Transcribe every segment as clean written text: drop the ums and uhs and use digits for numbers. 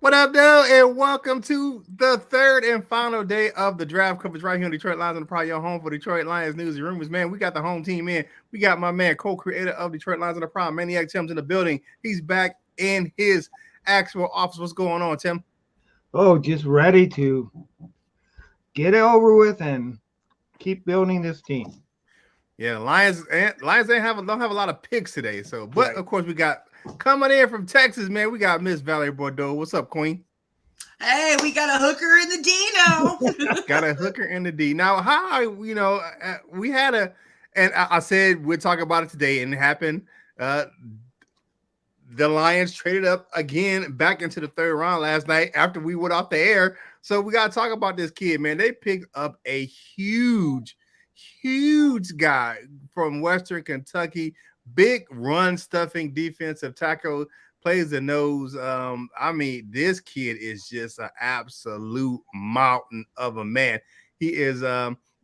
What up, though? And welcome to the third and final day of the draft coverage right here on Detroit Lions, and probably your home for Detroit Lions news and rumors. Man, we got the home team in. We got my man, co-creator of Detroit Lions and the Prime Maniac Tim's in the building. He's back in his actual office. What's going on, Tim? Oh, just ready to get it over with and keep building this team. Yeah, the Lions don't have a lot of picks today. So, but Right. of course, we got coming in from Texas, man. We got Miss Valerie Bordeaux. What's up, Queen? Hey, we got a hooker in the Dino. Got a hooker in the D. Now, we had and I said we'd talk about it today, and it happened. The Lions traded up again back into the third round last night after we went off the air. So we got to talk about this kid, man. They picked up a huge guy from Western Kentucky, big run stuffing defensive tackle, plays the nose. This kid is just an absolute mountain of a man. He is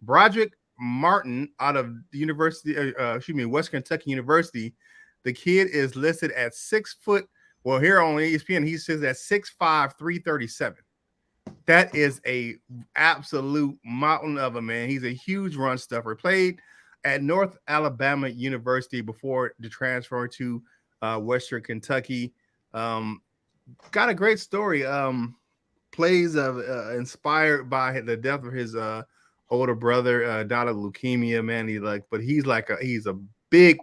Broderick Martin out of the West Kentucky University. The kid is listed at 6 foot. Well, here on ESPN, he says at 6'5", 337. That is a absolute mountain of a man. He's a huge run stuffer. Played at North Alabama University before the transfer to Western Kentucky. Got a great story. Plays inspired by the death of his older brother, died of leukemia. Man, he's a big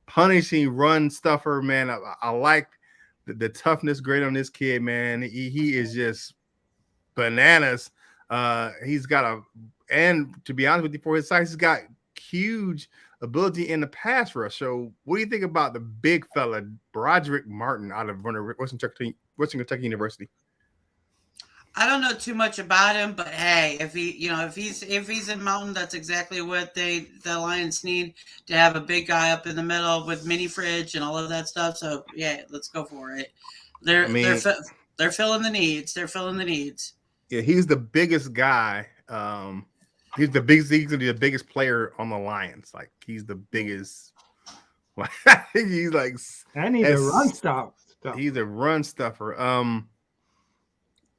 punishing run stuffer. Man, I like the toughness grade on this kid. Man, he is just bananas. He's got and to be honest with you, for his size, he's got huge ability in the pass rush. So, what do you think about the big fella Broderick Martin out of Western Kentucky University? I don't know too much about him, but hey, if he's in Mountain, that's exactly what the Lions need to have a big guy up in the middle with mini fridge and all of that stuff. So yeah, let's go for it. They're filling the needs. They're filling the needs. Yeah, he's the biggest guy. He's the biggest. He's gonna be the biggest player on the Lions. Like he's the biggest. He's like, I need a run stuff. He's a run stuffer.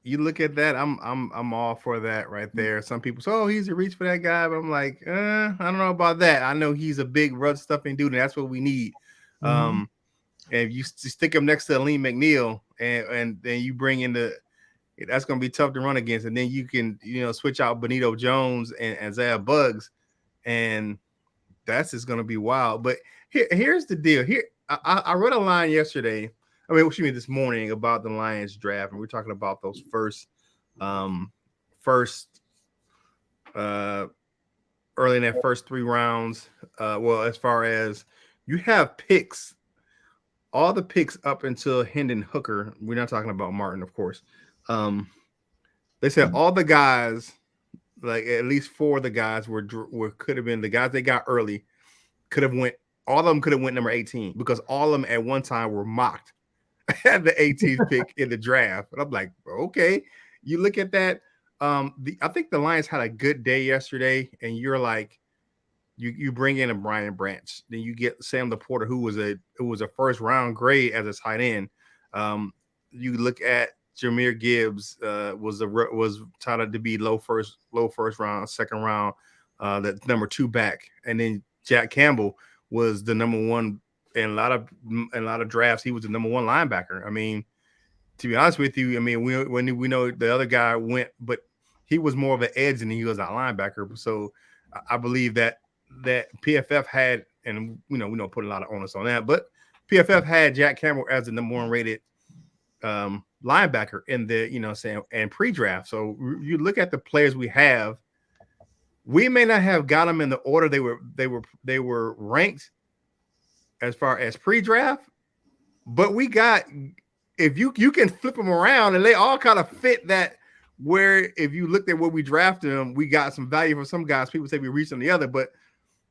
You look at that. I'm all for that right there. Some people say, "Oh, he's a reach for that guy," but I'm like, I don't know about that. I know he's a big run stuffing dude, and that's what we need. And if you stick him next to Aleem McNeil, and then you bring in that's going to be tough to run against. And then you can, switch out Benito Jones and Isaiah Buggs, and that's just going to be wild. But here's the deal. I read a line yesterday. This morning about the Lions draft, and we're talking about those first early in that first 3 rounds. As far as you have picks, all the picks up until Hendon Hooker. We're not talking about Martin, of course. They said all the guys, like at least 4 of the guys could have been the guys they got early, could have went. All of them could have went number 18 because all of them at one time were mocked at the 18th pick in the draft. And I'm like, okay, you look at that. I think the Lions had a good day yesterday, and you're like, you bring in a Brian Branch, then you get Sam Laporta, who was a first round grade as a tight end. You look at Jahmyr Gibbs, was touted to be low first round, second round, that number 2 back, and then Jack Campbell was the number 1 in a lot of drafts. He was the number 1 linebacker. To be honest with you, we know the other guy went, but he was more of an edge than he was a linebacker. So I believe that PFF had, and we don't put a lot of onus on that, but PFF had Jack Campbell as the number 1 rated linebacker in the and pre-draft. So you look at the players we have. We may not have got them in the order they were ranked as far as pre-draft, but we got, if you can flip them around, and they all kind of fit that, where if you looked at where we drafted them, we got some value for some guys. People say we reached on the other, but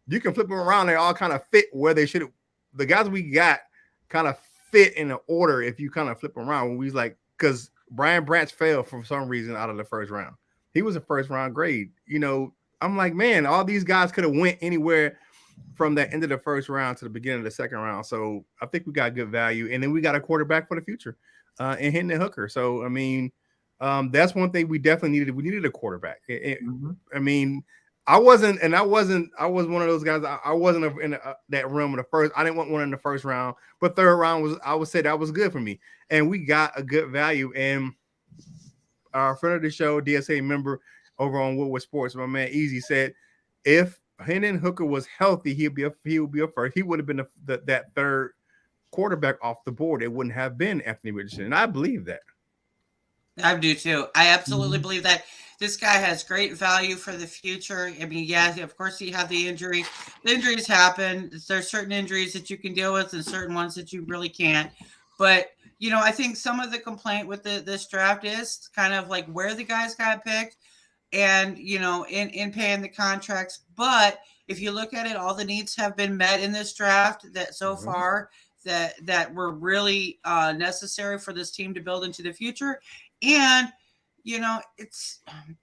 you can flip them around. They all kind of fit where they should have. The guys we got kind of fit in the order if you kind of flip them around. When we because Brian Branch fell for some reason out of the first round. He was a first round grade. I'm like, man, all these guys could have went anywhere from that end of the first round to the beginning of the second round. So I think we got good value, and then we got a quarterback for the future, and Hendon Hooker. So I mean, that's one thing we definitely needed. We needed a quarterback. I mean, I was one of those guys. I wasn't in that realm in the first. I didn't want one in the first round, but third round I would say that was good for me, and we got a good value. And our friend of the show, DSA member over on Woodward Sports, my man Easy said, if Hendon Hooker was healthy, he would be a first. He would have been that third quarterback off the board. It wouldn't have been Anthony Richardson, and I believe that. I do too. I absolutely believe that this guy has great value for the future. I mean, yeah, of course he had the injury. The injuries happen. There's certain injuries that you can deal with and certain ones that you really can't. But, you know, I think some of the complaint with this draft is kind of like where the guys got picked and, you know, in paying the contracts. But if you look at it, all the needs have been met in this draft that so far that were really necessary for this team to build into the future. And, you know,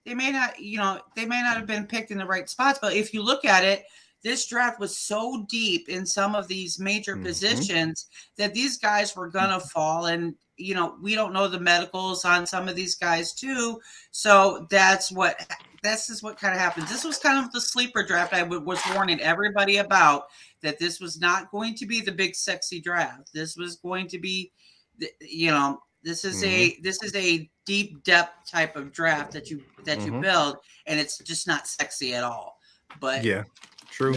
they may not have been picked in the right spots, but if you look at it, this draft was so deep in some of these major positions that these guys were going to fall. And, you know, we don't know the medicals on some of these guys too. So this is what kind of happens. This was kind of the sleeper draft I was warning everybody about, that this was not going to be the big sexy draft. This was going to be, you know, this is a deep depth type of draft that you build, and it's just not sexy at all. But yeah, true.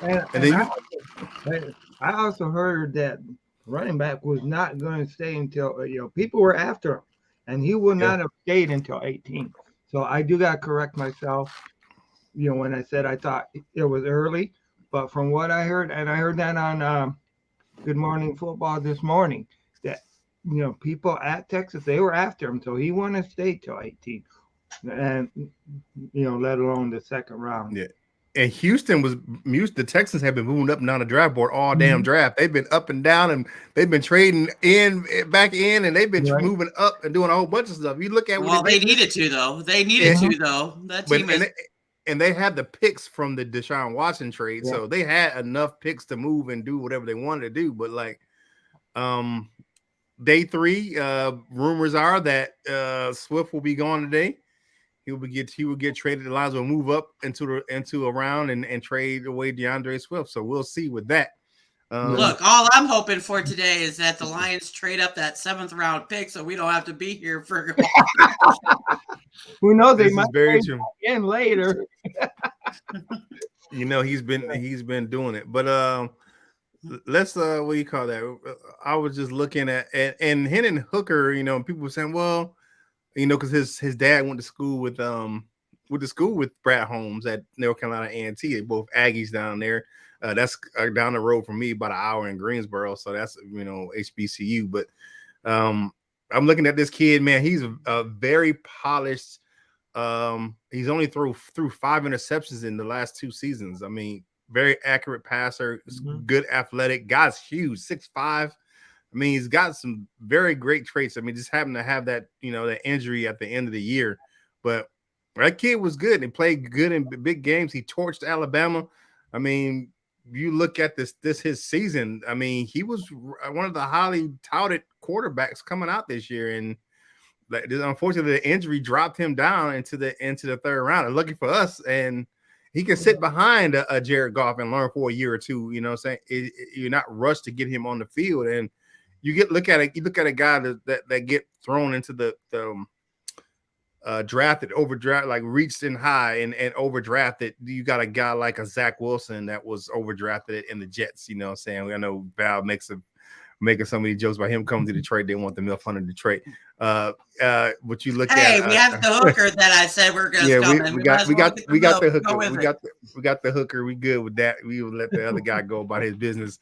And then I also heard that running back was not going to stay until people were after him, and he would not have stayed until 18. So I do got to correct myself. You know, when I said I thought it was early, but from what I heard, and I heard that on Good Morning Football this morning, that people at Texas, they were after him, so he wanted to stay till 18, and let alone the second round. Yeah, and the Texans have been moving up and down the draft board all damn draft. They've been up and down, and they've been trading back in, and they've been moving up and doing a whole bunch of stuff. You look at they needed to though. They needed to though. That team and they had the picks from the Deshaun Watson trade, so they had enough picks to move and do whatever they wanted to do. But like, day 3, rumors are that Swift will be gone today. He will get traded. The Lions will move up into a round and trade away DeAndre Swift. So we'll see with that. Look, all I'm hoping for today is that the Lions trade up that 7th round pick, so we don't have to be here for. Who knows? They might very true. Again later. He's been doing it, but let's what do you call that? I was just looking at and Hendon Hooker. People were saying, well, because his dad went to school with Brad Holmes at North Carolina A&T. They both Aggies down there. That's down the road from me, about an hour in Greensboro. So that's HBCU. But I'm looking at this kid, man. He's a very polished. He's only threw 5 interceptions in the last 2 seasons. I mean, very accurate passer, good athletic. Guy's huge, 6'5". I mean, he's got some very great traits. I mean, just happened to have that, that injury at the end of the year. But that kid was good. He played good in big games. He torched Alabama. I mean, you look at his season. I mean, he was one of the highly touted quarterbacks coming out this year, and unfortunately, the injury dropped him down into the third round. And lucky for us, and he can sit behind a Jared Goff and learn for a year or two. You know what I'm saying? You're not rushed to get him on the field, and you look at a guy that get thrown into the drafted, overdrafted, like reached in high and overdrafted. You got a guy like a Zach Wilson that was overdrafted in the Jets. You know what I'm saying? I know Val making so many jokes about him coming to Detroit. They want the MILF hunter Detroit. But you look at we have the hooker that I said we're going to come in. We got the hooker. We got the hooker. We good with that. We will let the other guy go about his business.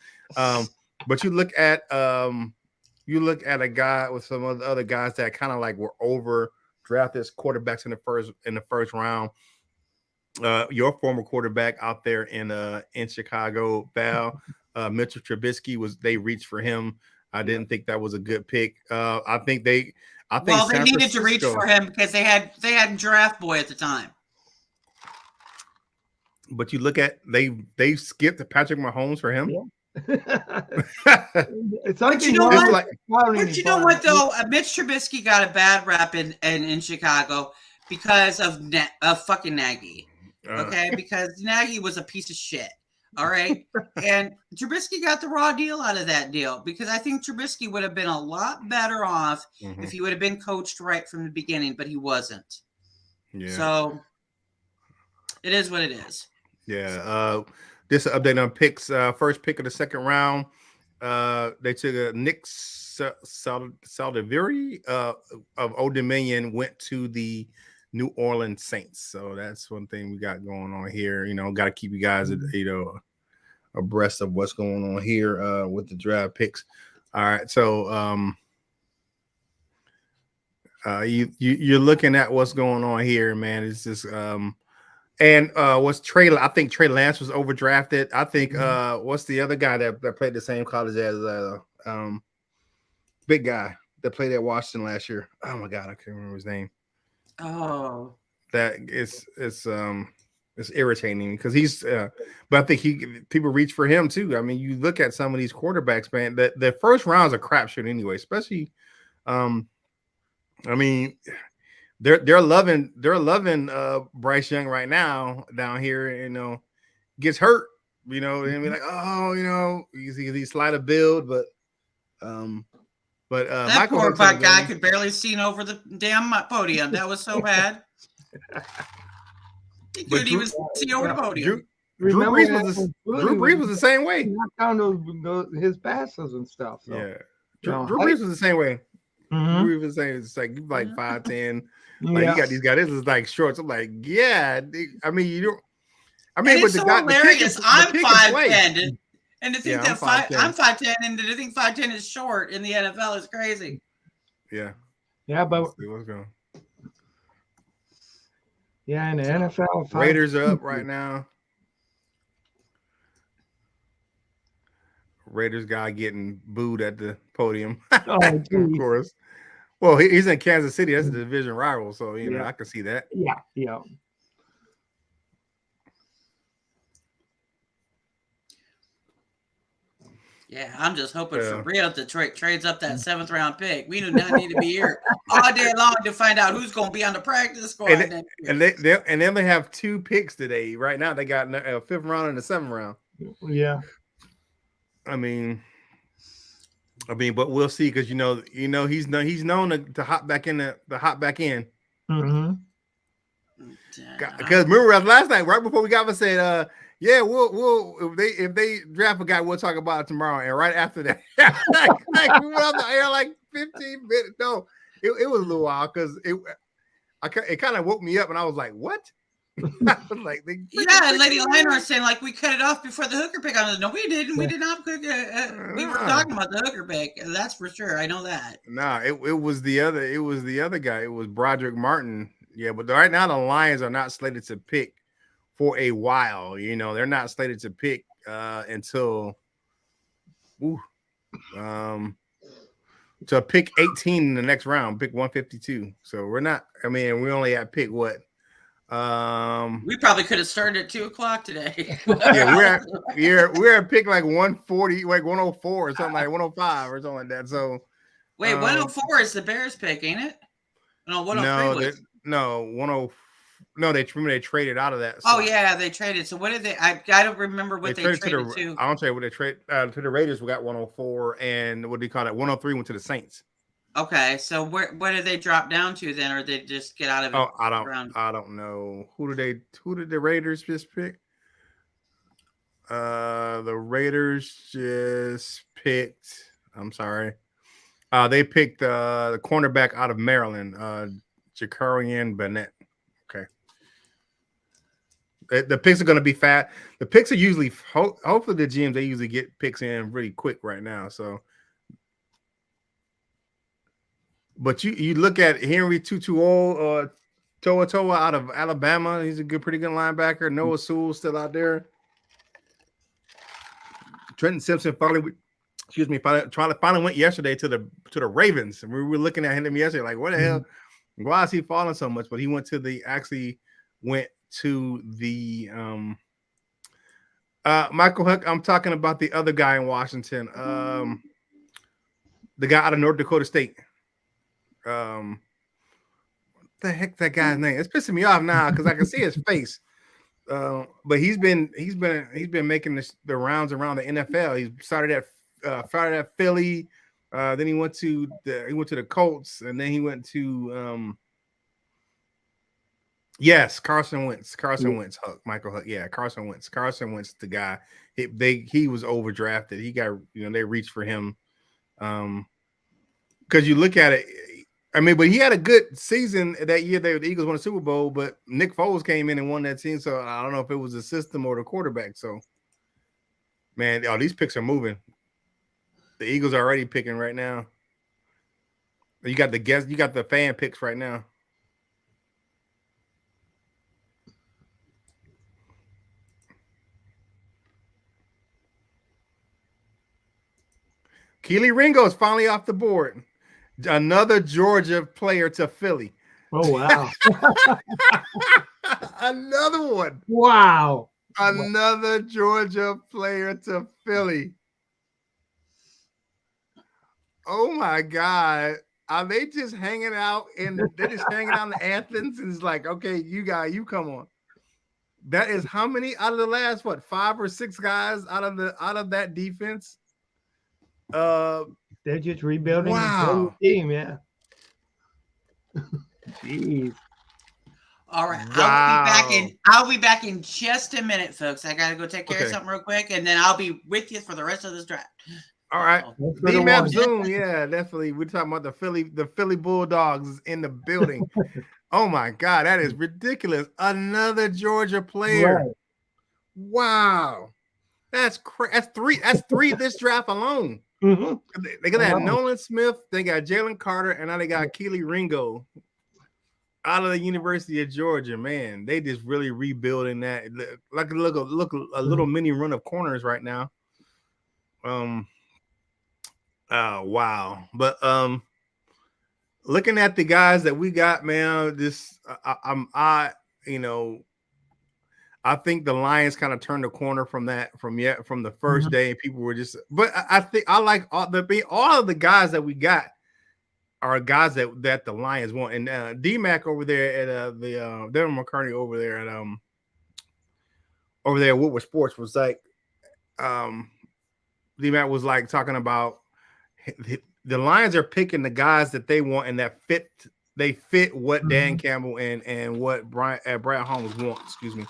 But you look at a guy with some of the other guys that kind of like were overdrafted quarterbacks in the first round. Your former quarterback out there in Chicago, Val, Mitchell Trubisky they reached for him. I didn't think that was a good pick. I think they needed to reach for him because they had draft boy at the time. But you look at they skipped the Patrick Mahomes for him. Yeah. It's But you something know wrong what? with scouting But you know department. what though? Mitch Trubisky got a bad rap in Chicago because of fucking Nagy. Okay, because Nagy was a piece of shit. All right, and Trubisky got the raw deal out of that deal because I think Trubisky would have been a lot better off if he would have been coached right from the beginning, but he wasn't. Yeah. So it is what it is. Yeah. This is an update on picks. First pick of the second round. They took a Nick Saldiveri of Old Dominion, went to the New Orleans Saints. So that's one thing we got going on here. You know, got to keep you guys, you know, abreast of what's going on here with the draft picks. All right. So you're looking at what's going on here, man. It's just and what's Trey? I think Trey Lance was overdrafted. I think what's the other guy that played the same college as big guy that played at Washington last year? Oh my god, I can't remember his name. Oh, That it's irritating because he's but I think people reach for him too. I mean, you look at some of these quarterbacks, man, that the first round's a crapshoot anyway, especially I mean, they're loving Bryce Young right now down here, you know, gets hurt, you know, and be like, oh, you know, he's slight of build, but that Michael poor Hurts in the guy game. could barely see over the damn podium. That was so bad. He couldn't even see over the podium. Drew Brees was the same way. Knocked down his passes and stuff. So. Yeah, Drew Brees was the same way. Drew Brees was the same. It's like 5'10". Like you got these guys. This is like shorts. I'm like, yeah. I mean, you don't. I mean, and but it's so hilarious. I'm 5'10", and to think that I'm 5'10", and to think 5'10" is short in the NFL is crazy. Yeah. Yeah, but Let's go. Yeah, in the NFL, Raiders are up right now. Raiders guy getting booed at the podium. Of course. Well, he's in Kansas City. That's a division rival, so you know I can see that. Yeah. Yeah, I'm just hoping for real Detroit trades up that 7th round pick. We do not need to be here all day long to find out who's going to be on the practice squad. And they only have 2 picks today. Right now, they got a 5th round and a 7th round. Yeah. I mean, but we'll see because you know he's known to hop back in the hop back in. Because remember last night, right before we got, I said, yeah, we'll if they draft a guy, we'll talk about it tomorrow. And right after that, like we went on the air like 15 minutes. No, it was a little while because it kind of woke me up, and I was like, what? I was like, and Lady Lionheart saying like we cut it off before the hooker pick. I was like, no, we didn't. We did not cook it. We were talking about the hooker pick. That's for sure. I know that. Nah, it was the other guy. It was Broderick Martin. Yeah, but right now the Lions are not slated to pick for a while. You know, they're not slated to pick until to pick 18 in the next round, pick 152. So we're not. I mean, we only at pick what? We probably could have started at 2:00 today. Yeah, we're at pick like 140, like 104 or something like 105 or something like that. So wait, 104 is the Bears pick, ain't it? No, 103. No, 104. No, they traded out of that. Oh yeah, they traded. So what did they? I don't remember what they traded to. I don't tell you what they trade to the Raiders. We got 104, and what do you call that? 103 went to the Saints. Okay, so what did they drop down to then, or did they just get out of it? Oh, I don't know. Who did the Raiders just pick? The Raiders just picked. I'm sorry. They picked the cornerback out of Maryland, Jacarian Bennett. Okay. The picks are going to be fat. The picks are usually hopefully the GMs they usually get picks in really quick right now. So. But you look at Henry Tutuo, Toa out of Alabama. He's a pretty good linebacker. Noah Sewell still out there. Trenton Simpson finally went yesterday to the Ravens. And we were looking at him yesterday, like, what the hell? Why is he falling so much? But he went to the Michael Huck, I'm talking about the other guy in Washington. The guy out of North Dakota State. What the heck that guy's name? It's pissing me off now because I can see his face. But he's been making the rounds around the NFL. He started at Philly. Then he went to the Colts, and then he went to yes, Carson Wentz. Michael Huck. Yeah, Carson Wentz. Carson Wentz, the guy. He was overdrafted. He got they reached for him. Because you look at it, I mean, but he had a good season that year. The Eagles won a Super Bowl, but Nick Foles came in and won that team. So I don't know if it was the system or the quarterback. So, man, these picks are moving. The Eagles are already picking right now. You got the fan picks right now. Keely Ringo is finally off the board. Another Georgia player to Philly. Oh, wow. Another one. Wow. Another Georgia player to Philly. Oh my God. Are they just hanging out they're just hanging out in the Athens and it's like, okay, you come on. That is how many out of the last 5 or 6 guys out of that defense? They're just rebuilding wow. the team, yeah. Jeez. All right. Wow. I'll be back in just a minute, folks. I gotta go take care of something real quick, and then I'll be with you for the rest of this draft. All right. D-Map Zoom, yeah, definitely. We're talking about the Philly Bulldogs is in the building. Oh my God, that is ridiculous. Another Georgia player. Right. Wow. That's three. That's 3 this draft alone. Mm-hmm. They got that Nolan Smith, they got Jalen Carter, and now they got Keely Ringo out of the University of Georgia. Man, they just really rebuilding that. Like look a little mini run of corners right now. Wow. But looking at the guys that we got, man, I think the Lions kind of turned the corner from the first day. People were just, but I think I like all of the guys that we got are guys that the Lions want. And D-Mac over there at the Devin McCartney over there at Woodward Sports was like, D-Mac was like talking about the Lions are picking the guys that they want and that fit what Dan Campbell and what Brad Holmes want. Excuse me.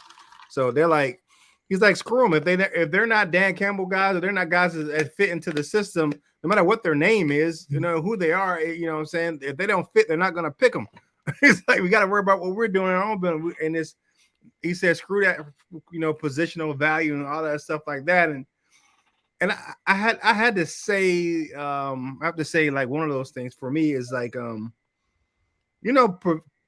So they're like, he's like, screw them. If they're not Dan Campbell guys, or they're not guys that fit into the system, no matter what their name is, who they are, what I'm saying? If they don't fit, they're not going to pick them. It's like, we got to worry about what we're doing in our own business. And he said, screw that, positional value and all that stuff like that. And I had to say, I have to say, like, one of those things for me is like,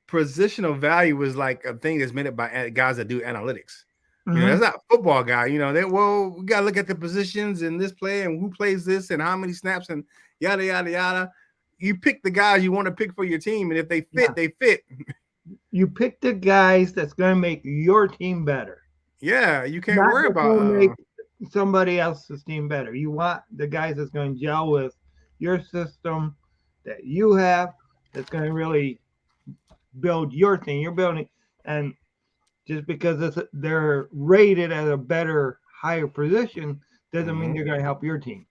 positional value is like a thing that's made by guys that do analytics. That's not a football guy. We got to look at the positions in this play and who plays this and how many snaps and yada, yada, yada. You pick the guys you want to pick for your team. And if they fit, they fit. You pick the guys that's going to make your team better. Yeah, you can't worry about make somebody else's team better. You want the guys that's going to gel with your system that you have that's going to really build your team. You're building, and just because they're rated at a better, higher position doesn't mean they're going to help your team.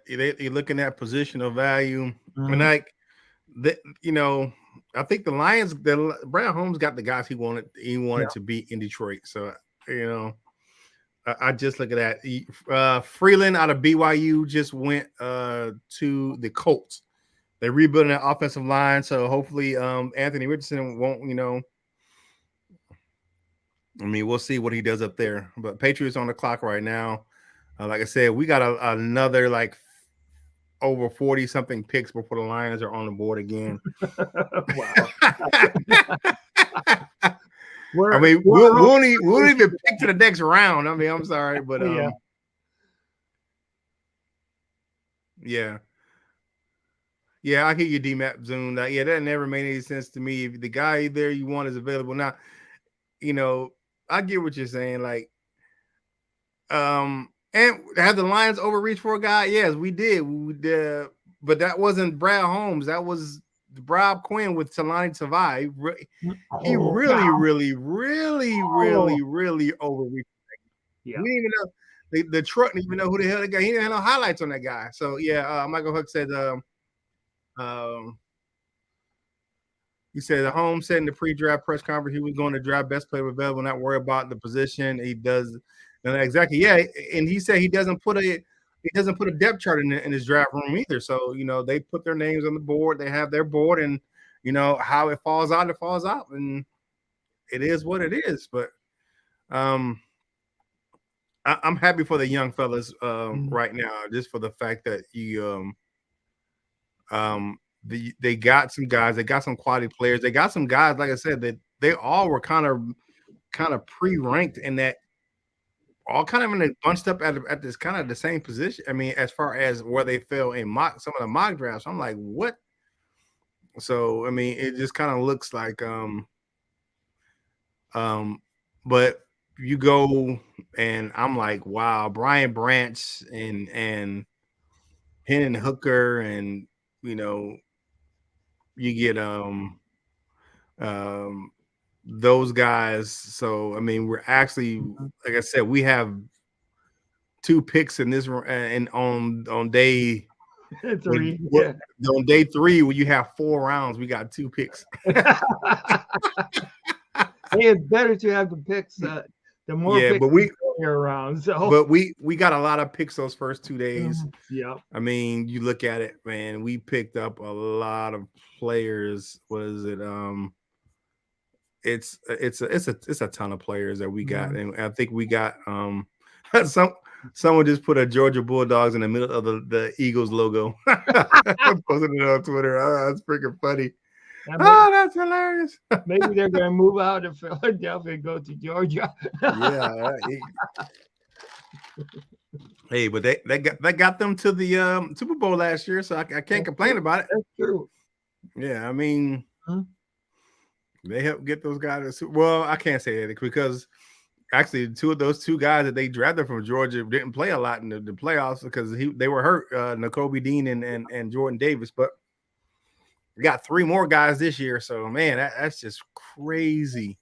You're looking at positional value, and like, I think the Lions, Brad Holmes got the guys he wanted to be in Detroit. So I just look at that. Freeland out of BYU just went to the Colts. They're rebuilding that offensive line, so hopefully Anthony Richardson won't, we'll see what he does up there. But Patriots on the clock right now. Like I said, we got another like over 40-something picks before the Lions are on the board again. Wow. we won't even pick to the next round. I'm sorry, but yeah, I hear you, D-Map Zoom. That never made any sense to me. If the guy there you want is available now, I get what you're saying. Like, And have the Lions overreach for a guy? Yes, we did. We did, but that wasn't Brad Holmes. That was Rob Quinn with Talani Tavai. He really overreached. Yeah. We didn't even know the truck didn't even know who the hell that guy. He didn't have no highlights on that guy. So yeah, Michael Hook said he said the Holmes said in the pre-draft press conference he was going to draft best player available, not worry about the position. He does, and exactly, yeah. And he said he doesn't put a depth chart in his draft room either. So they put their names on the board. They have their board, and how it falls out, and it is what it is. But I'm happy for the young fellas right now, just for the fact that they got some guys, they got some quality players, they got some guys, like I said, that they all were kind of pre-ranked in that, all kind of bunched up at this kind of the same position. I mean, as far as where they fell in some of the mock drafts, I'm like, what? So I mean, it just kind of looks like but you go and I'm like, wow, Brian Branch and Hendon Hooker, and you get those guys. So I mean, we're actually, like I said, we have 2 picks in this, and on day 3, on day 3, when you have 4 rounds, we got 2 picks. It's better to have the picks. The more picks but we around. So, but we got a lot of picks those first 2 days. Yeah. I mean, you look at it, man. We picked up a lot of players. What is it? It's a ton of players that we got, and I think we got someone just put a Georgia Bulldogs in the middle of the Eagles logo. I'm posting it on Twitter. Oh, that's freaking funny. That's hilarious. Maybe they're going to move out of Philadelphia and go to Georgia. Yeah. Hey, but they got them to the Super Bowl last year, so I can't complain about it. That's true. Yeah, I mean, they helped get those guys. Well, I can't say that because actually 2 of those 2 guys that they drafted from Georgia didn't play a lot in the playoffs because they were hurt, Nakobe Dean and Jordan Davis. But we got 3 more guys this year, so man, that's just crazy.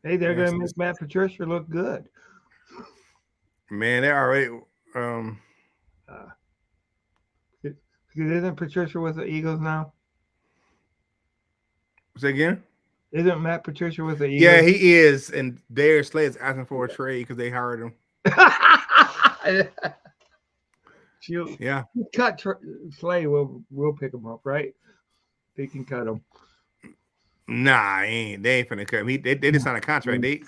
Hey, they're going to make Matt Patricia look good. Man, they're already. Isn't Patricia with the Eagles now? Say again? Isn't Matt Patricia with the Eagles? Yeah, he is, and Darius Slay is asking for a trade because they hired him. Yeah, cut Slay. We'll pick him up, right? They can cut him. Nah, they ain't finna cut him. They just signed a contract. They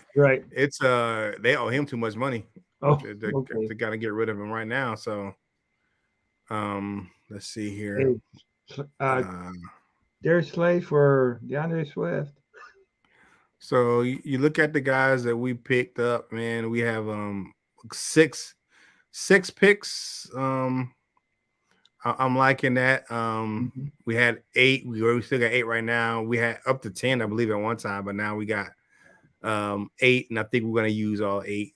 owe him too much money. Okay. They got to get rid of him right now. So, let's see here. There's Slay for DeAndre Swift. So you look at the guys that we picked up, man. We have 6 picks. I'm liking that. We had 8. We still got 8 right now. We had up to 10, I believe, at one time, but now we got 8, and I think we're gonna use all 8.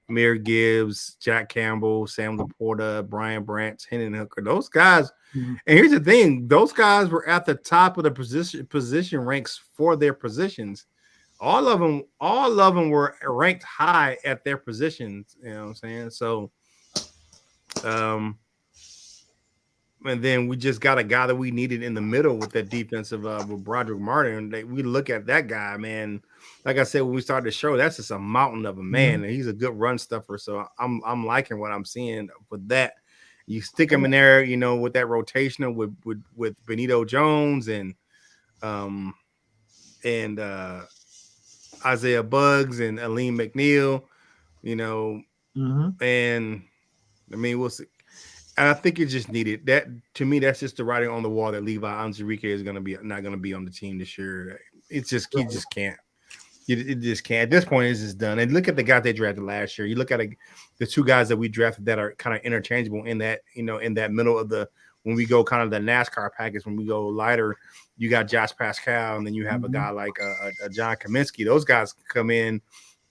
Mir Gibbs, Jack Campbell, Sam Laporta, Brian Branch, Hendon Hooker. Those guys. And here's the thing: those guys were at the top of the position ranks for their positions. All of them were ranked high at their positions. You know what I'm saying? So, and then we just got a guy that we needed in the middle with that defensive with Broderick Martin. We look at that guy, man. Like I said when we started the show, that's just a mountain of a man, and he's a good run stuffer. So I'm liking what I'm seeing with that. You stick him in there, with that rotational with Benito Jones and Isaiah Buggs and Aleem McNeil, and I mean we'll see. And I think it just needed that. To me, that's just the writing on the wall that Levi Onwuzurike is not going to be on the team this year. It's just he just can't. It just can't. At this point, it's just done. And look at the guys they drafted last year. You look at the 2 guys that we drafted that are kind of interchangeable in that, in that middle of when we go kind of the NASCAR package, when we go lighter, you got Josh Pascal, and then you have a guy like a John Kaminsky. Those guys come in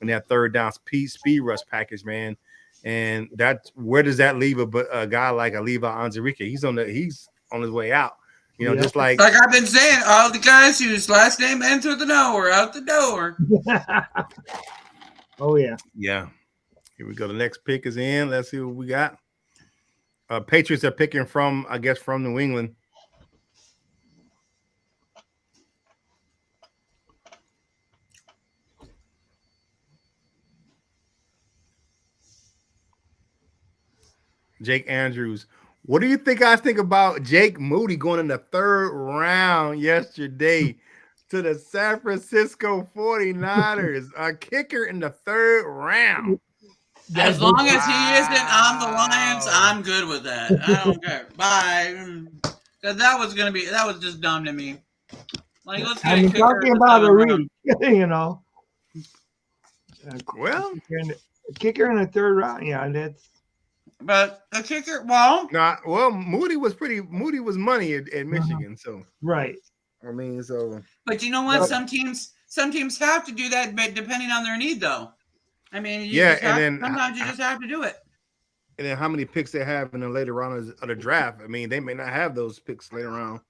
in that third down speed rush package, man. And where does that leave a guy like a Levi Onwuzurike? He's on his way out. You know, just like I've been saying, all the guys whose last name ends with an O are out the door. Oh yeah. Yeah. Here we go. The next pick is in. Let's see what we got. Patriots are picking from New England. Jake Andrews. What do you guys think about Jake Moody going in the third round yesterday to the San Francisco 49ers? A kicker in the third round. As long as he isn't on the Lions, I'm good with that. I don't care. Bye. Because that was just dumb to me. Like, let's get I'm talking about a read, you know. Well, kicker in the third round, yeah, that's. But a kicker, well, Moody was money at Michigan, so right. I mean, so. But you know what? Some teams have to do that, but depending on their need, though. I mean, sometimes you just have to do it. And then how many picks they have in the later rounds of the draft? I mean, they may not have those picks later on.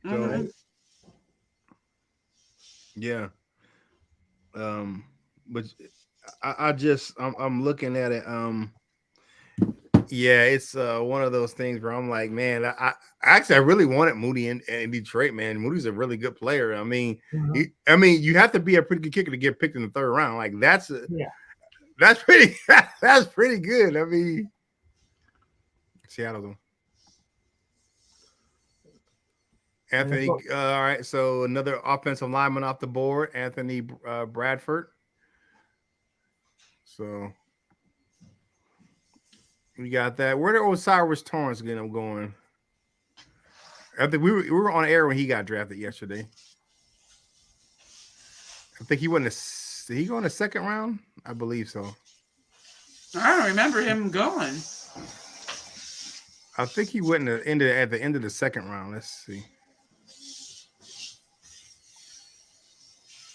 So, yeah. But I'm looking at it. Yeah, it's one of those things where I'm like, man, I really wanted Moody in Detroit, man. Moody's a really good player. I mean, you have to be a pretty good kicker to get picked in the third round. Like that's pretty good. I mean, Seattle's on. Anthony, all right. So another offensive lineman off the board, Anthony Bradford. So we got that. Where did Osiris Torrance get him going? I think we were on air when he got drafted yesterday. I think he went did he go in the second round? I believe so. I don't remember him going. I think he went at the end of the second round. Let's see.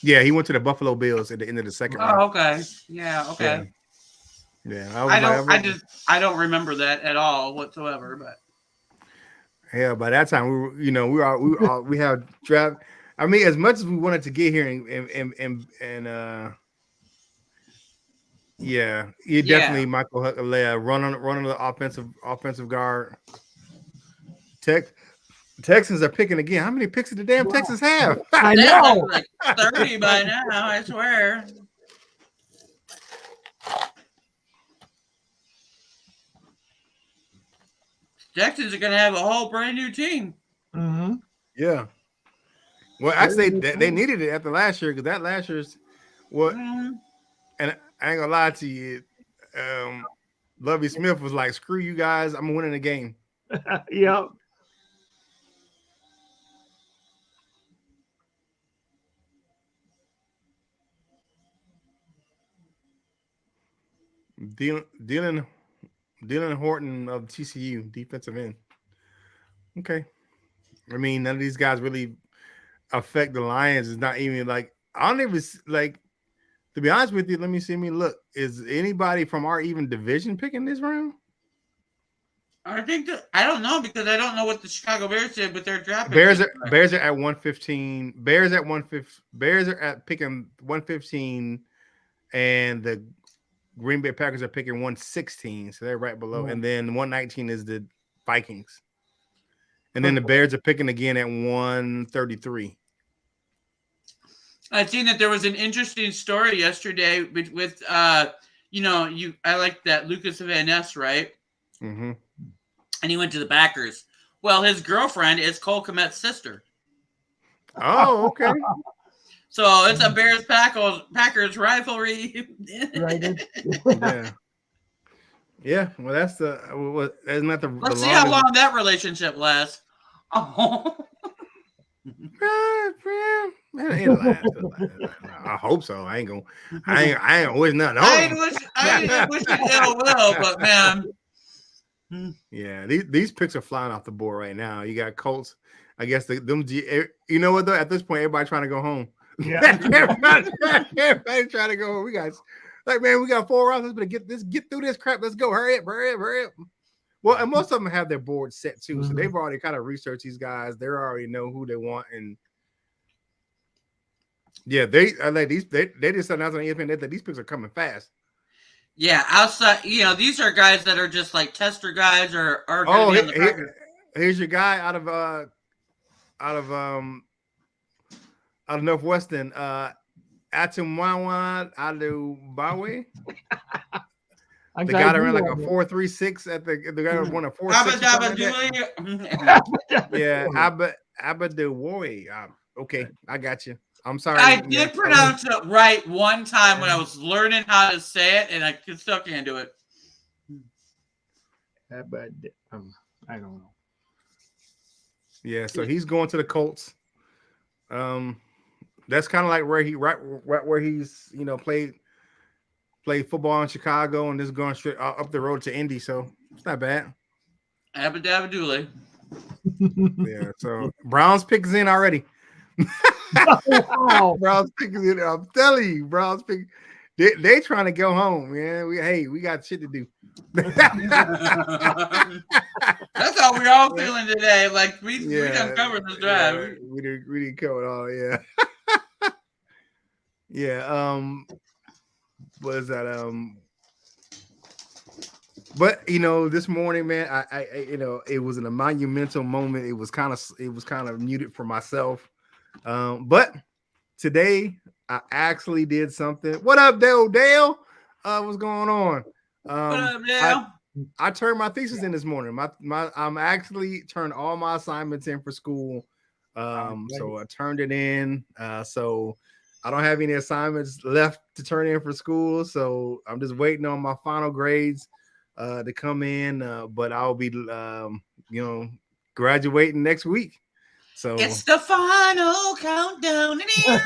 Yeah, he went to the Buffalo Bills at the end of the second round. Oh, okay. Yeah, okay. Yeah. I don't remember that at all whatsoever, but yeah, by that time we have draft. I mean, as much as we wanted to get here and you definitely Michael Huckabee run on the offensive guard. Texans are picking again. How many picks did the damn Texans have? I know, like 30 by now. I swear. Texans are going to have a whole brand new team. Mm-hmm. Yeah. Well, actually, they needed it after last year because that last year's what. And I ain't gonna lie to you, Lovie Smith was like, "Screw you guys, I'm winning the game." Yep. Dylan Horton of TCU, defensive end. Okay. I mean, none of these guys really affect the Lions. It's not even like, I don't even like, to be honest with you, let me look. Is anybody from our even division picking this round? I think I don't know because I don't know what the Chicago Bears did, but they're drafting. Bears are at 115. Bears are at picking 115, and the Green Bay Packers are picking 116, so they're right below. And then 119 is the Vikings. And then the Bears are picking again at 133. I've seen that there was an interesting story yesterday with I like that Lucas Van Ness, right? Mm-hmm. And he went to the Packers. Well, his girlfriend is Cole Kmet's sister. Oh, okay. So it's a Bears Packers rivalry. Yeah. Yeah. Well, that's isn't that the? Let's see how long that relationship lasts. Oh. I hope so. I ain't wish nothing. I ain't wishing ill will, but man. Yeah, these picks are flying off the board right now. You got Colts. I guess you know what though? At this point, everybody trying to go home. Yeah. Everybody trying to go. We got man, we got 4 rounds. Let's get through this crap. Let's go. Hurry up. Well, and most of them have their board set too, so they've already kind of researched these guys. They already know who they want, and yeah, they just announced on ESPN that these picks are coming fast. Yeah, outside, these are guys that are just like tester guys or are Oh, be on the record. here's your guy out of Northwestern, Atumwawa Alubawe. The guy that ran like a 4.36 at the guy that won a 4.6. Yeah, Abadewoy. Okay, I got you. I'm sorry. I did pronounce it right one time when I was learning how to say it, and I still can't do it. I don't know. Yeah, so he's going to the Colts. That's kind of like where he's played football in Chicago and just going straight up the road to Indy. So it's not bad. Abadabadooly. Yeah. So Browns pick is in already. Wow. Browns pick is in. I'm telling you, Browns pick. They trying to go home, man. We got shit to do. That's how we all feeling today. Like we done covered this drive. Yeah, we didn't cover it all. Yeah. Yeah. What is that? But this morning, man, I it was a monumental moment. It was kind of muted for myself. But today I actually did something. What up, Dale? What's going on? What up, Dale? I turned my thesis in this morning. I'm actually turned all my assignments in for school. So I turned it in. So I don't have any assignments left to turn in for school. So I'm just waiting on my final grades to come in. But I'll be graduating next week. So it's the final countdown. Yeah.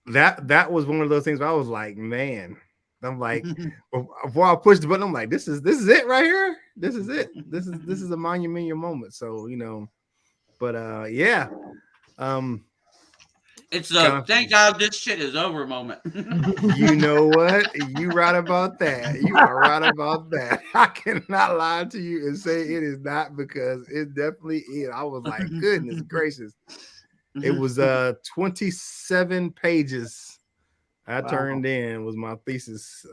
That was one of those things where I was like, man. I'm like, before I pushed the button, I'm like, this is it right here. This is it. This is a monumental moment. So but yeah. It's a thank God this shit is over moment. You know what? You right about that. You are right about that. I cannot lie to you and say it is not, because it definitely is. I was like, goodness gracious. It was 27 pages I turned in was my thesis.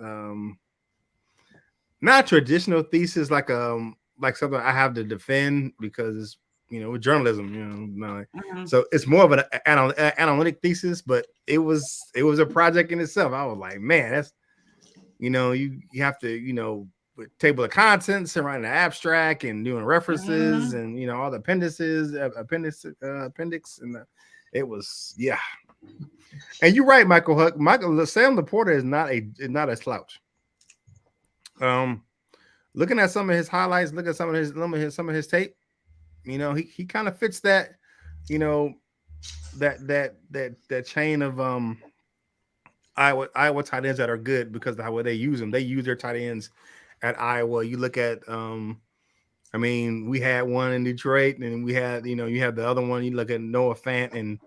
Not a traditional thesis like something I have to defend because it's with journalism, so it's more of an analytic thesis, but it was a project in itself. I was like, man, that's you have to with table of contents and writing an abstract and doing references and all the appendix, and it was And you're right, Michael Huck. Sam Laporta is not a slouch. Looking at some of his highlights, look at some of his tape. He kind of fits that, that chain of Iowa tight ends that are good because of how they use them. They use their tight ends at Iowa. You look at we had one in Detroit, and we had you have the other one. You look at Noah Fant, and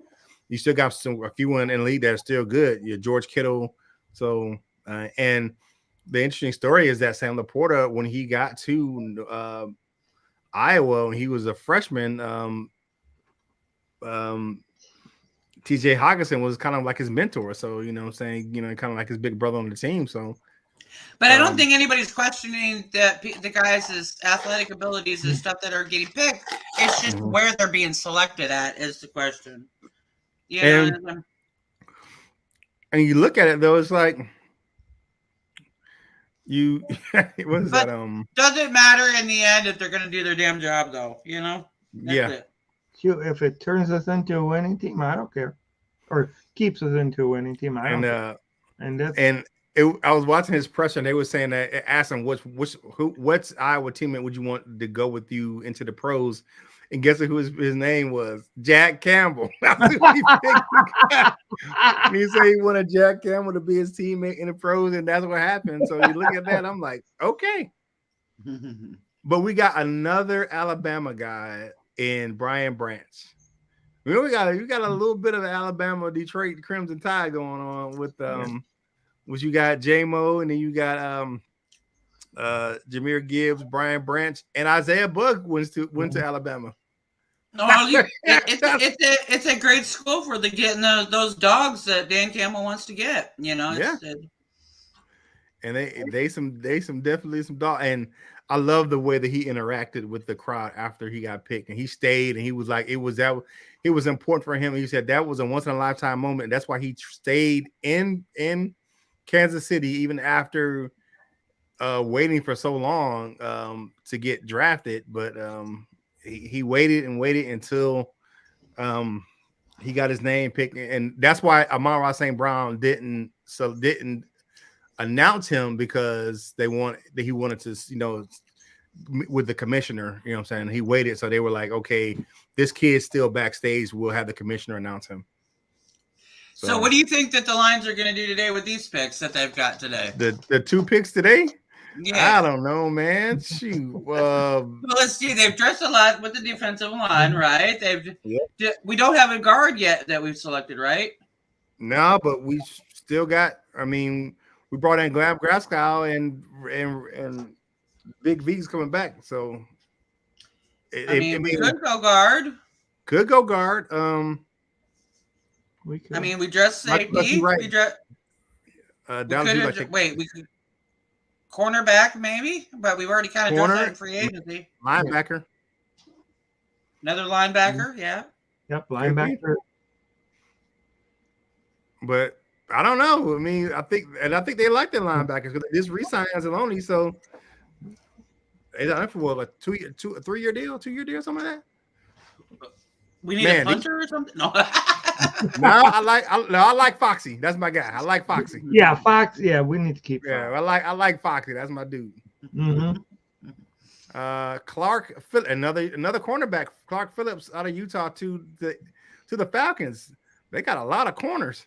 you still got a few in the league that are still good. You're George Kittle. So and the interesting story is that Sam Laporta, when he got to Iowa, when he was a freshman, TJ Hawkinson was kind of like his mentor. So, what I'm saying, kind of like his big brother on the team. So, but I don't think anybody's questioning the guys' athletic abilities and stuff that are getting picked. It's just where they're being selected at is the question. And you look at it though, it's like what is that? Doesn't matter in the end if they're going to do their damn job, though. That's it. If it turns us into a winning team, I don't care, or keeps us into a winning team. I don't care. I was watching his presser, and they were saying that asked him what's Iowa teammate would you want to go with you into the pros, and guess who his name was? Jack Campbell. And he said he wanted Jack Campbell to be his teammate in the pros, and that's what happened. So you look at that, I'm like, okay. But we got another Alabama guy in Brian Branch. We got a little bit of Alabama, Detroit Crimson Tide going on with which you got J-Mo, and then you got Jahmyr Gibbs, Brian Branch, and Isaiah Buck went to Alabama. No, it's a great school for getting those dogs that Dan Campbell wants to get. You know, and they definitely some dog. And I love the way that he interacted with the crowd after he got picked, and he stayed, and he was like, it was important for him. He said that was a once in a lifetime moment, and that's why he stayed in Kansas City even after waiting for so long to get drafted. But he waited until he got his name picked, and that's why Amon-Ra St. Brown didn't announce him, because he wanted to, with the commissioner, you know what I'm saying? He waited, so they were like, okay, this kid's still backstage, we'll have the commissioner announce him. So what do you think that the Lions are going to do today with these picks that they've got today? The 2 picks today? Yeah. I don't know, man. Shoot. Well, let's see. They've dressed a lot with the defensive line, right? We don't have a guard yet that we've selected, right? No, but we still got. I mean, we brought in Glasgow and Big V's coming back, so we could go guard. Could go guard. We could. I mean, we dressed safety. Right. We dress. We could. Cornerback, maybe, but we've already kind of done that in free agency. Linebacker. Another linebacker, yeah. Yep, linebacker. But I don't know. I mean, I think they like their linebackers because this re-sign Anzalone, so is that for a 3-year deal, 2-year deal, something like that? We need a punter or something? No. No, I like Foxy. That's my guy. I like Foxy. Yeah, Fox. Yeah, we need to keep. Yeah, I like Foxy. That's my dude. Mm-hmm. Clark, another cornerback, Clark Phillips out of Utah to the Falcons. They got a lot of corners.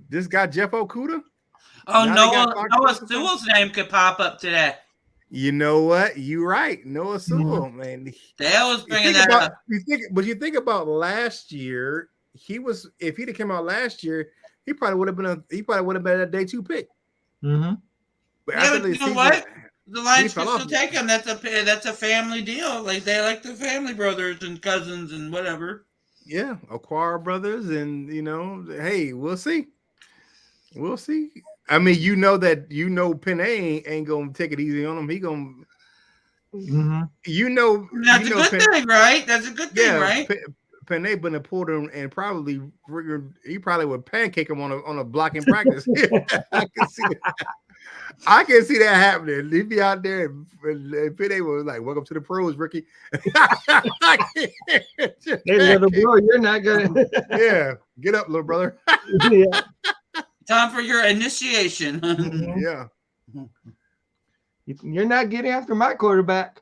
This guy Jeff Okuda. Oh, Noah Sewell's name could pop up today. You know what? You're right. Noah Sewell, man. They always bring that up. You think about last year, if he'd have come out last year, he probably would have been a day 2 pick. Mm-hmm. But you know what? The Lions can still take him. That's a family deal. Like they like the family brothers and cousins and whatever. Yeah, Aquara brothers, and hey, we'll see. We'll see. I mean, Penay ain't gonna take it easy on him. He gonna, That's a good thing, right? That's a good thing, right? Penay been pulled him and he probably would pancake him on a block in practice. I can see that happening. He'd be out there, and Penay was like, "Welcome to the pros, Ricky." Hey, little bro, you're not gonna. Yeah, get up, little brother. Yeah. Time for your initiation. Yeah. You're not getting after my quarterback.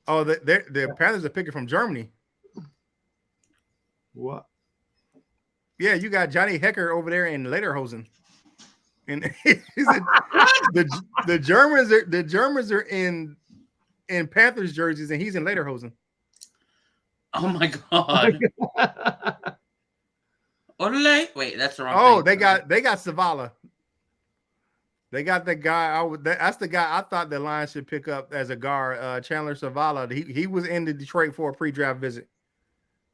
Oh, the Panthers are picking from Germany. What? Yeah, you got Johnny Hecker over there in Lederhosen. And the Germans are in Panthers jerseys, and he's in Lederhosen. Oh my god. Wait, that's the wrong thing. Oh, they got Zavala. They got the guy. That's the guy I thought the Lions should pick up as a guard. Chandler Zavala. He was in the Detroit for a pre-draft visit.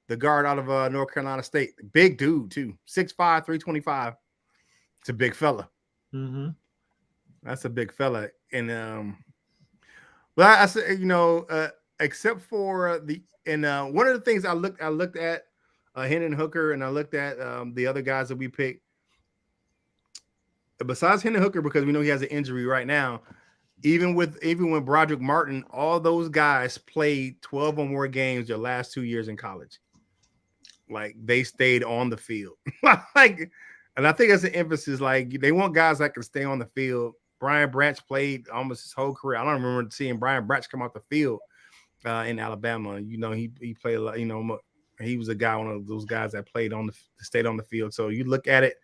The guard out of North Carolina State. Big dude too. 6'5", 325. It's a big fella. Mm-hmm. That's a big fella. And but I said, except for one of the things I looked at Hendon Hooker, and I looked at the other guys that we picked. Besides Hendon Hooker, because we know he has an injury right now, even when Broderick Martin, all those guys played 12 or more games their last 2 years in college. Like they stayed on the field. And I think that's an emphasis. Like they want guys that can stay on the field. Brian Branch played almost his whole career. I don't remember seeing Brian Branch come off the field in Alabama. He played a lot. He was one of those guys that stayed on the field. So you look at it,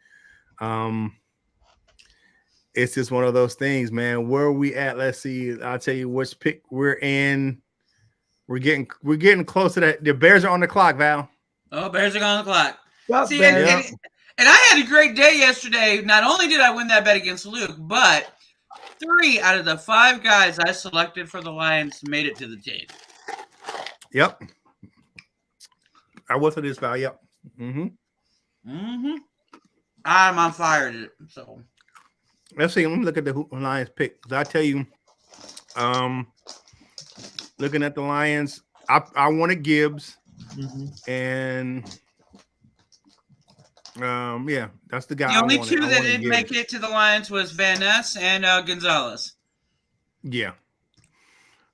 it's just one of those things, man. Where are we at? Let's see. I'll tell you which pick we're in. We're getting close to that. The Bears are on the clock, Val. Oh, Bears are on the clock. See, and I had a great day yesterday. Not only did I win that bet against Luke, but 3 out of the 5 guys I selected for the Lions made it to the team. Yep. I was for this, Val. Yep. I'm on fire. So let's see. Let me look at the Lions pick. I tell you, looking at the Lions, I wanted Gibbs, and yeah, that's the guy. The only 2 that didn't make it to the Lions was Van Ness and Gonzalez. Yeah,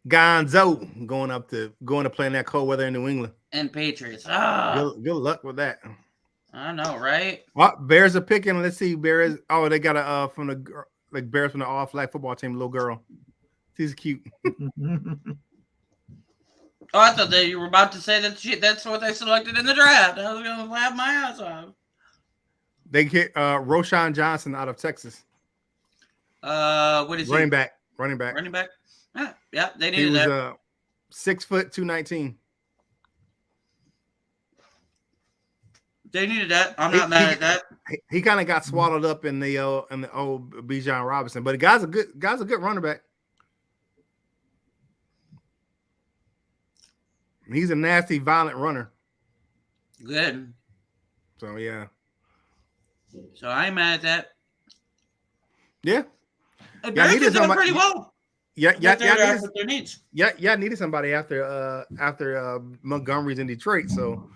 Gonzo going to play in that cold weather in New England and Patriots. Good luck with that. I know, right? Well, Bears are picking. Let's see, Bears. Oh, they got a from the Bears from the all-flag football team, little girl. She's cute. Oh, I thought that you were about to say that's what they selected in the draft. I was going to laugh my ass off. They get Roshan Johnson out of Texas. What is running he? back? Running back. Yeah, they needed that. He was 6 foot 219. They needed that. I'm not mad at that. He kind of got swallowed up in the old Bijan Robinson, but the guy's a good running back. He's a nasty, violent runner. Good. So yeah. So I ain't mad at that. Yeah. The Bears did pretty well. Yeah, needed somebody after Montgomery's in Detroit. So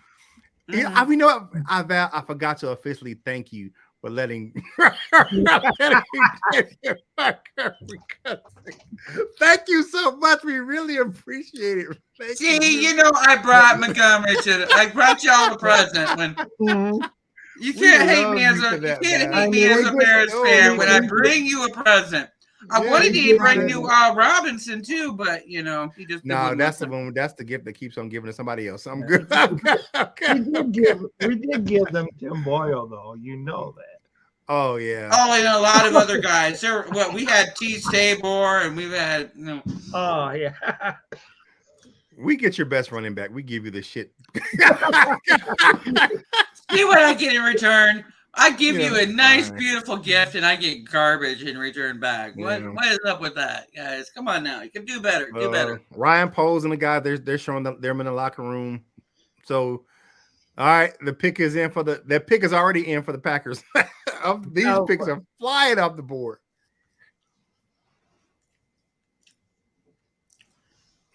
yeah, you know what? I forgot to officially thank you for letting thank you so much. We really appreciate it. I brought Montgomery I brought y'all a present when you can't hate me as a Bears fan when I bring you a present. I wanted to bring you Robinson too, but he just that's the one. That's the gift that keeps on giving to somebody else. I'm good. We did give them Tim Boyle though. You know that. Oh yeah. Oh, and a lot of other guys. We had T. Tabor, and we've had. Oh yeah. We get your best running back. We give you the shit. See what I get in return. I give you a nice, beautiful gift, and I get garbage in return back. What is up with that, guys? Come on now. You can do better. Do better. Ryan Poles and the guy, they're showing them in the locker room. So, all right, the pick is in their pick is already in for the Packers. These picks are flying off the board.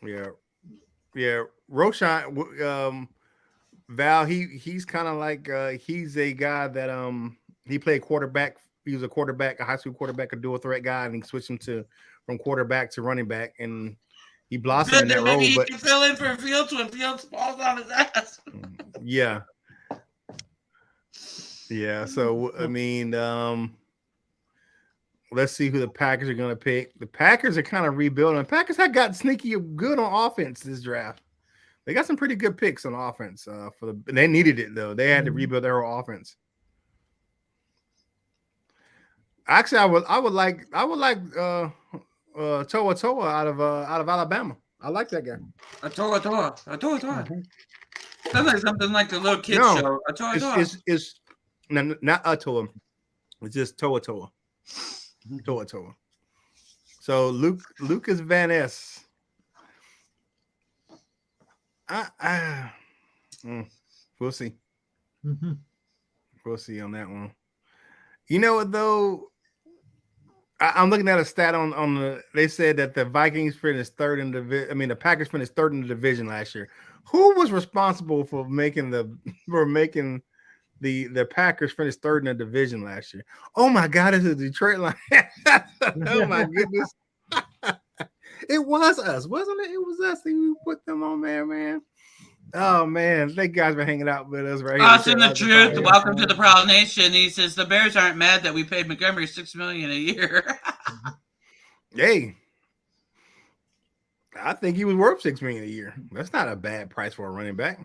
Yeah. Roshan, Val, he's kind of like he's a guy that he played quarterback. He was a quarterback, a high school quarterback, a dual threat guy, and he switched him from quarterback to running back, and he blossomed in that role. He can fill in for Fields when Fields falls on his ass. Yeah. So I mean, let's see who the Packers are going to pick. The Packers are kind of rebuilding. The Packers have got sneaky good on offense this draft. They got some pretty good picks on offense. They needed it though. They had to rebuild their whole offense. Actually, I would like Toa out of Alabama. I like that guy. Toa. Sounds like something like the little kids show. It's not Toa. It's just Toa. Toa. So Lucas Van Ness. We'll see. We'll see on that one. You know what though? I'm looking at a stat on the. They said that the Vikings finished third in the division. I mean, the Packers finished third in the division last year. Who was responsible for making the Packers finish third in the division last year? Oh my God, it's a Detroit Lions. Oh my goodness. It was us, wasn't it? It was us. We put them on there, man. Oh man, they guys were hanging out with us right Austin the Truth. Welcome to the Prowl Nation. He says the Bears aren't mad that we paid Montgomery $6 million a year. Hey, I think he was worth $6 million a year. That's not a bad price for a running back.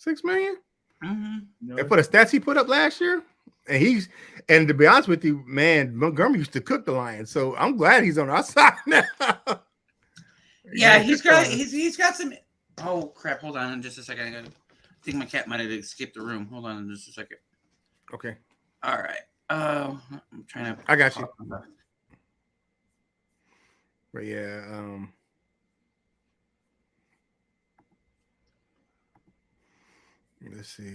$6 million. Mm-hmm. And for the stats he put up last year, and to be honest with you, man, Montgomery used to cook the Lions, so I'm glad he's on our side now. Yeah, he's got some Oh crap! Hold on just a second. I think my cat might have escaped the room. Hold on just a second. Okay. All right. I'm trying to. I got you. But yeah, let's see.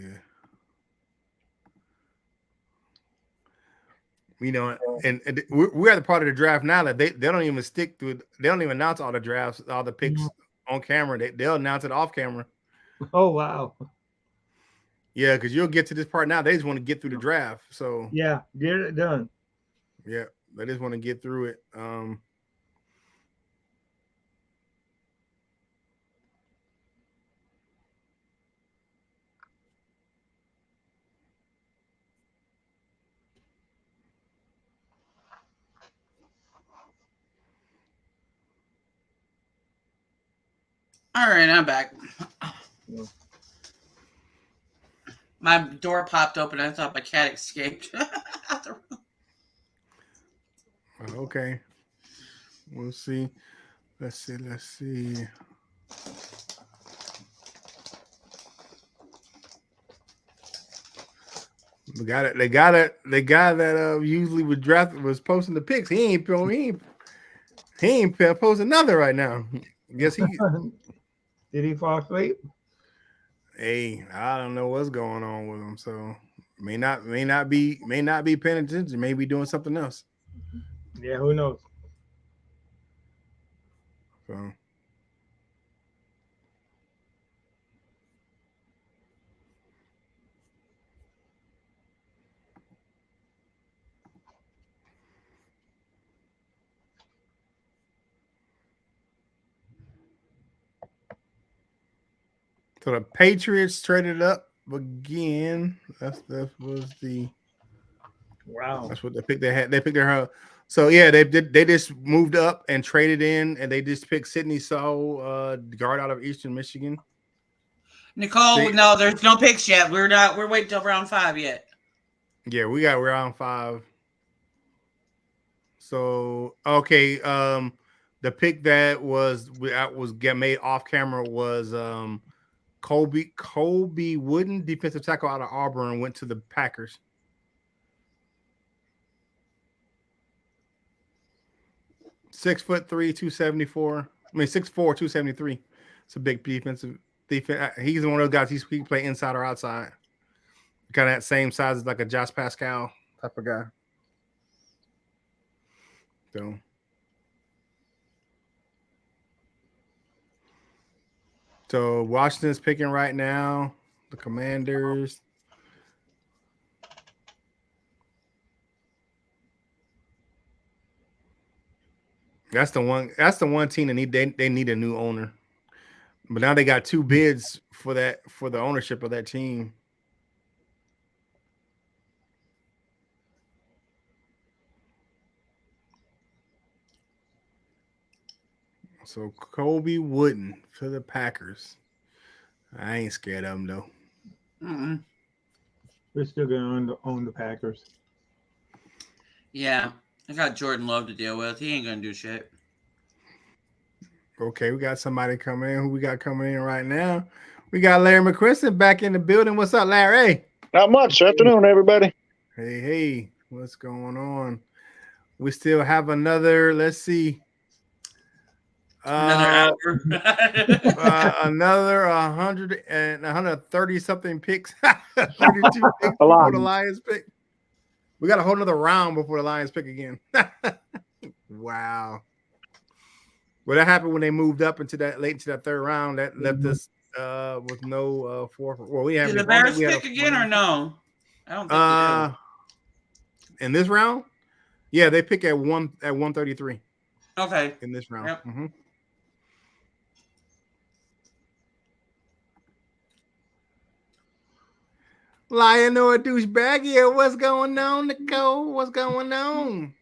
You know, and we're at the part of the draft now that they don't even stick to it. They don't even announce all the drafts, all the picks on camera. They'll announce it off camera. Oh wow. Yeah, because you'll get to this part now. They just want to get through the draft. So Yeah, get it done. yeah, they just want to get through it. All right, I'm back. Yeah. My door popped open. I thought my cat escaped. Okay, we'll see. Let's see. They got it. The guy that usually was drafted was posting the picks. He ain't posting nothing right now. Guess he. Did he fall asleep? Hey, I don't know what's going on with him. So may not be paying attention. May be doing something else. Yeah, who knows? So. So the Patriots traded up again. That was the Wow. That's what they picked. They picked their. So yeah, they just moved up and traded in, and they just picked Sidney Saul, guard out of Eastern Michigan. Nicole, no, there's no picks yet. We're waiting till round 5 yet. Yeah, we got round 5. So okay, the pick that was made off camera was Colby Wooden, defensive tackle out of Auburn, went to the Packers. 6'3", 274. I mean 6'4", 273. It's a big defensive. He's one of those guys. He can play inside or outside. Kind of that same size as like a Josh Pascal type of guy. So Washington's picking right now. The Commanders. That's the one team that they need a new owner. But now they got 2 bids for the ownership of that team. So Colby Wooden for the Packers. I ain't scared of him though. Mm-mm. We're still gonna own the Packers. Yeah, I got Jordan Love to deal with. He ain't gonna do shit. Okay, we got somebody coming in. Who we got coming in right now? We got Larry McChristen back in the building. What's up, Larry? Not much. Afternoon, everybody. Hey, what's going on? We still have another. Let's see. Another hour. Another 130 something picks. 32 picks A lot. before the Lions pick. We got a whole nother round before the Lions pick again. Wow. Well, that happened when they moved up into that late into that 3rd round. That left us with no 4th. Well, we have. Did the Bears pick again or no? I don't think they do. In this round, yeah, they pick at 133. Okay. In this round. Yep. Mm-hmm. Lion or a douchebag? Yeah, what's going on, Nicole? What's going on?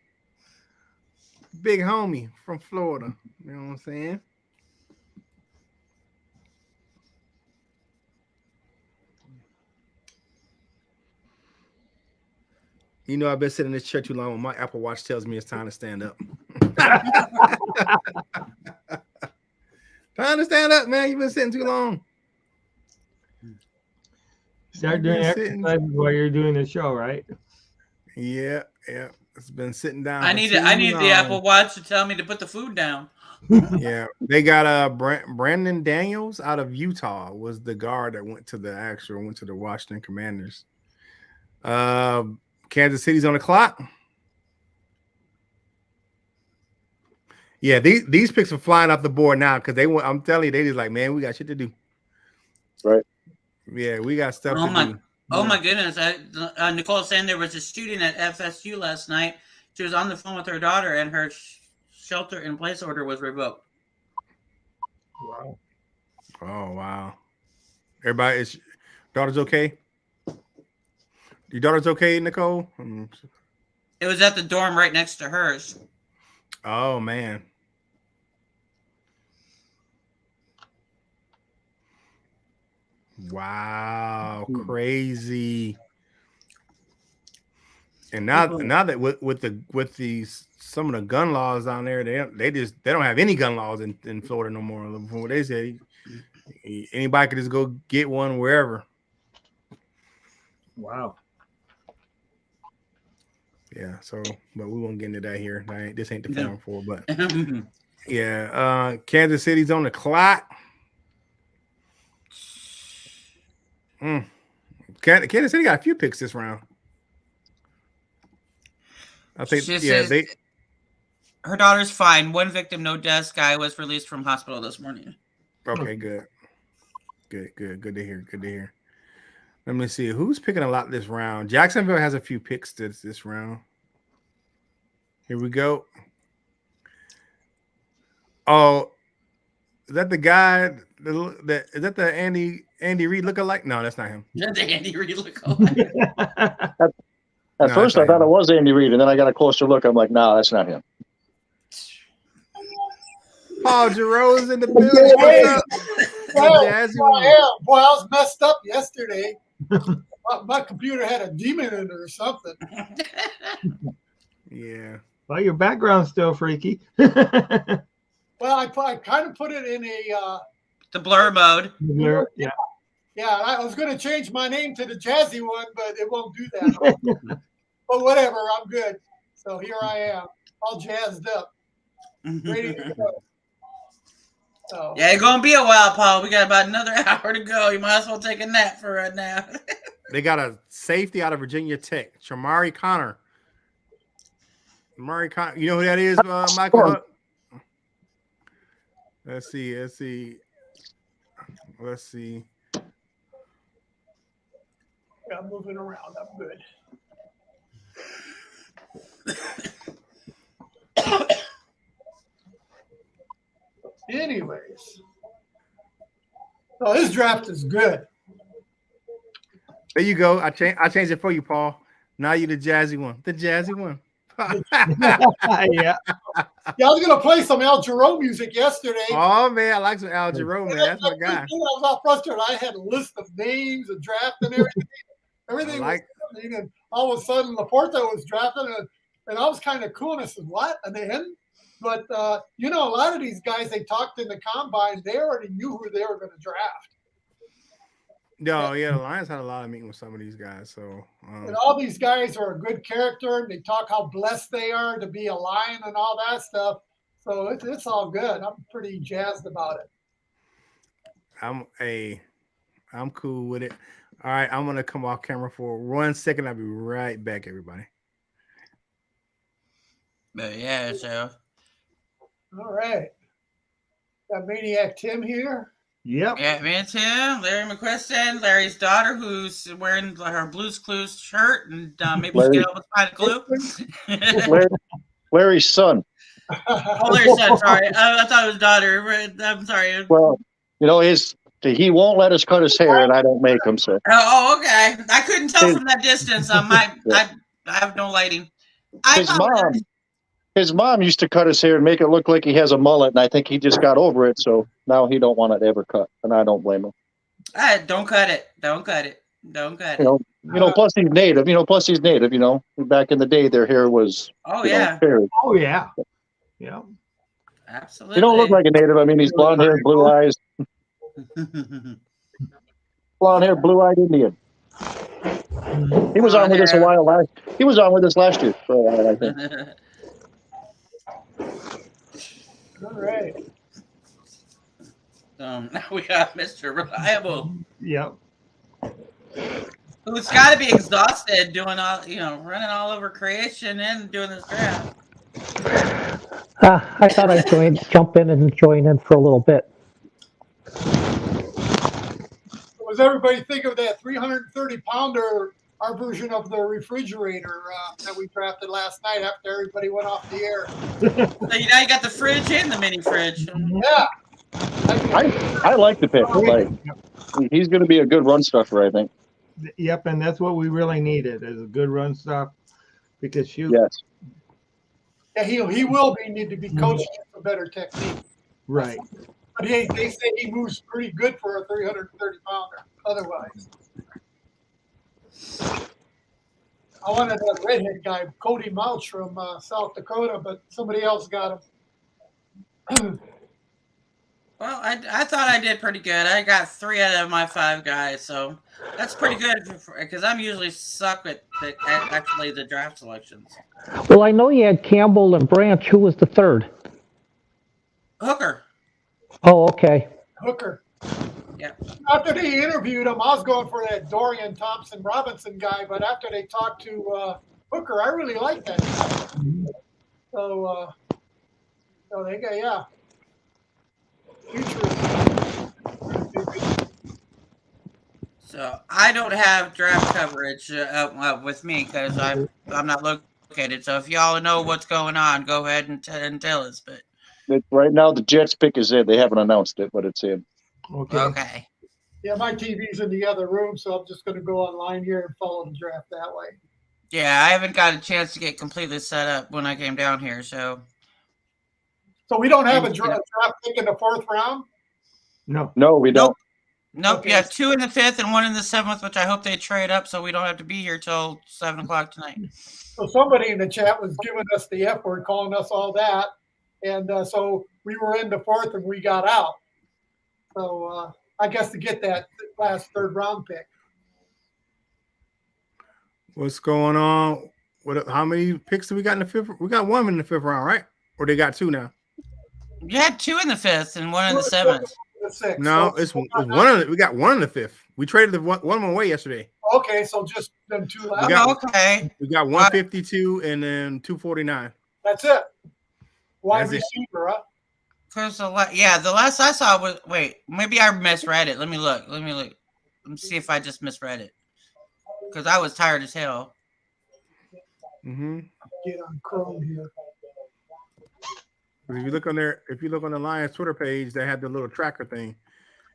Big homie from Florida. You know what I'm saying? You know, I've been sitting in this chair too long when my Apple Watch tells me it's time to stand up. Time to stand up, man. You've been sitting too long. Start doing exercises while you're doing the show, right? Yeah. It's been sitting down. I need the Apple Watch to tell me to put the food down. Yeah, they got Brandon Daniels out of Utah was the guard that went to the Washington Commanders. Kansas City's on the clock. Yeah, these picks are flying off the board now because I'm telling you, they just like, man, we got shit to do. Right. Yeah, we got stuff to do. Oh my goodness! Nicole saying there was a shooting at FSU last night. She was on the phone with her daughter, and her shelter-in-place order was revoked. Wow! Oh wow! Daughter's okay? Your daughter's okay, Nicole? It was at the dorm right next to hers. Oh man! Wow, crazy. And now that with these some of the gun laws down there, they don't have any gun laws in Florida no more. From what they say, anybody could just go get one wherever. Wow. Yeah, so but we won't get into that here. This ain't the forum for, but yeah, Kansas City's on the clock. Kansas City got a few picks this round. I think her daughter's fine. One victim, no deaths. Guy was released from hospital this morning. Okay, good to hear. Let me see who's picking a lot this round. Jacksonville has a few picks this round. Here we go. Oh, is that the guy? Is that the Andy Reid lookalike? No, that's not him. That's the Andy Reid lookalike. At first, I thought it was Andy Reid, and then I got a closer look. I'm like, no, that's not him. Paul Giroux's in the building. Boy, I was messed up yesterday. My computer had a demon in it or something. Yeah. Well, your background's still freaky. Well, I kind of put it in the blur mode. Yeah. Yeah, I was going to change my name to the jazzy one, but it won't do that. But whatever, I'm good. So here I am, all jazzed up, ready to go. So. Yeah, it's gonna be a while, Paul. We got about another hour to go. You might as well take a nap for right now. They got a safety out of Virginia Tech, Shamari Connor. You know who that is, Michael? Let's see. Yeah, I'm moving around. I'm good. Anyways, so his draft is good. There you go. I changed it for you, Paul. Now you the jazzy one. The jazzy one. Yeah. I was gonna play some Al Jarreau music yesterday. Oh man, I like some Al Jarreau, man. That's my guy. I was all frustrated. I had a list of names and draft and everything. Everything was happening, and all of a sudden Laporta was drafted, and I was kind of cool. And I said, "What?" And they hadn't. But a lot of these guys they talked in the combine. They already knew who they were going to draft. No, yeah, the Lions had a lot of meeting with some of these guys. So, and all these guys are a good character. And they talk how blessed they are to be a Lion and all that stuff. So it's all good. I'm pretty jazzed about it. I'm cool with it. All right, I'm gonna come off camera for 1 second. I'll be right back, everybody. But yeah, so all right. Got Maniac Tim here. Yep. Yeah, me and Tim, Larry McQuiston, Larry's daughter, who's wearing her Blue's Clues shirt, and maybe she's getting a glue. Larry's son. Oh, Larry's son. Sorry, I thought it was daughter. I'm sorry. Well, he won't let us cut his hair, and I don't make him. So. Oh, okay. I couldn't tell from that distance. I have no lighting. His mom used to cut his hair and make it look like he has a mullet, and I think he just got over it, so now he don't want it ever cut, and I don't blame him. Don't cut it. Don't cut it. Don't cut it. Plus he's native. Back in the day, their hair was. Oh yeah. Oh yeah. Yeah. Absolutely. He don't look like a native. I mean, he's blonde hair, blue eyes, blonde hair, blue eyed Indian. He was on with us a while last. He was on with us last year for a while, I think. All right. Now we got Mr. Reliable, Yep. who's got to be exhausted doing all, running all over creation and doing this draft. I thought I'd jump in and join in for a little bit. Was everybody think of that 330-pounder, our version of the refrigerator that we drafted last night after everybody went off the air? So now you got the fridge and the mini fridge. Yeah. I like the pick. Like, he's going to be a good run stuffer, I think. Yep, and that's what we really needed is a good run stuff because shoot. Yes. Yeah, he will need to be coached for better technique. Right. But they say he moves pretty good for a 330-pounder. Otherwise, I wanted that redhead guy, Cody Mouch from South Dakota, but somebody else got him. Well, I thought I did pretty good. I got 3 out of my 5 guys, so that's pretty good because I'm usually suck at actually the draft selections. Well, I know you had Campbell and Branch. Who was the third? Hooker. Oh, okay. Hooker. Yeah. After they interviewed him, I was going for that Dorian Thompson Robinson guy, but after they talked to Hooker, I really like that guy. So they got, yeah. Future. So I don't have draft coverage with me because I'm not located. So if y'all know what's going on, go ahead and tell us. But Right now, the Jets pick is in. They haven't announced it, but it's in. Okay. Yeah, my TV's in the other room, so I'm just going to go online here and follow the draft that way. Yeah, I haven't got a chance to get completely set up when I came down here. So we don't have a draft pick in the 4th round? No, we don't. Nope. Okay. You have 2 in the 5th and 1 in the 7th, which I hope they trade up so we don't have to be here till 7 o'clock tonight. So somebody in the chat was giving us the F word, calling us all that. And so we were in the 4th and we got out. So I guess to get that last 3rd round pick. What's going on? How many picks do we got in the 5th? We got 1 in the 5th round, right? Or they got 2 now? You had 2 in the 5th and 1 in the 7th. No, it's one of we got 1 in the 5th. We traded the one away yesterday. Okay, so just them 2 left. Okay. We got 152 and then 249. That's it. Wide That's it. receiver, huh? Because the last I saw was maybe I misread it. Let me look. Let me see if I just misread it. Because I was tired as hell. Mm-hmm. Get on Chrome here. If you look on the Lions Twitter page, they had the little tracker thing.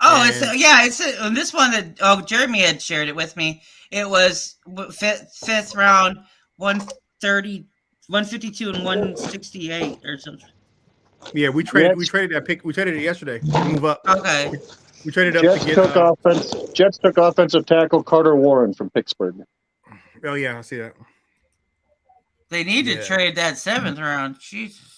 Oh, it's on this one that Jeremy had shared it with me. It was 5th round, 130, 152 and 168 or something. Yeah, we traded that pick. We traded it yesterday to move up. Okay. We traded up Jets to get Jets took offensive tackle Carter Warren from Pittsburgh. Oh yeah, I see that. They need to trade that 7th round. Jesus.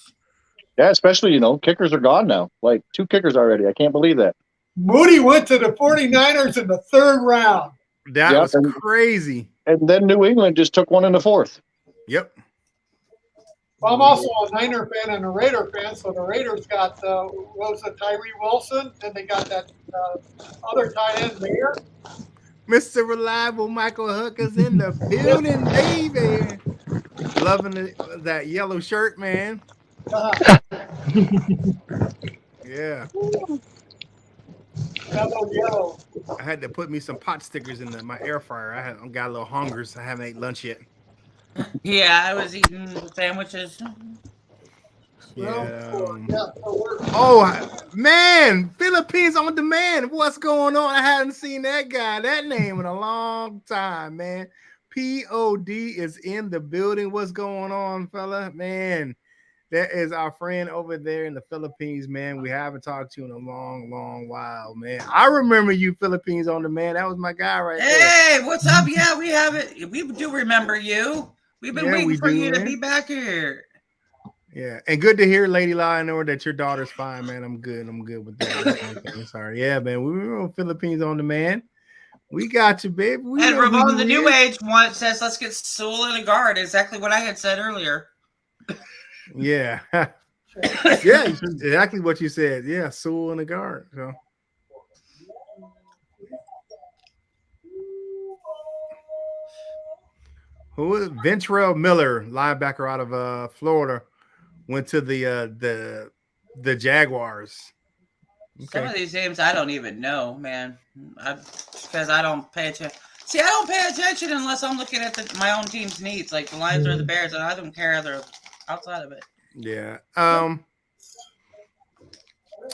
Yeah, especially, kickers are gone now. Like 2 kickers already. I can't believe that. Moody went to the 49ers in the 3rd round. That was crazy. And then New England just took 1 in the 4th. Yep. Well, I'm also a Niner fan and a Raider fan, so the Raiders got Tyree Wilson, and they got that other tight end there. Mr. Reliable Michael Hooker's in the building, baby. Loving that yellow shirt, man. Yeah. Yellow. I had to put me some pot stickers in my air fryer. I got a little hungry, so I haven't ate lunch yet. Yeah, I was eating sandwiches. Yeah. Oh man, Philippines on demand. What's going on? I hadn't seen that name in a long time, man. POD is in the building. What's going on, fella? Man, that is our friend over there in the Philippines, man. We haven't talked to in a long, long while, man. I remember you, Philippines on demand. That was my guy right there. Hey, what's up? Yeah, we have it. We do remember you. We've been waiting for you to be back here. Yeah, and good to hear, Lady Lionel, that your daughter's fine, man. I'm good. I'm good with that. Sorry, yeah, man. We were on Philippines on Demand. We got you, baby. We And know who Ramon, you the New is. Age one says, let's get Sewell in a guard. Exactly what I had said earlier. Yeah, yeah, exactly what you said. Yeah, Sewell in the guard. So. Who is Ventrell Miller, linebacker out of Florida, went to the Jaguars. Okay. Okay. Some of these names I don't even know, man. Because I don't pay attention. See, I don't pay attention unless I'm looking at my own team's needs, like the Lions or the Bears, and I don't care they're outside of it. Yeah.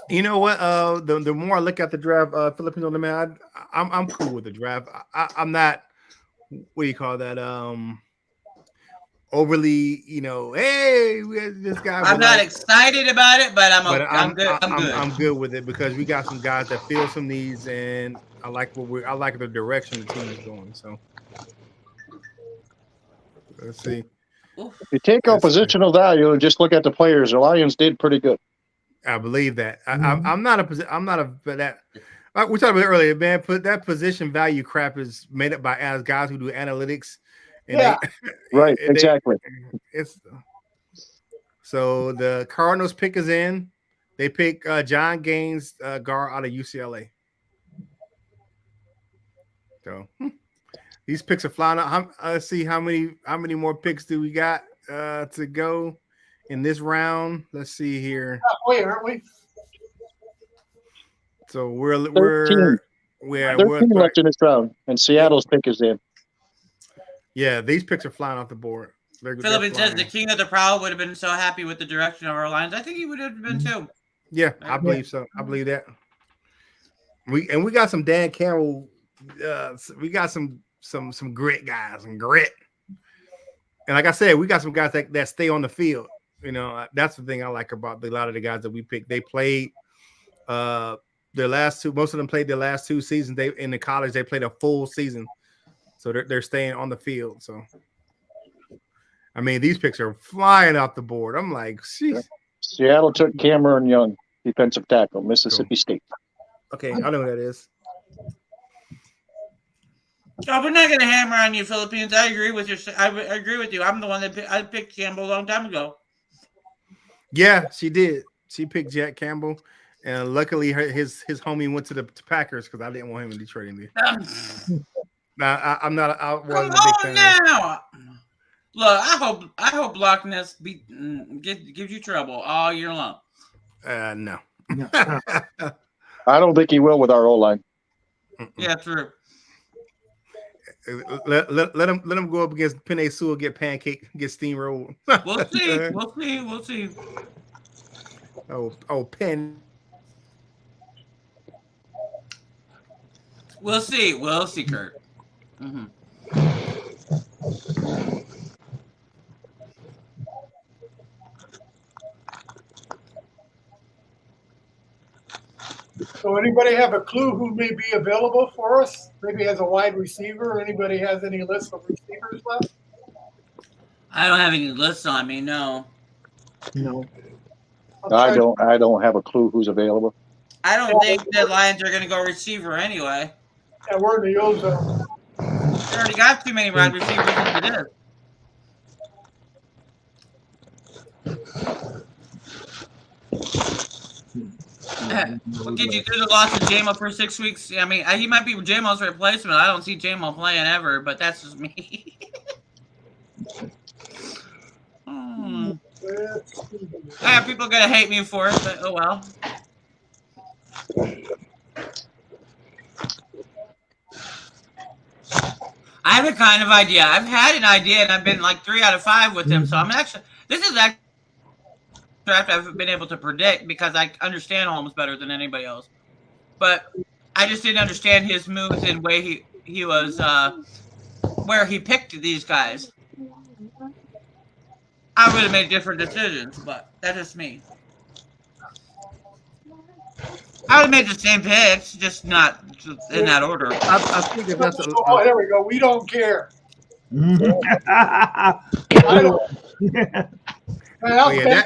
You know what? The more I look at the draft, Philippines on Demand, I'm cool with the draft. I'm not. What do you call that? Overly, hey, we had this guy. I'm not excited about it, but I'm good. I'm good with it because we got some guys that fill some needs, and I like the direction the team is going. So let's see. If you take out positional value and just look at the players, the Lions did pretty good. I believe that. I'm not that. Like we talked about earlier, man. Put that position value crap is made up by guys who do analytics. And right, exactly. So the Cardinals pick is in. They pick John Gaines, guard out of UCLA. So these picks are flying out. Let's see how many more picks do we got to go in this round. Let's see here. Halfway, aren't we? So we're 13 left in this round, and Seattle's pick is in. Yeah, these picks are flying off the board. Philippines says the king of the Prowl would have been so happy with the direction of our Lions. I think he would have been too. Yeah, I believe so. I believe that. We got some Dan Campbell. We got some grit guys and grit. And like I said, we got some guys that stay on the field. That's the thing I like about a lot of the guys that we picked. They played their last two. Most of them played their last 2 seasons. They in the college. They played a full season. So they're staying on the field. So, I mean, these picks are flying off the board. I'm like, jeez. Seattle took Cameron Young, defensive tackle, Mississippi State. Okay, I know who that is. Oh, we're not going to hammer on you, Philippines. I agree with I agree with you. I'm the one that I picked Campbell a long time ago. Yeah, she did. She picked Jack Campbell, and luckily his homie went to the Packers because I didn't want him in Detroit anymore. I'm not. I wasn't a big fan. Now, look, I hope Loch Ness gives you trouble all year long. No. I don't think he will with our O-line. Yeah, true. Let him go up against Penei Sewell, get pancake, get steamrolled. We'll see. We'll see. Oh, Penn. We'll see, Curt. Mm-hmm. So anybody have a clue who may be available for us? Maybe as a wide receiver. Anybody has any list of receivers left? I don't have any lists on me. No. I don't have a clue who's available. I don't think the Lions are going to go receiver anyway. Yeah, we're in the ozone. They already got too many wide receivers as it is. What did you do the loss of J-Mo for 6 weeks? I mean, he might be J-Mo's replacement. I don't see J-Mo playing ever, but that's just me. Yeah, people are going to hate me for it, but oh well. I have a kind of idea. I've had an idea, and I've been like 3 out of 5 with him. So I'm actually, this is actually draft I've been able to predict because I understand Holmes better than anybody else. But I just didn't understand his moves and way he was where he picked these guys. I would have made different decisions, but that's just me. I would have made the same picks, just not in that order. I think if that's Oh, there we go. We don't care. Man,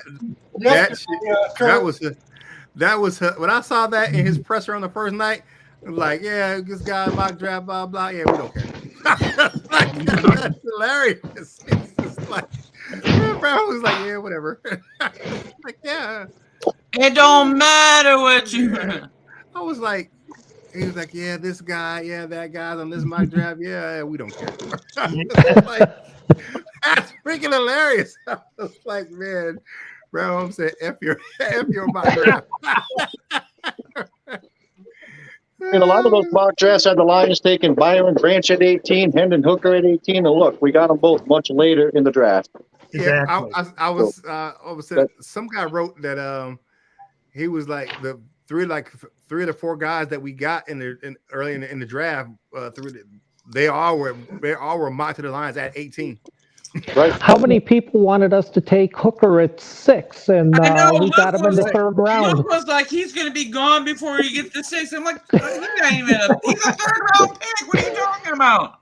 that was when I saw that in his presser on the first night. Like, yeah, this guy mock draft, blah blah. Yeah, we don't care. Like, that's hilarious. It's just like, yeah, Brown was like, yeah, whatever. Like, yeah, it don't matter what you. I was like, he was like, yeah, this guy, yeah, that guy's on this mock draft. Yeah, we don't care. Like, that's freaking hilarious. I was like, man, Brown said, F your mock draft. I mean, a lot of those mock drafts had the Lions taking Byron Branch at 18, Hendon Hooker at 18, and look, we got them both much later in the draft. Yeah, I was some guy wrote that he was like the three of the four guys that we got early in the draft. They all were mocked to the Lions at 18. Right. How many people wanted us to take Hooker at 6, and we got him in the third round? Luke was like, he's going to be gone before he gets to 6. I'm like, he's a third round pick. What are you talking about?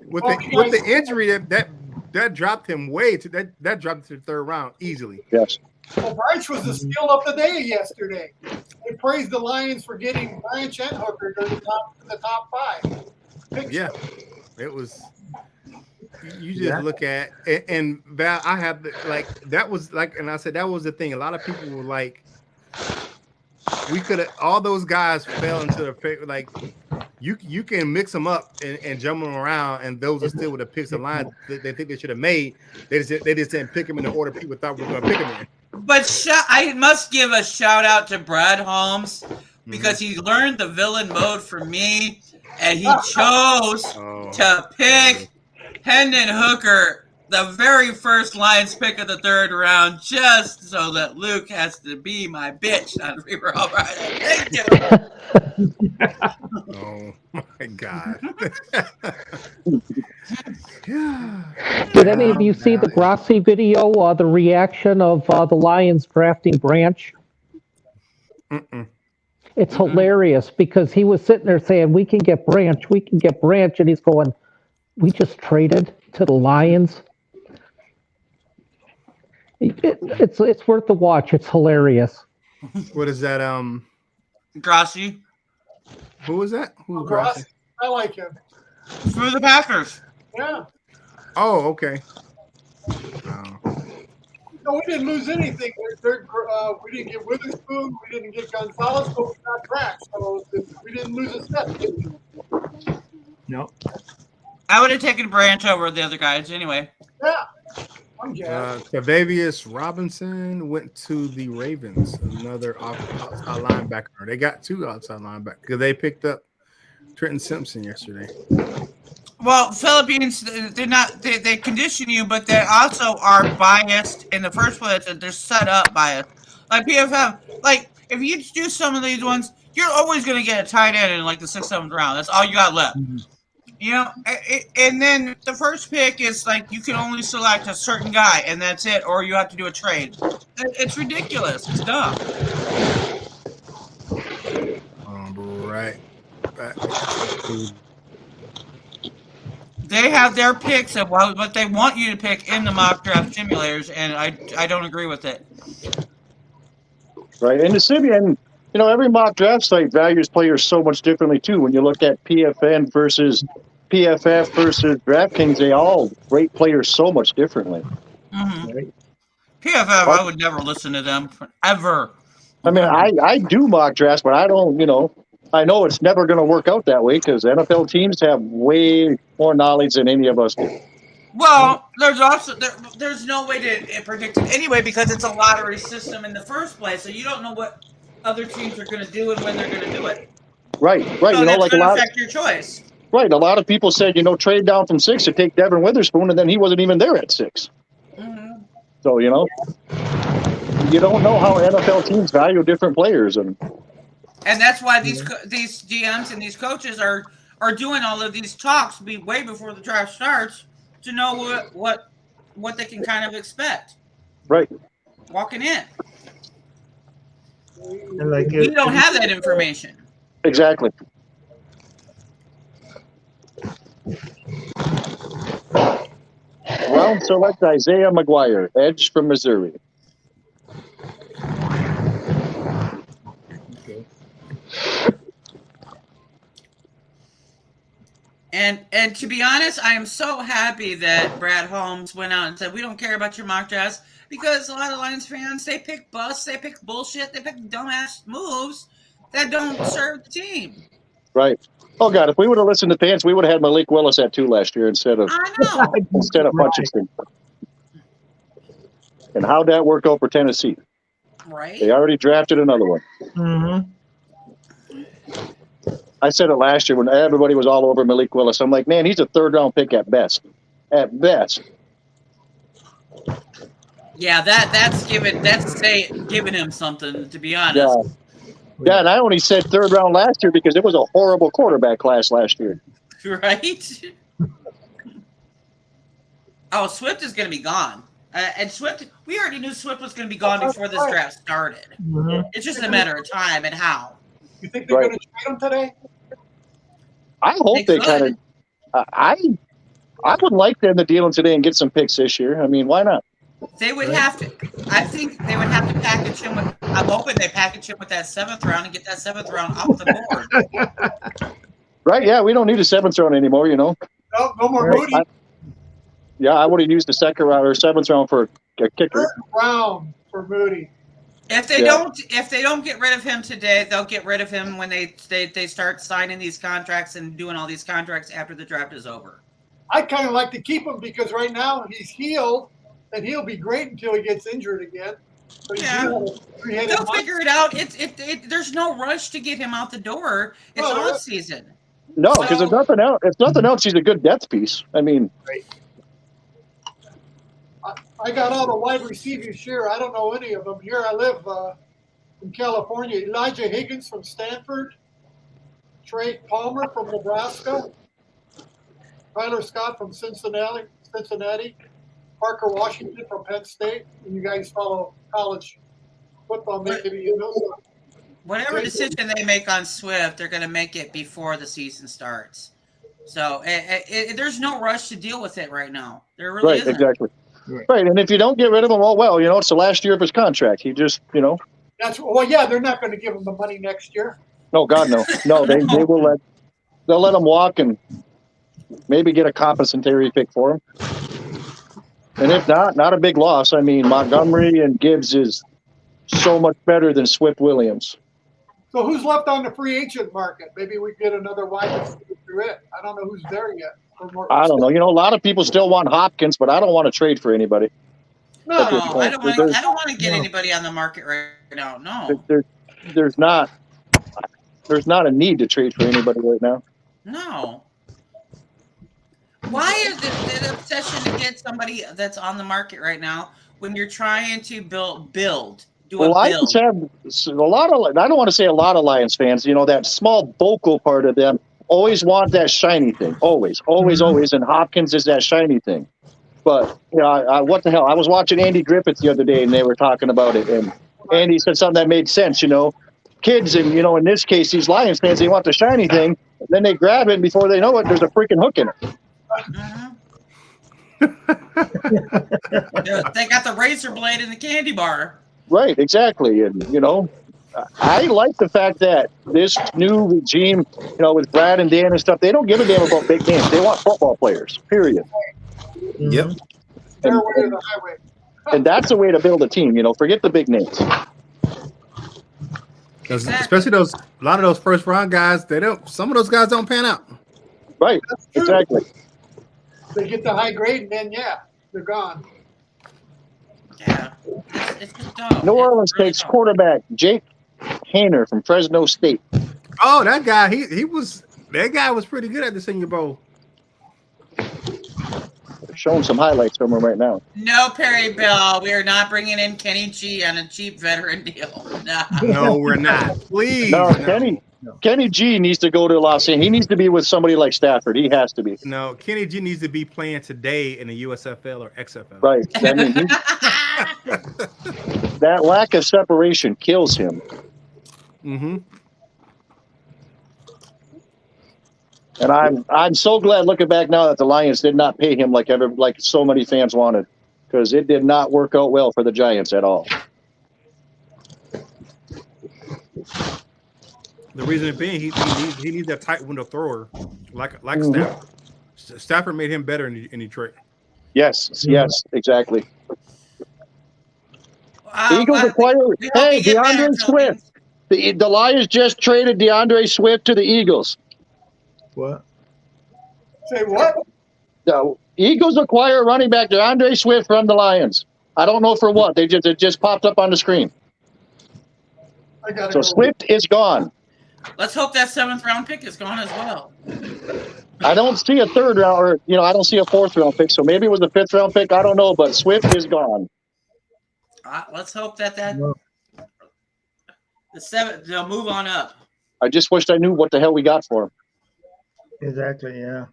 With the injury that dropped him that dropped to the third round easily. Yes. Well, Branch was the steal of the day yesterday. They praised the Lions for getting Branch and Hooker to the top 5. Yeah, it was. You just look at and Val. I have that was like, and I said that was the thing. A lot of people were like, we could have all those guys fell into the like. You can mix them up and jump them around, and those are still with the picks of line that they think they should have made. They just didn't pick them in the order people thought we were going to pick them in. But I must give a shout out to Brad Holmes because he learned the villain mode from me, and he chose to pick Hendon Hooker, the very first Lions pick of the third round, just so that Luke has to be my bitch on Reroll Friday. Thank you. Oh my God. Did any of you see the Grassi video, the reaction of the Lions drafting Branch? It's hilarious because he was sitting there saying, we can get Branch, and he's going, we just traded to the Lions. It's worth the watch. It's hilarious. What is that? Grassi. Who was that? Who's Grassi? I like him. For the Packers. Yeah. Oh, okay. No, we didn't lose anything. We didn't get Witherspoon. We didn't get Gonzalez, but we got Branch. So we didn't lose a step. No. I would have taken Branch over the other guys anyway. Yeah. I'm jazzed. Cavavius Robinson went to the Ravens, another outside linebacker. They got 2 outside linebackers because they picked up Trenton Simpson yesterday. Well, Philippines, they condition you, but they also are biased in the first place. They're set up biased. Like PFF, like if you do some of these ones, you're always going to get a tight end in like the 6th, 7th round. That's all you got left. You know, and then the first pick is like you can only select a certain guy, and that's it, or you have to do a trade. It's ridiculous. It's dumb. Right. They have their picks of what they want you to pick in the mock draft simulators, and I don't agree with it. Right, and the Simeon, you know, every mock draft site values players so much differently too. When you look at PFN versus PFF versus DraftKings, they all rate players so much differently. Right? PFF, I would never listen to them ever. I mean, I do mock drafts, but I don't, you know, I know it's never going to work out that way because NFL teams have way more knowledge than any of us do. Well, there's also there's no way to predict it anyway because it's a lottery system in the first place, so you don't know what other teams are going to do and when they're going to do it. Right. So you know, like a lot affect your choice. Right. A lot of people said, you know, trade down from 6 to take Devin Witherspoon, and then he wasn't even there at 6. So, you know, you don't know how NFL teams value different players, and that's why these GMs and these coaches are doing all of these talks way before the draft starts to know what they can kind of expect. Right. Walking in. And like we don't have that information. Exactly. Round select Isaiah McGuire, edge from Missouri. And to be honest, I am so happy that Brad Holmes went out and said, we don't care about your mock drafts, because a lot of Lions fans, they pick busts, they pick bullshit, they pick dumbass moves that don't serve the team. Right. Oh God, if we would have listened to fans, we would have had Malik Willis at 2 last year instead of Hutchinson. And how'd that work out for Tennessee? Right. They already drafted another one. Mm-hmm. I said it last year when everybody was all over Malik Willis. I'm like, man, he's a 3rd-round pick at best. At best. Yeah, that's giving him something, to be honest. Yeah, and I only said 3rd round last year because it was a horrible quarterback class last year. Right? Oh, Swift is going to be gone. And Swift, we already knew Swift was going to be gone before this draft started. Mm-hmm. It's just a matter of time and how. You think they're going to trade him today? I hope they kind of. I would like them to deal him today and get some picks this year. I mean, why not? They would have to. I think they would have to package him with. I'm hoping they package him with that 7th round and get that 7th round off the board. Right? Yeah, we don't need a 7th round anymore. You know. No more Moody. I would have used the 2nd round or 7th round for a kicker. 3rd round for Moody. If they don't get rid of him today, they'll get rid of him when they start signing these contracts and doing all these contracts after the draft is over. I'd kind of like to keep him because right now he's healed and he'll be great until he gets injured again. But they'll figure it out. There's no rush to get him out the door. It's off season. No, because if nothing else, he's a good depth piece. I mean, I got all the wide receivers here. I don't know any of them. Here I live in California. Elijah Higgins from Stanford, Trey Palmer from Nebraska, Tyler Scott from Cincinnati, Parker Washington from Penn State. And you guys follow college football, maybe you know something. Whatever decision they make on Swift, they're going to make it before the season starts. So there's no rush to deal with it right now. There really isn't. Exactly. Right, and if you don't get rid of him, well, you know, it's the last year of his contract. He just, you know. They're not going to give him the money next year. No, God, no. No, they will they'll let him walk and maybe get a compensatory pick for him. And if not a big loss. I mean, Montgomery and Gibbs is so much better than Swift Williams. So who's left on the free agent market? Maybe we get another wide receiver through it. I don't know who's there yet. I don't know. You know, a lot of people still want Hopkins, but I don't want to trade for anybody. No, I don't want to get anybody on the market right now. No. There's not a need to trade for anybody right now. No. Why is it an obsession to get somebody that's on the market right now when you're trying to build? Lions have a lot of. I don't want to say a lot of Lions fans. You know, that small vocal part of them always want that shiny thing. Always. And Hopkins is that shiny thing. But, you know, what the hell? I was watching Andy Griffith the other day, and they were talking about it. And Andy said something that made sense, you know. Kids, and, you know, in this case, these Lions fans, they want the shiny thing. Then they grab it, and before they know it, there's a freaking hook in it. They got the razor blade in the candy bar. Right, exactly. And, you know, I like the fact that this new regime, you know, with Brad and Dan and stuff, they don't give a damn about big names. They want football players, period. Yep. And that's a way to build a team, you know, forget the big names. Especially a lot of those first round guys, some of those guys don't pan out. Right, exactly. They get the high grade and then, they're gone. Yeah. It's just dumb. New Orleans takes quarterback Jake Haener from Fresno State. Oh, that guy, that guy was pretty good at the Senior Bowl. Showing some highlights from him right now. No, Perry Bell. We are not bringing in Kenny G on a cheap veteran deal. No, we're not. Please. No. Kenny G needs to go to Los Angeles. He needs to be with somebody like Stafford. He has to be. No, Kenny G needs to be playing today in the USFL or XFL. Right. I mean, that lack of separation kills him. Mm-hmm. And I'm so glad looking back now that the Lions did not pay him like so many fans wanted, because it did not work out well for the Giants at all. The reason being, he needs that tight window thrower, like Stafford. Stafford made him better in Detroit. Yes, exactly. Uh, Eagles I- acquire. we hope Hey, you get better, DeAndre Swift. The Lions just traded DeAndre Swift to the Eagles. What? Say what? The Eagles acquire running back DeAndre Swift from the Lions. I don't know for what. It just popped up on the screen. I gotta So go. Swift is gone. Let's hope that 7th round pick is gone as well. I don't see a 3rd round, or I don't see a 4th round pick. So maybe it was a 5th round pick. I don't know, but Swift is gone. Let's hope that No. the 7th they'll move on up. I just wished I knew what the hell we got for him. Exactly. Yeah.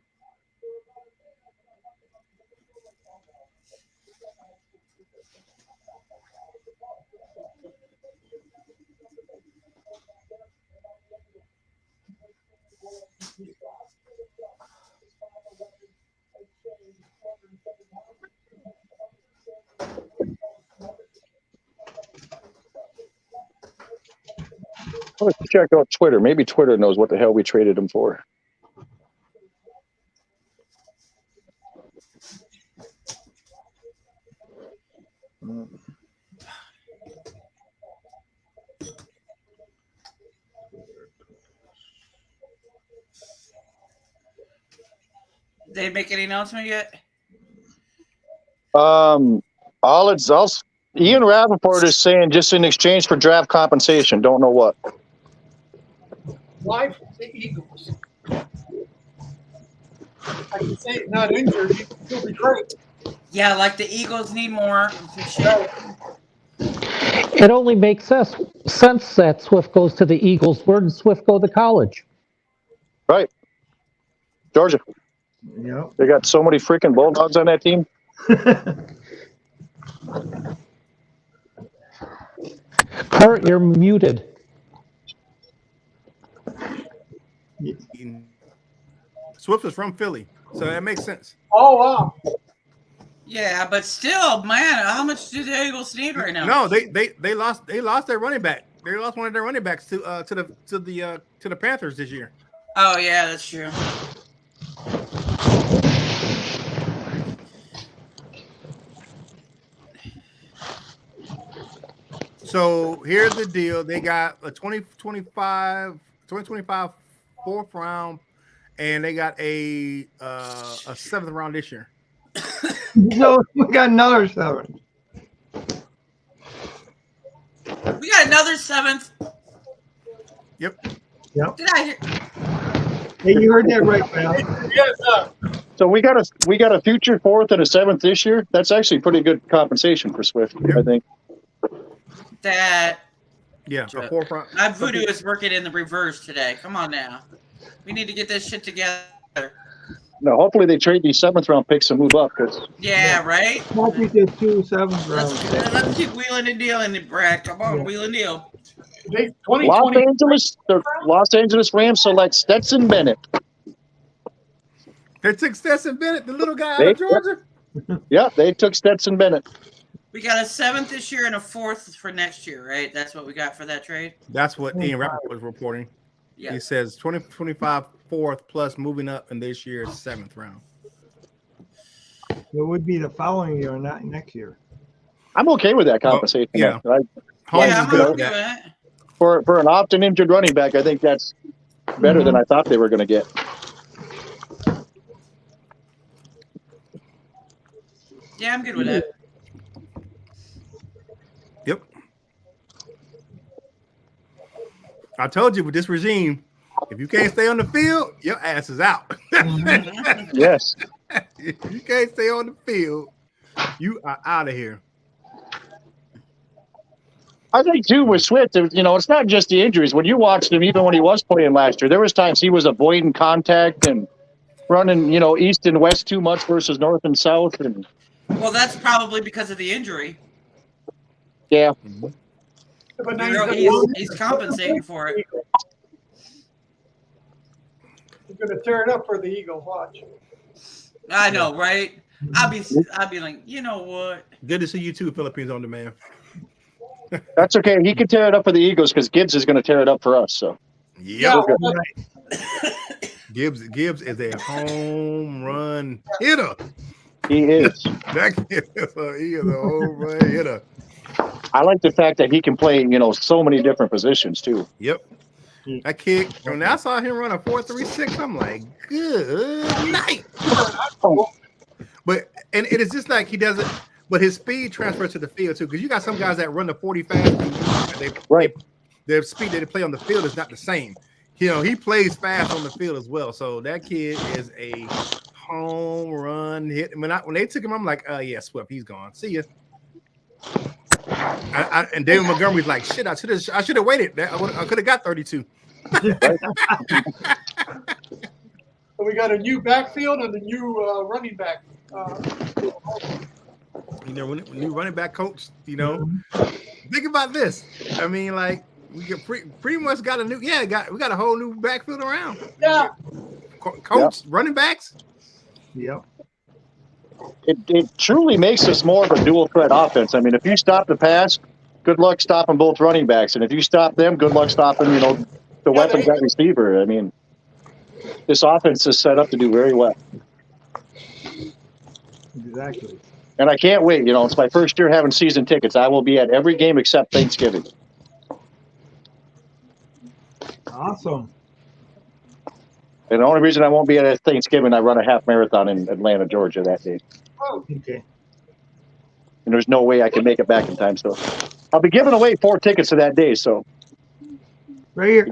Let's check out Twitter. Maybe Twitter knows what the hell we traded him for. They make any announcement yet? Ian Rappaport is saying just in exchange for draft compensation. Don't know what. Why for the Eagles? I can say it's not injured. He'll be great. Yeah, like the Eagles need more. It only makes sense that Swift goes to the Eagles. Where did Swift go to college? Right. Georgia. Yep. They got so many freaking Bulldogs on that team. Curt, you're muted. Swift is from Philly, so that makes sense. Oh wow. Yeah, but still, man, how much do the Eagles need right now? No, they lost their running back. They lost one of their running backs to the Panthers this year. Oh yeah, that's true. So here's the deal. They got a 2025 4th round, and they got a 7th round this year. So we got another 7. We got another 7th. Yep. Did I hear? Hey, you heard that right, man. Yes, So we got a future 4th and a 7th this year. That's actually pretty good compensation for Swift, I think. That Yeah, a 4th round. my voodoo is working in the reverse today. Come on now. We need to get this shit together. No, hopefully they trade these 7th round picks and move up. Yeah, right? Hope we did 2 7th rounds. Let's keep wheeling and dealing, Brad. Come on, wheel and deal. Los Angeles Rams select Stetson Bennett. They took Stetson Bennett, the little guy out of Georgia. Yeah, they took Stetson Bennett. We got a 7th this year and a 4th for next year, right? That's what we got for that trade. That's what Ian Rappaport was reporting. Yeah. He says 2025 4th plus moving up in this year's 7th round. It would be the following year, not next year. I'm okay with that compensation. yeah. Yeah, I'm good okay with with that. it. For an often injured running back, I think that's better than I thought they were going to get. Yeah, I'm good with it. Yep. I told you with this regime, if you can't stay on the field, your ass is out. Yes. If you can't stay on the field, you are out of here. I think too with Swift, it's not just the injuries. When you watched him, even when he was playing last year, there was times he was avoiding contact and running, east and west too much versus north and south. And Well, that's probably because of the injury. yeah, But now He's compensating for it. he's going to tear it up for the Eagles. Watch. I know, right? I'll be like, you know what? Good to see you too, Philippines on Demand. that's okay. He can tear it up for the Eagles because Gibbs is going to tear it up for us. So Yep. Yeah, Gibbs is a home run hitter. He is. That kid he is a home run hitter. I like the fact that he can play, so many different positions too. Yep. That kid, when I saw him run a 4.36, I'm like, good night. But and it is just like he doesn't, but his speed transfers to the field too. Because you got some guys that run the 40 fast, their speed that they play on the field is not the same. He plays fast on the field as well. So that kid is a home run hit. When they took him, I'm like, yeah, Swift, he's gone. See ya. And David Montgomery's like, shit, I should have waited. I could have got 32. So we got a new backfield and a new running back. New running back coach. Think about this. I mean, like we pretty much got a new. Yeah, we got a whole new backfield around. Yeah. Coach, running backs. Yep. It truly makes us more of a dual threat offense. I mean, if you stop the pass, good luck stopping both running backs, and if you stop them, good luck stopping the weapons at receiver. I mean, this offense is set up to do very well. Exactly. And I can't wait. It's my first year having season tickets. I will be at every game except Thanksgiving. Awesome. And the only reason I won't be at Thanksgiving, I run a half marathon in Atlanta, Georgia that day. Oh, okay. And there's no way I can make it back in time. So I'll be giving away 4 tickets to that day. So Right here.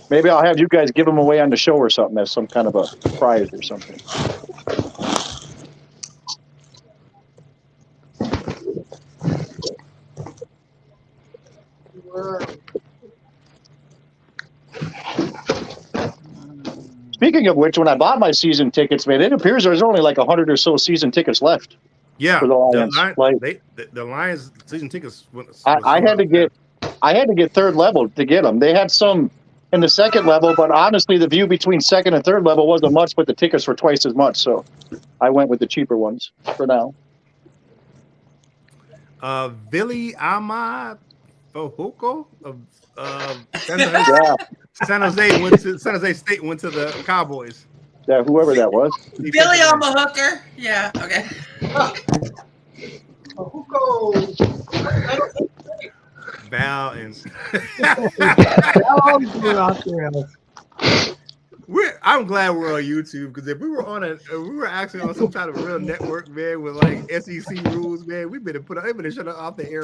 Maybe I'll have you guys give them away on the show or something as some kind of a prize or something. Speaking of which, when I bought my season tickets, man, it appears there's only like 100 or so season tickets left. Yeah, for the Lions. The Lions season tickets. I had to get third level to get them. They had some in the second level, but honestly, the view between second and third level wasn't much, but the tickets were twice as much. So I went with the cheaper ones for now. Billy Ahmad Fohuko of San Jose State went to the Cowboys. Yeah, whoever that was. Billy on the hooker. Yeah, okay. Val and I'm glad we're on YouTube, because if we were actually on some kind of real network, man, with like SEC rules, man, we've been shut off the air.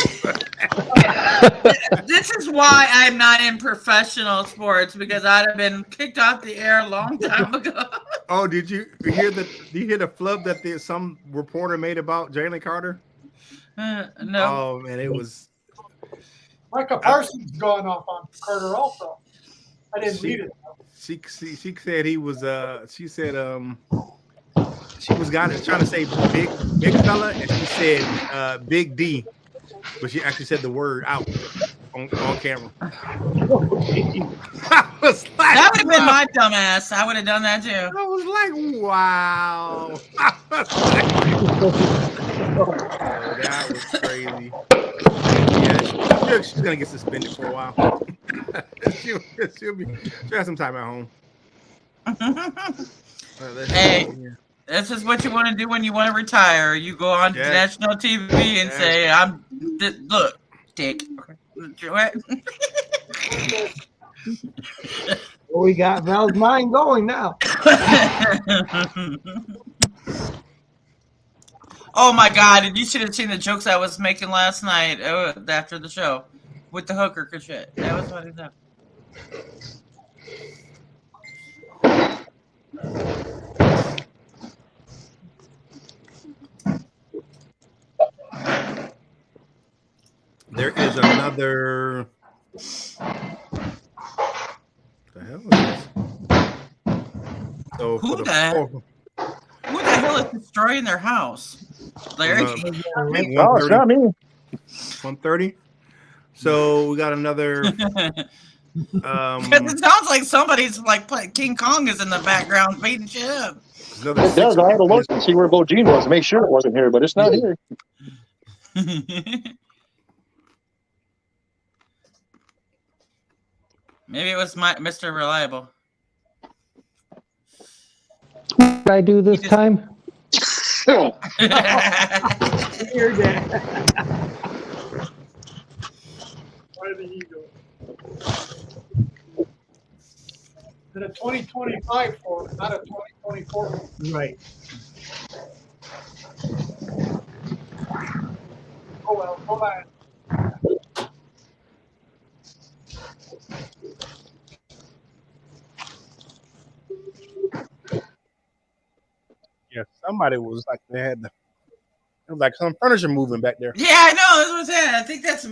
This is why I'm not in professional sports, because I'd have been kicked off the air a long time ago. Oh, did you hear the flub that some reporter made about Jalen Carter? No. Oh man, it was. Micah Parsons gone off on Carter also. I didn't read it. She said he was she said she was trying to say big fella, and she said Big D, but she actually said the word out on camera. I was like, that would have been my dumb ass. I would have done that too. I was like, wow. Oh, that was crazy. Yeah, she's gonna get suspended for a while. she'll have some time at home. Hey, this is what you want to do when you want to retire. You go on national TV and say, look, dick. We got Val's mind going now. Oh my God! You should have seen the jokes I was making last night after the show with the hooker shit. That was funny stuff. There is another. What the hell is this? So Who the hell is destroying their house? Larry? No, it's not me. 1:30. So we got another. It sounds like somebody's like playing King Kong is in the background beating shit up. It does. I had to look and see where Bogene was to make sure it wasn't here, but it's not here. Maybe it was Mr. Reliable. What did I do this time? Hear that. Why the Eagles? And a 2025 for it, not a 2024. Right. Oh well, hold on. Yeah, somebody was like they had it was like some furniture moving back there. Yeah, I know. That's what I'm saying. I think it's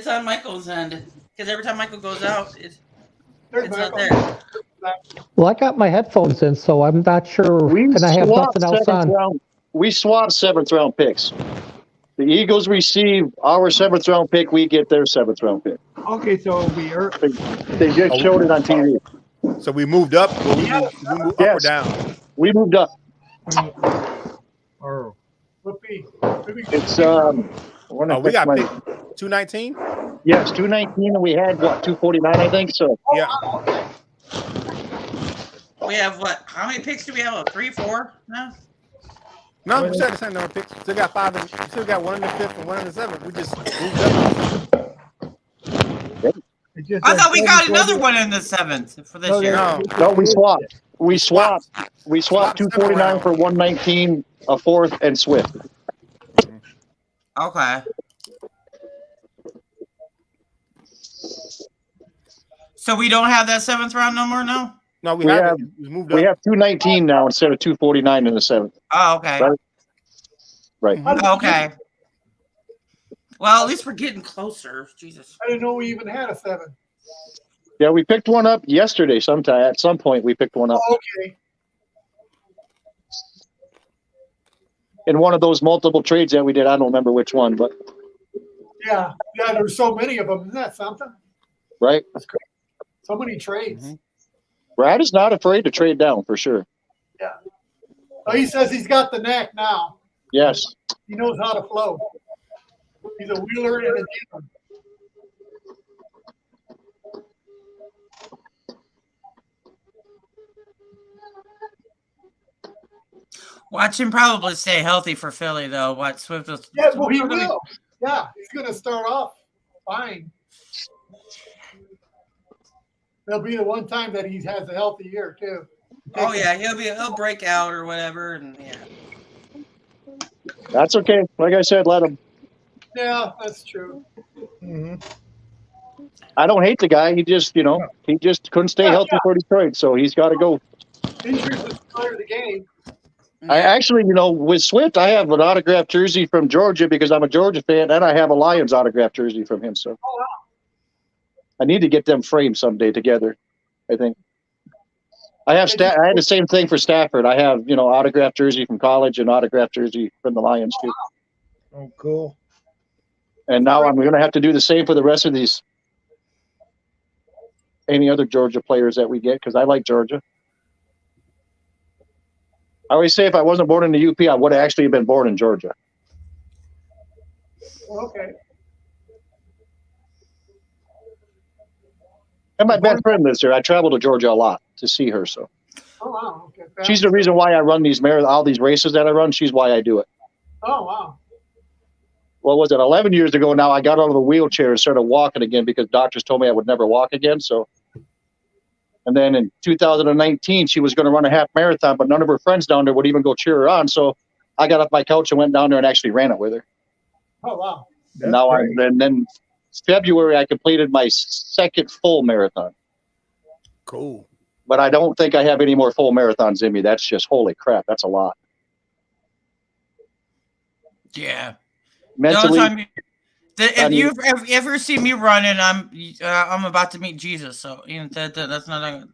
on Michael's end because every time Michael goes out, it's not there. Well, I got my headphones in, so I'm not sure, and I have nothing else on. We swapped 7th round picks. The Eagles receive our 7th round pick. We get their 7th round pick. Okay, so it'll be They just showed it on TV. So we moved up, or we moved up or down. We moved up. Or It's we got pick 219. Yes, 219, and we had what 249, I think. So yeah. We have what? How many picks do we have? 3, 4 now? No, we still have the same number of picks. Still got 5. We still got 1 in the 5th and 1 in the 7th. We just moved up. I thought we got another one in the 7th for this year. No, we swapped. We swapped 249 for 119, a 4th, and Swift. Okay. So we don't have that 7th round no more now? No, we have moved up. We have 219 now instead of 249 in the 7th. Oh, okay. Right. Okay. Well, at least we're getting closer. Jesus. I didn't know we even had a 7. Yeah, we picked one up yesterday sometime. At some point, we picked one up. Oh, okay. In one of those multiple trades that we did. I don't remember which one, but. Yeah, there's so many of them. Isn't that something? Right. That's great. So many trades. Mm-hmm. Brad is not afraid to trade down for sure. Yeah. Oh, he says he's got the knack now. Yes. He knows how to flow. He's a wheeler and a dealer. Watch him probably stay healthy for Philly, though. What Swift was. Yeah, well, he will. Yeah, he's going to start off fine. There'll be the one time that he has a healthy year too. Oh yeah, he'll break out or whatever, and yeah. That's okay. Like I said, let him. Yeah, that's true. Mm-hmm. I don't hate the guy. He just, he just couldn't stay healthy for Detroit, so he's got to go. Injuries is part of the game. I actually, with Swift, I have an autographed jersey from Georgia because I'm a Georgia fan, and I have a Lions autographed jersey from him. So I need to get them framed someday together, I think. I had the same thing for Stafford. I have, autographed jersey from college and autographed jersey from the Lions too. Oh, cool. And now I'm going to have to do the same for the rest of any other Georgia players that we get because I like Georgia. I always say if I wasn't born in the UP, I would have actually been born in Georgia. Okay. And my best friend lives here. I travel to Georgia a lot to see her. So Oh, wow. Okay. she's the reason why I run all these races that I run. She's why I do it. Oh, wow. What was it? 11 years ago now, I got out of the wheelchair and started walking again because doctors told me I would never walk again. So, and then in 2019, she was going to run a half marathon, but none of her friends down there would even go cheer her on. So I got off my couch and went down there and actually ran it with her. Oh, wow. And now then February, I completed my second full marathon. Cool. But I don't think I have any more full marathons in me. That's just, holy crap. That's a lot. Yeah. Mentally. If you ever see me running, I'm about to meet Jesus. So that's not a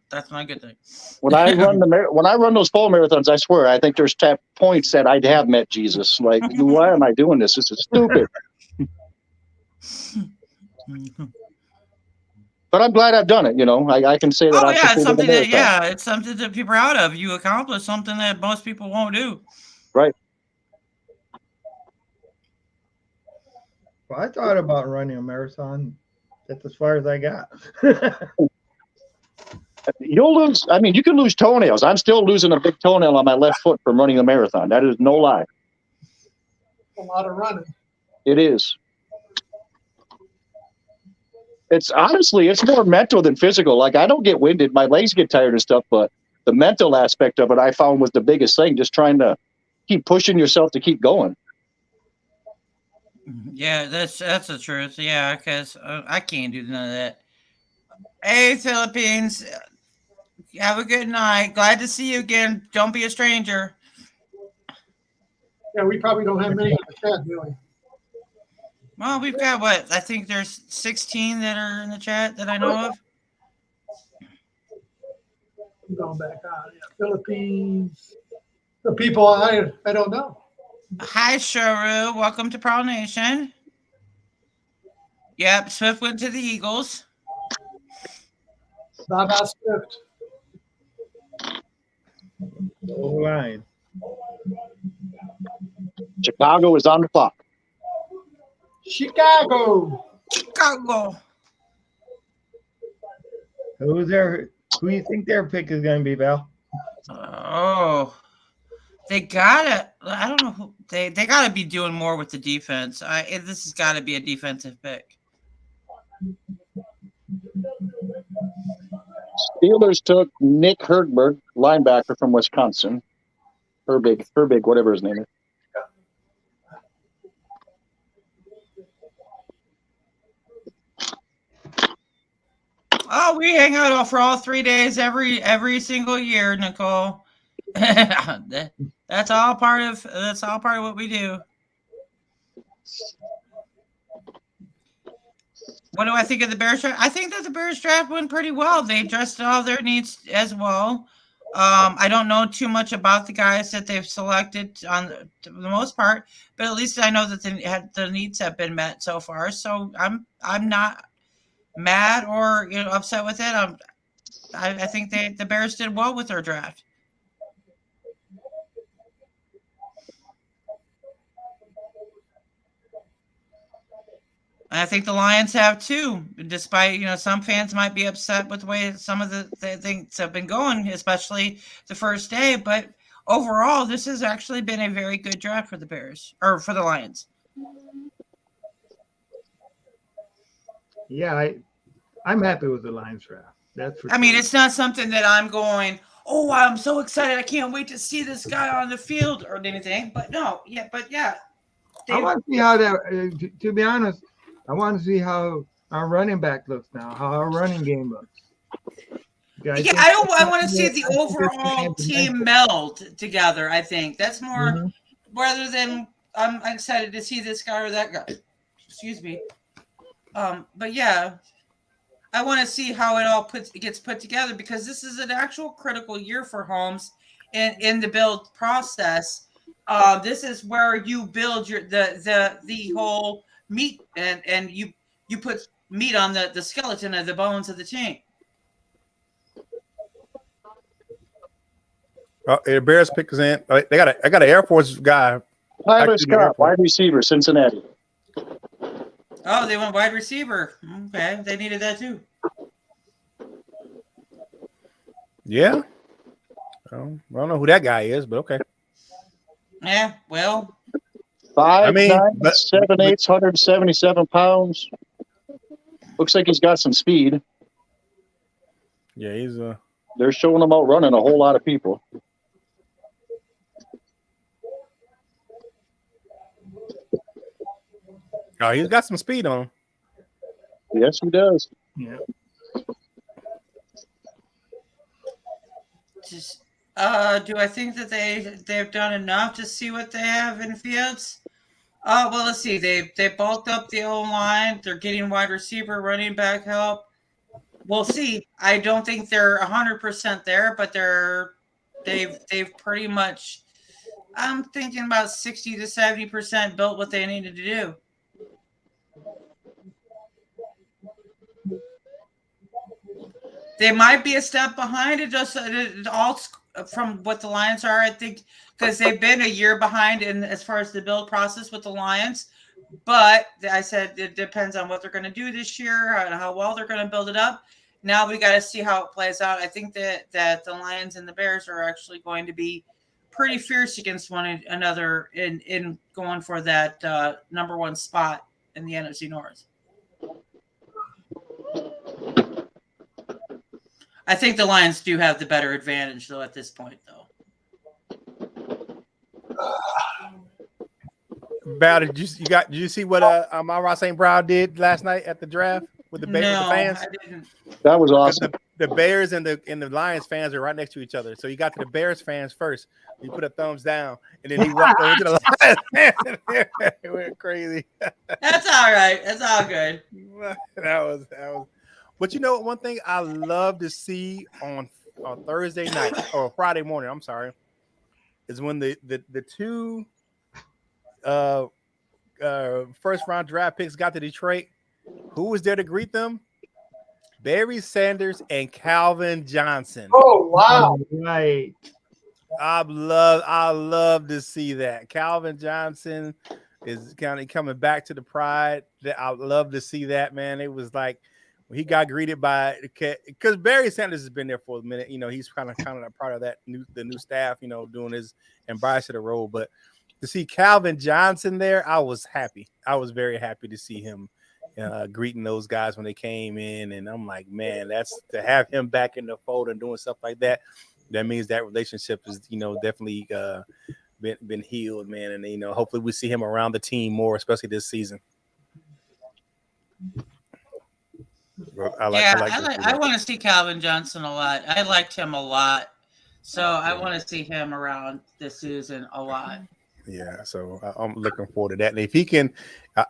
good thing. When I run those full marathons, I swear, I think there's points that I have met Jesus. Like, why am I doing this? This is stupid. But I'm glad I've done it. I can say that. Oh yeah, it's something to be proud of. You accomplished something that most people won't do. Right. Well, I thought about running a marathon. That's as far as I got. You'll lose. I mean, you can lose toenails. I'm still losing a big toenail on my left foot from running a marathon. That is no lie. A lot of running. It is. It's honestly, it's more mental than physical. Like, I don't get winded. My legs get tired and stuff, but the mental aspect of it I found was the biggest thing. Just trying to keep pushing yourself to keep going. Yeah, that's the truth. Yeah, because I can't do none of that. Hey, Philippines. Have a good night. Glad to see you again. Don't be a stranger. Yeah, we probably don't have many in the chat, do we? Well, we've got what? I think there's 16 that are in the chat that I know of. I'm going back on. Yeah, Philippines. The people I don't know. Hi, Sharu. Welcome to Prowl Nation. Yep, Swift went to the Eagles. Baba Swift. All right. Chicago is on the clock. Chicago. Chicago. Who do you think their pick is going to be, Val? Oh, they gotta. I don't know who they gotta be doing more with the defense. This has got to be a defensive pick. Steelers took Nick Herbert, linebacker from Wisconsin. Herbig, whatever his name is. Oh, we hang out for all 3 days every single year, Nicole. That's all part of what we do. What do I think of the Bears draft? I think that the Bears draft went pretty well. They addressed all their needs as well. I don't know too much about the guys that they've selected for the most part, but at least I know that the needs have been met so far. So I'm not mad or upset with it. I think the Bears did well with their draft. And I think the Lions have too, despite some fans might be upset with the way some of the things have been going, especially the first day. But overall, this has actually been a very good draft for the Bears or for the Lions. Yeah, I'm happy with the Lions draft. That's for I mean, it's not something that I'm going, oh, I'm so excited. I can't wait to see this guy on the field or anything. But no, yeah. I want to see how that, to be honest, I want to see how our running back looks now, how our running game looks. I want to see the overall team meld together. I think that's more rather than I'm excited to see this guy or that guy. Excuse me. But yeah, I want to see how it all gets put together because this is an actual critical year for Holmes in the build process. This is where you build the whole meat and you put meat on the skeleton of the bones of the team. The Bears pick is in. I got an Air Force guy. Tyler Scott, wide receiver, Cincinnati. Oh, they went wide receiver. Okay, they needed that too. Yeah. I don't know who that guy is, but okay. Yeah, well. 5'9", 7'8", 177 pounds. Looks like he's got some speed. Yeah, he's They're showing him out running a whole lot of people. Oh, he's got some speed on him. Yes, he does. Yeah. Just, do I think that they've done enough to see what they have in Fields? Well, let's see. They bulked up the O-line. They're getting wide receiver, running back help. We'll see. I don't think they're 100% there, but they've pretty much. I'm thinking about 60 to 70% built what they needed to do. They might be a step behind. It all from what the Lions are, I think, because they've been a year behind in as far as the build process with the Lions. But I said it depends on what they're going to do this year and how well they're going to build it up. now we got to see how it plays out. I think that the Lions and the Bears are actually going to be pretty fierce against one another in going for that number one spot in the NFC North. I think the Lions do have the better advantage, though, at this point, though. Did you see what Amon-Ra St. Brown did last night at the draft with the fans? I didn't. That was awesome. The Bears and the Lions fans are right next to each other. So he got to the Bears fans first. He put a thumbs down, and then he walked over to the Lions fans. It went crazy. That's all right. That's all good. That was. But you know, one thing I love to see on Thursday night or Friday morning, I'm sorry, is when the two first round draft picks got to Detroit. Who was there to greet them? Barry Sanders and Calvin Johnson. Oh wow! Right. I love to see that. Calvin Johnson is kind of coming back to the pride. I love to see that, man. It was like when he got greeted by, because Barry Sanders has been there for a minute. You know, he's kind of a part of that the new staff. You know, doing his ambassador role. But to see Calvin Johnson there, I was happy. I was very happy to see him greeting those guys when they came in, and I'm like, man, that's to have him back in the fold and doing stuff like that. That means that relationship is, you know, definitely been healed, man. And you know, hopefully we see him around the team more, especially this season. I want to see Calvin Johnson a lot. I liked him a lot, so I want to see him around this season a lot. Yeah, so I'm looking forward to that. And if he can,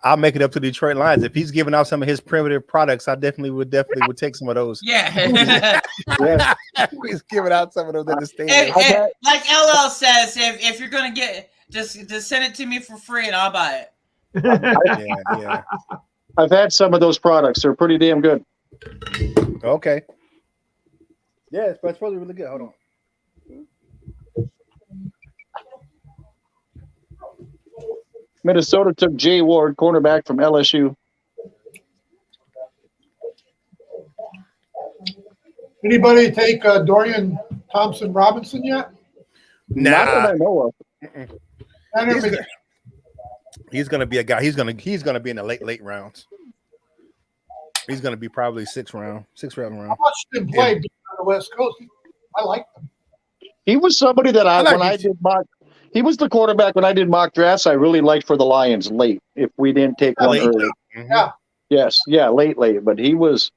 I'll make it up to Detroit Lions. If he's giving out some of his primitive products, I definitely would take some of those. Yeah. Yeah. He's giving out some of those in the stadium. Like LL says, if you're gonna get, just send it to me for free and I'll buy it. Yeah. I've had some of those products. They're pretty damn good. Okay. Yeah, it's probably really good. Hold on. Minnesota took Jay Ward, cornerback from LSU. Anybody take Dorian Thompson-Robinson yet? Nah. Not that I know of. He's going to be a guy. He's going to be in the late rounds. He's going to be probably sixth round. I watched him play on the West Coast. I liked him. He was somebody that he was the quarterback when I did mock drafts. I really liked for the Lions late. If we didn't take one early, Yeah. Yes, yeah, late. But he's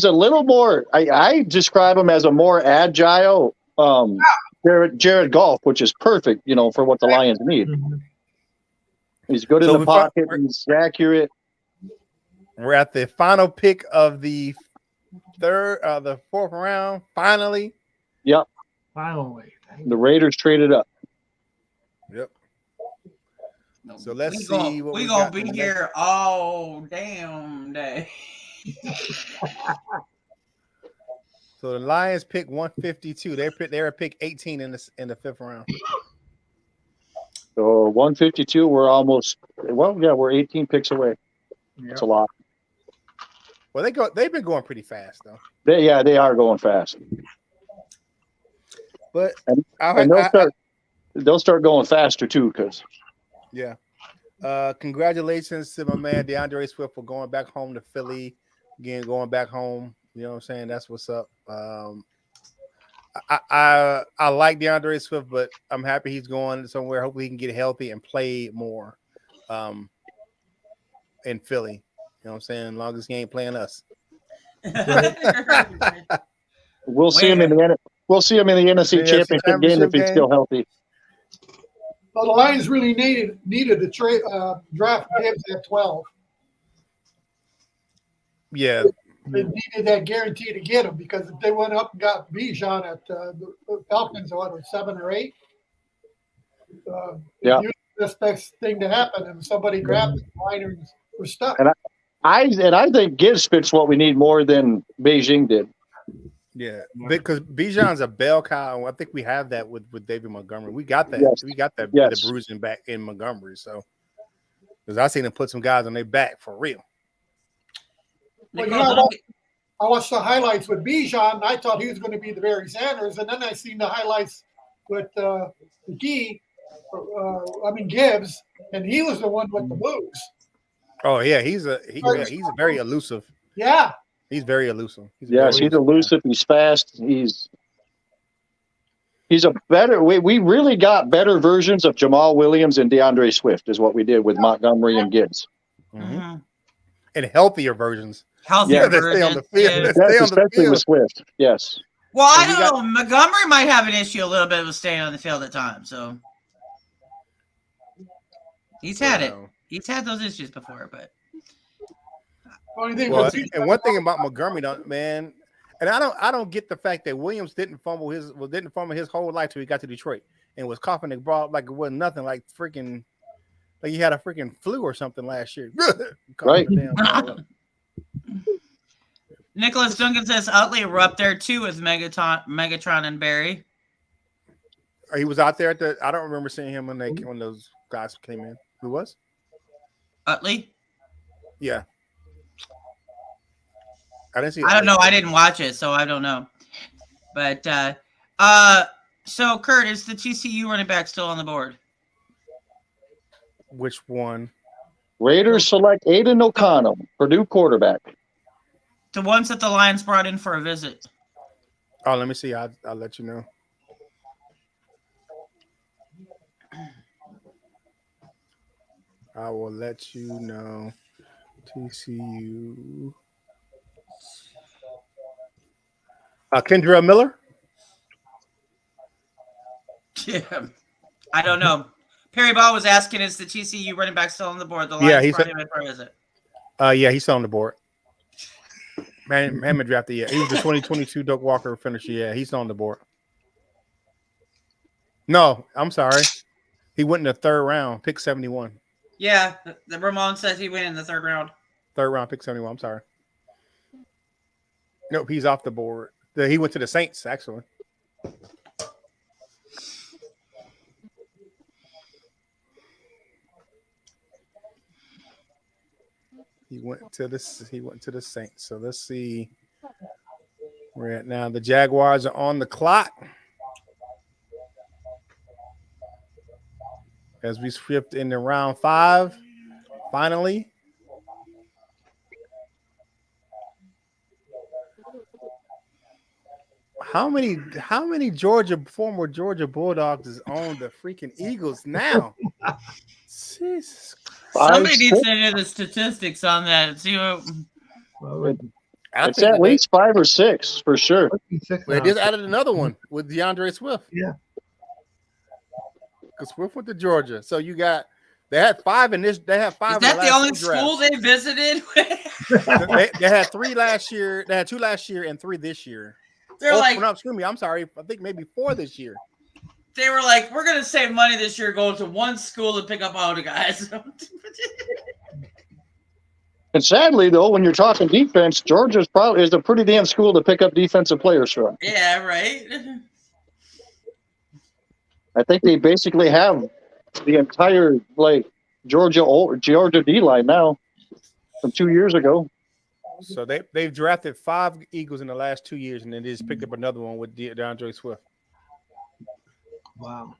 a little more. I describe him as a more agile Jared Goff, which is perfect, you know, for what the Lions need. He's good in the pocket. He's accurate. We're at the final pick of the fourth round. Finally. Yep. Finally. The Raiders traded up. Yep. So let's see what we're gonna be here all damn day. So the Lions pick 152. They're pick 18 in the fifth round. So 152. We're 18 picks away. That's a lot. Well, they've been going pretty fast though. They are going fast. But they'll start going faster too, because congratulations to my man DeAndre Swift for going back home to Philly. Again, going back home. You know what I'm saying? That's what's up. I like DeAndre Swift, but I'm happy he's going somewhere. Hopefully he can get healthy and play more in Philly. You know what I'm saying? As long as he ain't playing us. We'll see him in the NFC Championship game if he's still healthy. Well, the Lions really needed to draft Gibbs at 12. Yeah. They needed that guarantee to get him, because if they went up and got Bijan at the Falcons, or 7 or 8, this next thing to happen, and somebody grabbed the Lions were stuck. And I think Gibbs fits what we need more than Beijing did. Yeah, because Bijan's a bell cow. I think we have that with David Montgomery. We got that. Yes. We got that Yes. the bruising back in Montgomery. So, because I seen them put some guys on their back for real. Well, I watched the highlights with Bijan, and I thought he was going to be the Barry Sanders, and then I seen the highlights with Gibbs, and he was the one with the moves. Oh yeah, he's very elusive. Yeah, he's very elusive. He's elusive. He's fast. He's a better. We really got better versions of Jamal Williams and DeAndre Swift is what we did with Montgomery and Gibbs. Mm-hmm. And healthier versions. Healthier versions. Stay on the field. Yes, especially with Swift. Yes. Well, I don't know. Montgomery might have an issue a little bit with staying on the field at times. So he's had it. He's had those issues before, but. And one thing about Montgomery, man, and I don't get the fact that Williams didn't fumble his whole life till he got to Detroit and was coughing the ball like it wasn't nothing, like freaking, like he had a freaking flu or something last year. Right. Nicholas Duncan says Utley were up there too with Megatron and Barry. He was out there at the. I don't remember seeing him when those guys came in. Who was? Utley. Yeah. I didn't see. I don't know. I didn't watch it, so I don't know. But so Curt, is the TCU running back still on the board? Which one? Raiders select Aiden O'Connell, Purdue quarterback. The ones that the Lions brought in for a visit. Oh, let me see. I'll let you know. I will let you know. TCU. Kendra Miller? Yeah. I don't know. Perry Ball was asking, is the TCU running back still on the board? The Lions brought him in for a visit. Yeah, he's still on the board. Man, haven't drafted yet. He was the 2022 Doak Walker finisher. Yeah, he's on the board. No, I'm sorry. He went in the third round, pick 71. Yeah, the Ramon says he went in the third round. Third round, pick 71. I'm sorry. Nope, he's off the board. He went to the Saints, actually. He went to the Saints. So let's see. We're at now. The Jaguars are on the clock. As we shift into round 5, finally. How many former Georgia Bulldogs is on the freaking Eagles now? Jesus Christ. Somebody needs to do the statistics on that and see what. It's at least 5 or 6 for sure. They just added another one with DeAndre Swift. Yeah. Because Swift went to Georgia. So they had 5 in this. They had 5. Is that the only school they visited? they had 3 last year. They had 2 last year and 3 this year. They're like, no, excuse me. I'm sorry. I think maybe 4 this year. They were like, we're going to save money this year, going to one school and pick up all the guys. And sadly, though, when you're talking defense, Georgia's probably is a pretty damn school to pick up defensive players from. Yeah, right. I think they basically have the entire Georgia D line now from 2 years ago. So they've drafted 5 Eagles in the last 2 years, and then they just picked up another one with DeAndre Swift. Wow.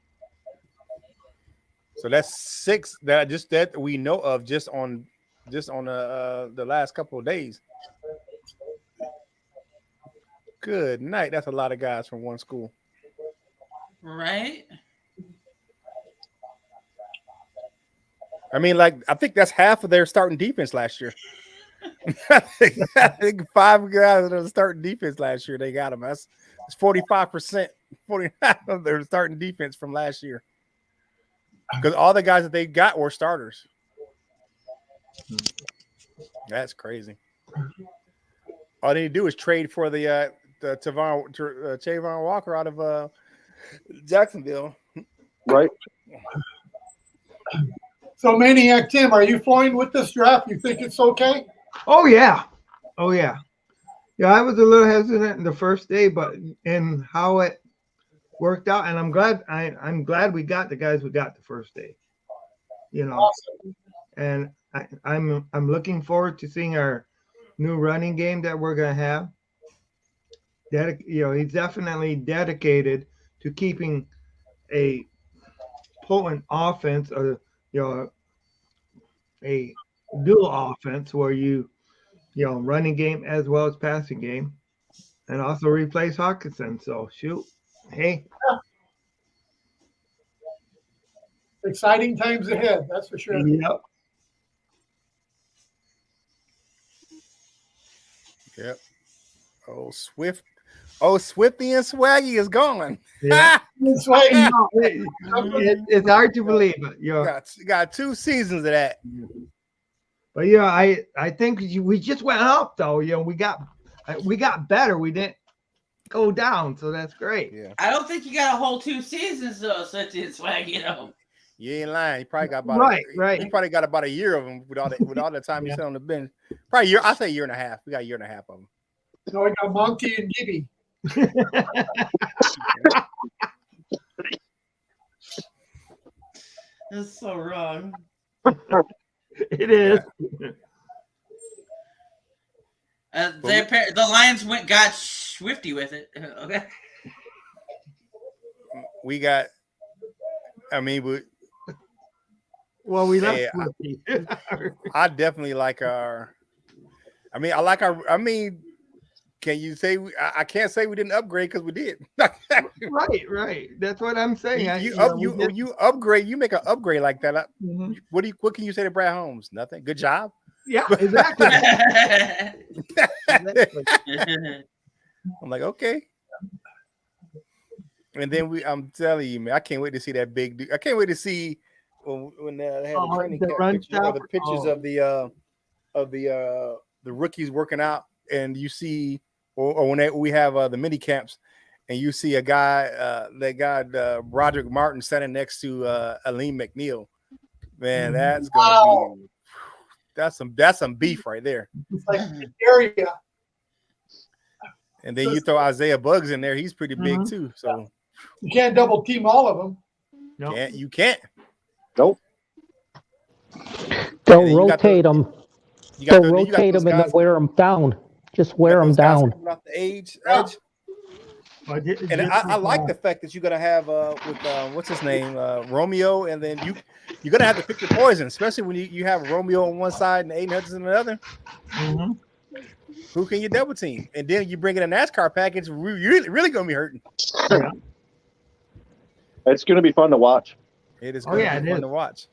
So that's 6 that we know of just on the last couple of days. Good night. That's a lot of guys from one school. Right. I mean, I think that's half of their starting defense last year. I think 5 guys that are starting defense last year, they got them. It's 45%, 49% of their starting defense from last year. Because all the guys that they got were starters. That's crazy. All they need to do is trade for the Trayvon Walker out of Jacksonville. Right. So, Maniac Tim, are you fine with this draft? You think it's okay? Oh yeah. Yeah, I was a little hesitant in the first day, but in how it worked out, and I'm glad we got the guys we got the first day. You know, Awesome. and I'm looking forward to seeing our new running game that we're going to have. He's definitely dedicated to keeping a potent offense, or a dual offense where running game as well as passing game, and also replace Hawkinson. So shoot, hey, Exciting times ahead, that's for sure. yep. Yep. Swifty and Swaggy is gone. Yeah. It's like, It's hard to believe, but got 2 seasons of that. But I think we just went up though. We got better. We didn't go down, so that's great. Yeah. I don't think you got a whole 2 seasons though, such as Swag, You ain't lying. He probably got about right. He probably got about a year of them with all the time he spent on the bench. Probably year. I say 1.5 years. We got a 1.5 years of them. no, we got Monkey and Gibby. That's so wrong. It is. The Lions got swifty with it. Okay. We got. I mean, We left. I definitely like our. I mean, I like our. I mean, can you say I can't say we didn't upgrade because we did. Right. That's what I'm saying. You upgrade. You make an upgrade like that. Mm-hmm. What can you say to Brad Holmes? Nothing. Good job. Yeah, exactly. I'm like, okay. And then I'm telling you, man, I can't wait to see that big dude. I can't wait to see when they had the training camp pictures, or the pictures of the rookies working out, and you see, or when we have the mini camps, and you see a guy, Roderick Martin standing next to Aleem McNeil. Man, that's gonna be that's some beef right there. It's like the area. And then you throw Isaiah Buggs in there; he's pretty big too. So you can't double team all of them. No, you can't. Nope. Don't rotate them. Don't rotate them and then wear them down. Just wear them down. Off the edge. And I like the fact that you're gonna have with what's his name, Romeo, and then you're gonna have to pick your poison, especially when you have Romeo on one side and Aiden Hudson on the other. Mm-hmm. Who can you double team? And then you bring in a NASCAR package, you're really gonna be hurting. Yeah. It's going to be fun to watch. It is going to be fun to watch.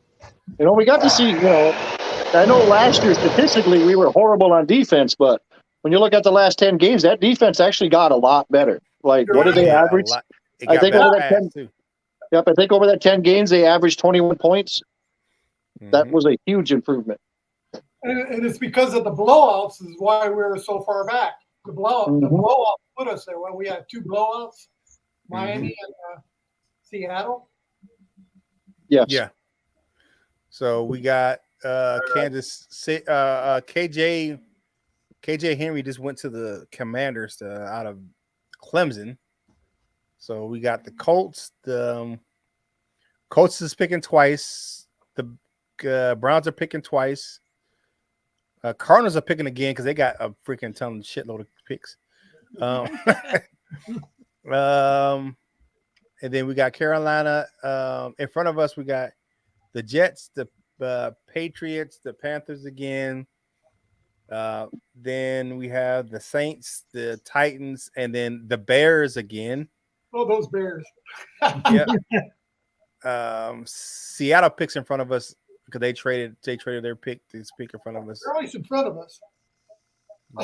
We got to see, I know last year statistically we were horrible on defense, but when you look at the last 10 games, that defense actually got a lot better. Like, what did they average? I think over that 10. Yep, I think over that 10 games they averaged 21 points. Mm-hmm. That was a huge improvement. And it's because of the blowouts is why we were so far back. The blowout put us there. Well, we had 2 blowouts, Miami and Seattle. Yes. Yeah. So we got Kansas KJ Henry just went to the Commanders out of Clemson. So we got the Colts. The Colts is picking twice. The Browns are picking twice. Cardinals are picking again because they got a freaking shitload of picks. And then we got Carolina. In front of us, we got the Jets, the Patriots, the Panthers again. Then we have the Saints, the Titans, and then the Bears again. Oh, those Bears. Yeah. Seattle picks in front of us because they traded their pick to pick in front of us. They're always in front of us.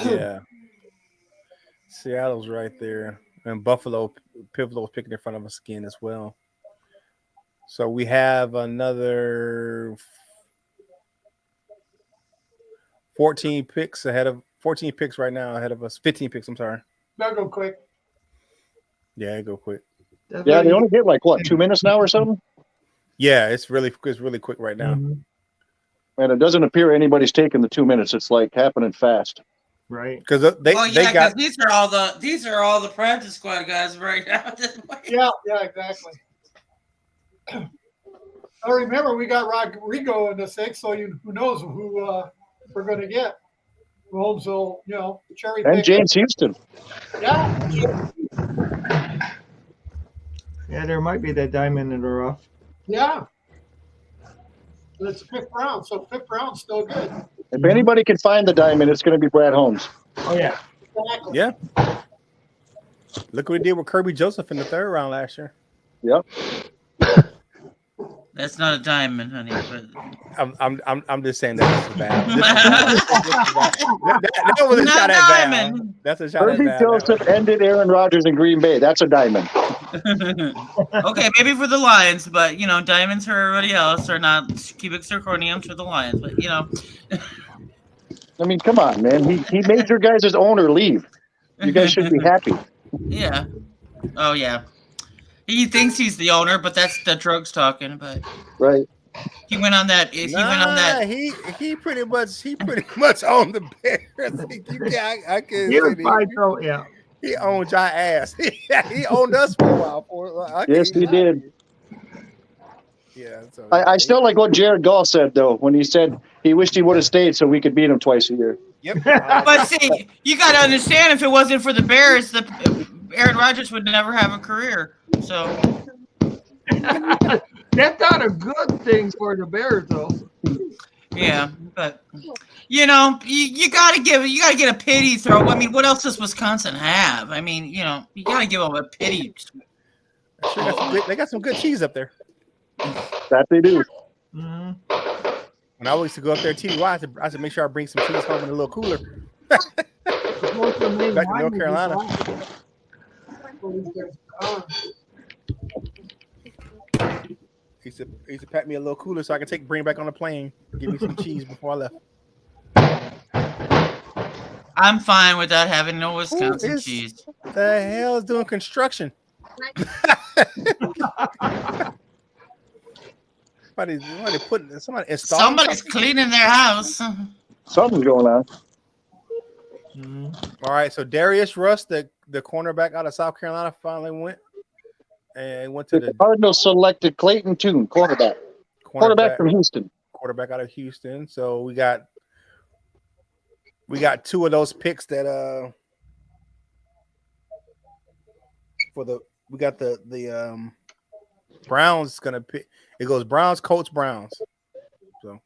Yeah. Seattle's right there. And Buffalo's picking in front of us again as well. So we have another 14 picks right now ahead of us. 15 picks, I'm sorry. That'll go quick. Yeah, go quick. Yeah, they only get 2 minutes now or something? Yeah, it's really quick right now. Mm-hmm. And it doesn't appear anybody's taking the 2 minutes. It's happening fast. Right. Because these are all the practice squad guys right now. Yeah, exactly. I remember we got Rodrigo in the 6th, so who knows who we're going to get. Rolesville, cherry And pick. James Houston. Yeah. Yeah, there might be that diamond in the rough. Yeah. But it's 5th round, so 5th round's still good. If anybody can find the diamond, it's going to be Brad Holmes. Oh yeah. Exactly. Yeah. Look what we did with Kirby Joseph in the 3rd round last year. Yep. That's not a diamond, honey. But I'm just saying that was bad. That was a Not shot at diamond. Val. That's a shot Kirby at Val. Joseph ended Aaron Rodgers in Green Bay. That's a diamond. Okay, maybe for the Lions, but diamonds for everybody else are not cubic zirconiums for the Lions. But I mean, come on, man. He made your guys' owner leave. You guys should be happy. Yeah. Oh yeah. He thinks he's the owner, but that's the drugs talking. But Right. he went on that. He went on that. He pretty much owned the Bears. I can He was say probably that. so, yeah. He owned our ass. He owned us for a while. Yes, he did. Yeah. So I still like what Jared Goff said, though, when he said he wished he would have stayed so we could beat him twice a year. Yep. But see, you got to understand, if it wasn't for the Bears, Aaron Rodgers would never have a career. So That's not a good thing for the Bears, though. yeah, but you gotta get a pity throw. I mean, what else does Wisconsin have? I mean, you gotta give them a pity. They got some good cheese up there. That they do. Mm-hmm. When I used to go up there, TDY, I had to make sure I bring some cheese home in a little cooler. Back to North Carolina. He used to pack me a little cooler so I could bring it back on the plane. Give me some cheese before I left. I'm fine without having no Wisconsin cheese. The hell is doing construction? Somebody's cleaning their house. Something's going on. Mm-hmm. All right, so Darius Russ, the cornerback out of South Carolina, finally went to The Cardinals selected Clayton Tune, quarterback from Houston. Quarterback out of Houston. So we got 2 of those picks that we got the Browns gonna pick. It goes Browns, Colts, Browns. So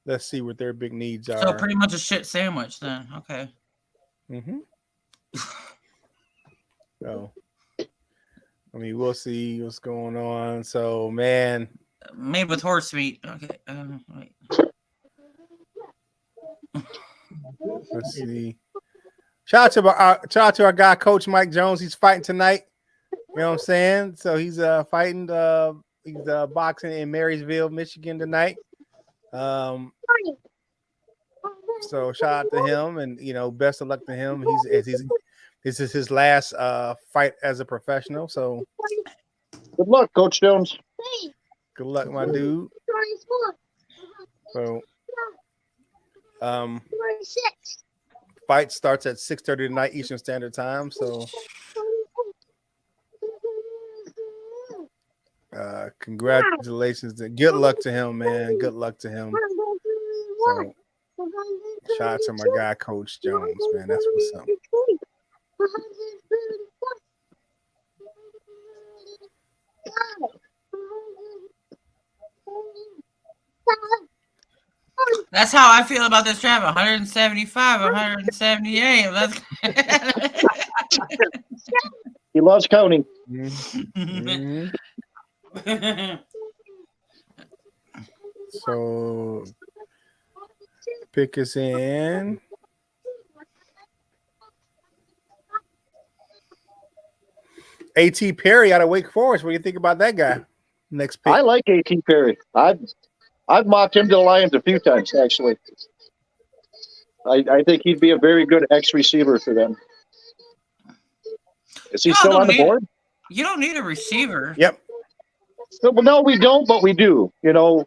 let's see what their big needs are. So pretty much a shit sandwich then. Okay. Mm-hmm. So I mean, we'll see what's going on. So man, made with horse meat. Okay. Wait. Let's see. Shout out to our guy, Coach Mike Jones. He's fighting tonight. You know what I'm saying? So he's fighting. He's boxing in Marysville, Michigan tonight. So shout out to him, and best of luck to him. This is his last fight as a professional. So good luck, Coach Jones. Good luck, my dude. So fight starts at 6:30 tonight Eastern Standard Time. So congratulations and good luck to him, man. Good luck to him. So shout out to my guy, Coach Jones, man. That's what's up. That's how I feel about this draft. 175, 178. That's He loves counting. Mm-hmm. So pick us in. A.T. Perry out of Wake Forest. What do you think about that guy? Next pick. I like A.T. Perry. I've mocked him to the Lions a few times, actually. I think he'd be a very good X receiver for them. Is he still on the board? You don't need a receiver. Yep. Well, no, we don't, but we do.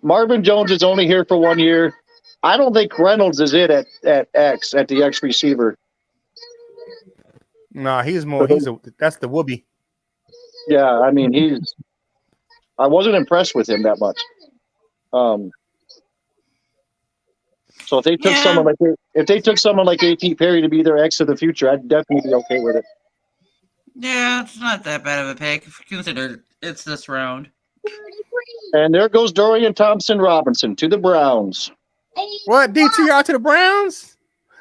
Marvin Jones is only here for 1 year. I don't think Reynolds is it at the X receiver. No, he's more. That's the Whoopie. Yeah, I mean I wasn't impressed with him that much. So if they took someone like A.T. Perry to be their X of the future, I'd definitely be okay with it. Yeah, it's not that bad of a pick if you consider it's this round. And there goes Dorian Thompson-Robinson to the Browns. What? DTR to the Browns?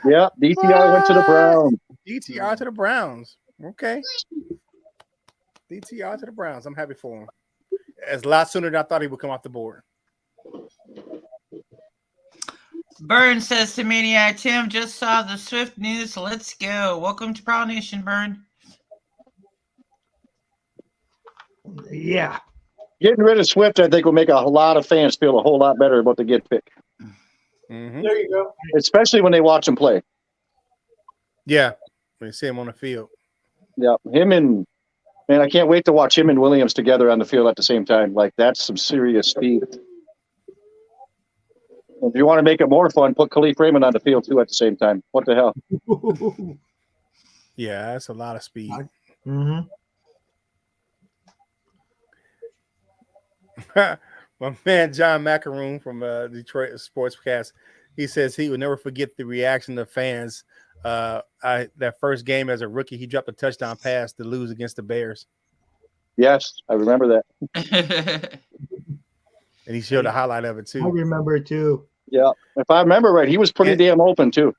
Yeah, DTR went to the Browns. DTR to the Browns. Okay. DTR to the Browns. I'm happy for him. It's a lot sooner than I thought he would come off the board. Burn says to Maniac, Tim just saw the Swift news. Let's go. Welcome to Prowl Nation, Burn. Yeah. Getting rid of Swift, I think, will make a lot of fans feel a whole lot better about the get pick. Mm-hmm. There you go. Especially when they watch him play. Yeah, when you see him on the field. Yeah, man, I can't wait to watch him and Williams together on the field at the same time. Like, that's some serious speed. If you want to make it more fun, put Khalif Raymond on the field, too, at the same time. What the hell? Yeah, that's a lot of speed. Mm-hmm. My man John Macaroon from Detroit Sportscast, he says he will never forget the reaction of fans. That first game as a rookie, he dropped a touchdown pass to lose against the Bears. Yes, I remember that. And he showed a highlight of it too. I remember it too. Yeah, if I remember right, he was pretty damn open too.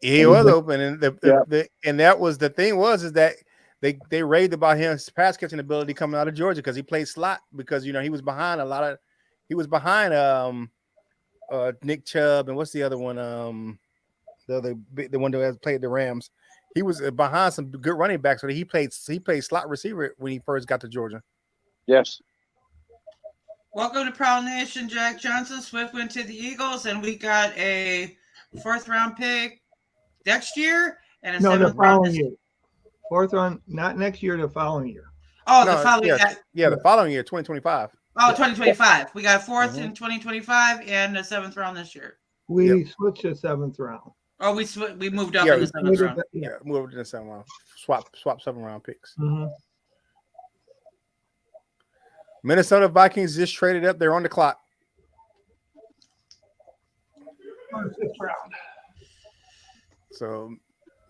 He was open, and and that was the thing was that they raved about his pass catching ability coming out of Georgia because he played slot because he was behind Nick Chubb and what's the other one the one that has played the Rams. He was behind some good running backs, so he played slot receiver when he first got to Georgia. Yes. Welcome to Prowl Nation, Jack Johnson. Swift went to the Eagles, and we got a 4th round pick next year and a 7th the following round year. 4th round, not next year, the following year. Oh, the following year. The following year, 2025. Oh, 2025. We got a 4th in 2025 and a 7th round this year. We switched to 7th round. Oh, we moved up in the 7th round. Yeah, moved in the 7th round. Swap 7th round picks. Mm-hmm. Minnesota Vikings just traded up. They're on the clock. 6th round. So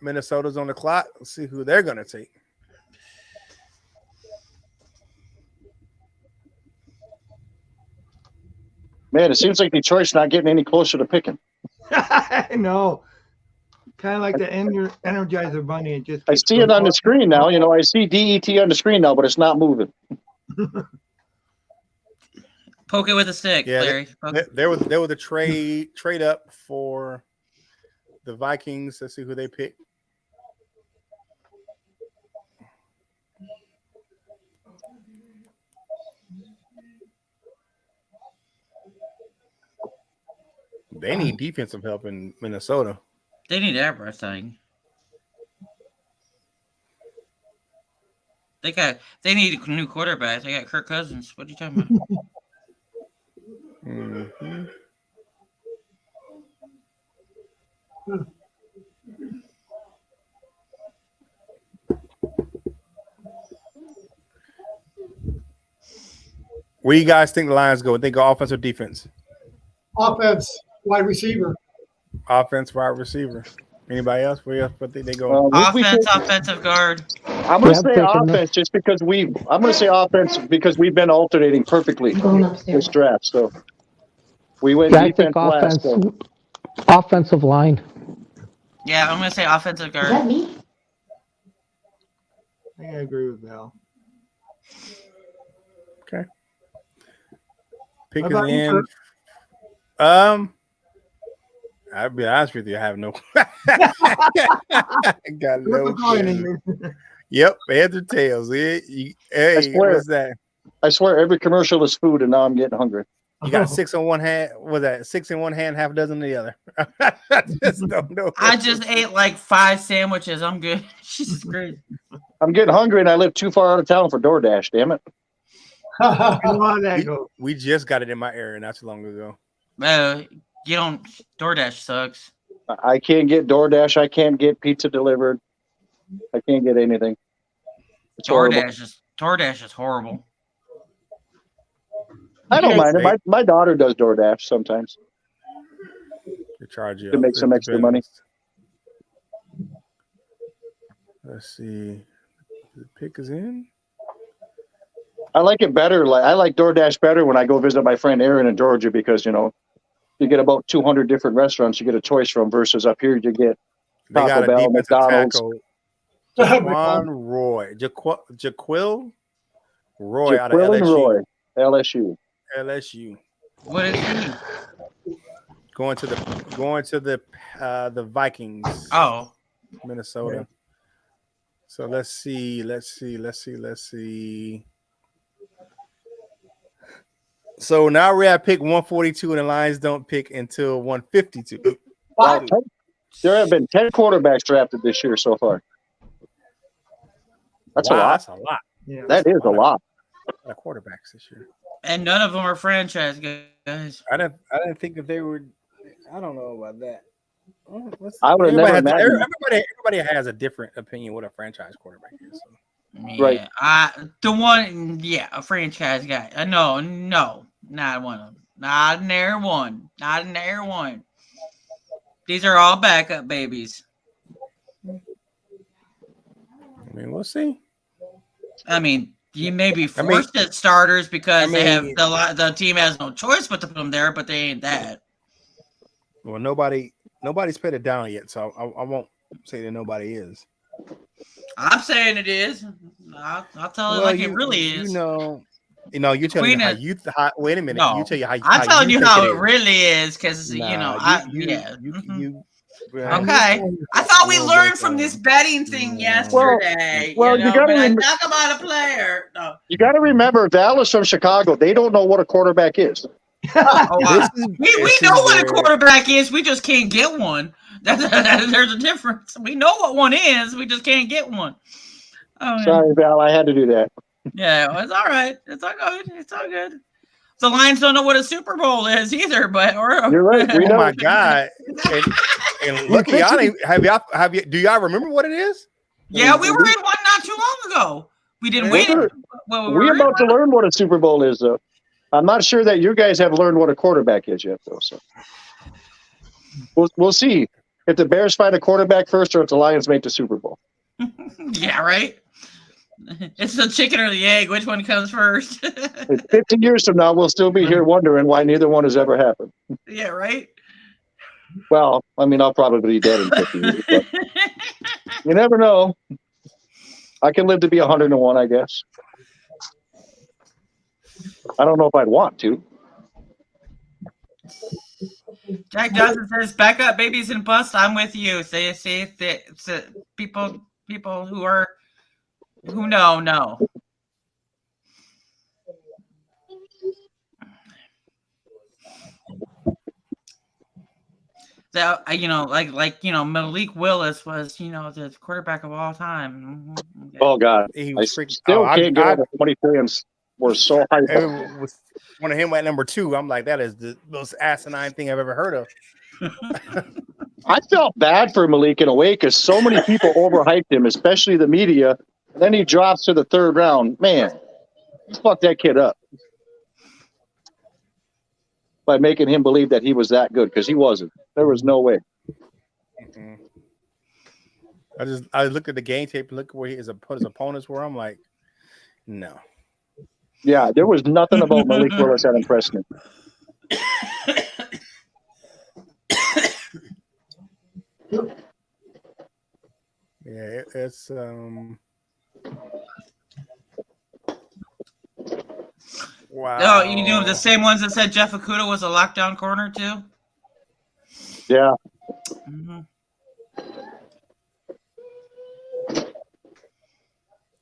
Minnesota's on the clock. Let's see who they're going to take. Man, it seems like Detroit's not getting any closer to picking. I know. Kind of like the Energizer Bunny. It just I see it on the screen now. I see DET on the screen now, but it's not moving. Poke it with a stick, Larry. There was the trade up for the Vikings. Let's see who they picked. They need defensive help in Minnesota. They need everything. They need a new quarterback. They got Kirk Cousins. What are you talking about? Mm-hmm. Where do you guys think the Lions go? Think of offense or defense? Offense, wide receiver. Offense, wide receiver. Anybody else? Where think they go? Offensive guard. I'm going to say offense just because I'm going to say offense because we've been alternating perfectly this draft. So we went defense last. So. Offensive line. Yeah, I'm going to say offensive guard. Is that me? I agree with Val. Okay. Picking in. I'll be honest with you. I have no. Got no. Yep, heads or tails. Hey, what's that? I swear, every commercial is food, and now I'm getting hungry. You got 6 on one hand. What's that? 6 in one hand, half a dozen in the other. I just don't know. I just ate like 5 sandwiches. I'm good. Jesus Christ. I'm getting hungry, and I live too far out of town for DoorDash. Damn it. We just got it in my area not too long ago. You don't. DoorDash sucks. I can't get DoorDash. I can't get pizza delivered. I can't get anything. DoorDash is horrible. I don't mind it. My daughter does DoorDash sometimes. charge you to make some extra money. Let's see. The pick is in. I like it better. I like DoorDash better when I go visit my friend Aaron in Georgia because, you know, you get about 200 different restaurants you get a choice from versus up here you get They got Taco a Bell, defensive McDonald's. tackle. Jaquan Roy. Jaquil Roy out of Jaquil and LSU. Roy, LSU. LSU. What is he? Going to the Vikings. Oh, Minnesota. So let's see. So now we're at pick 142, and the Lions don't pick until 152. Wow. There have been 10 quarterbacks drafted this year so far. That's a lot. That's a lot. Yeah. That is a lot. A lot of quarterbacks this year. and none of them are franchise guys. I didn't think that they were. I don't know about that. I would have never imagined. Everybody has a different opinion what a franchise quarterback is. So. Yeah, Right. A franchise guy. No, not one of them. Not in there one. These are all backup babies. I mean, we'll see. I mean, you may be forced at starters because they have the team has no choice but to put them there, but they ain't that. Well, nobody's put it down yet, so I won't say that nobody is. I'm saying it is. I'll tell it like it really is. You're telling me how you. Wait a minute. No, you tell you how. I'm telling you how it is. really is because Okay. I thought we learned from this betting thing yesterday. Well, you gotta talk about a player. No. You got to remember, Dallas from Chicago, they don't know what a quarterback is. We know what a quarterback is. We just can't get one. There's a difference. We know what one is. We just can't get one. Oh, Sorry, Val, I had to do that. Yeah, well, it's all right. It's all good. It's all good. The Lions don't know what a Super Bowl is either, but you're right. Oh my God! And look, y'all have you? Do y'all remember what it is? Yeah, we were in one not too long ago. We didn't win. We're about to learn what a Super Bowl is, though. I'm not sure that you guys have learned what a quarterback is yet, though. So we'll see if the Bears find a quarterback first, or if the Lions make the Super Bowl. Yeah, right. It's the chicken or the egg. Which one comes first? 50 years from now, we'll still be here wondering why neither one has ever happened. Yeah, right. Well, I mean, I'll probably be dead in 50 years, but you never know. I can live to be 101, I guess. I don't know if I'd want to. Jack Johnson says, "Back up, babies and bust." I'm with you. See, people who know. So Malik Willis was the quarterback of all time. Oh God, I still can't get over how many fans were so hyped. It was one of him at number 2. I'm like, that is the most asinine thing I've ever heard of. I felt bad for Malik in a way because so many people overhyped him, especially the media. And then he drops to the 3rd round. Man, fuck that kid up by making him believe that he was that good because he wasn't. There was no way. Mm-hmm. I looked at the game tape and look where his opponents were. I'm like, no. Yeah, there was nothing about Malik Willis that impressed me. Yeah, it's wow. No, you knew the same ones that said Jeff Okuda was a lockdown corner too. Yeah. Mm-hmm.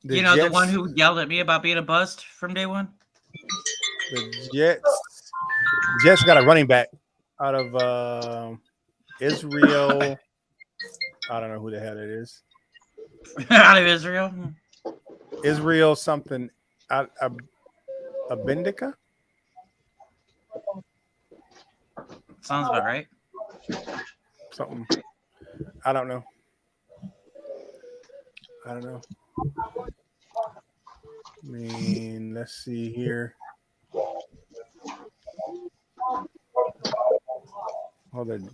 The one who yelled at me about being a bust from day one. The Jets got a running back out of Israel. I don't know who the hell it is. Out of Israel. Israel something. Abindika? Sounds about right. Something. I don't know. I mean, let's see here. Hold on.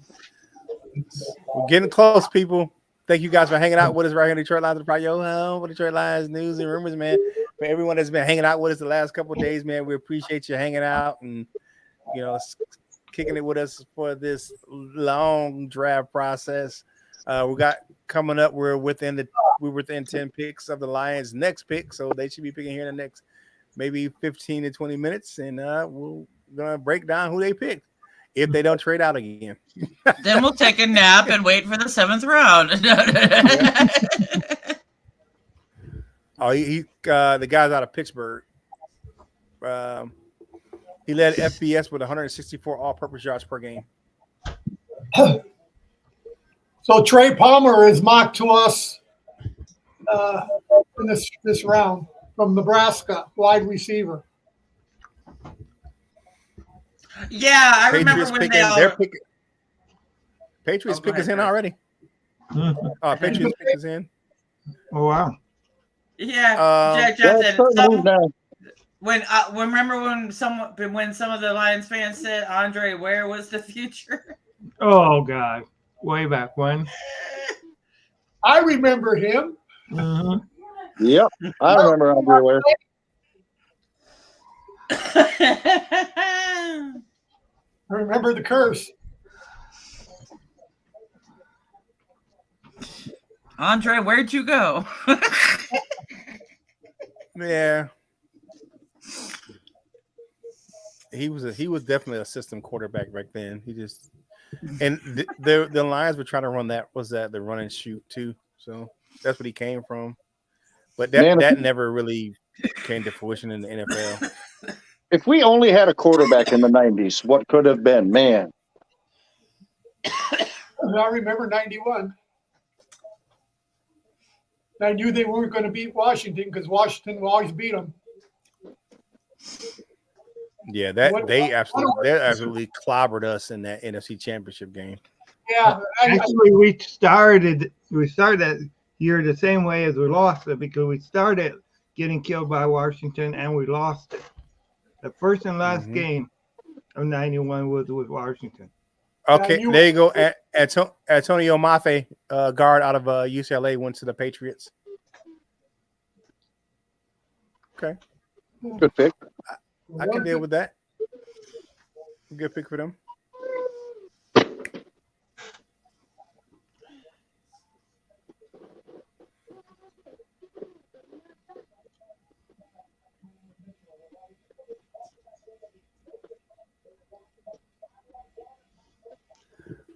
We're getting close, people. Thank you guys for hanging out with us right here in Detroit Lions of the Pride. Yo, home, Detroit Lions news and rumors, man. For everyone that's been hanging out with us the last couple of days, man, we appreciate you hanging out and kicking it with us for this long draft process. We got coming up. We're within 10 picks of the Lions' next pick, so they should be picking here in the next maybe 15 to 20 minutes, and we're gonna break down who they picked if they don't trade out again. Then we'll take a nap and wait for the 7th round. The guy's out of Pittsburgh. He led FBS with 164 all-purpose yards per game. So Trey Palmer is mocked to us in this round from Nebraska, wide receiver. Yeah, I remember when Patriots pick us in already. Patriots pick us in. Oh wow. Yeah, Jack Johnson. Remember when some of the Lions fans said Andre Ware was the future? Oh God, way back when. I remember him. Mm-hmm. Yep, I remember Andre Ware. I remember the curse. Andre, where'd you go? Yeah. He was definitely a system quarterback back then. The Lions were trying to run the run and shoot too. So that's what he came from. But that never really came to fruition in the NFL. If we only had a quarterback in the 90s, what could have been, man? I remember 91. I knew they weren't going to beat Washington because Washington always beat them. Yeah, they absolutely clobbered us in that NFC Championship game. Yeah, actually, we started that year the same way as we lost it, because we started getting killed by Washington and we lost it. The first and last game of 91 was with Washington. Okay, there you go. Antonio Mafe, guard out of UCLA, went to the Patriots. Okay. Good pick. I can deal with that. Good pick for them.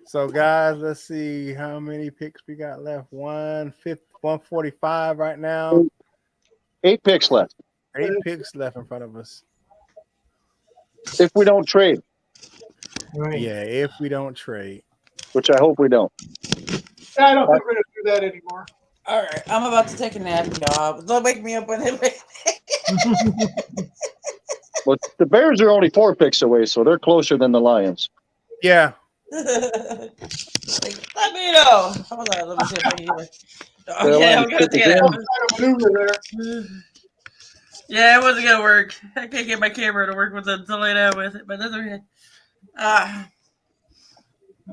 So, guys, let's see how many picks we got left. 145 right now. 8 picks left. 8 picks left in front of us. If we don't trade. Right. Yeah, if we don't trade. Which I hope we don't. I don't think we're going to do that anymore. All right, I'm about to take a nap, y'all. Don't wake me up when it. Well, the Bears are only 4 picks away, so they're closer than the Lions. Yeah. Let me know. Hold on, let me see if I can hear it. Okay, I'm gonna take it out. Yeah, it wasn't gonna work. I can't get my camera to work with it to lay down with it, but that's okay.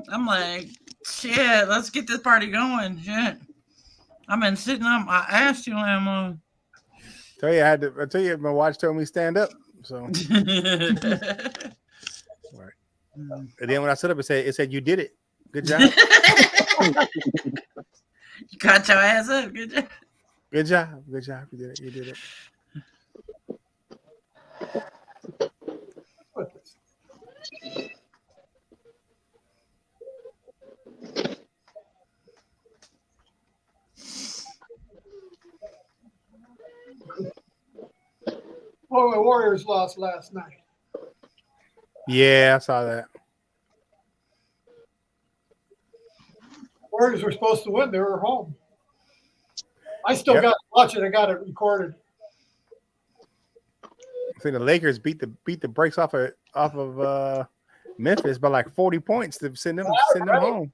I'm like, shit, let's get this party going. Shit. I've been sitting on my ass too long. I tell you, my watch told me stand up. So and then when I stood up, it said you did it. Good job. You got your ass up. Good job. Good job. Good job. You did it. You did it. Well, the Warriors lost last night. Yeah, I saw that. Warriors were supposed to win. They were home. I still got to watch it. I got it recorded. I think the Lakers beat the brakes off of Memphis by like 40 points to send them home.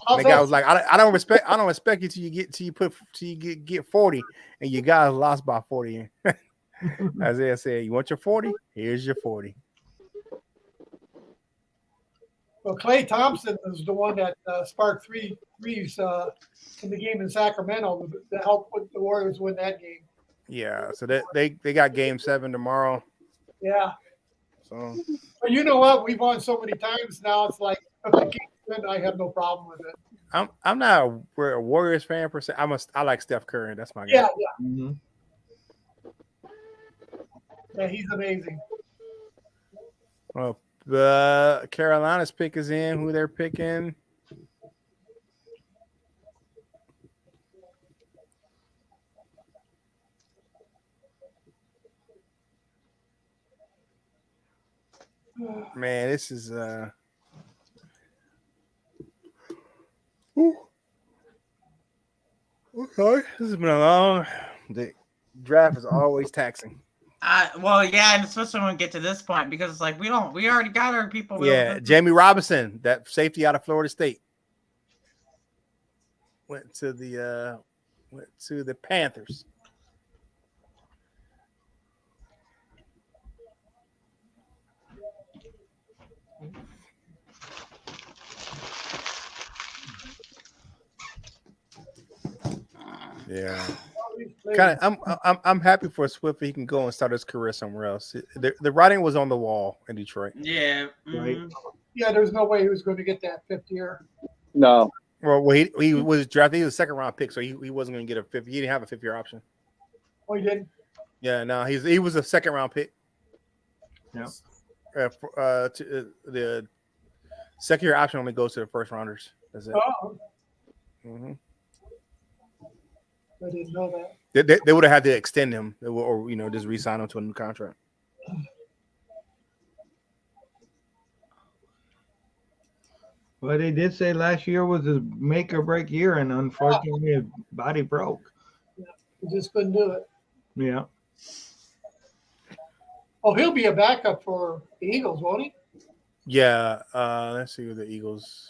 The guy was like, I don't respect you till you get 40, and you guys lost by 40. Isaiah said, "You want your 40? Here's your 40." Well, Clay Thompson was the one that sparked three threes in the game in Sacramento to help with the Warriors win that game. Yeah, so they got Game 7 tomorrow. Yeah. So, but you know what? We've won so many times now. It's like if the Kings win, I have no problem with it. I'm not a Warriors fan per se. I like Steph Curry. That's my guy. Yeah, yeah. Yeah, he's amazing. Well, the Carolina's pick is in. Who they're picking? Man, this is okay. This has been a long. The draft is always taxing. Well, yeah, and especially when we get to this point because it's like we already got our people. Yeah, Jamie Robinson, that safety out of Florida State, went to the Panthers. Yeah, kind of. I'm happy for Swift. He can go and start his career somewhere else. The writing was on the wall in Detroit. Yeah, Right. Yeah, there's no way he was going to get that fifth year. No. Well, he was drafted. He was a second round pick, so he wasn't going to get a fifth. He didn't have a fifth year option. Oh, he didn't. Yeah, no, he was a second round pick. Yeah. The second year option only goes to the first rounders. That's it. Oh, Mm-hmm. I didn't know that. They would have had to extend him, or just re-sign him to a new contract. Well, they did say last year was his make or break year, and unfortunately, his body broke. He just couldn't do it. Yeah. Oh, he'll be a backup for the Eagles, won't he? Yeah. Let's see who the Eagles.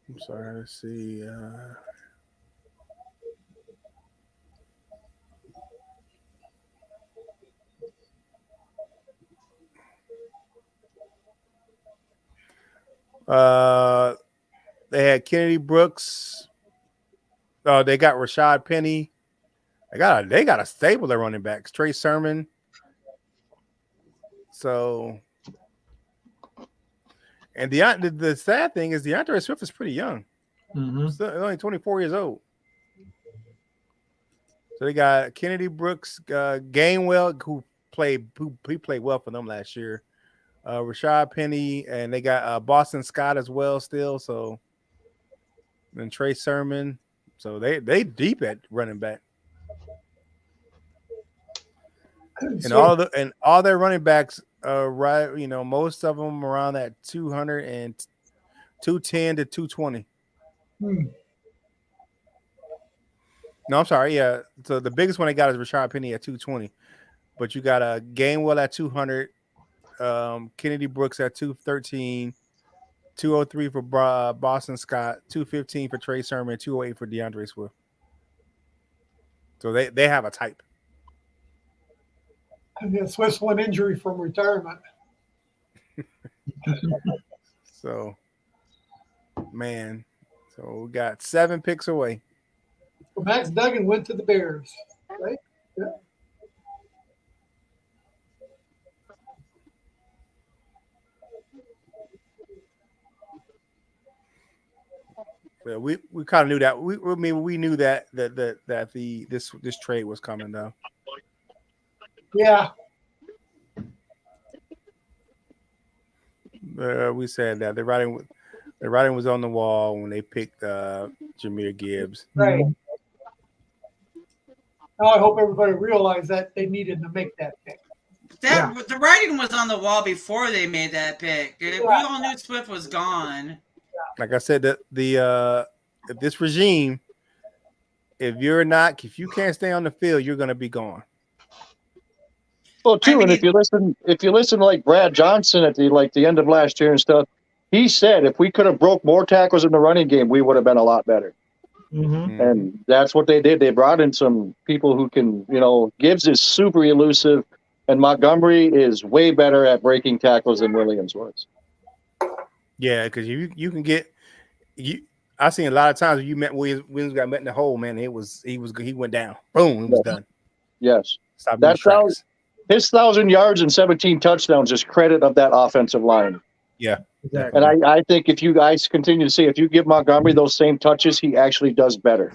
I'm sorry. Let's see. They had Kennedy Brooks. Oh, they got Rashad Penny. They got a stable of running backs. Trey Sermon. So, and the sad thing is DeAndre Swift is pretty young. Mm-hmm. He's only 24 years old. So they got Kennedy Brooks, Gainwell, who played well for them last year. Rashad Penny, and they got Boston Scott as well still. So, and Trey Sermon. So they deep at running back. And all their running backs right, most of them around that 200 and 210 to 220. No, I'm sorry. Yeah. So the biggest one they got is Rashad Penny at 220. But you got a Gainwell at 200, Kennedy Brooks at 213, 203 for Boston Scott, 215 for Trey Sermon, 208 for DeAndre Swift. So they have a type. And then Swift's one injury from retirement. So, man. So we got 7 picks away. Well, Max Duggan went to the Bears, right? Yeah. Yeah, we kind of knew that. We knew that this trade was coming though. Yeah. We said that the writing was on the wall when they picked Jahmyr Gibbs. Right. Now I hope everybody realized that they needed to make that pick. The writing was on the wall before they made that pick. We all knew Swift was gone. Like I said, if this regime, if you can't stay on the field, you're going to be gone. Well, too, and if you listen to like Brad Johnson at the end of last year and stuff, he said if we could have broke more tackles in the running game, we would have been a lot better. Mm-hmm. And that's what they did. They brought in some people who can, Gibbs is super elusive, and Montgomery is way better at breaking tackles than Williams was. Yeah, because you can get you. I seen a lot of times when you met Williams got met in the hole, man. He went down. Boom, it was done. Yes. Stop in That his tracks. his 1,000 yards and 17 touchdowns is credit of that offensive line. Yeah, Exactly. And I think if you guys continue to see, if you give Montgomery those same touches, he actually does better.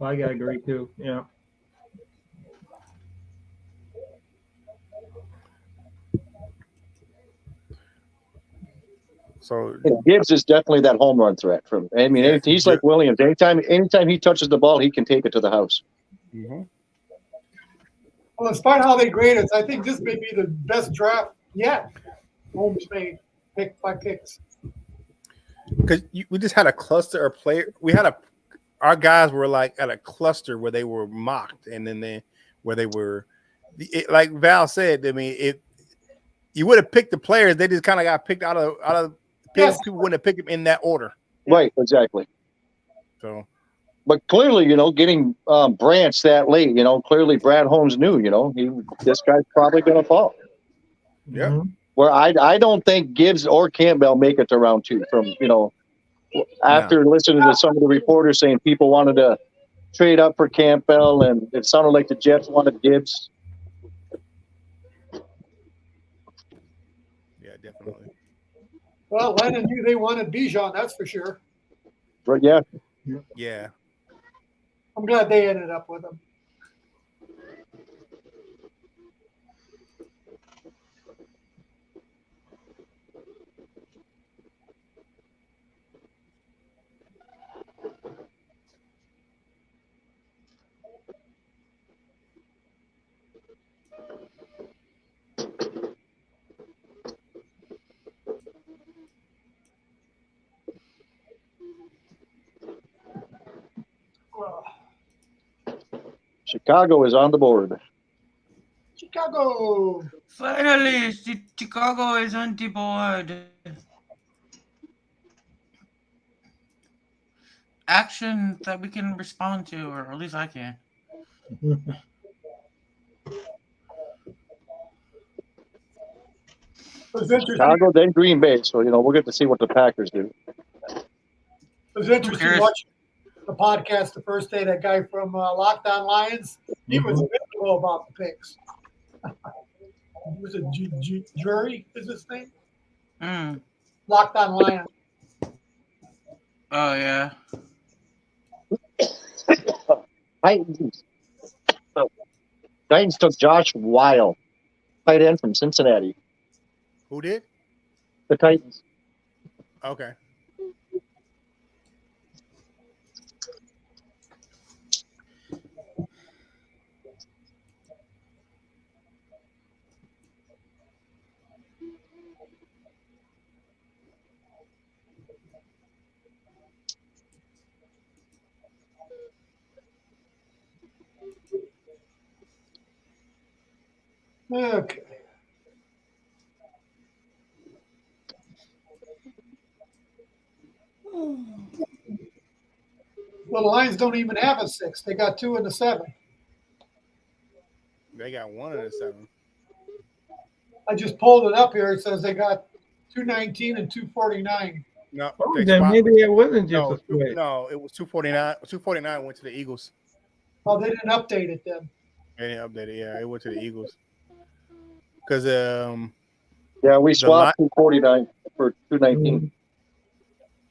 I gotta agree too. Yeah. So And Gibbs is definitely that home run threat from. I mean, Yeah. he's like Williams. Anytime he touches the ball, he can take it to the house. mhm. Well, despite how they grade us, I think this may be the best draft yet. Holmes made pick by picks. Because we just had a cluster of player. Our guys were like at a cluster where they were mocked, and then where they were, like Val said. I mean, if you would have picked the players, they just kind of got picked out of Yes. people wouldn't have picked them in that order. Right, exactly. So But clearly, getting Branch that late, clearly Brad Holmes knew, this guy's probably going to fall. yeah, Mhm. Where I don't think Gibbs or Campbell make it to round 2 from, after listening to some of the reporters saying people wanted to trade up for Campbell and it sounded like the Jets wanted Gibbs. yeah, definitely. Well, Lennon knew they wanted Bijan, that's for sure. But yeah, Yeah. I'm glad they ended up with him. Chicago is on the board. Chicago. Finally, Chicago is on the board. Action that we can respond to, or at least I can. It was interesting. Chicago, then Green Bay. So, we'll get to see what the Packers do. It was interesting cares? watching the podcast the first day. That guy from Lockdown Lions, he was miserable about the picks. Was it Jury? Is his name? Mm. Lockdown Lions. Oh yeah. Titans took Josh Weil, tight end from Cincinnati. Who did? The Titans. Okay. Okay. Well, the Lions don't even have a 6. They got 2 and a 7. They got 1 of the 7. I just pulled it up here. It says they got 219 and 249. No, Oh, they then swapped- maybe it wasn't just no, a switch. no, it was 249. 249 went to the Eagles. Oh, they didn't update it then. They didn't update it. Yeah, it went to the Eagles. Because Yeah, we The swapped 249 for 219.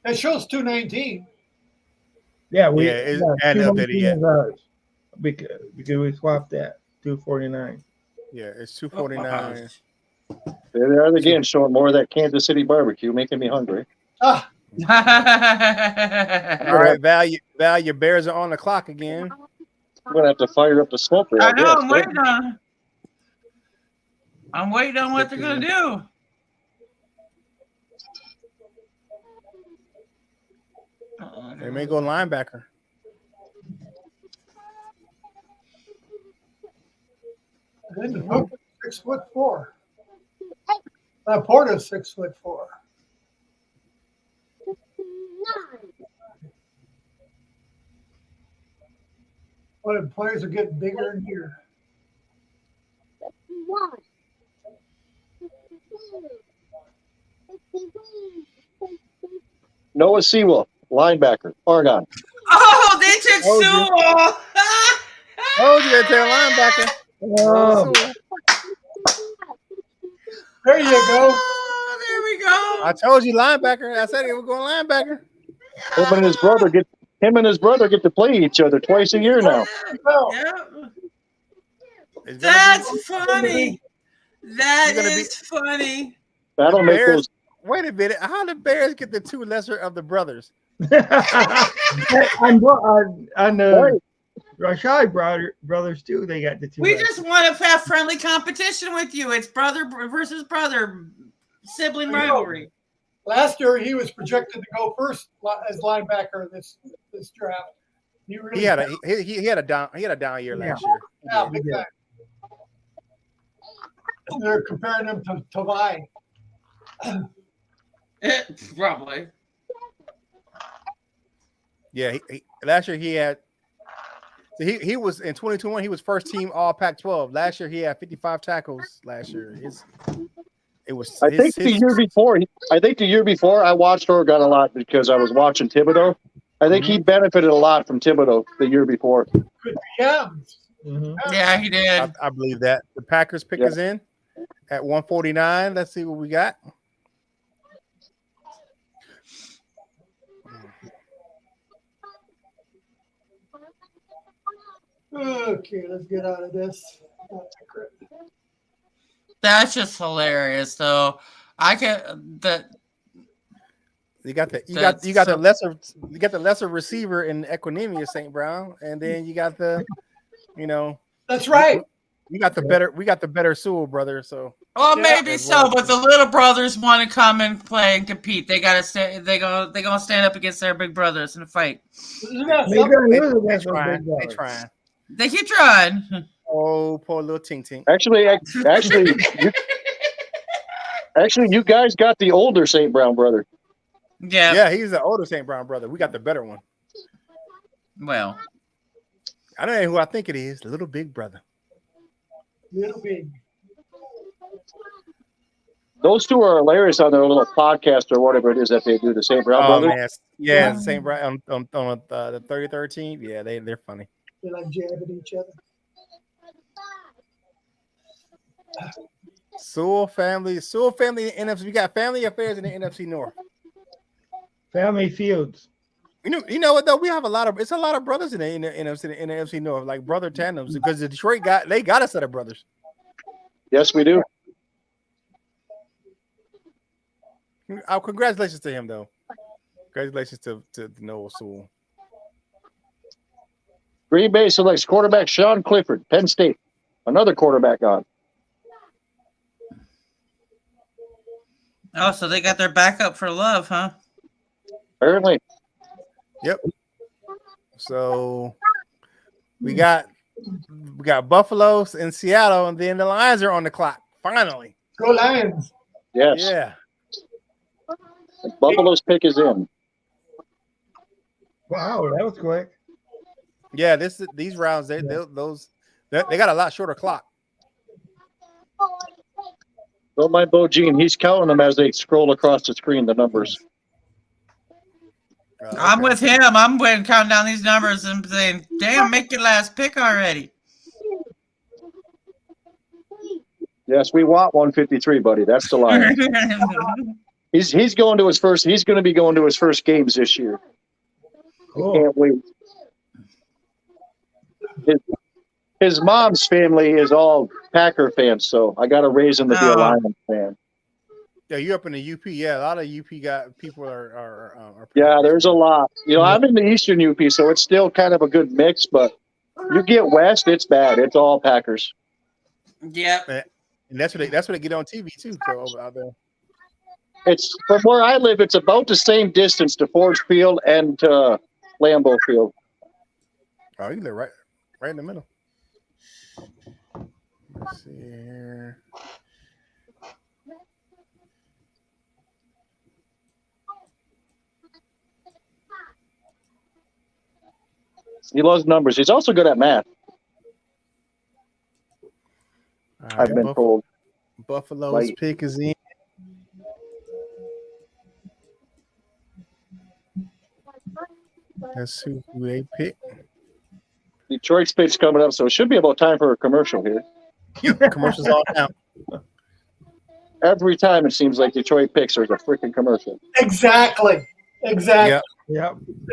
It shows 219. Yeah, we it hadn't updated yet. because we swapped that 249. Yeah, it's 249. There they are again, showing more of that Kansas City barbecue, making me hungry. Ah, All right, Val, your Bears are on the clock again. I'm going to have to fire up the smoker. I know. guess, I'm waiting on. I'm waiting on what they're gonna do. They may go linebacker. and then the Hook is 6'4". Porter's 6'4". Well, the players are getting bigger and bigger. Noah Sewell, linebacker, Oregon. Oh, they took Told you. Sewell. Oh, you gotta tell linebacker. Oh, There you go. Oh, there we go. I told you linebacker. I said it was going linebacker. Him and his brother get to play each other twice a year now. Well, Yep. It's gonna That's funny. That You're gonna be- is funny. That'll make Bears. those. Wait a minute. How did Bears get the two lesser of the brothers? and the Rashad brothers too. They got the two. We just want to have friendly competition with you. It's brother versus brother, sibling rivalry. last year he was projected to go first as linebacker this draft. He really He had a down year last year. yeah, big time. They're comparing him to Tavai. Probably. Yeah, last year he had. So he was in 2021. He was first team All Pac-12. Last year he had 55 tackles. Last year I think the year before I watched Oregon a lot because I was watching Thibodeau. I think he benefited a lot from Thibodeau the year before. Yeah. Yeah, he did. I believe that. The Packers pick us in at 149. Let's see what we got. Okay, let's get out of this. That's just hilarious, though. I can that. You got the lesser receiver in Equinemius St. Brown, and then you got the, That's right. we got the better Sewell brother. So Well, maybe so, but the little brothers want to come and play and compete. They gotta stay. They're gonna stand up against their big brothers in a fight. Isn't that They're something? gonna lose against they those trying. big They dogs. trying. They keep trying. Oh, poor little Tink Tink. Actually, you guys got the older St. Brown brother. Yeah. Yeah, he's the older St. Brown brother. We got the better one. Well. I don't know who I think it is. Little big brother. Little big. Those two are hilarious on their little podcast or whatever it is that they do. The St. Brown Oh brother. man, yeah, St. Brown on the 33rd team. Yeah, they're funny. They like jabbing each other. Sewell family NFC. We got family affairs in the NFC North. Family feuds. You know what though? We have a lot of brothers in the NFC North, like brother tandems, because the Detroit got a set of brothers. Yes, we do. Congratulations to him though. Congratulations to Noah Sewell. Green Bay selects quarterback Sean Clifford, Penn State. Another quarterback on. Oh, so they got their backup for Love, huh? Apparently. Yep. So we got Buffalo and Seattle, and then the Lions are on the clock. Finally. Go Lions. Yes. Yeah. Buffalo's pick is in. Wow, that was quick. Yeah, these rounds they got a lot shorter clock. Don't mind Bo Jean. He's counting them as they scroll across the screen, the numbers. I'm with him. I'm counting down these numbers and saying, damn, make your last pick already. Yes, we want 153, buddy. That's the line. He's going to his first. He's going to be going to his first games this year. Cool. Can't wait. His mom's family is all Packer fans, so I got to raise him to be a Lions fan. Yeah, you're up in the UP. Yeah, a lot of UP people are Yeah, there's a lot. I'm in the Eastern UP, so it's still kind of a good mix. But you get West, it's bad. It's all Packers. Yep. And that's what they get on TV too. So out there. It's from where I live. It's about the same distance to Ford Field and to Lambeau Field. Oh, you live right in the middle. Let's see here. He loves numbers. He's also good at math. Right. I've been told. Buffalo's pick is in. Let's see who they pick. Detroit's pick's coming up, so it should be about time for a commercial here. Commercials on now. Every time it seems like Detroit picks, there's a freaking commercial. Exactly. Yep.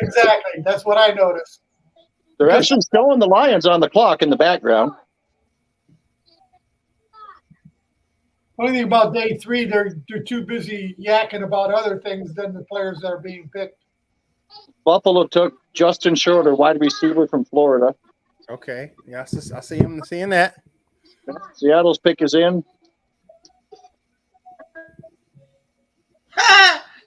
Exactly. That's what I noticed. They're actually showing the Lions on the clock in the background. Only thing about day 3, they're too busy yakking about other things than the players that are being picked. Buffalo took Justin Schroeder, wide receiver from Florida. Okay. Yeah, I see him seeing that. Seattle's pick is in.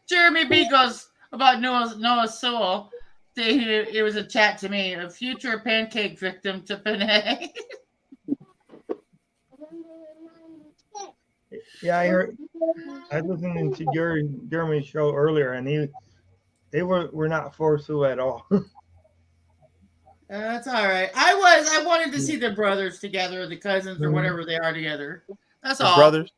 Jeremy B goes about Noah Sewell. It was a chat to me. A future pancake victim to Panay. Yeah, I heard. I listened to Jeremy's show earlier, and they were not for Sue at all. That's all right. I wanted to see the brothers together, the cousins or whatever they are together. That's all. Brothers.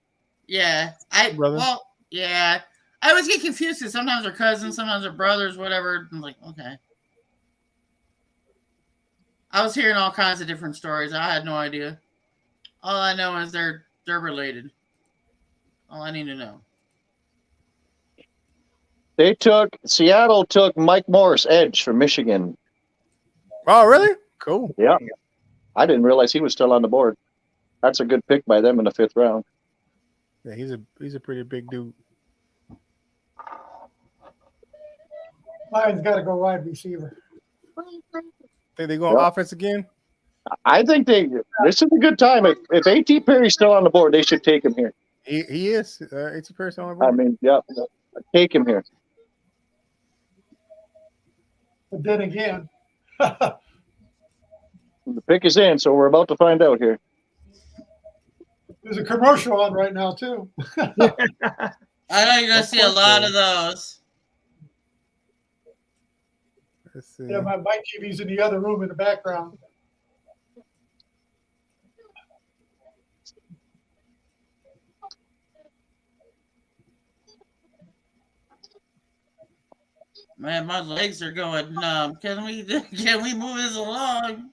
Yeah, Brothers? Well, yeah. I always get confused because sometimes they're cousins, sometimes they're brothers, whatever. I'm like, okay. I was hearing all kinds of different stories. I had no idea. All I know is they're related. All I need to know. Seattle took Mike Morris, edge from Michigan. Oh, really? Cool. Yeah. I didn't realize he was still on the board. That's a good pick by them in the 5th round. Yeah, he's a pretty big dude. Lions got to go wide receiver. Think they go offense again? I think this is a good time. If A.T. Perry's still on the board, they should take him here. He is. A.T. Perry's on the board. I mean, yeah, take him here. But then again, The pick is in, so we're about to find out here. there's a commercial on right now, too. I know you're going to see a lot of those. Let's see. Yeah, my TV's in the other room in the background. Man, my legs are going numb. Can we move this along?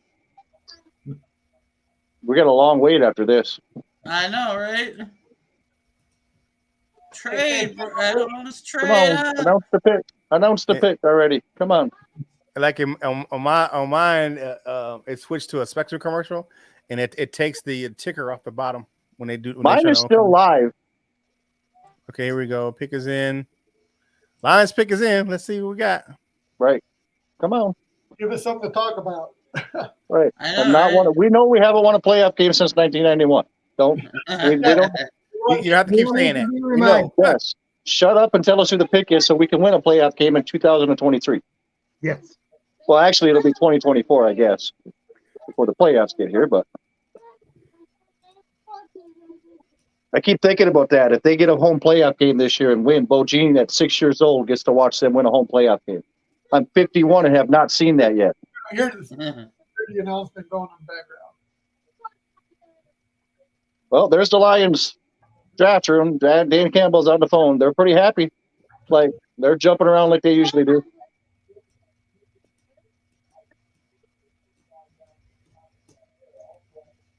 We got a long wait after this. I know, right? Trade, bro. Let's trade. Come on, announce the pick already. Come on. Like on mine, it switched to a Spectrum commercial, and it takes the ticker off the bottom when they do. Mine is still live. Okay, here we go. Pick is in. Lions pick is in. Let's see what we got. Right. Come on. Give us something to talk about. Right. I know, right? We know we haven't won a playoff game since 1991. We don't. You have to keep saying that. We know. Yes. Shut up and tell us who the pick is so we can win a playoff game in 2023. Yes. Well, actually, it'll be 2024, I guess, before the playoffs get here. But I keep thinking about that. If they get a home playoff game this year and win, Bo Gene at 6 years old gets to watch them win a home playoff game. I'm 51 and have not seen that yet. Here's the announcement going in the background. Well, there's the Lions draft room. Dan Campbell's on the phone. They're pretty happy. Like, they're jumping around like they usually do.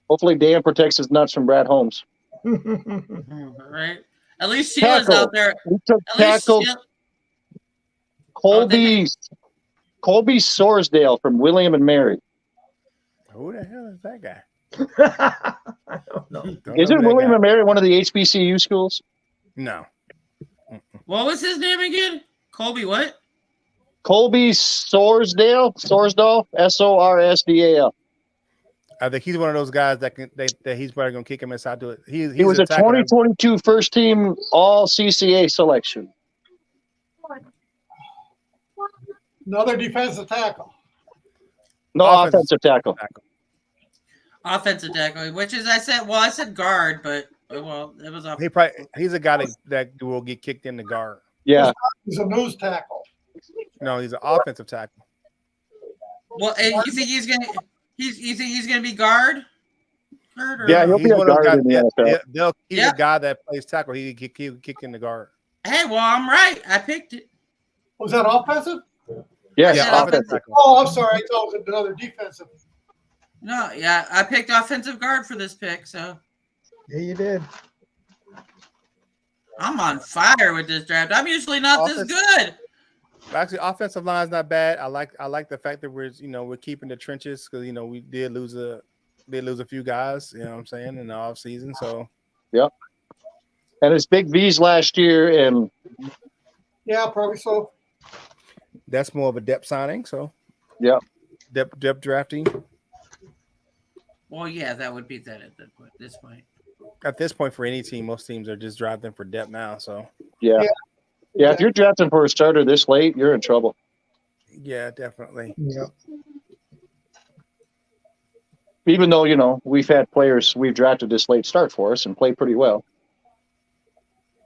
Hopefully Dan protects his nuts from Brad Holmes. Right. At least Sheila's Tackle. out there. We took At least tackle Sheila- Colby Sorsdale from William and Mary. Who the hell is that guy? I don't know. Isn't William and Mary one of the HBCU schools? No. What was his name again? Colby what? Colby Sorsdale, Sorsdal, I think he's one of those guys that he's probably gonna kick him inside to it. He was a 2022 first team All CCA selection. Another defensive tackle. No, offensive tackle. Offensive tackle, which is I said guard, but it was off. He's a guy that will get kicked in the guard. Yeah. He's a nose tackle. No, he's an offensive tackle. Well, and you think he's gonna be guard? Curt, or Yeah, no? he'll be He's a one of those guard guys. in the NFL. They'll keep Yeah. the guy that plays tackle. He kick in the guard. Hey, well, I'm right. I picked it. Was that offensive? Yes, Yeah, offensive offensive. tackle. Oh, I'm sorry. I thought it was another defensive. No, yeah, I picked offensive guard for this pick, so Yeah, you did. I'm on fire with this draft. I'm usually not this good. Actually, offensive line's not bad. I like the fact that we're keeping the trenches because we did lose a few guys. You know what I'm saying, in the off season. So Yep. And it's big V's last year, and Yeah, probably so. that's more of a depth signing. So yeah, depth drafting. Well, yeah, that would be that at this point. At this point, for any team, most teams are just drafting for depth now. So yeah. If you're drafting for a starter this late, you're in trouble. yeah, definitely. Yeah. Even though we've had players we've drafted this late start for us and play pretty well.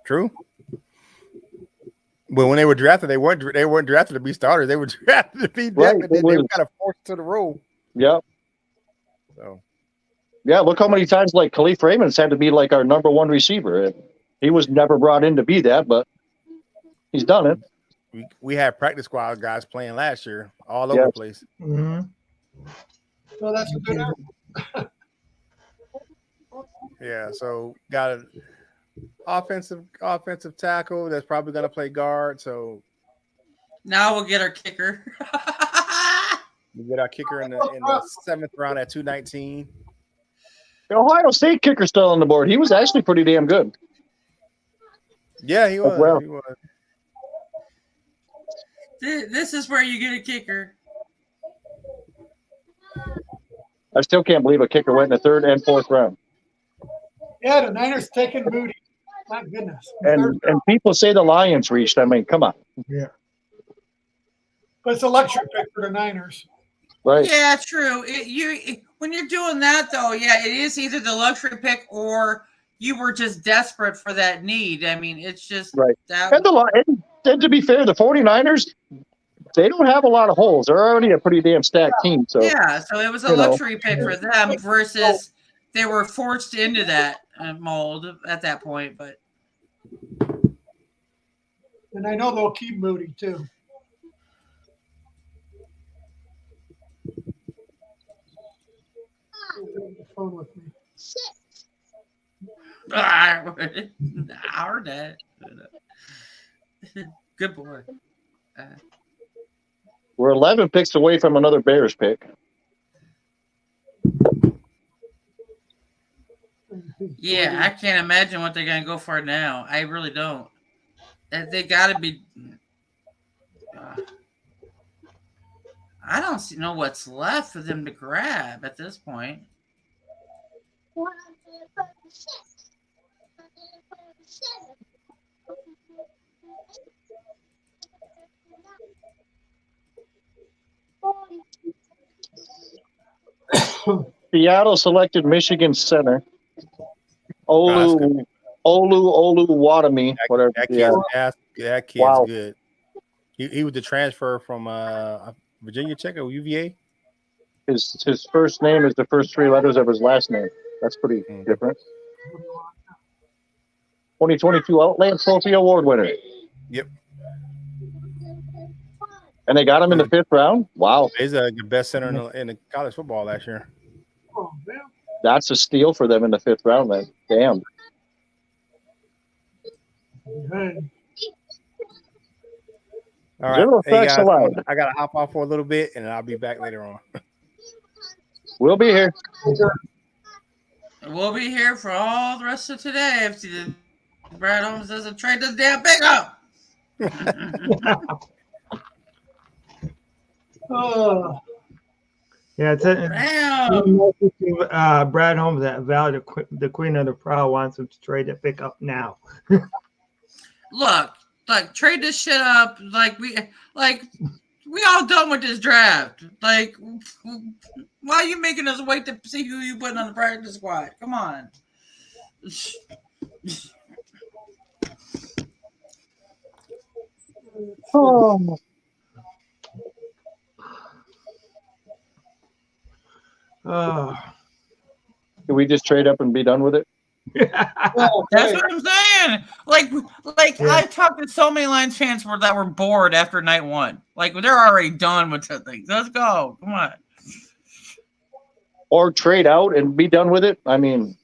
True. But when they were drafted, they weren't drafted to be starters. They were drafted to be depth, Right, and then they were kind of forced to the role. Yep. So Yeah, look how many times like Khalif Raymond's had to be like our number one receiver. He was never brought in to be that, but he's done it. we had practice squad guys playing last year all over the place. Mm-hmm. So that's a good area. Yeah, so got an offensive tackle that's probably going to play guard. So Now we'll get our kicker. we get our kicker in the 7th round at 219. The Ohio State kicker still on the board. He was actually pretty damn good. Yeah, he was. well. He was. This is where you get a kicker. I still can't believe a kicker went in the 3rd and 4th round. Yeah, the Niners taking Moody. My goodness. And people say the Lions reached. I mean, come on. Yeah. But it's a luxury pick for the Niners. Right. Yeah, true. When you're doing that, though, yeah, it is either the luxury pick or you were just desperate for that need. I mean, it's just Right. that. And to be fair, the 49ers, they don't have a lot of holes. They're already a pretty damn stacked team. So Yeah, so it was a luxury pick for them versus they were forced into that mold at that point. But And I know they'll keep Moody, too. The phone with me. I heard that. Good boy. we're 11 picks away from another Bears pick. Yeah, I can't imagine what they're gonna go for now. I really don't. They got to be. I don't know what's left for them to grab at this point. Seattle selected Michigan center. Olu Watami, whatever. That kid's Wow. good. He was the transfer from Virginia Tech or UVA. His first name is the first 3 letters of his last name. That's pretty different. 2022 Outland Trophy Award winner. Yep. And they got him in the 5th round. Wow. He's the best center in the college football last year. Oh, man. That's a steal for them in the 5th round, man. Damn. Hey. All Zero right. Hey facts guys, allowed. I got to hop off for a little bit, and I'll be back later on. We'll be here. We'll be here for all the rest of today if Brad Holmes doesn't trade this damn pickup. Oh, Yeah, it's Damn. Brad Holmes that Val, the queen of the Prowl, wants him to trade the pickup now. Look, trade this shit up. We all done with this draft. Like, why are you making us wait to see who you putting on the practice squad? Come on. Oh. Oh, Do we just trade up and be done with it? Well, That's hey, what I'm saying. Like Yeah. I talked to so many Lions fans that were bored after night one. Like they're already done with the thing. Let's go. Come on. Or trade out and be done with it? I mean,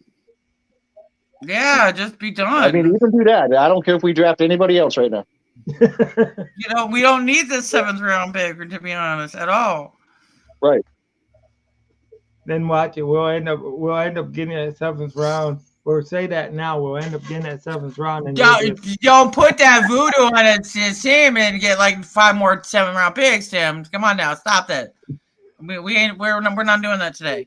Yeah, just be done. I mean, even do that. I don't care if we draft anybody else right now. You know, we don't need the 7th round pick, to be honest, at all. Right. Then watch it. We'll end up getting that 7th round. Or say that now. We'll end up getting that 7th round. And Don't put that voodoo on it, Tim, and get like 5 more 7th round picks, Tim. Come on now, stop that. We're not doing that today.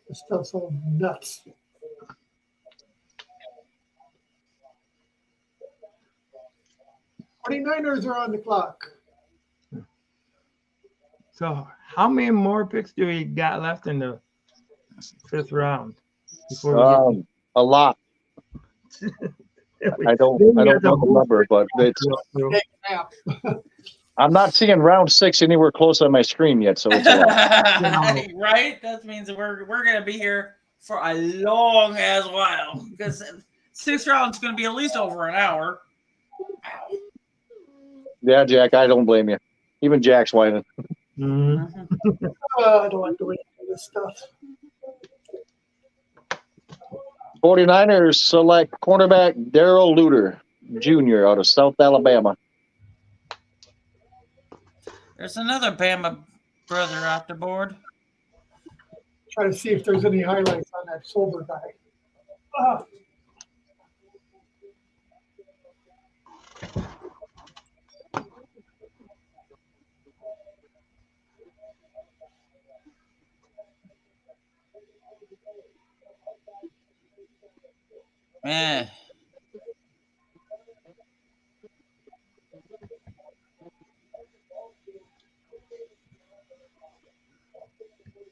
this stuff's all nuts. '49ers are on the clock. So how many more picks do we got left in the 5th round? Before we A lot. I don't know the number, but it's. Take a nap. I'm not seeing round 6 anywhere close on my screen yet, so it's a lot. Right? That means we're gonna be here for a long as while because 6th round's gonna be at least over an hour. Yeah, Jack, I don't blame you. Even Jack's whining. Mhm. I don't like the way you do this stuff. 49ers select cornerback Darrell Luter Jr. out of South Alabama. There's another Bama brother off the board. Try to see if there's any highlights on that Solber guy. Ah. Man.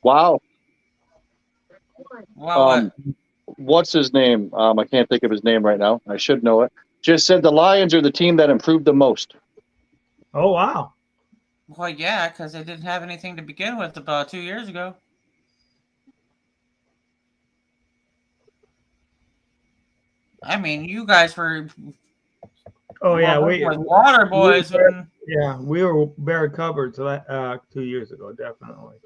Wow. Wow. What's his name? I can't think of his name right now. I should know it. Just said the Lions are the team that improved the most. Oh, wow. Well, yeah, because they didn't have anything to begin with about 2 years ago. I mean, you guys were. Oh, yeah. We were water boys. We were bare covered 2 years ago, definitely.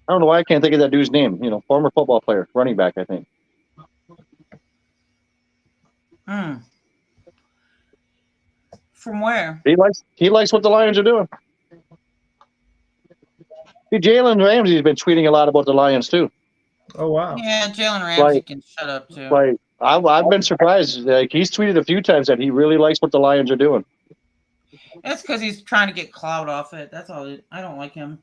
I don't know why I can't think of that dude's name. You know, former football player, running back, I think. From where? He likes what the Lions are doing. See, Jalen Ramsey's been tweeting a lot about the Lions too. Oh, wow. Yeah, Jalen Ramsey can shut up too. Like I've been surprised. Like he's tweeted a few times that he really likes what the Lions are doing. That's because he's trying to get clout off it. That's all. I don't like him.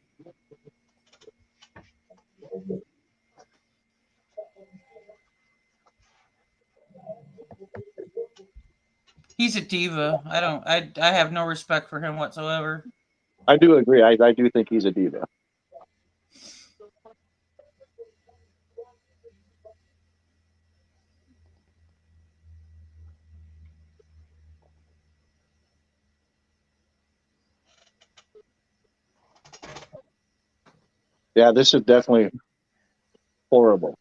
He's a diva. I have no respect for him whatsoever. I do agree. I do think he's a diva. Yeah, this is definitely horrible.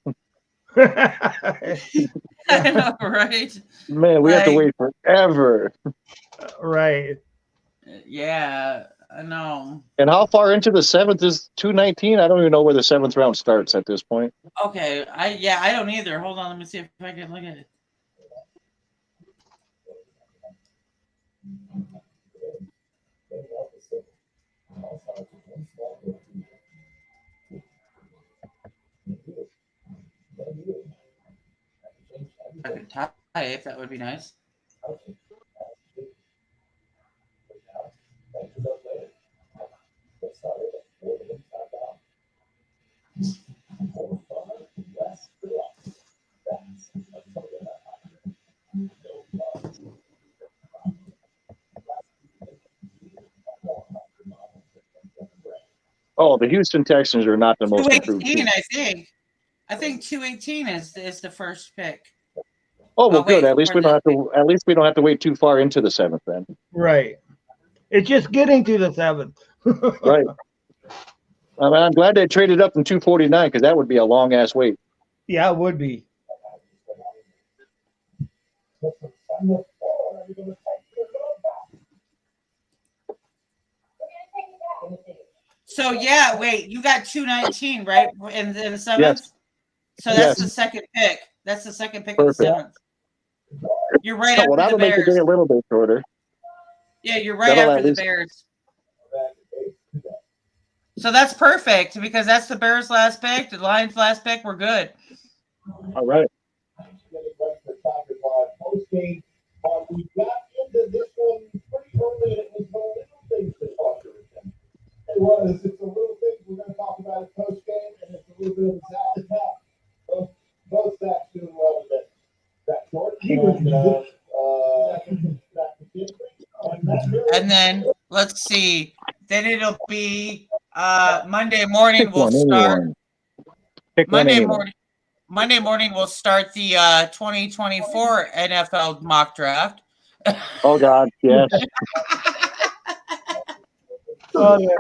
I know, right? Man, we have to wait forever. Right. Yeah, I know. And how far into the 7th is 219? I don't even know where the 7th round starts at this point. Okay, I don't either. Hold on, let me see if I can look at it. I could tie if that would be nice. Oh, the Houston Texans are not the most improved 218, team. I think 218 is the first pick. Oh well, good. Wait, At least we don't have to. At least we don't have to wait too far into the 7th then. Right. It's just getting to the 7th. Right. I mean, I'm glad they traded up from 249 because that would be a long ass wait. Yeah, it would be. So yeah, wait, you got 219, right? In the 7th? Yes. So that's the second pick. That's the second pick Perfect. of the 7th. You're right Well, after the that'll make the Bears. day a little bit shorter. Yeah, you're right after the Bears. So that's perfect because that's the Bears' last pick, the Lions' last pick. We're good. All right. We got into this one pretty early, and it was the little things that caught your attention. It's the little things we're going to talk about at post game, and it's a little bit of Zach to Pat. Both Zach's doing well today. Zach Short And then let's see. Then it'll be Monday morning. We'll start Monday morning. We'll start the 2024 NFL mock draft. Oh God, yes. Oh, yeah.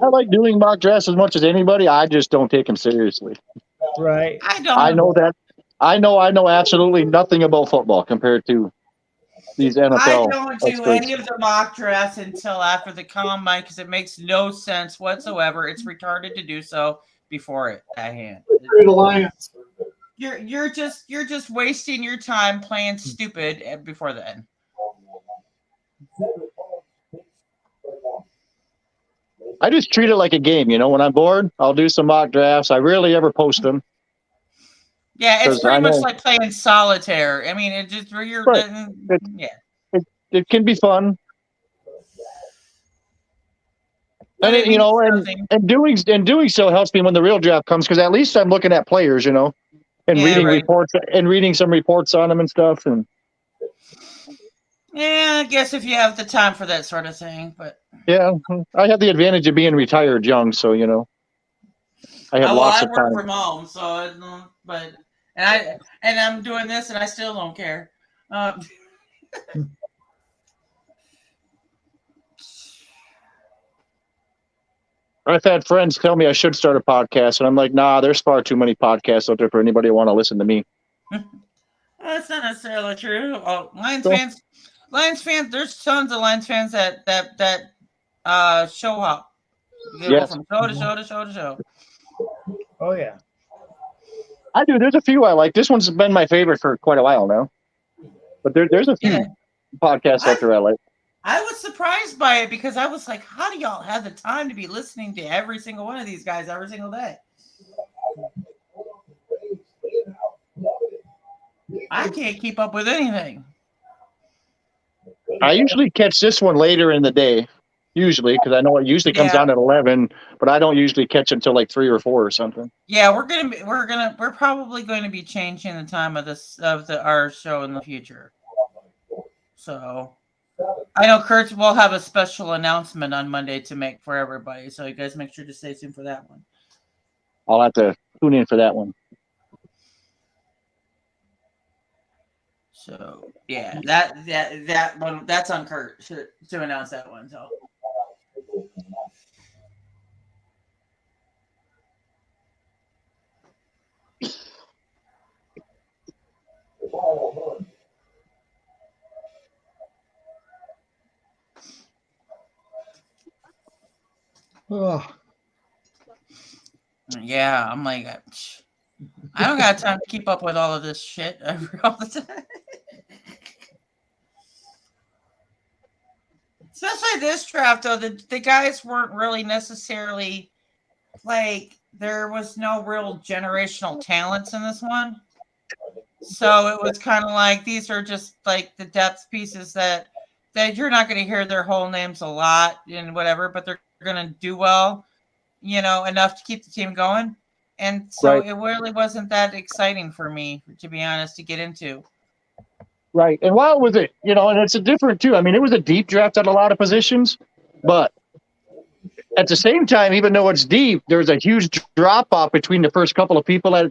I like doing mock drafts as much as anybody. I just don't take them seriously. Right. I know that. I know absolutely nothing about football compared to these NFL. I don't do experts. any of the mock drafts until after the combine because it makes no sense whatsoever. It's retarded to do so before it at hand. You're just wasting your time playing stupid before then. I just treat it like a game. You know, when I'm bored, I'll do some mock drafts. I rarely ever post them. Yeah, it's pretty much like playing solitaire. I mean, it just it can be fun. And it, you know, and doing so helps me when the real draft comes because at least I'm looking at players, you know, and reading reports and reading some reports on them and stuff. And yeah, I guess if you have the time for that sort of thing, but yeah, I have the advantage of being retired young, so you know, I have lots of time. I work from home, so but I'm doing this and I still don't care. I've had friends tell me I should start a podcast, and I'm like, nah, there's far too many podcasts out there for anybody to want to listen to me. That's not necessarily true. Oh, Lions fans. There's tons of Lions fans that show up. Go from show to show to show to show. Oh yeah, I do. There's a few I like. This one's been my favorite for quite a while now. But there's a few podcasts out there I like. I was surprised by it because I was like, how do y'all have the time to be listening to every single one of these guys every single day? I can't keep up with anything. I usually catch this one later in the day, usually, because I know it usually comes on at 11, but I don't usually catch it until like 3 or 4 or something. Yeah, we're probably going to be changing the time of our show in the future. So I know Curt will have a special announcement on Monday to make for everybody, so you guys make sure to stay tuned for that one. I'll have to tune in for that one. So yeah, that one that's on Curt to announce that one. So. Oh. Yeah, I'm like, I don't got time to keep up with all of this shit all the time. Especially this draft, though, the guys weren't really necessarily like there was no real generational talents in this one. So it was kind of like these are just like the depth pieces that you're not going to hear their whole names a lot and whatever, but they're going to do well, you know, enough to keep the team going. And so it really wasn't that exciting for me, to be honest, to get into. Right. And while it was it, and it's a different too. I mean, it was a deep draft at a lot of positions, but at the same time, even though it's deep, there's a huge drop off between the first couple of people at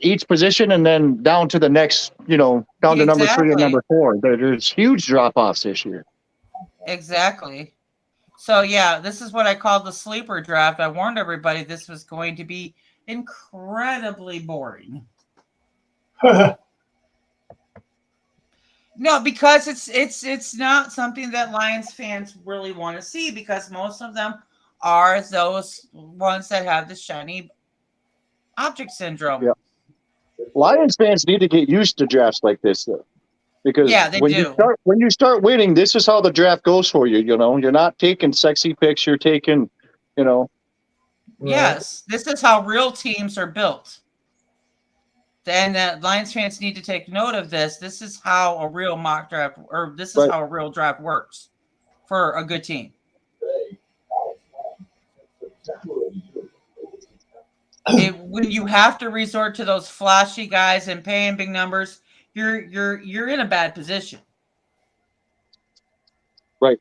each position and then down to the next, down to number 3 and number 4. There's huge drop offs this year. Exactly. So yeah, this is what I call the sleeper draft. I warned everybody this was going to be incredibly boring. No, because it's not something that Lions fans really want to see, because most of them are those ones that have the shiny object syndrome. Yeah. Lions fans need to get used to drafts like this, though, because when you start winning, this is how the draft goes for you. You're not taking sexy picks. You're taking, Yes, this is how real teams are built. And Lions fans need to take note of this. This is how a real mock draft, or this is how a real draft works for a good team. When you have to resort to those flashy guys and paying big numbers, you're in a bad position. Right.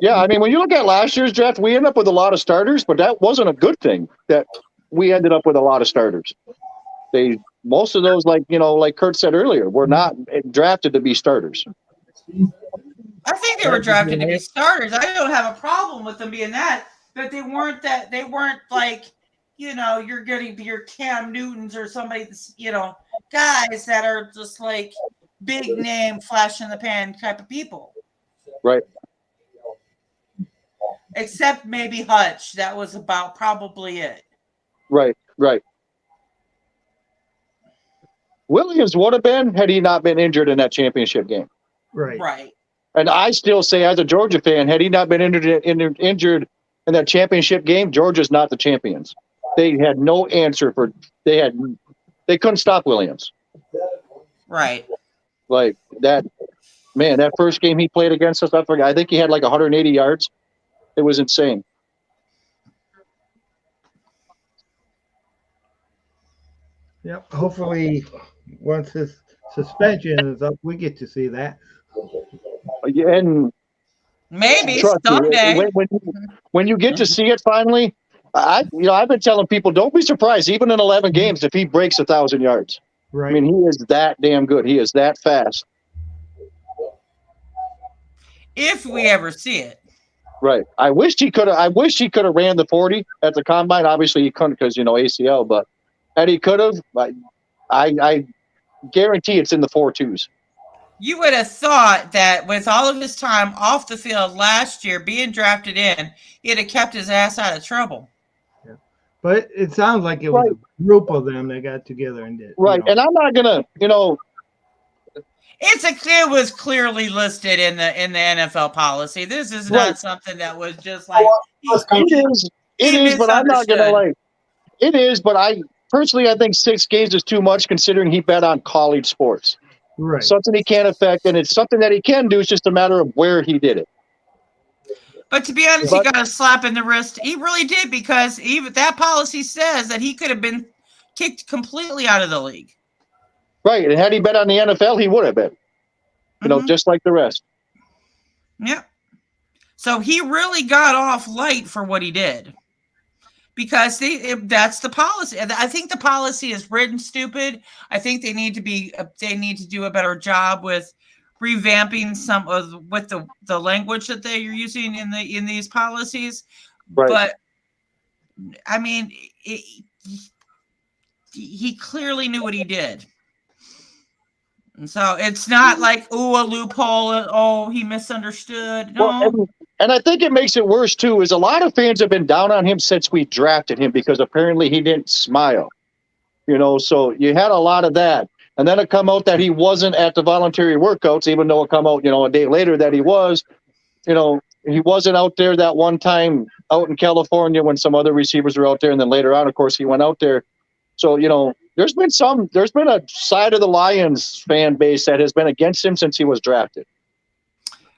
Yeah, I mean, when you look at last year's draft, we ended up with a lot of starters, but that wasn't a good thing. That we ended up with a lot of starters. Most of those, like Curt said earlier, were not drafted to be starters. I think they were drafted to be starters. I don't have a problem with them being that, but they weren't like, you're getting your Cam Newtons or somebody, guys that are just like big name, flash in the pan type of people. Right. Except maybe Hutch. That was about probably it. Right. Williams would have been had he not been injured in that championship game. Right. And I still say, as a Georgia fan, had he not been injured in that championship game, Georgia's not the champions. They had no answer they couldn't stop Williams. Right. Like that, man, that first game he played against us, I think he had like 180 yards. It was insane. Yep. Hopefully, once this suspension is up, we get to see that. And maybe someday. When you get to see it finally, I've been telling people, don't be surprised, even in 11 games, if he breaks 1,000 yards. Right. I mean, he is that damn good. He is that fast. If we ever see it. Right. I wish he could have ran the 40 at the combine. Obviously, he couldn't because ACL. But had he could have, I guarantee it's in the 4.2s. You would have thought that with all of his time off the field last year, being drafted in, he'd have kept his ass out of trouble. Yeah. But it sounds like it was a group of them that got together and did. Right. And I'm not gonna, it was clearly listed in the NFL policy. This is not something that was just like it is, but I'm not gonna it is, but I think 6 games is too much considering he bet on college sports. Right. Something he can't affect, and it's something that he can do. It's just a matter of where he did it. But to be honest, he got a slap in the wrist. He really did, because even that policy says that he could have been kicked completely out of the league. Right, and had he bet on the NFL, he would have been. Just like the rest. Yeah. So he really got off light for what he did, because that's the policy. I think the policy is written stupid. I think they need to do a better job with revamping with the language that they are using in these policies. Right. But I mean, he clearly knew what he did. And so it's not like, a loophole. He misunderstood. No. Well, and I think it makes it worse, too, is a lot of fans have been down on him since we drafted him because apparently he didn't smile. So you had a lot of that. And then it come out that he wasn't at the voluntary workouts, even though it come out, a day later that he was. He wasn't out there that one time out in California when some other receivers were out there. And then later on, of course, he went out there. So, there's been a side of the Lions fan base that has been against him since he was drafted.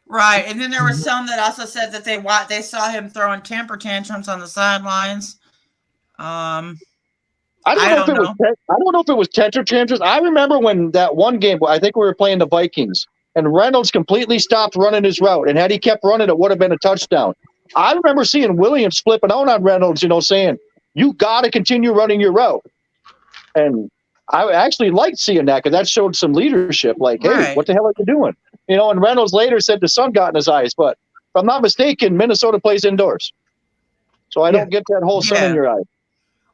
Right. And then there were some that also said that they saw him throwing temper tantrums on the sidelines. I don't know if it was tense or chances. I remember when that one game, I think we were playing the Vikings, and Reynolds completely stopped running his route. And had he kept running, it would have been a touchdown. I remember seeing Williams flipping out on Reynolds, saying, you got to continue running your route. And I actually liked seeing that because that showed some leadership. Like, hey, what the hell are you doing? And Reynolds later said the sun got in his eyes. But if I'm not mistaken, Minnesota plays indoors. So I don't get that whole sun in your eyes.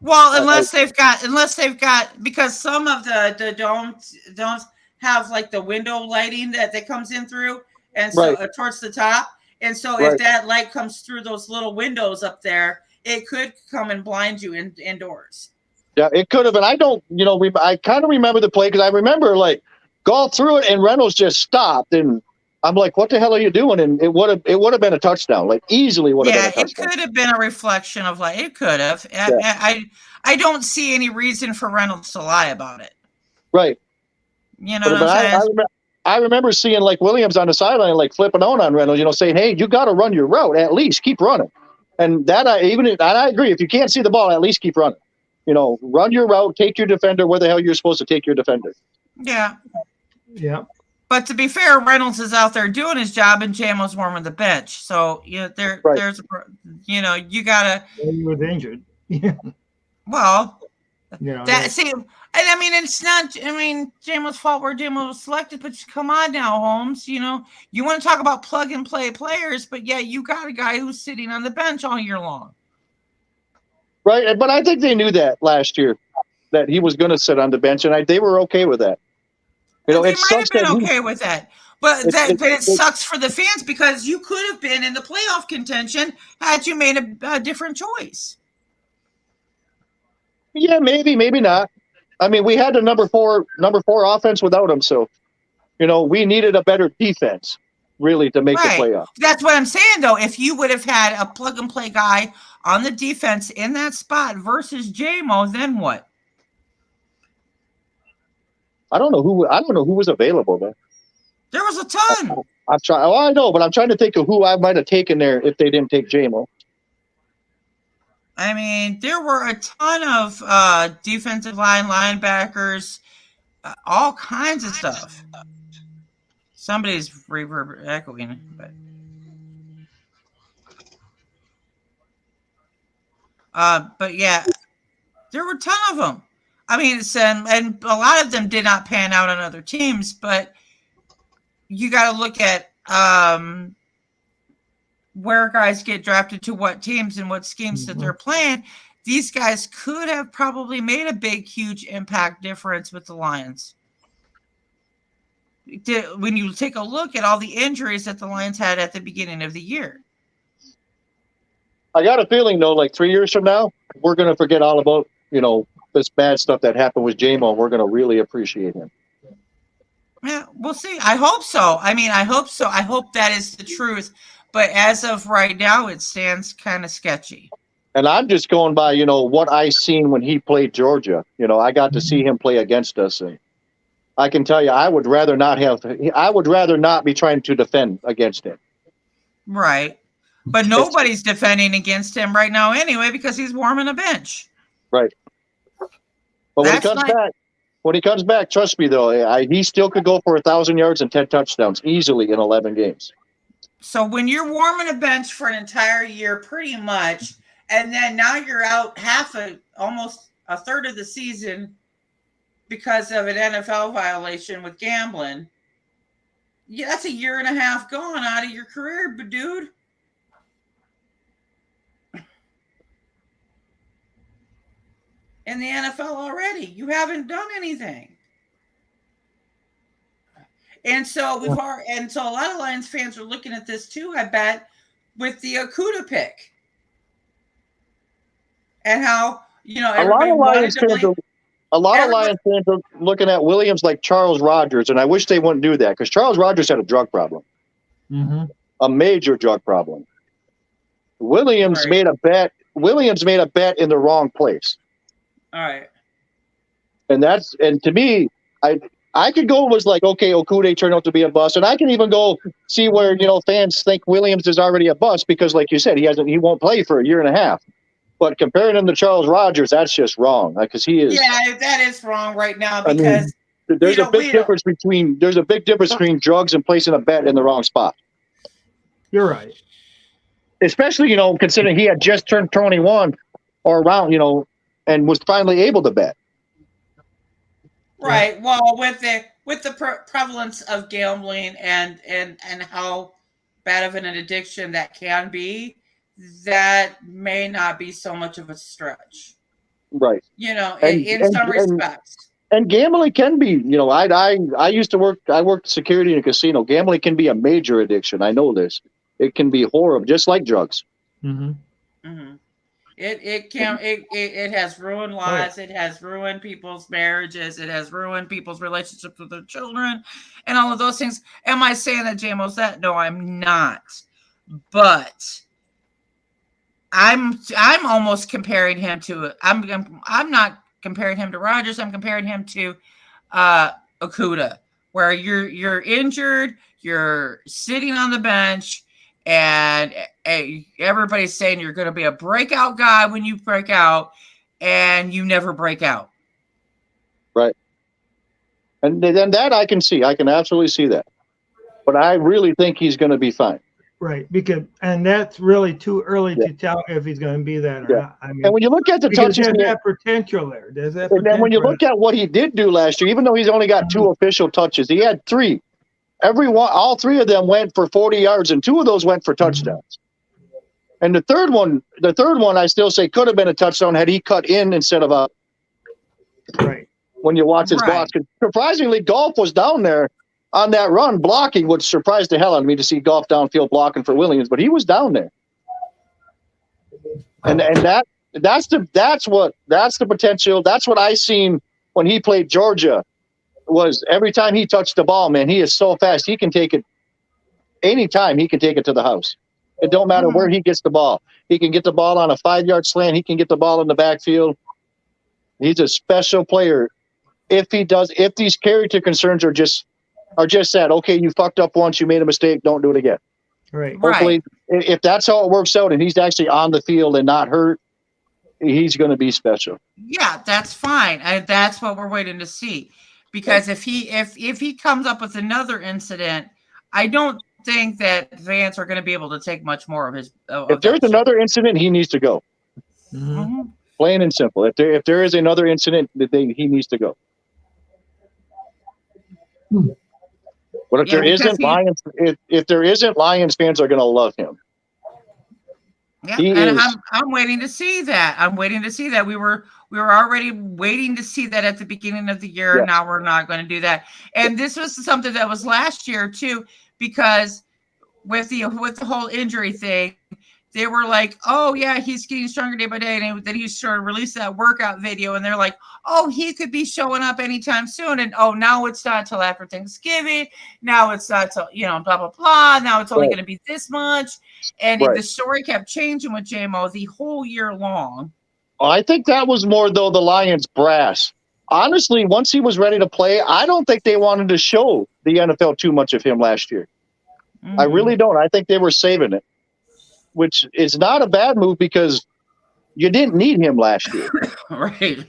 Well, unless they've got, because some of the domes have like the window lighting that comes in through, and so towards the top. And so if that light comes through those little windows up there, it could come and blind you indoors. Yeah, it could have. And I don't, I kind of remember the play because I remember like Gall threw it and Reynolds just stopped. And I'm like, what the hell are you doing? And it would have been a touchdown, like easily would have been a touchdown. It could have been a reflection of like, it could have. Yeah. I don't see any reason for Reynolds to lie about it. Right. You know what I'm saying? I remember seeing like Williams on the sideline, like flipping on Reynolds, saying, hey, you got to run your route, at least keep running. And I agree. If you can't see the ball, at least keep running. Run your route, take your defender where the hell you're supposed to take your defender. Yeah. Yeah. But to be fair, Reynolds is out there doing his job and Jamo's warming the bench. So, there's, you got to. He was injured. Yeah. Well, it's not, Jamo's fault where Jamo was selected, but come on now, Holmes. You want to talk about plug and play players, but you got a guy who's sitting on the bench all year long. Right. But I think they knew that last year, that he was going to sit on the bench, and they were okay with that. They might have been okay with that. But it sucks for the fans because you could have been in the playoff contention had you made a different choice. Yeah, maybe not. We had the number four offense without him, so we needed a better defense really to make the playoff. That's what I'm saying, though. If you would have had a plug and play guy on the defense in that spot versus Jamo, then what? I don't know who was available though. There was a ton. I'm trying. Oh, I know, but I'm trying to think of who I might have taken there if they didn't take Jamo. There were a ton of defensive line linebackers, all kinds of stuff. Somebody's reverb echoing, but yeah, there were a ton of them. And a lot of them did not pan out on other teams, but you got to look at where guys get drafted to what teams and what schemes that they're playing. These guys could have probably made a big, huge impact difference with the Lions. When you take a look at all the injuries that the Lions had at the beginning of the year. I got a feeling, though, like 3 years from now, we're going to forget all about, this bad stuff that happened with Jamo, and we're going to really appreciate him. Yeah, we'll see. I hope so. I hope so. I hope that is the truth. But as of right now, it stands kind of sketchy. And I'm just going by, what I seen when he played Georgia. I got to see him play against us, and I can tell you, I would rather not be trying to defend against him. Right. But nobody's defending against him right now anyway because he's warming a bench. Right. But when he comes back, trust me, though, he still could go for 1,000 yards and 10 touchdowns easily in 11 games. So when you're warming a bench for an entire year, pretty much, and then now you're out almost a third of the season because of an NFL violation with gambling. Yeah, that's a year and a half gone out of your career, dude. In the NFL already. You haven't done anything. And so a lot of Lions fans are looking at this too, I bet, with the Okudah pick. And how, a lot of Lions fans are looking at Williams like Charles Rogers, and I wish they wouldn't do that because Charles Rogers had a drug problem. Mm-hmm. A major drug problem. Williams made a bet in the wrong place. All right. And to me, I could go was like, okay, Okudah turned out to be a bust. And I can even go see where, fans think Williams is already a bust because like you said, he won't play for a year and a half. But comparing him to Charles Rogers, that's just wrong. Because he is. Yeah, that is wrong right now I because mean, there's a big difference between drugs and placing a bet in the wrong spot. You're right. Especially, considering he had just turned 21 or around, and was finally able to bet. Right. Well, with the prevalence of gambling and how bad of an addiction that can be, that may not be so much of a stretch. Right. In some respects. And gambling can be, I used to I worked security in a casino. Gambling can be a major addiction. I know this. It can be horrible, just like drugs. Mm-hmm. Mm-hmm. It has ruined lives. It has ruined people's marriages. It has ruined people's relationships with their children and all of those things. Am I saying that JMO's that? No, I'm not. But I'm almost comparing him to I'm not comparing him to Rogers. I'm comparing him to Okuda, where you're injured, you're sitting on the bench, and everybody's saying you're going to be a breakout guy when you break out, and you never break out. Right. And then that I can see. I can absolutely see that. But I really think he's going to be fine. Right, and that's really too early to tell if he's going to be that or not. I mean, and when you look at the touches, there's that potential there. And then when you look at what he did do last year, even though he's only got 2 official touches, he had 3. All 3 of them went for 40 yards, and 2 of those went for touchdowns. And the third one, I still say could have been a touchdown had he cut in instead of out. Right. When you watch his blocks, surprisingly, Golf was down there on that run blocking, which surprised the hell out of me to see Golf downfield blocking for Williams, but he was down there. And that's the potential. That's what I seen when he played Georgia. Was every time he touched the ball, man, he is so fast. He can take it anytime. He can take it to the house. It don't matter where he gets the ball. He can get the ball on a 5-yard slant. He can get the ball in the backfield. He's a special player. If these character concerns are just that, okay, you fucked up once, you made a mistake, don't do it again. Right. Hopefully, if that's how it works out and he's actually on the field and not hurt, he's going to be special. Yeah, that's fine. That's what we're waiting to see. Because if he comes up with another incident, I don't think that Vance are going to be able to take much more of his. If there's another incident, he needs to go. Mm-hmm. Plain and simple. If there is another incident, he needs to go. But if there isn't, Lions fans are going to love him. Yeah, I'm waiting to see that. I'm waiting to see that. We were already waiting to see that at the beginning of the year. Yeah. Now we're not going to do that. And this was something that was last year too, because with the whole injury thing, they were like, oh yeah, he's getting stronger day by day. And then he started release that workout video, and they're like, oh, he could be showing up anytime soon. And oh, now it's not till after Thanksgiving. Now it's not till, blah, blah, blah. Now it's only going to be this much. And the story kept changing with JMO the whole year long. I think that was more, though, the Lions brass. Honestly, once he was ready to play, I don't think they wanted to show the NFL too much of him last year. Mm-hmm. I really don't. I think they were saving it, which is not a bad move because you didn't need him last year. Right.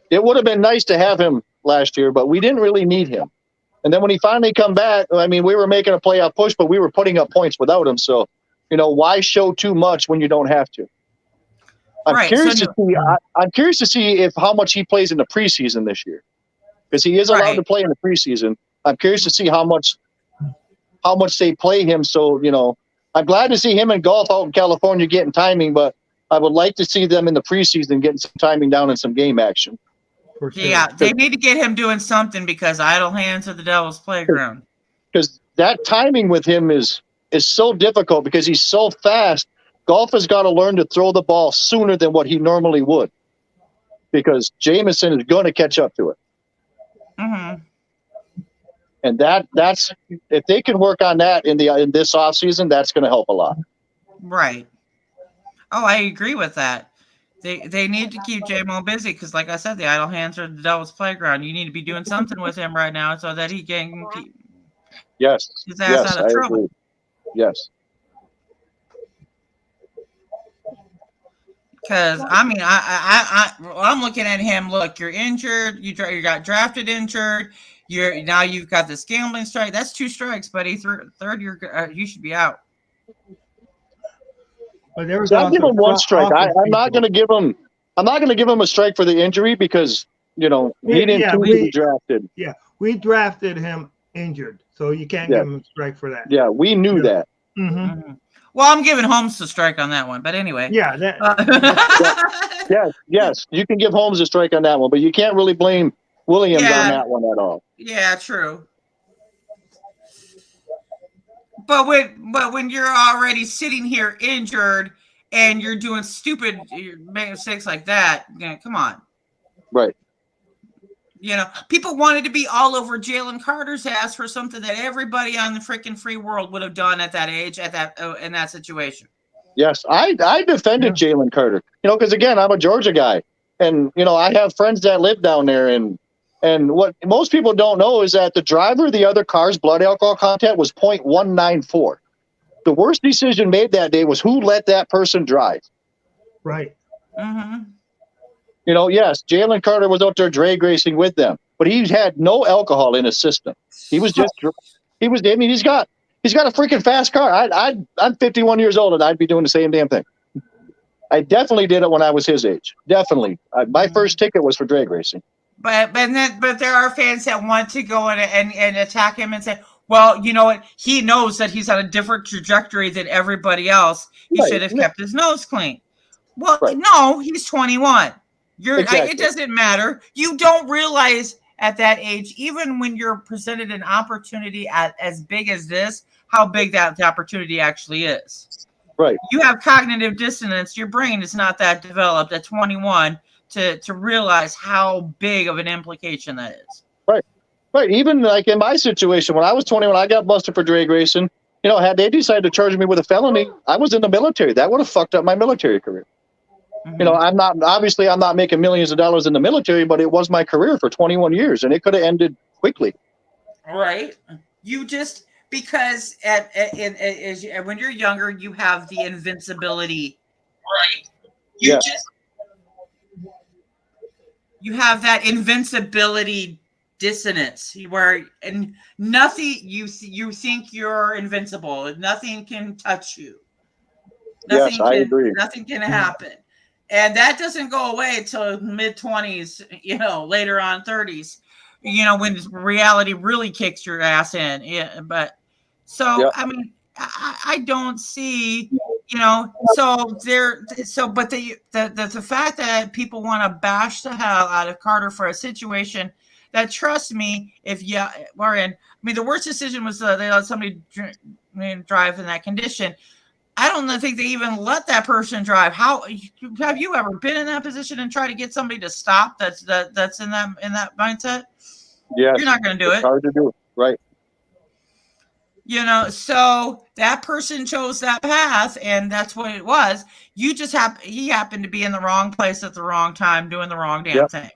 It would have been nice to have him last year, but we didn't really need him. And then when he finally come back, I mean, we were making a playoff push, but we were putting up points without him. So, why show too much when you don't have to? I'm curious to see how much he plays in the preseason this year, because he is allowed to play in the preseason. I'm curious to see how much they play him. So, I'm glad to see him and Golf out in California getting timing, but I would like to see them in the preseason getting some timing down and some game action. For sure. Yeah, they need to get him doing something because idle hands are the devil's playground. Because that timing with him is so difficult because he's so fast. Golf has got to learn to throw the ball sooner than what he normally would, because Jameson is going to catch up to it. Mm-hmm. And that's if they can work on that in this offseason, that's going to help a lot. Right. Oh, I agree with that. They need to keep JMO busy because, like I said, the idle hands are the devil's playground. You need to be doing something with him right now so that he can keep his ass out of trouble. Agree. Yes. Because I mean, I'm looking at him. Look, you're injured. You got drafted injured. You've got this gambling strike. That's 2 strikes, buddy. Third, you should be out. But there was I'll give also him 1 strike. I'm not people. going to give him. I'm not going to give him a strike for the injury because he didn't be drafted. Yeah, we drafted him injured, so you can't give him a strike for that. Yeah, we knew that. Mm-hmm. Well, I'm giving Holmes a strike on that one, but anyway. Yeah, Yes, you can give Holmes a strike on that one, but you can't really blame Williams on that one at all. Yeah, true. But when you're already sitting here injured and you're doing stupid mistakes like that, come on. Right. People wanted to be all over Jalen Carter's ass for something that everybody on the freaking free world would have done at that age, in that situation. Yes, I defended Jalen Carter, because again, I'm a Georgia guy, and I have friends that live down there, and what most people don't know is that the driver of the other car's blood alcohol content was 0.194. The worst decision made that day was who let that person drive. Right. Mm-hmm. Yes, Jalen Carter was out there drag racing with them, but he had no alcohol in his system. He was just, he's got a freaking fast car. I'm 51 years old and I'd be doing the same damn thing. I definitely did it when I was his age. Definitely. My first ticket was for drag racing. But there are fans that want to go and attack him and say, well, you know what? He knows that he's on a different trajectory than everybody else. He should have kept his nose clean. Well, no, he's 21. It doesn't matter. You don't realize at that age, even when you're presented an opportunity as big as this, how big that opportunity actually is. Right. You have cognitive dissonance. Your brain is not that developed at 21 to realize how big of an implication that is. Right. Right. Even like in my situation, when I was 21, I got busted for drag racing. Had they decided to charge me with a felony, I was in the military. That would have fucked up my military career. Mm-hmm. I'm not making millions of dollars in the military, but it was my career for 21 years and it could have ended quickly. Right. Because when you're younger, you have the invincibility. Right. You have that invincibility dissonance where nothing, you think you're invincible. Nothing can touch you. I agree. Nothing can happen. And that doesn't go away until mid-20s, later on 30s, when reality really kicks your ass in. Yeah, but I mean, I don't see, but the fact that people want to bash the hell out of Carter for a situation that, trust me, we're in. I mean, the worst decision was they let somebody drive in that condition. I don't think they even let that person drive. How have you ever been in that position and try to get somebody to stop? That's in that mindset. Yeah, you're not going to do it. Hard to do, right? So that person chose that path, and that's what it was. He happened to be in the wrong place at the wrong time, doing the wrong damn thing.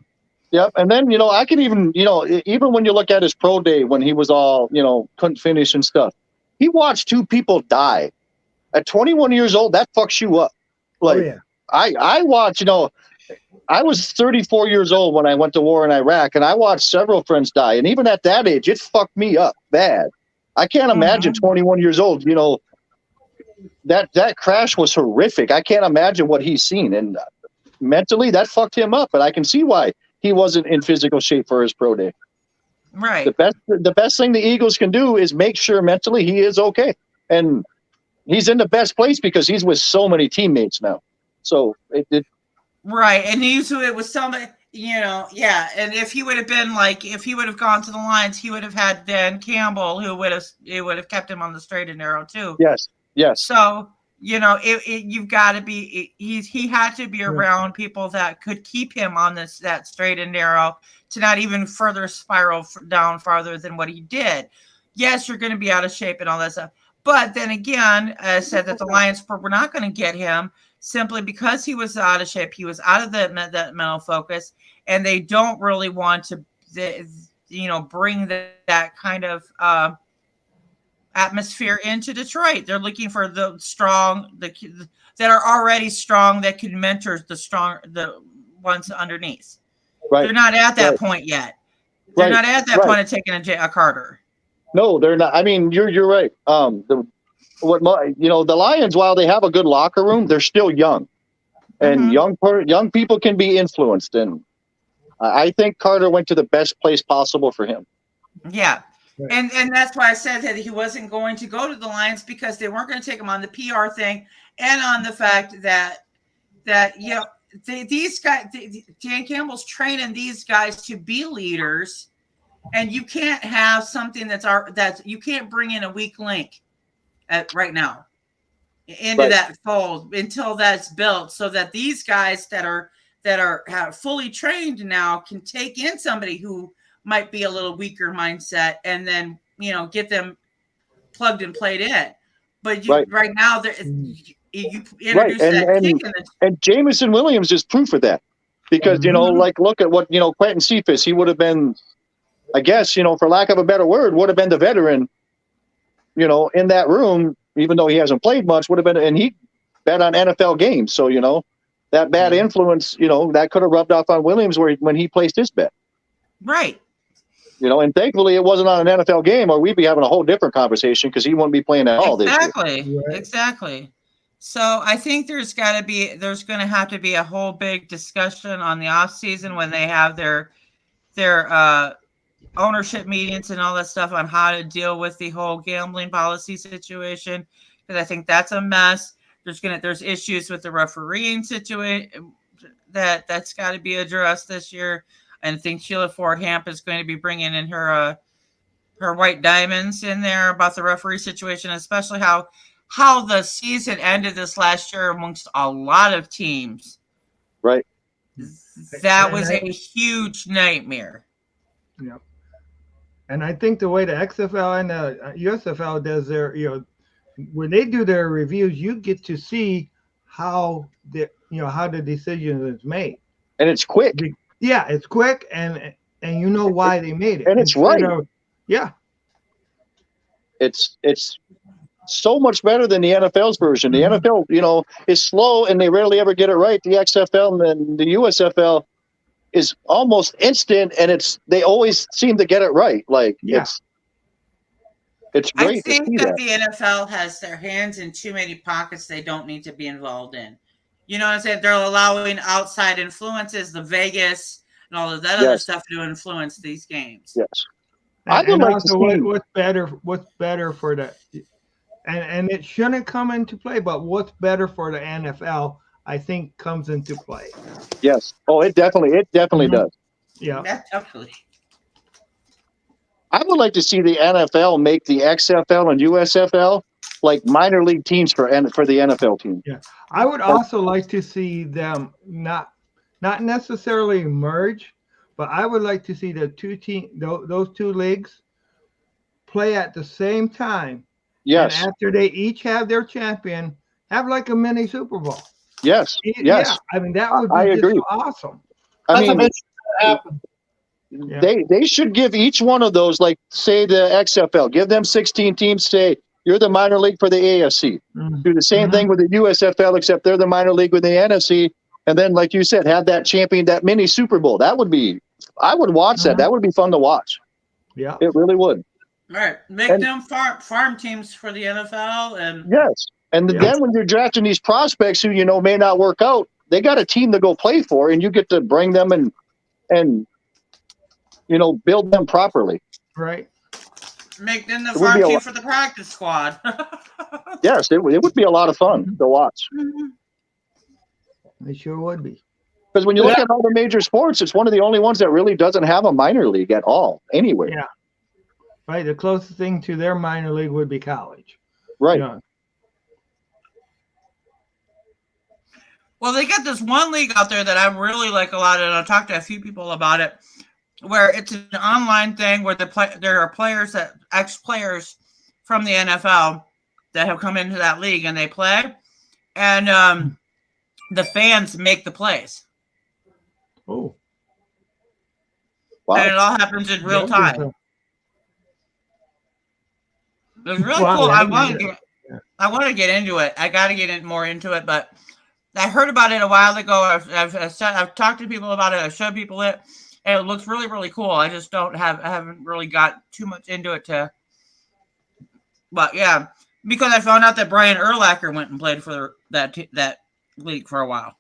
Yep. And then I can even even when you look at his pro day when he was all couldn't finish and stuff, he watched 2 people die. At 21 years old, that fucks you up. I watch, I was 34 years old when I went to war in Iraq, and I watched several friends die. And even at that age, it fucked me up bad. I can't imagine 21 years old, that crash was horrific. I can't imagine what he's seen. And mentally, that fucked him up. And I can see why he wasn't in physical shape for his pro day. Right. The best thing the Eagles can do is make sure mentally he is okay. And he's in the best place because he's with so many teammates now. So right. And it was somebody, and if he would have been if he would have gone to the Lions, he would have had Dan Campbell, who would have kept him on the straight and narrow too. Yes. So, you've got to be, he had to be around people that could keep him on that straight and narrow to not even further spiral down farther than what he did. Yes, you're going to be out of shape and all that stuff. But then again, I said that the Lions were not going to get him simply because he was out of shape. He was out of that mental focus, and they don't really want to, bring that kind of atmosphere into Detroit. They're looking for the strong, that are already strong, that can mentor the ones underneath. Right. They're not at that point yet. They're not at that point of taking a Carter. No, they're not. I mean, you're right. The Lions, while they have a good locker room, they're still young, and young people can be influenced. And I think Carter went to the best place possible for him. Yeah. And that's why I said that he wasn't going to go to the Lions, because they weren't going to take him on the PR thing and on the fact that these guys, Dan Campbell's training these guys to be leaders, and you can't have something that's you can't bring in a weak link right now into that fold until that's built, so that these guys that are fully trained now can take in somebody who might be a little weaker mindset, and then get them plugged and played in. But right now, you introduce that kick and Jameson Williams is proof of that, because look at what Quentin Cephas, he would have been, I guess, for lack of a better word, would have been the veteran, in that room, even though he hasn't played much, would have been, and he bet on NFL games. So, that bad influence, that could have rubbed off on Williams when he placed his bet. Right. And thankfully it wasn't on an NFL game, or we'd be having a whole different conversation, because he wouldn't be playing at all this year. Exactly. So I think there's going to have to be a whole big discussion on the off season when they have their ownership meetings and all that stuff on how to deal with the whole gambling policy situation, because I think that's a mess. There's issues with the refereeing situation that's got to be addressed this year. And I think Sheila Ford Hamp is going to be bringing in her white diamonds in there about the referee situation, especially how the season ended this last year amongst a lot of teams. Right. That was a huge nightmare. Yeah. And I think the way the XFL and the USFL does their, when they do their reviews, you get to see how the decision is made. And it's quick. Yeah, it's quick, and why they made it. And it's right. It's so much better than the NFL's version. The NFL, is slow, and they rarely ever get it right. The XFL and the USFL is almost instant, and they always seem to get it right. It's great. I think that the NFL has their hands in too many pockets they don't need to be involved in. You know what I'm saying? They're allowing outside influences, the Vegas and all of that other stuff to influence these games. Yes. And also what's better for the, and it shouldn't come into play, but what's better for the NFL, I think, comes into play. Yes. Oh, it definitely does. Yeah. Definitely. I would like to see the NFL make the XFL and USFL like minor league teams for the NFL team. Yeah, I would also like to see them not necessarily merge, but I would like to see those two leagues play at the same time. Yes. And after they each have their champion, have like a mini Super Bowl. Yes. Yeah, I mean that would be just awesome. I mean, happen. Yeah. They should give each one of those, like say the XFL, give them 16 teams. Say you're the minor league for the AFC. Do the same thing with the USFL, except they're the minor league with the NFC. And then, like you said, have that champion, that mini Super Bowl. I would watch that. That would be fun to watch. Yeah, it really would. All right, make them farm teams for the NFL, and yes. And then when you're drafting these prospects who may not work out, they got a team to go play for, and you get to bring them and build them properly. Right. Make them the farm team for the practice squad. Yes, it would be a lot of fun to watch. It sure would be. Because when you look at all the major sports, it's one of the only ones that really doesn't have a minor league at all, anywhere. Yeah. Right. The closest thing to their minor league would be college. Right. Well, they got this one league out there that I really like a lot, and I've talked to a few people about it, where it's an online thing where there are ex-players from the NFL that have come into that league and they play, and the fans make the plays. Oh. Wow. And it all happens in real time. was really Wow, cool. yeah, I want to get into it. I got to get more into it, but I heard about it a while ago. I've talked to people about it. I've showed people it, and it looks really, really cool. I just I haven't really got too much into it but yeah, because I found out that Brian Urlacher went and played for that league for a while.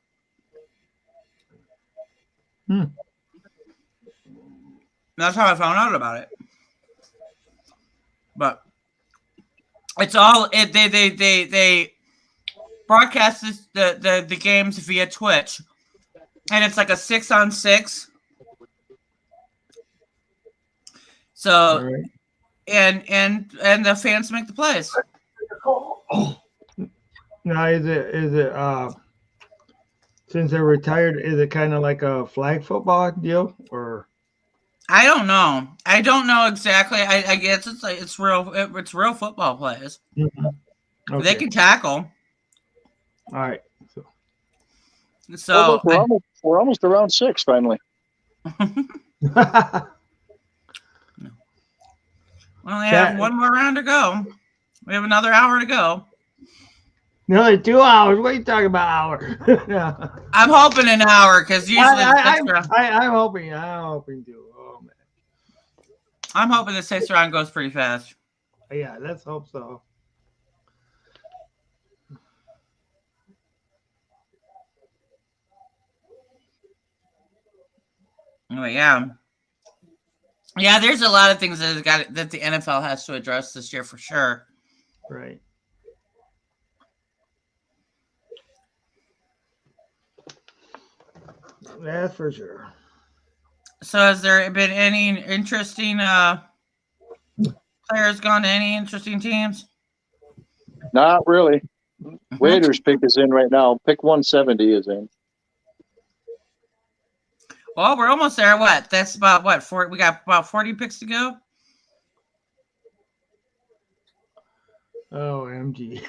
That's how I found out about it. But it's all they broadcast the games via Twitch, and it's like a 6-on-6. So, right. and the fans make the plays. Now, is it since they're retired, is it kind of like a flag football deal, or? I don't know. I don't know exactly. I guess it's real football plays. Mm-hmm. Okay. They can tackle. All right. So we're almost around 6 finally. We only have one more round to go. We have another hour to go. Nearly 2 hours. What are you talking about, hour? I'm hoping an hour because usually I'm hoping to. Oh man. I'm hoping the 6th round goes pretty fast. Yeah, let's hope so. Oh yeah. Yeah, there's a lot of things that the NFL has to address this year for sure. Right. That's for sure. So has there been any interesting players gone to any interesting teams? Not really. Waiters pick is in right now. Pick 170 is in. Well, we're almost there. What? That's about what? We got about 40 picks to go. Oh, MG.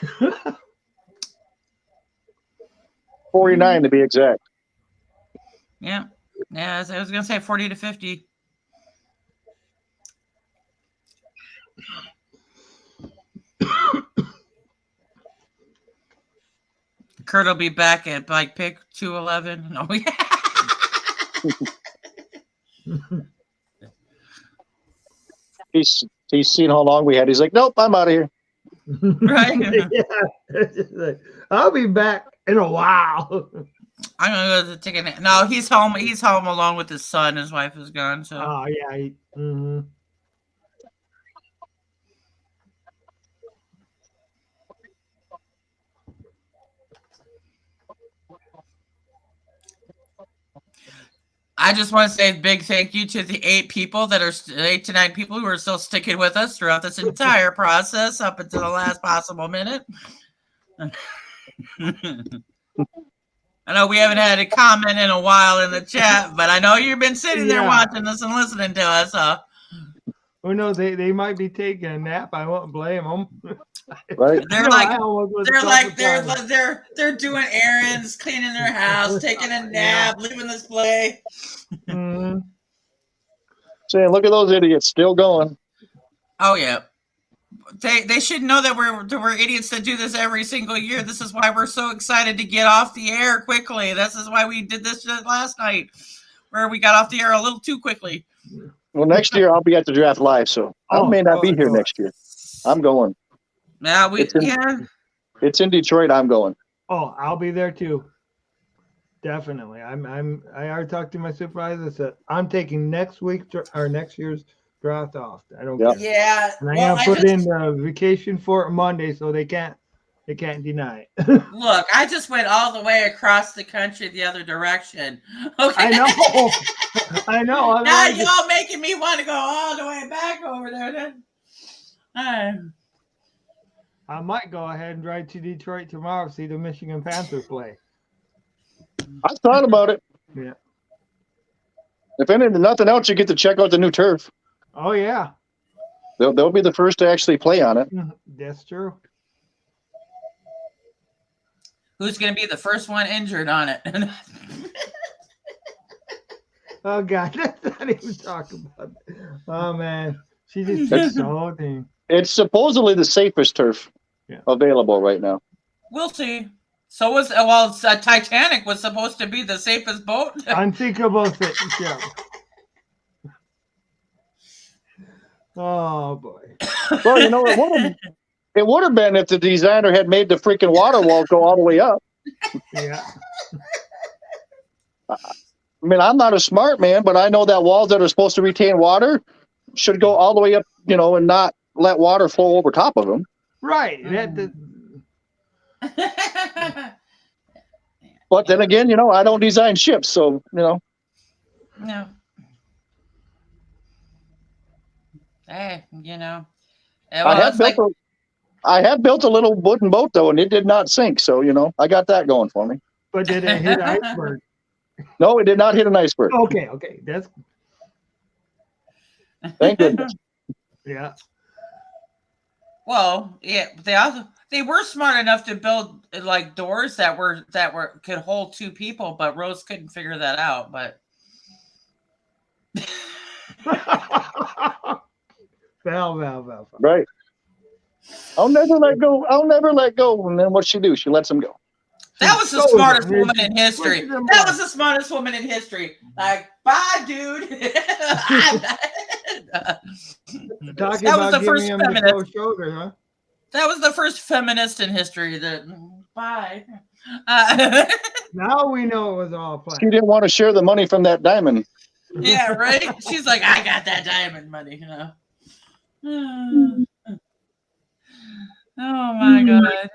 49 to be exact. Yeah. Yeah, I was going to say 40 to 50. Curt will be back at like pick 211. No, yeah. He's seen how long we had. He's like, nope, I'm out of here. Right. Yeah. I'll be back in a while. I'm gonna go take a nap. No, he's home. He's home alone with his son. His wife is gone. So. Oh yeah. Mm-hmm. I just want to say a big thank you to the 8 to 9 people who are still sticking with us throughout this entire process up until the last possible minute. I know we haven't had a comment in a while in the chat, but I know you've been sitting there watching us and listening to us. So. Oh no, they might be taking a nap. I won't blame them. Right? They're doing errands, cleaning their house, taking a nap, leaving this play. Mm-hmm. Saying, look at those idiots still going. Oh yeah. They should know that we're idiots that do this every single year. This is why we're so excited to get off the air quickly. This is why we did this last night, where we got off the air a little too quickly. Well, next year I'll be at the draft live, so I may not be here next year. I'm going. Yeah, it's in Detroit. I'm going. Oh, I'll be there too. Definitely. I already talked to my supervisor. Said I'm taking next year's draft off. I don't care. Yeah. And I'm gonna put in the vacation for Monday, so they can't deny it. Look, I just went all the way across the country the other direction. Okay. I know. Now y'all making me want to go all the way back over there. I might go ahead and drive to Detroit tomorrow to see the Michigan Panthers play. I thought about it. Yeah. If nothing else, you get to check out the new turf. Oh yeah. They'll be the first to actually play on it. That's true. Who's going to be the first one injured on it? Oh God, let's not even talk about it. Oh man, she just keeps the whole thing. It's supposedly the safest turf available right now. We'll see. So was Titanic was supposed to be the safest boat. Unthinkable things, yeah. Oh boy. Well, you know, it would have been if the designer had made the freaking water walls go all the way up. Yeah. I mean, I'm not a smart man, but I know that walls that are supposed to retain water should go all the way up, you know, and not let water flow over top of them. Right. But then again, you know, I don't design ships, so, you know. No. Hey, you know. Well, I have built a little wooden boat, though, and it did not sink. So, you know, I got that going for me. But did it hit an iceberg? No, it did not hit an iceberg. Okay. That's Thank goodness. yeah. Well, yeah, they were smart enough to build like doors that could hold two people, but Rose couldn't figure that out. But Val. Right. I'll never let go. And then what'd she do? She lets him go. that was the smartest woman in history. That was the smartest woman in history. Like, bye, dude. Talking That was about the giving first him feminist. the cold shoulder, huh? That was the first feminist in history. Bye. Now we know it was all planned. She didn't want to share the money from that diamond. Yeah, right. She's like, I got that diamond money, you know. Oh my god.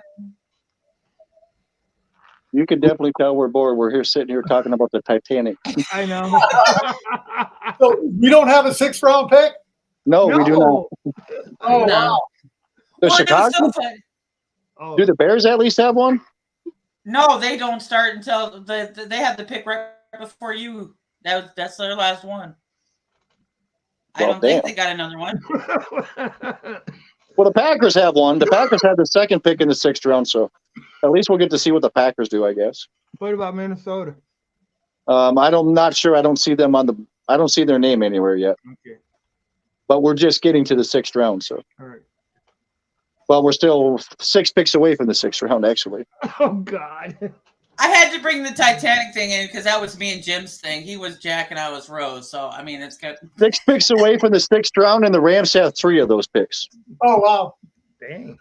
You can definitely tell we're bored. We're here sitting here talking about the Titanic. I know. So we don't have a 6th round pick? No, we do not. Oh, No. wow. The Well, Chicago? it was so fun. Oh, Do the Bears at least have one? No, they don't start until they have the pick right before you. That's their last one. I Well, don't think damn. they got another one. Well, the Packers have one. The Packers had the 2nd pick in the 6th round, so at least we'll get to see what the Packers do, I guess. what about Minnesota? I'm not sure. I don't see them I don't see their name anywhere yet. Okay. But we're just getting to the 6th round, so. All right. Well, we're still 6 picks away from the 6th round, actually. Oh God. I had to bring the Titanic thing in because that was me and Jim's thing. He was Jack and I was Rose. So I mean, it's good. 6 picks away from the 6th round, and the Rams have 3 of those picks. Oh, wow. Dang.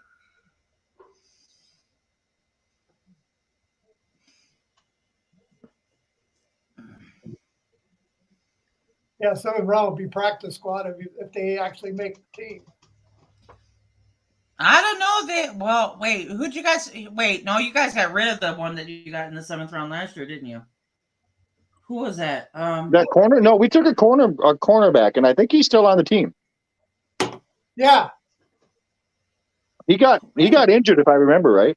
Yeah, 7th round would be practice squad if they actually make the team. I don't know. Wait, who'd you guys? Wait, no, you guys got rid of the one that you got in the 7th round last year, didn't you? Who was that? That corner? No, we took a cornerback, and I think he's still on the team. Yeah. He got injured, if I remember right.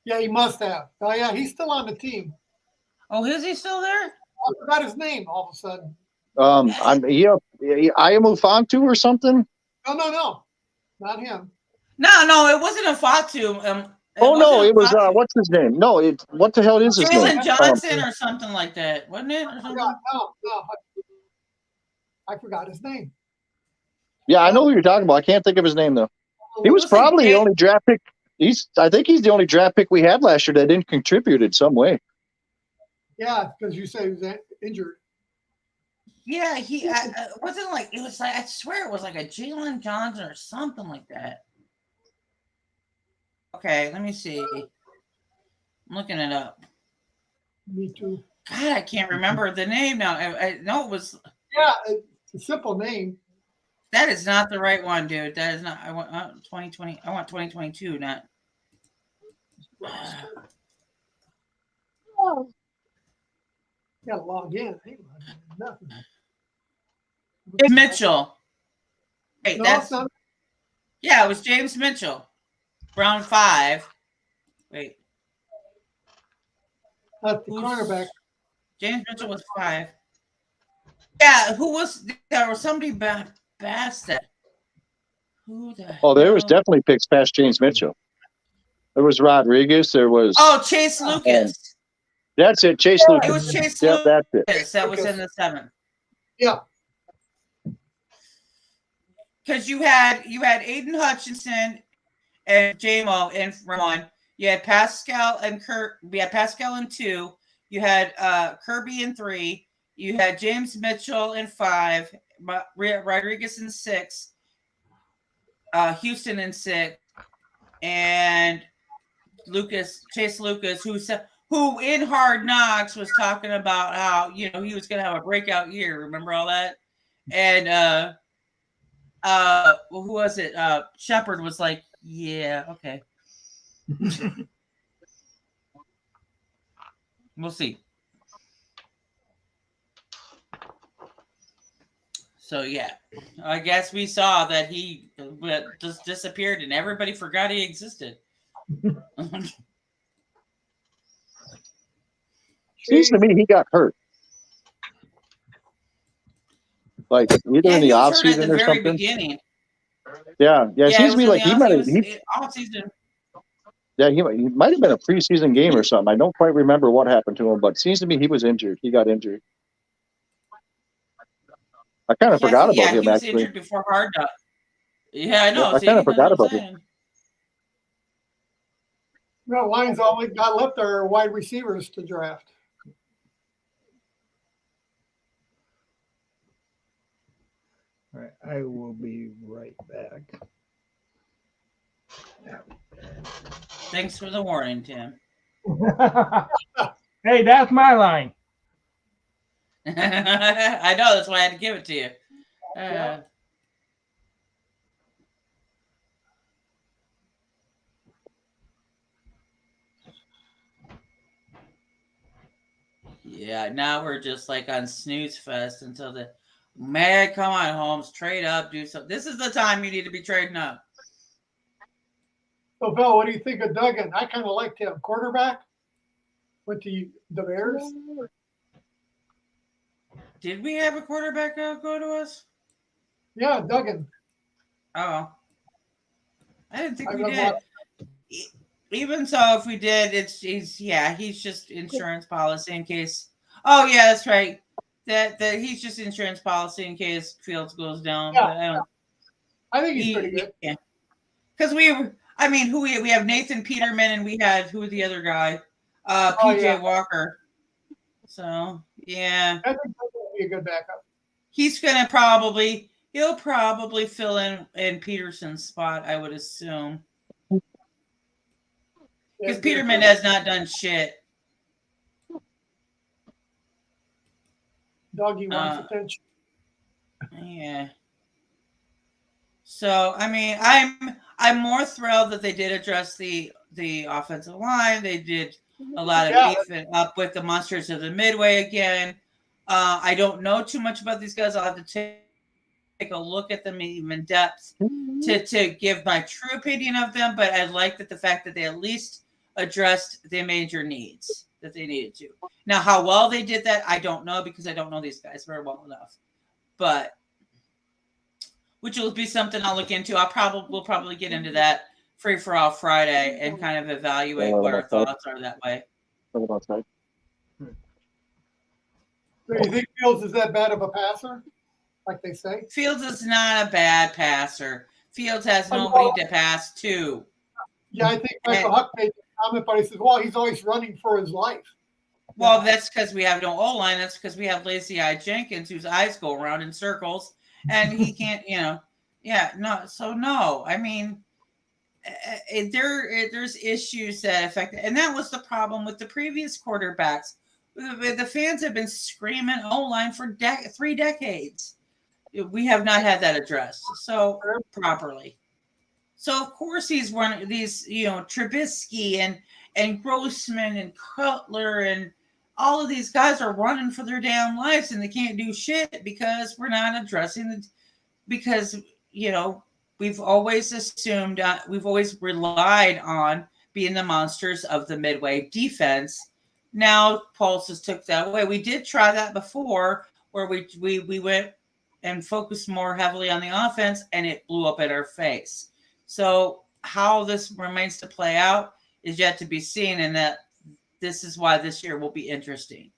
Yeah, he must have. Oh, yeah, he's still on the team. Oh, is he still there? I forgot his name all of a sudden. Ayamu Fantu or something. No. Not him. No, it wasn't a Fatu. It was what's his name? No, what the hell is his name? Jalen Johnson or something like that, wasn't it? Or something? No. I forgot his name. Yeah, I know who you're talking about. I can't think of his name though. He was probably the only draft pick. I think he's the only draft pick we had last year that didn't contribute in some way. Yeah, because you say he was injured. Yeah, he wasn't like it was like I swear it was like a Jalen Johnson or something like that. Okay, let me see. I'm looking it up. Me too. God, I can't remember the name now. I know it was. Yeah, it's a simple name. That is not the right one, dude. That is not. I want 2020. I want 2022, not. Gotta log in. Nothing. James Mitchell. Hey, No, that's it's not. yeah. It was James Mitchell. Round 5. Wait. That's the cornerback. James Mitchell was 5. Yeah, who was there? Was somebody past that? Who the? Oh, there was hell? definitely picks past James Mitchell. There was Rodriguez. There was. Oh, Chase Lucas. That's it, Chase Lucas. It was Chase Yeah, Lucas. that's it. That was in the 7th. Yeah. because you had Aiden Hutchinson and JMO in one. You had Pascal and Curt. We had Pascal in 2. You had Kirby in 3. You had James Mitchell in 5. Rodriguez in 6. Houston in 6. And Chase Lucas, who in Hard Knocks was talking about how, he was going to have a breakout year. Remember all that? And who was it? Shepard was like, yeah, okay. We'll see. So yeah, I guess we saw that he just disappeared and everybody forgot he existed. Seems to me he got hurt. Like either in the off season or something. Beginning. Yeah. It seems to me like he might have. Off season. Yeah, he might have been a preseason game or something. I don't quite remember what happened to him, but it seems to me he was injured. He got injured. I kind of forgot about him, he was actually. Injured before Hard Knocks. Yeah, I know. I kind of forgot about him. Lions all got left are wide receivers to draft. All right, I will be right back. Thanks for the warning, Tim. Hey, that's my line. I know, that's why I had to give it to you. Yeah, now we're just like on snooze fest until come on, Holmes, trade up, do something. This is the time you need to be trading up. So, Bill, what do you think of Duggan? I kind of liked him. Quarterback? Went to the Bears. Did we have a quarterback go to us? Yeah, Duggan. Oh. I didn't think we did. Even so, if we did, he's just insurance policy in case. Oh, yeah, that's right. That he's just insurance policy in case Fields goes down. Yeah. But I think he's pretty good. Yeah. Because we have Nathan Peterman and we had who was the other guy? PJ Walker. So yeah. I think that'll be a good backup. He'll probably fill in Peterson's spot, I would assume. Because Peterman has not done shit. Doggy wants attention. Yeah. So I'm more thrilled that they did address the offensive line. They did a lot of beefing up with the monsters of the Midway again. I don't know too much about these guys. I'll have to take a look at them in depth to give my true opinion of them. But I like the fact that they at least addressed the major needs that they needed to. Now, how well they did that, I don't know because I don't know these guys very well enough. But which will be something I'll look into. We'll probably get into that Free for All Friday and kind of evaluate what our thoughts are that way. So you think Fields is that bad of a passer, like they say? Fields is not a bad passer. Fields has nobody to pass to. Yeah, I think Michael Huck made the comment, but he says, well, he's always running for his life. Well, that's because we have no O-line. That's because we have Lazy Eye Jenkins, whose eyes go around in circles, and he can't, no. I mean, there's issues that affect it. And that was the problem with the previous quarterbacks. The fans have been screaming O-line for 3 decades. We have not had that addressed properly. So of course he's one of these, Trubisky and Grossman and Cutler and all of these guys are running for their damn lives and they can't do shit because we're not addressing because we've always assumed we've always relied on being the monsters of the Midway defense. Now Pulses took that away. We did try that before where we went and focused more heavily on the offense and it blew up in our face. So how this remains to play out is yet to be seen, and that this is why this year will be interesting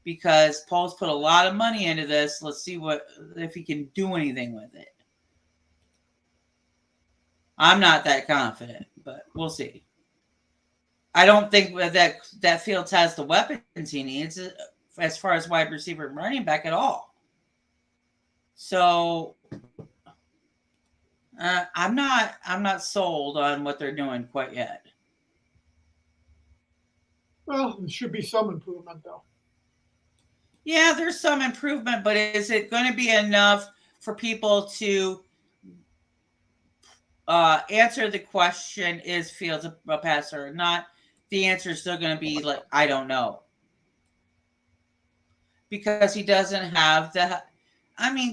because Paul's put a lot of money into this. Let's see if he can do anything with it. I'm not that confident, but we'll see. I don't think that Fields has the weapons he needs as far as wide receiver and running back at all. So I'm not sold on what they're doing quite yet. Well, there should be some improvement, though. Yeah, there's some improvement, but is it going to be enough for people to answer the question, is Fields a passer or not? The answer is still going to be like, I don't know. Because he doesn't have the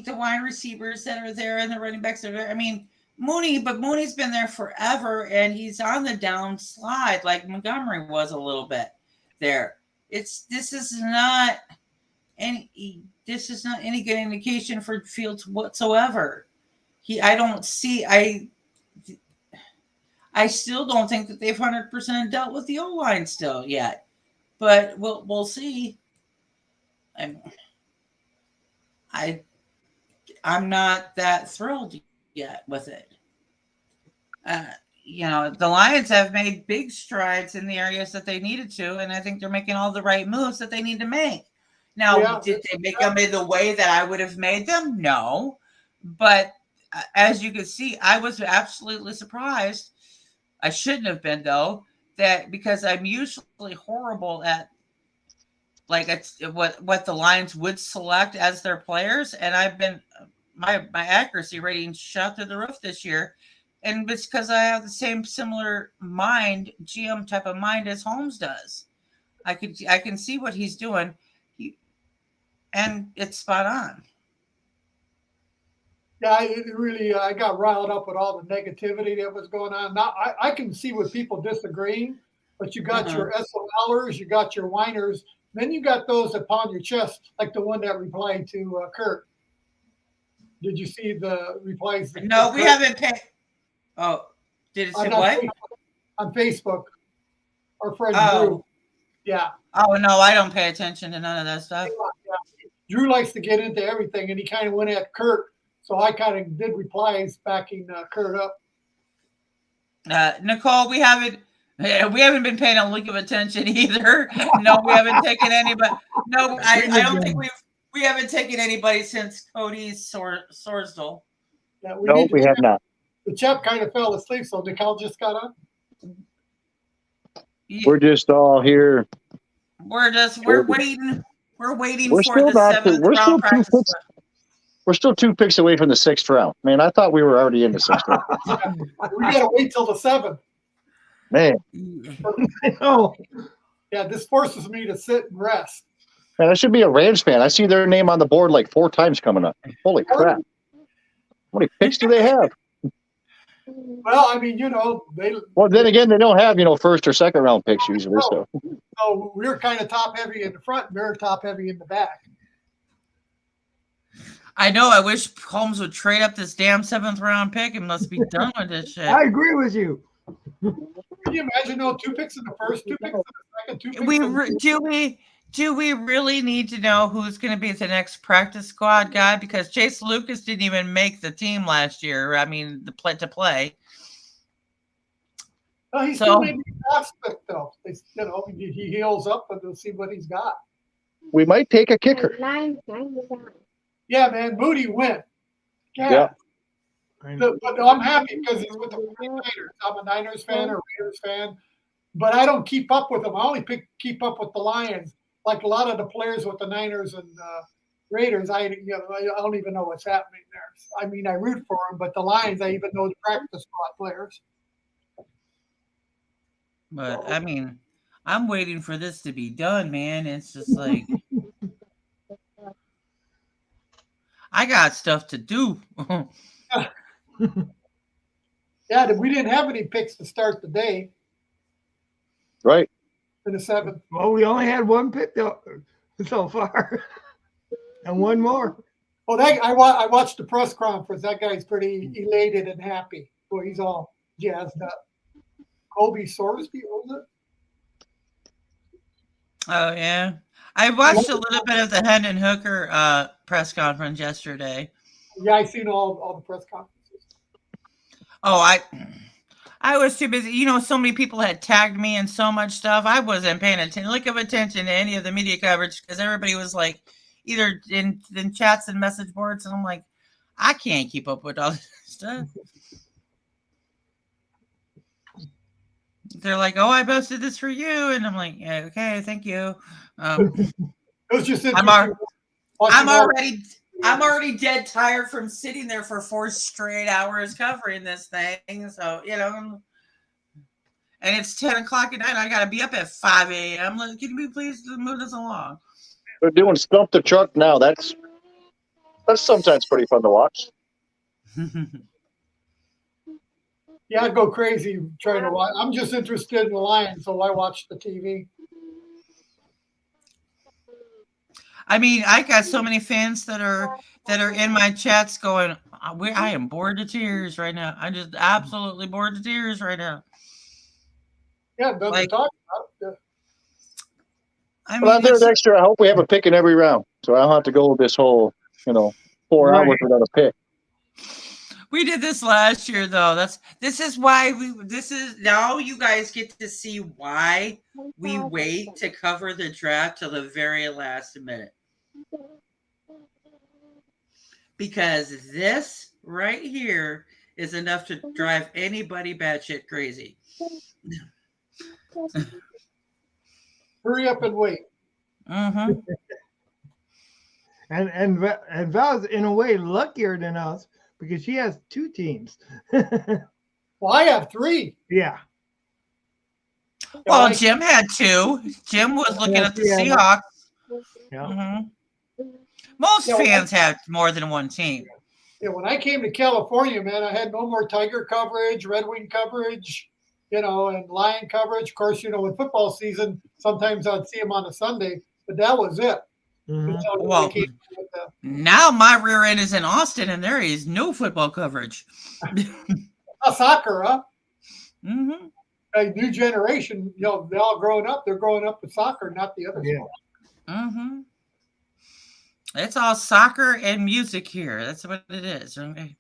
wide receivers that are there and the running backs are there. I mean, Mooney's been there forever and he's on the downslide like Montgomery was a little bit there. This is not any good indication for Fields whatsoever. I still don't think that they've 100% dealt with the O-line still yet, but we'll see. I'm not that thrilled yet with it. The Lions have made big strides in the areas that they needed to, and I think they're making all the right moves that they need to make. Now, did they make them in the way that I would have made them? No. But as you can see, I was absolutely surprised. I shouldn't have been, though, that because I'm usually horrible at what the Lions would select as their players, and I've been my accuracy rating shot through the roof this year, and it's because I have the same similar GM type of mind as Holmes does. I can see what he's doing, and it's spot on. Yeah, I got riled up with all the negativity that was going on. Now I can see with people disagreeing, but you got your SOLers, you got your whiners, then you got those that pound your chest, like the one that replied to Curt. Did you see the replies? No, we haven't paid. Oh, did it say what? On Facebook, our friend Drew. Yeah. Oh, no, I don't pay attention to none of that stuff. Yeah. Drew likes to get into everything, and he kind of went at Curt. So I kind of did replies backing Curt up. Nicole, we haven't been paying a lick of attention either. No, we haven't taken anybody. No, I don't think we haven't taken anybody since Cody's Sorsdal. Yeah, we have not. The chap kind of fell asleep, so Nicole just got on. We're just all here. We're waiting. We're waiting for the 7th round practice. We're still 2 picks away from the 6th round. Man, I thought we were already in the 6th round. We got to wait till the 7th. Man. I know. Yeah, this forces me to sit and rest. Man, I should be a Rams fan. I see their name on the board like 4 times coming up. Holy crap. How many picks do they have? Well, I mean, Well, then again, they don't have, 1st or 2nd round picks usually. So we're kind of top heavy in the front, and they're top heavy in the back. I know. I wish Holmes would trade up this damn 7th round pick and let's be done with this shit. I agree with you. Can you imagine 2 picks in the first, 2 picks in the second, 2 picks in the Do we really need to know who's going to be the next practice squad guy? Because Chase Lucas didn't even make the team last year. I mean, to play. No, he's still maybe a prospect, though. He heals up and we'll see what he's got. We might take a kicker. Yeah, man, Moody went. Yeah. But I'm happy because he's with the Niners. I'm a Niners fan or Raiders fan, but I don't keep up with them. I only keep up with the Lions. Like a lot of the players with the Niners and Raiders, I don't even know what's happening there. I mean, I root for them, but the Lions, I even know the practice squad players. But I mean, I'm waiting for this to be done, man. It's just like I got stuff to do. Yeah, we didn't have any picks to start the day. Right. In the 7th. Well, we only had 1 pick so far, and 1 more. Well, I watched the press conference. That guy's pretty elated and happy. Well, he's all jazzed up. Kobe Sorsby, was it? Oh yeah, I watched a little bit of the Hendon Hooker press conference yesterday. Yeah, I seen all the press conferences. Oh, I was too busy. You know, so many people had tagged me in so much stuff. I wasn't paying attention to any of the media coverage because everybody was like either in chats and message boards, and I'm like, I can't keep up with all this stuff. They're like, "Oh, I posted this for you," and I'm like, yeah, "Okay, thank you." It was just I'm interesting. I'm already dead tired from sitting there for 4 straight hours covering this thing. So you know, and it's 10 o'clock at night. I got to be up at 5 a.m. Like, can you please move this along? They're doing Stump the Truck now. That's sometimes pretty fun to watch. Yeah, I'd go crazy trying to watch. I'm just interested in the Lions, so I watch the TV. I mean, I got so many fans that are in my chats going, I am bored to tears right now. I'm just absolutely bored to tears right now. Yeah, nothing Like, to talk about. Yeah. I But I'm mean, there next year. I hope we have a pick in every round, so I don't have to go this whole 4 Right. hours without a pick. we did this last year though. This is why now you guys get to see why we wait to cover the draft till the very last minute. Because this right here is enough to drive anybody batshit crazy. Hurry up and wait. Mm-hmm. And Val's in a way luckier than us because she has 2 teams. Well, I have 3. Yeah. Well, Jim had 2. Jim was looking at the Seahawks. Yeah. Mm-hmm. Most fans have more than 1 team. Yeah, when I came to California, man, I had no more Tiger coverage, Red Wing coverage, and Lion coverage. Of course, with football season, sometimes I'd see them on a Sunday, but that was it. Mm-hmm. Well, now my rear end is in Austin, and there is no football coverage. Soccer, huh? Mm-hmm. A new generation, they're all growing up. They're growing up with soccer, not the other sport. Mm-hmm. It's all soccer and music here. That's what it is. Okay.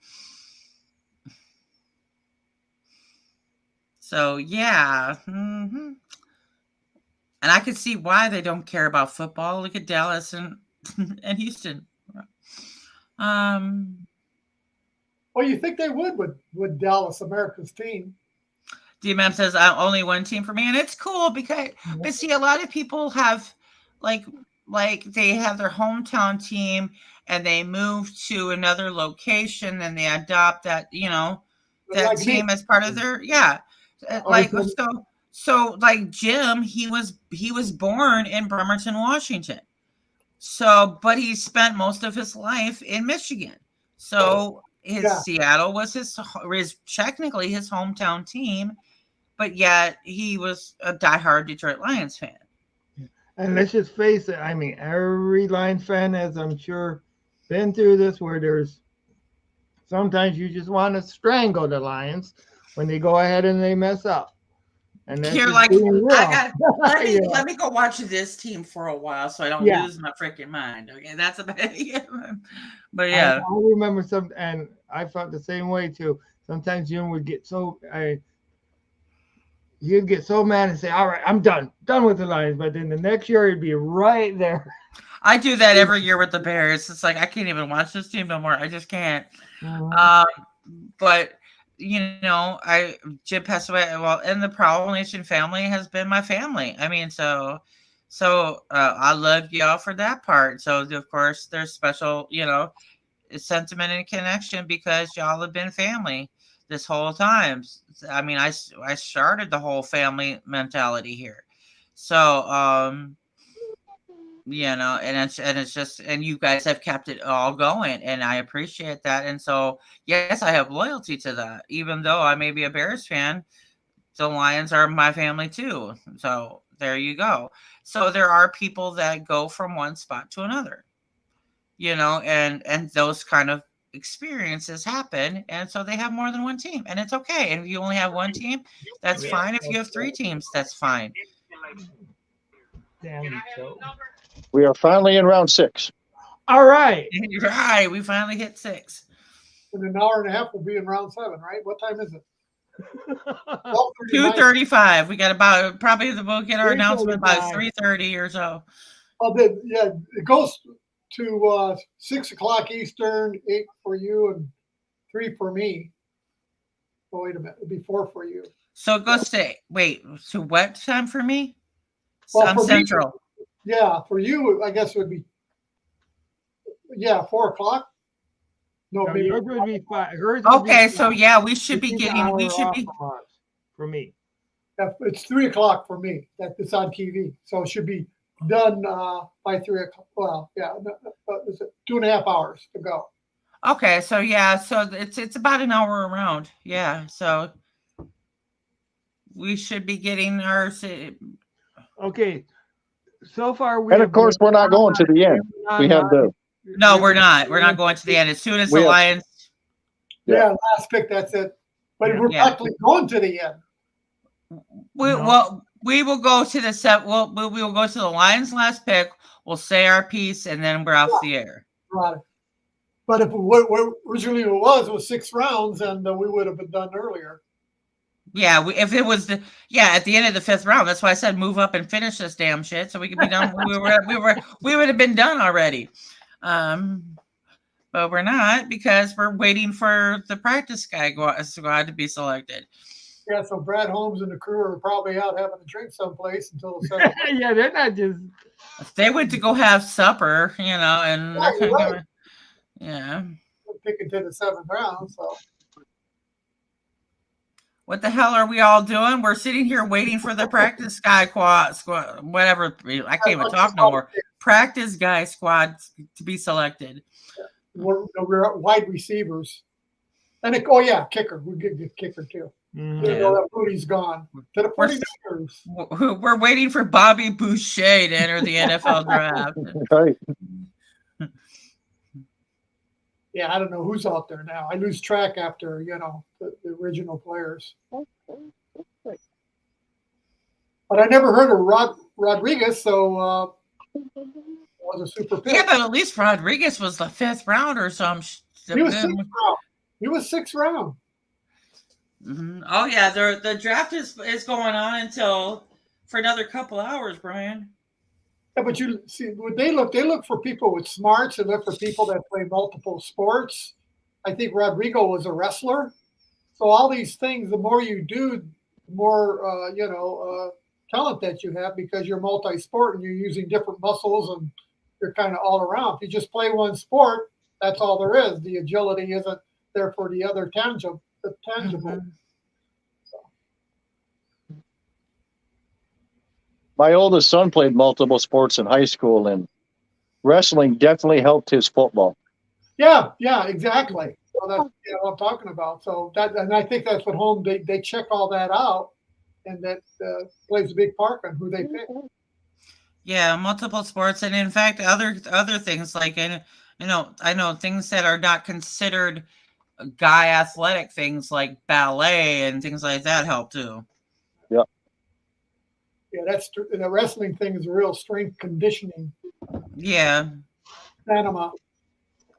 So yeah. Mm-hmm. And I can see why they don't care about football. Look at Dallas and Houston. Well, you think they would with Dallas, America's team. DMM says only 1 team for me, and it's cool because but see, a lot of people have like they have their hometown team and they move to another location and they adopt that that team as part of their So like Jim, he was born in Bremerton, Washington. So, but he spent most of his life in Michigan. So Seattle was his technically his hometown team, but yet he was a diehard Detroit Lions fan. And let's just face it. I mean, every Lions fan has, I'm sure, been through this where there's sometimes you just want to strangle the Lions when they go ahead and they mess up. And you're like, let me go watch this team for a while so I don't lose my freaking mind. Okay, that's about it. But yeah, I remember and I felt the same way too. Sometimes Jim would get you'd get so mad and say, "All right, I'm done with the Lions." But then the next year, he'd be right there. I do that every year with the Bears. It's like I can't even watch this team no more. I just can't. But Jim passed away. Well, and the Prowl Nation family has been my family. I mean, so I love y'all for that part. So of course, there's special, sentiment and connection because y'all have been family this whole time. I mean, I started the whole family mentality here. So, and it's just, and you guys have kept it all going, and I appreciate that. And so, yes, I have loyalty to that. Even though I may be a Bears fan, the Lions are my family too. So there you go. So there are people that go from one spot to another, and those kind of experiences happen, and so they have more than 1 team, and it's okay. And if you only have 1 team, that's fine. If you have 3 teams, that's fine. We are finally in round 6. All right. Right, we finally hit 6. In an hour and a half, we'll be in round 7, right? What time is it? 2:35. We got about probably we'll get our announcement by 3:30 or so. Oh, yeah, it goes to 6 o'clock Eastern, 8 for you, and 3 for me. Oh, wait a minute, it'll be 4 for you. So it goes to to what time for me? Well, for Central. Me, yeah, for you, I guess it would be 4 o'clock. No, yours would be 5. Okay, so yeah, we should be for me. It's 3 o'clock for me. It's on TV, so it should be done by 3 o'clock. Well, yeah, is it 2.5 hours to go? Okay, so yeah, so it's about an hour around. Yeah, so we should be getting our. Okay, so far and of course we're not going to the end. We have the. No, we're not. We're not going to the end. As soon as the Lions. Yeah, last pick. That's it. But we're actually going to the end. We will go to the set. We will go to the Lions' last pick. We'll say our piece, and then we're off the air. Right. But if what originally it was 6 rounds, and we would have been done earlier. Yeah, if it was at the end of the 5th round. That's why I said move up and finish this damn shit, so we could be done. we would have been done already. But we're not because we're waiting for the practice squad to be selected. Yeah, so Brad Holmes and the crew are probably out having a drink someplace until the 7th. Yeah, they're not just. They went to go have supper, and they're right. Yeah. We're picking to the 7th round, so. What the hell are we all doing? We're sitting here waiting for the practice guy squad, whatever. I can't even talk no more. Practice guy squad to be selected. We're wide receivers. And kicker. We get the kicker too. That Moody's gone. To the 49ers. We're waiting for Bobby Boucher to enter the NFL draft. Right. Yeah, I don't know who's out there now. I lose track after, the original players. But I never heard of Rodriguez, so was a super pick. Yeah, but at least Rodriguez was the 5th round or some. He was 6th round. He was 6th round. Mm-hmm. Oh yeah, the draft is going on for another couple hours, Brian. Yeah, but you see, what they look for people with smarts. They look for people that play multiple sports. I think Rodrigo was a wrestler. So all these things, the more you do, the more talent that you have because you're multi-sport and you're using different muscles and you're kind of all around. If you just play one sport, that's all there is. The agility isn't there for the other tangible. Mm-hmm. My oldest son played multiple sports in high school, and wrestling definitely helped his football. Yeah, exactly. So that's what I'm talking about. So and I think that's what home they check all that out, and that plays a big part on who they pick. Yeah, multiple sports, and in fact, other things like I know things that are not considered guy athletic things like ballet and things like that help too. Yeah. Yeah, the wrestling thing is a real strength conditioning. Yeah. Panama.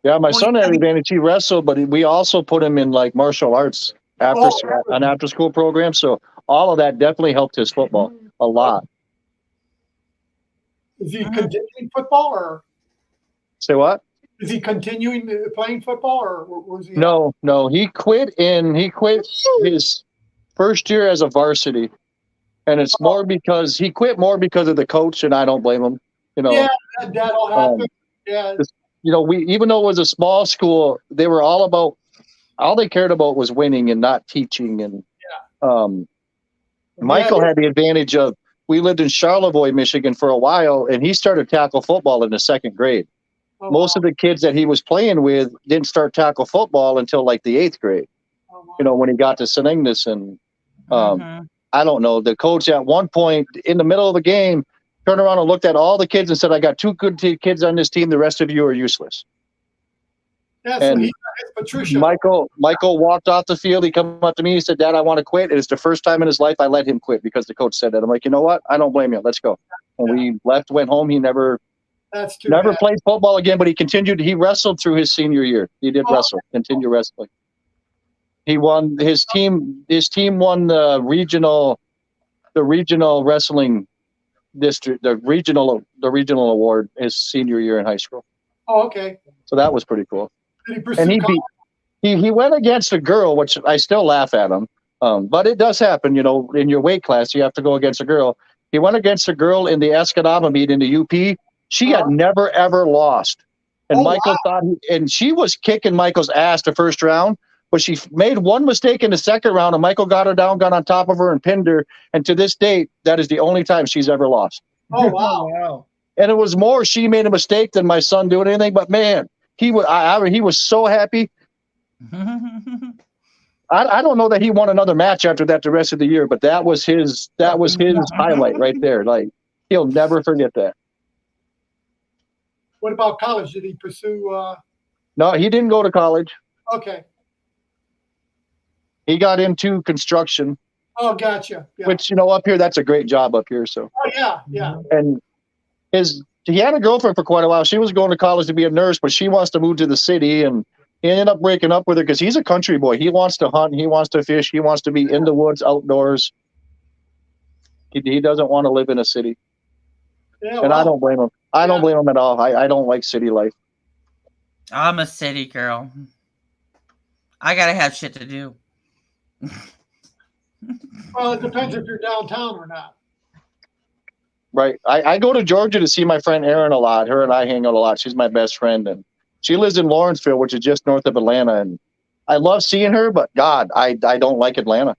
Yeah, my son had an advantage. He wrestled, but we also put him in like martial arts an after school program. So all of that definitely helped his football a lot. Is he continuing football or? Say what? Is he continuing playing football or where's he? No. He quit his first year as a varsity. And it's more because he quit more because of the coach, and I don't blame him. Yeah, that'll happen. Yeah. Even though it was a small school, they were all they cared about was winning and not teaching. And Michael had the advantage of, we lived in Charlevoix, Michigan for a while, and he started tackle football in the 2nd grade. Oh, Most of the kids that he was playing with didn't start tackle football until like the 8th grade. Oh, wow. When he got to St. Ignace. And I don't know, the coach at one point in the middle of the game turned around and looked at all the kids and said, I got 2 good kids on this team. The rest of you are useless. Yeah, so he's Patricia. Michael walked off the field. He come up to me. He said, Dad, I want to quit. It's the first time in his life I let him quit because the coach said that. I'm like, you know what? I don't blame you. Let's go. And we left, went home. He never That's too Never bad. played football again, but he continued. He wrestled through his senior year. He did wrestle, continue wrestling. He won his team. His team won the regional wrestling district, the regional award his senior year in high school. Oh, okay. So that was pretty cool. Did he pursue And he college? he went against a girl, which I still laugh at him. But it does happen, you know, in your weight class, you have to go against a girl. He went against a girl in the Escanaba meet in the UP. She had never, ever lost. And Michael thought, and she was kicking Michael's ass the first round, but she made one mistake in the second round, and Michael got her down, got on top of her, and pinned her. And to this date, that is the only time she's ever lost. Oh, wow. Wow. And it was more she made a mistake than my son doing anything. But man, he was so happy. I don't know that he won another match after that the rest of the year, but that was his highlight right there. Like, he'll never forget that. What about college? Did he pursue? No, he didn't go to college. Okay. He got into construction, Oh, gotcha. Yeah. which, you know, up here, that's a great job up here. So, Oh, yeah, yeah. and he had a girlfriend for quite a while. She was going to college to be a nurse, but she wants to move to the city, and he ended up breaking up with her because he's a country boy. He wants to hunt. He wants to fish. He wants to be in the woods, outdoors. He doesn't want to live in a city. Yeah, And I don't blame him. I don't blame him at all. I don't like city life. I'm a city girl. I gotta have shit to do. Well, it depends if you're downtown or not. Right. I go to Georgia to see my friend Erin a lot. Her and I hang out a lot. She's my best friend. And she lives in Lawrenceville, which is just north of Atlanta. And I love seeing her, but God, I don't like Atlanta.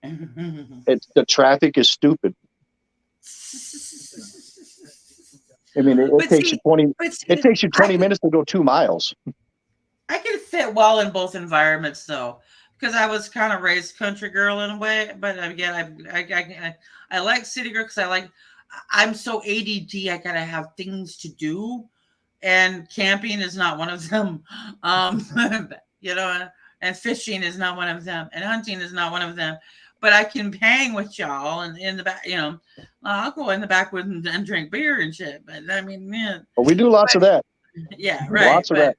The traffic is stupid. I mean, it takes you 20 minutes to go 2 miles. I can fit well in both environments, though, because I was kind of raised country girl in a way. But again, I like city girl because I'm so ADD. I gotta have things to do, and camping is not one of them. You know, and fishing is not one of them, and hunting is not one of them. But I can hang with y'all and in the back. You know, I'll go in the back with and drink beer and shit. But I mean, man. Well, we do lots of that. Yeah, right. Lots of that.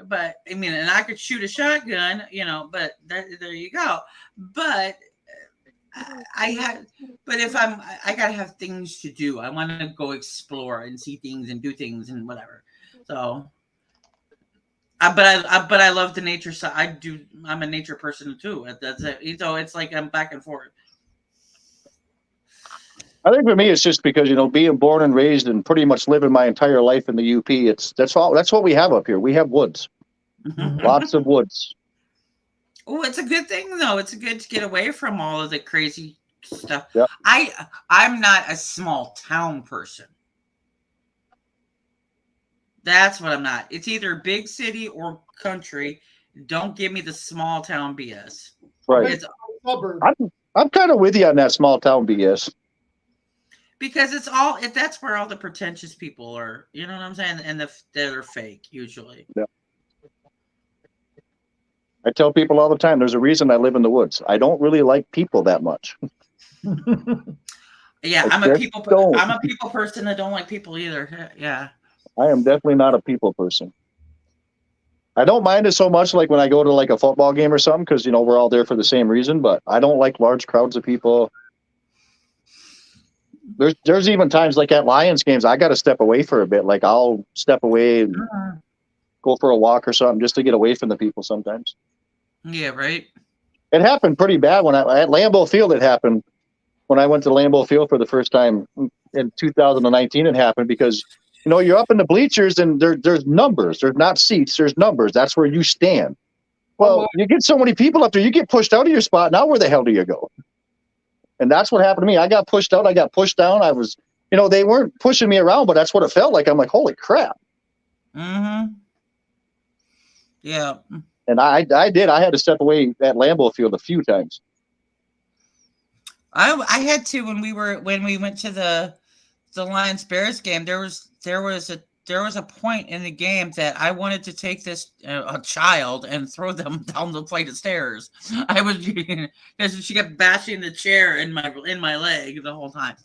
But I mean, and I could shoot a shotgun, you know, but there you go. But I gotta have things to do. I want to go explore and see things and do things and whatever. So, but I love the nature side. I'm a nature person too. That's it. So it's like I'm back and forth. I think for me, it's just because, you know, being born and raised and pretty much living my entire life in the UP, that's what we have up here. We have woods, lots of woods. Oh, it's a good thing though. It's good to get away from all of the crazy stuff. Yep. I'm not a small town person. That's what I'm not. It's either big city or country. Don't give me the small town BS. Right. It's Suburb. I'm kind of with you on that small town BS. because that's where all the pretentious people are. You know what I'm saying? And that are fake usually. Yeah. I tell people all the time, there's a reason I live in the woods. I don't really like people that much. Yeah, I'm a people person that don't like people either. Yeah. I am definitely not a people person. I don't mind it so much like when I go to like a football game or something because, you know, we're all there for the same reason, but I don't like large crowds of people. There's even times like at Lions games, I got to step away for a bit. Like I'll step away and go for a walk or something just to get away from the people sometimes. Yeah, right. It happened pretty bad when at Lambeau Field. It happened when I went to Lambeau Field for the first time in 2019. It happened because, you know, you're up in the bleachers and there's numbers. There's not seats. There's numbers. That's where you stand. Well, you get so many people up there, you get pushed out of your spot. Now where the hell do you go? And that's what happened to me. I got pushed out. I got pushed down. I was, you know, they weren't pushing me around, but that's what it felt like. I'm like, holy crap. Mm-hmm. Yeah. And I did. I had to step away at Lambeau Field a few times. I had to when we went to the Lions Bears game. There was a point in the game that I wanted to take this a child and throw them down the flight of stairs. I was because she kept bashing the chair in my leg the whole time,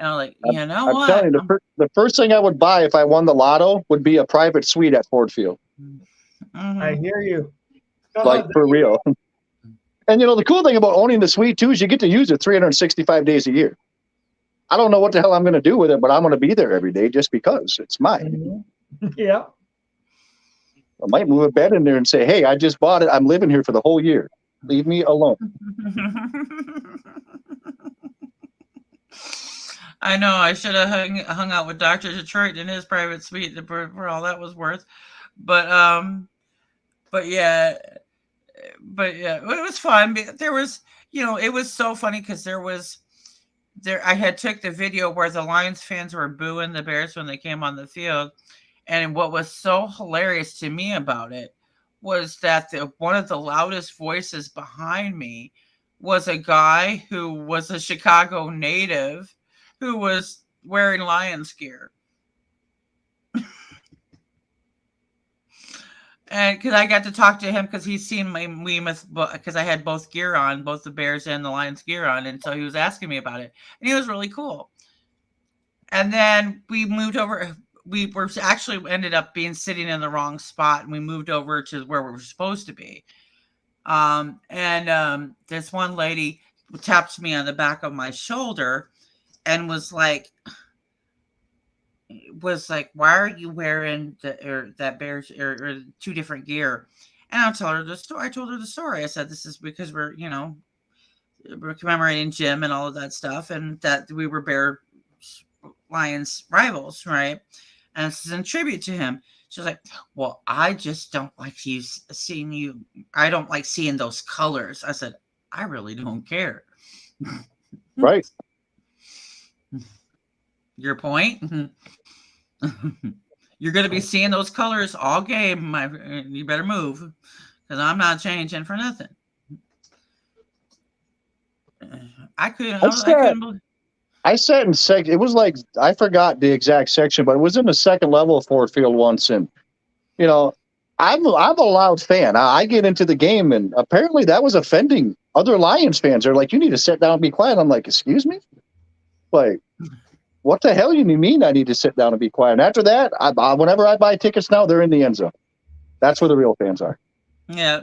And I'm like, you know I'm what? telling you, the first thing I would buy if I won the lotto would be a private suite at Ford Field. I hear you. Like, for real. And, you know, the cool thing about owning the suite, too, is you get to use it 365 days a year. I don't know what the hell I'm going to do with it, but I'm going to be there every day just because it's mine. Yeah. I might move a bed in there and say, hey, I just bought it. I'm living here for the whole year. Leave me alone. I know I should have hung out with Dr. Detroit in his private suite for all that was worth. But yeah, it was fun. There was, you know, it was so funny because I had took the video where the Lions fans were booing the Bears when they came on the field. And what was so hilarious to me about it was that one of the loudest voices behind me was a guy who was a Chicago native who was wearing Lions gear. And because I got to talk to him because he's seen because I had both gear on, both the Bears and the Lions gear on. And so he was asking me about it. And he was really cool. And then we moved over. We were actually ended up sitting in the wrong spot. And we moved over to where we were supposed to be. This one lady tapped me on the back of my shoulder and was like, why are you wearing that Bears or two different gear? And I told her the story. I said, this is because we're commemorating Jim and all of that stuff, and that we were Bear Lions rivals, right? And this is in tribute to him. She was like, well, I just don't like seeing you. I don't like seeing those colors. I said, I really don't care. Right. Your point? You're going to be seeing those colors all game. You better move because I'm not changing for nothing. I sat in section. It was like, I forgot the exact section, but it was in the second level of Ford Field once. And, you know, I'm a loud fan. I get into the game, and apparently that was offending other Lions fans. They're like, you need to sit down and be quiet. I'm like, excuse me? Like, what the hell you mean I need to sit down and be quiet? And after that, whenever I buy tickets now, they're in the end zone. That's where the real fans are. Yeah.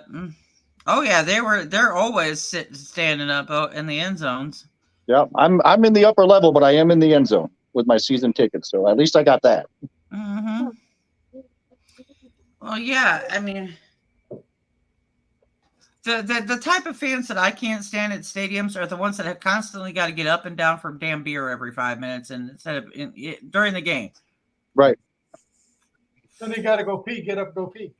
Oh yeah, they're always standing up in the end zones. Yeah, I'm in the upper level, but I am in the end zone with my season tickets, so at least I got that. Mm-hmm. Well, yeah, I mean, the type of fans that I can't stand at stadiums are the ones that have constantly got to get up and down for damn beer every 5 minutes, and instead of during the game. Right. Then you got to go pee. Get up, go pee.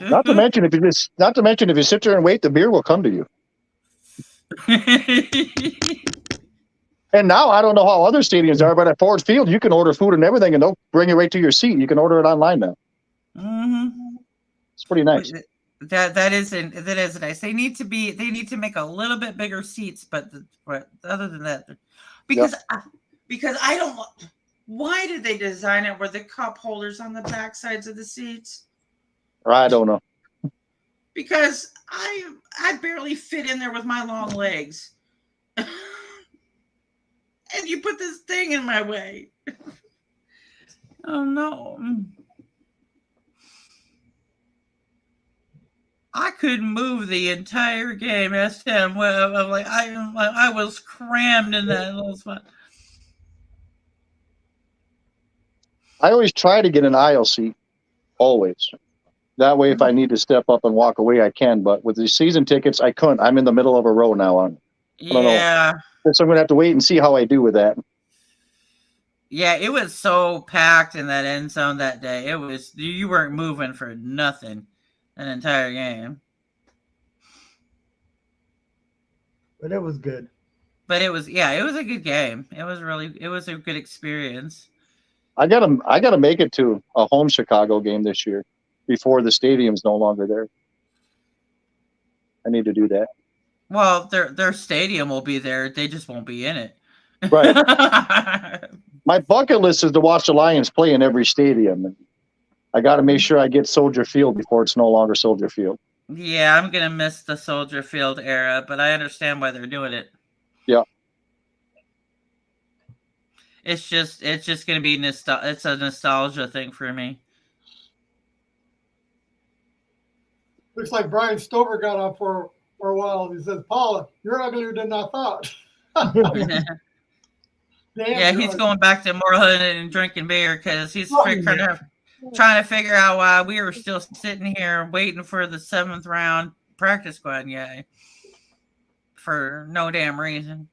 Not to mention if you sit there and wait, the beer will come to you. And now I don't know how other stadiums are, but at Ford Field you can order food and everything, and they'll bring it right to your seat. You can order it online now. Mm-hmm. It's pretty nice. That is nice. They need to make a little bit bigger seats, but other than that, because I don't. Why did they design it where the cup holders on the back sides of the seats? I don't know. Because I barely fit in there with my long legs, and you put this thing in my way. Oh no. I couldn't move the entire game. Asked him. Well, I was crammed in that little spot. I always try to get an aisle seat, always. That way, if I need to step up and walk away, I can. But with the season tickets, I couldn't. I'm in the middle of a row now. I don't know. So I'm going to have to wait and see how I do with that. Yeah, it was so packed in that end zone that day. It was, you weren't moving for nothing an entire game. But it was good. But it was a good game. It was a good experience. I gotta make it to a home Chicago game this year before the stadium's no longer there. I need to do that. Well, their stadium will be there. They just won't be in it. Right. My bucket list is to watch the Lions play in every stadium. And I got to make sure I get Soldier Field before it's no longer Soldier Field. Yeah, I'm going to miss the Soldier Field era, but I understand why they're doing it. Yeah. It's just going to be it's a nostalgia thing for me. Looks like Brian Stover got up for a while. He says, "Paula, you're uglier than I thought." Damn, Yeah, he's going back to Moreland and drinking beer because he's trying to figure out why we were still sitting here waiting for the 7th round practice squad guy for no damn reason.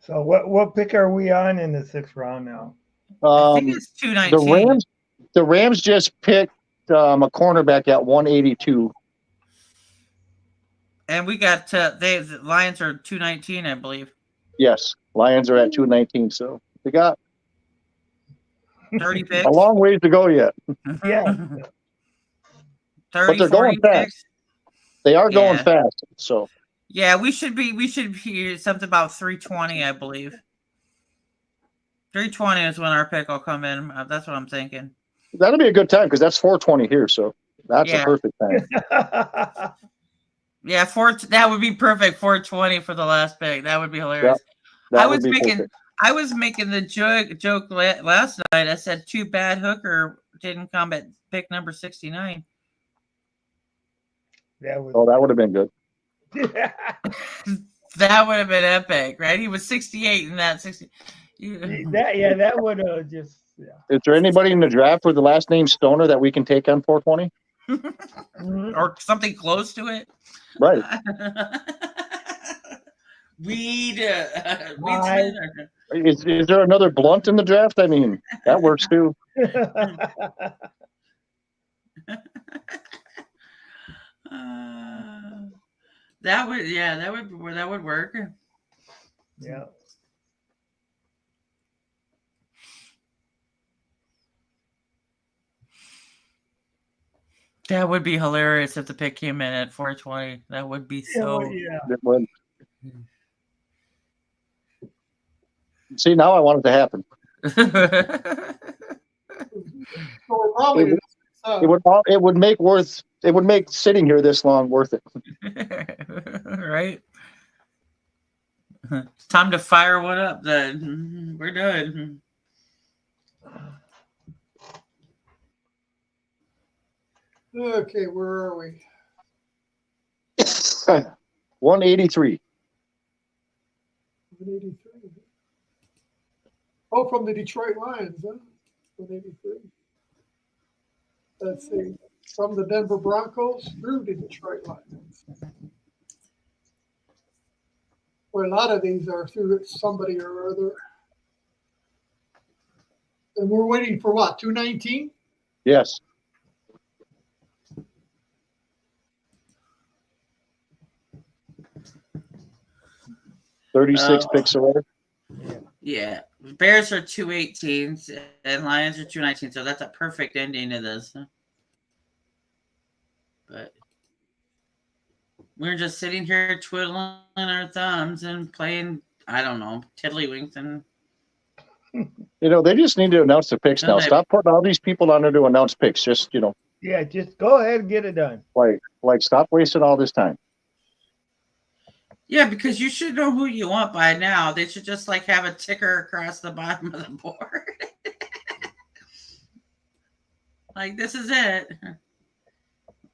So what pick are we on in the 6th round now? I think it's 219. The Rams just picked a cornerback at 182. And we got the Lions are 219, I believe. Yes, Lions are at 219. So they got 30 picks. a long ways to go yet. Yeah. 30, but they're 40 going fast. picks. They are going fast. So yeah, we should hear something about 320, I believe. 320 is when our pick will come in. That's what I'm thinking. That'll be a good time because that's 420 here. So that's a perfect time. Yeah, that would be perfect. 420 for the last pick. That would be hilarious. Yeah, I was making the joke last night. I said too bad Hooker didn't come at pick number 69. That would have been good. That would have been epic, right? He was 68 in that 60. That would have just. Yeah. Is there anybody in the draft with the last name Stoner that we can take on 420? Or something close to it? Right. Weed. Is there another Blunt in the draft? I mean, that works too. That would work. Yeah. That would be hilarious if the pick came in at 420. That would be so. Yeah. It would. See, now I want it to happen. So probably it would make sitting here this long worth it. Right? It's time to fire one up then. We're done. Okay, where are we? 183. 183. Oh, from the Detroit Lions, huh? 183. Let's see. From the Denver Broncos through the Detroit Lions. Well, a lot of these are through somebody or other. And we're waiting for what, 219? Yes. $36 picks away. Yeah. Bears are 218 and Lions are 219, so that's a perfect ending to this. But we're just sitting here twiddling our thumbs and playing, I don't know, tiddlywinks and. They just need to announce the picks now. Stop putting all these people on there to announce picks. Just, Yeah, just go ahead and get it done. Like stop wasting all this time. Yeah, because you should know who you want by now. They should just have a ticker across the bottom of the board. This is it.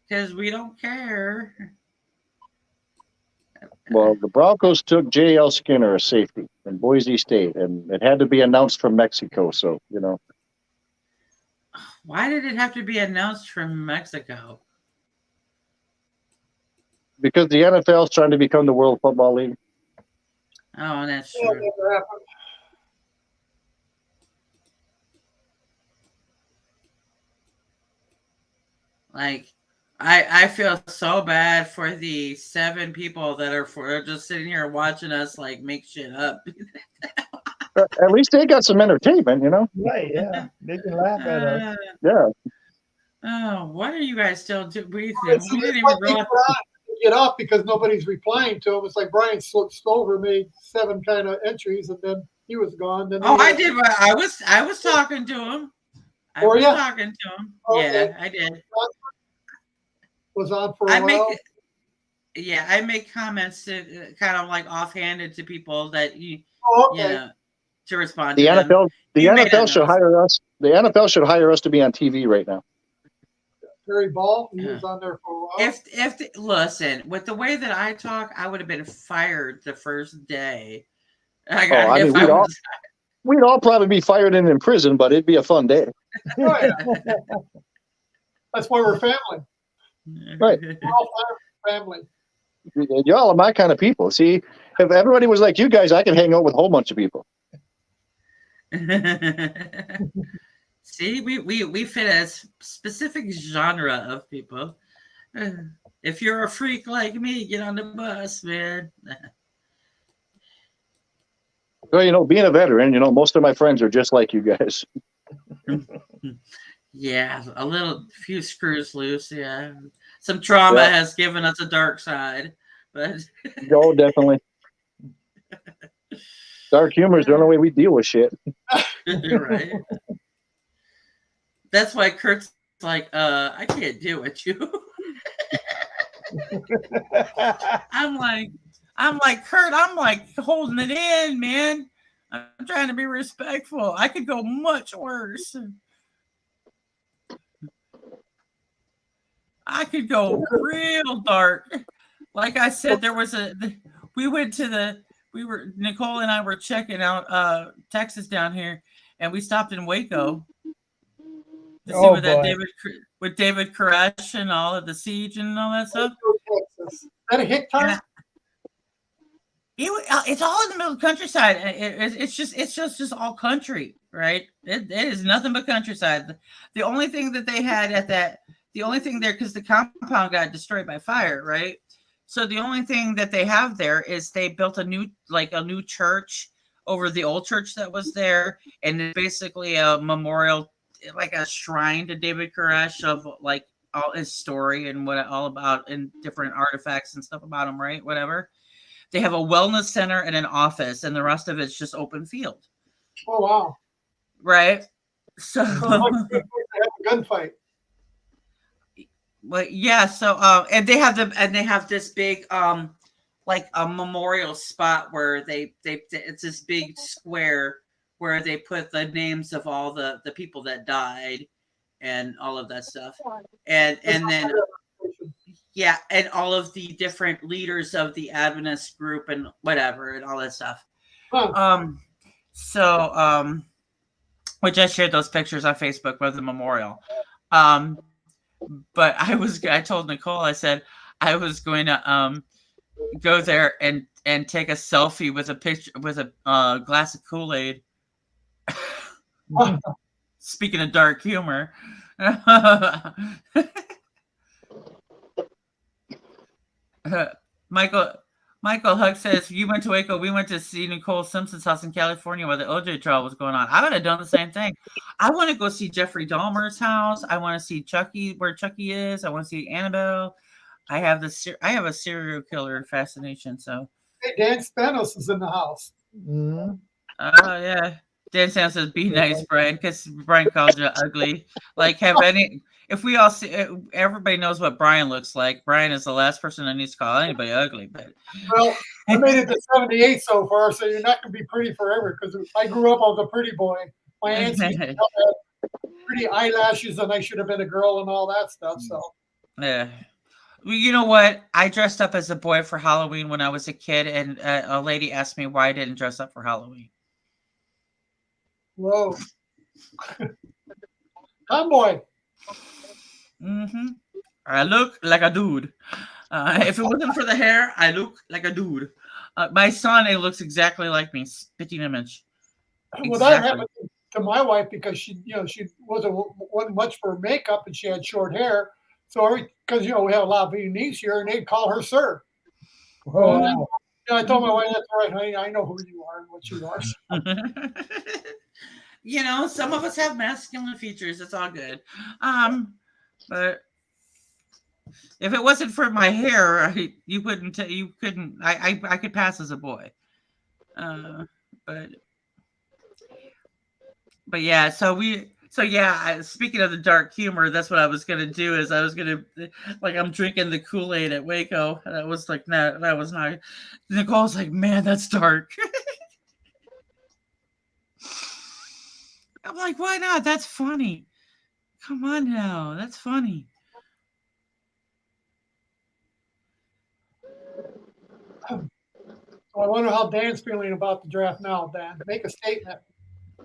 Because we don't care. Well, the Broncos took J.L. Skinner, a safety, in Boise State, and it had to be announced from Mexico. So, Why did it have to be announced from Mexico? Because the NFL is trying to become the World Football League. Oh, that's true. I feel so bad for the 7 people that are just sitting here watching us make shit up. At least they got some entertainment, Right, yeah. They can laugh at us. Yeah. Oh, what are you guys still doing? We It's didn't even like realize. get off because nobody's replying to him. It's like Brian Stover made 7 kind of entries and then he was gone. Then I did. I was talking to him. I was talking to him. Okay. Yeah, I did. Was on for a while. I make comments to, kind of offhanded to people that Oh, okay. you know, to respond The to them. NFL, the You may not NFL should know. hire us. The NFL should hire us to be on TV right now. Terry Ball, he was on there for a while. Listen, with the way that I talk, I would have been fired the first day. We'd all probably be fired and in prison, but it'd be a fun day. Oh, yeah. That's why we're family. Right. We're all family. Y'all are my kind of people. See, if everybody was like you guys, I could hang out with a whole bunch of people. See, we fit a specific genre of people. If you're a freak like me, get on the bus, man. Well, being a veteran, most of my friends are just like you guys. Yeah, few screws loose. Yeah, some trauma has given us a dark side, but Oh, definitely. Dark humor is the only way we deal with shit. Right. That's why Curt's like, I can't deal with you. I'm like, Curt, I'm like holding it in, man. I'm trying to be respectful. I could go much worse. I could go real dark. Like I said, Nicole and I were checking out Texas down here, and we stopped in Waco to see with David Koresh and all of the siege and all that stuff. Is that a hit time? It's all in the middle of the countryside. It's just all country, right? It is nothing but countryside. The only thing that they had because the compound got destroyed by fire, right? So the only thing that they have there is they built a new church over the old church that was there, and it's basically a memorial, like a shrine to David Koresh of like all his story and what all about and different artifacts and stuff about him, right? Whatever. They have a wellness center and an office, and the rest of it's just open field. Oh wow! Right. So they have a gunfight. Well, yeah. So and they have this big like a memorial spot where it's this big square where they put the names of all the people that died and all of that stuff, and then. Yeah, and all of the different leaders of the Adventist group and whatever and all that stuff. Huh. Which I shared those pictures on Facebook with the memorial. But I told Nicole, I said I was going to go there and take a selfie with a picture with a glass of Kool-Aid. Speaking of dark humor. Michael Huck says, you went to Waco. We went to see Nicole Simpson's house in California where the OJ trial was going on. I would have done the same thing. I want to go see Jeffrey Dahmer's house. I want to see Chucky, where Chucky is. I want to see Annabelle. I have a serial killer fascination. So, hey, Dan Spanos is in the house. Mm-hmm. Oh yeah, Dan Sam says, "Be nice, Brian," because Brian called you ugly. Like, if we all see, everybody knows what Brian looks like. Brian is the last person that needs to call anybody ugly. But well, I made it to 78 so far, so you're not going to be pretty forever. Because I grew up, I was a pretty boy. My aunts had pretty eyelashes, and I should have been a girl and all that stuff. So yeah. Well, you know what? I dressed up as a boy for Halloween when I was a kid, and a lady asked me why I didn't dress up for Halloween. Whoa. Tomboy. Mm-hmm. I look like a dude. If it wasn't for the hair, I look like a dude. My son, it looks exactly like me, spitting image. Well, that happened to my wife because she wasn't much for makeup and she had short hair. So because we have a lot of Vietnamese here, and they'd call her sir. Oh, wow. I told my wife, that's right, honey. I know who you are and what you are. Some of us have masculine features. It's all good. But if it wasn't for my hair, I could pass as a boy. But yeah, speaking of the dark humor, that's what I was going to do is I was going to, like, I'm drinking the Kool-Aid at Waco. That was like, that was not, Nicole's like, man, that's dark. I'm like, why not? That's funny. Come on now. That's funny. So I wonder how Dan's feeling about the draft now, Dan. Make a statement.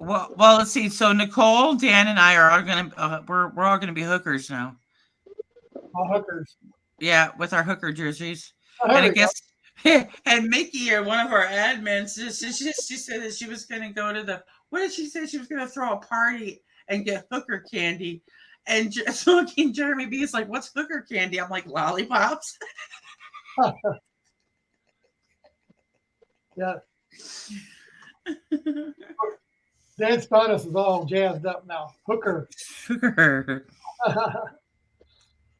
Well, let's see. So Nicole, Dan, and I are all gonna we're all gonna be hookers now. All hookers. Yeah, with our hooker jerseys. Oh, And I we guess and Mickey, or one of our admins, she said that she was gonna go to the, what did she say? She was gonna throw a party and get hooker candy. And so Jeremy B is like, "What's hooker candy?" I'm like, "Lollipops." Yeah. Dan Stonis is all jazzed up now. Hooker.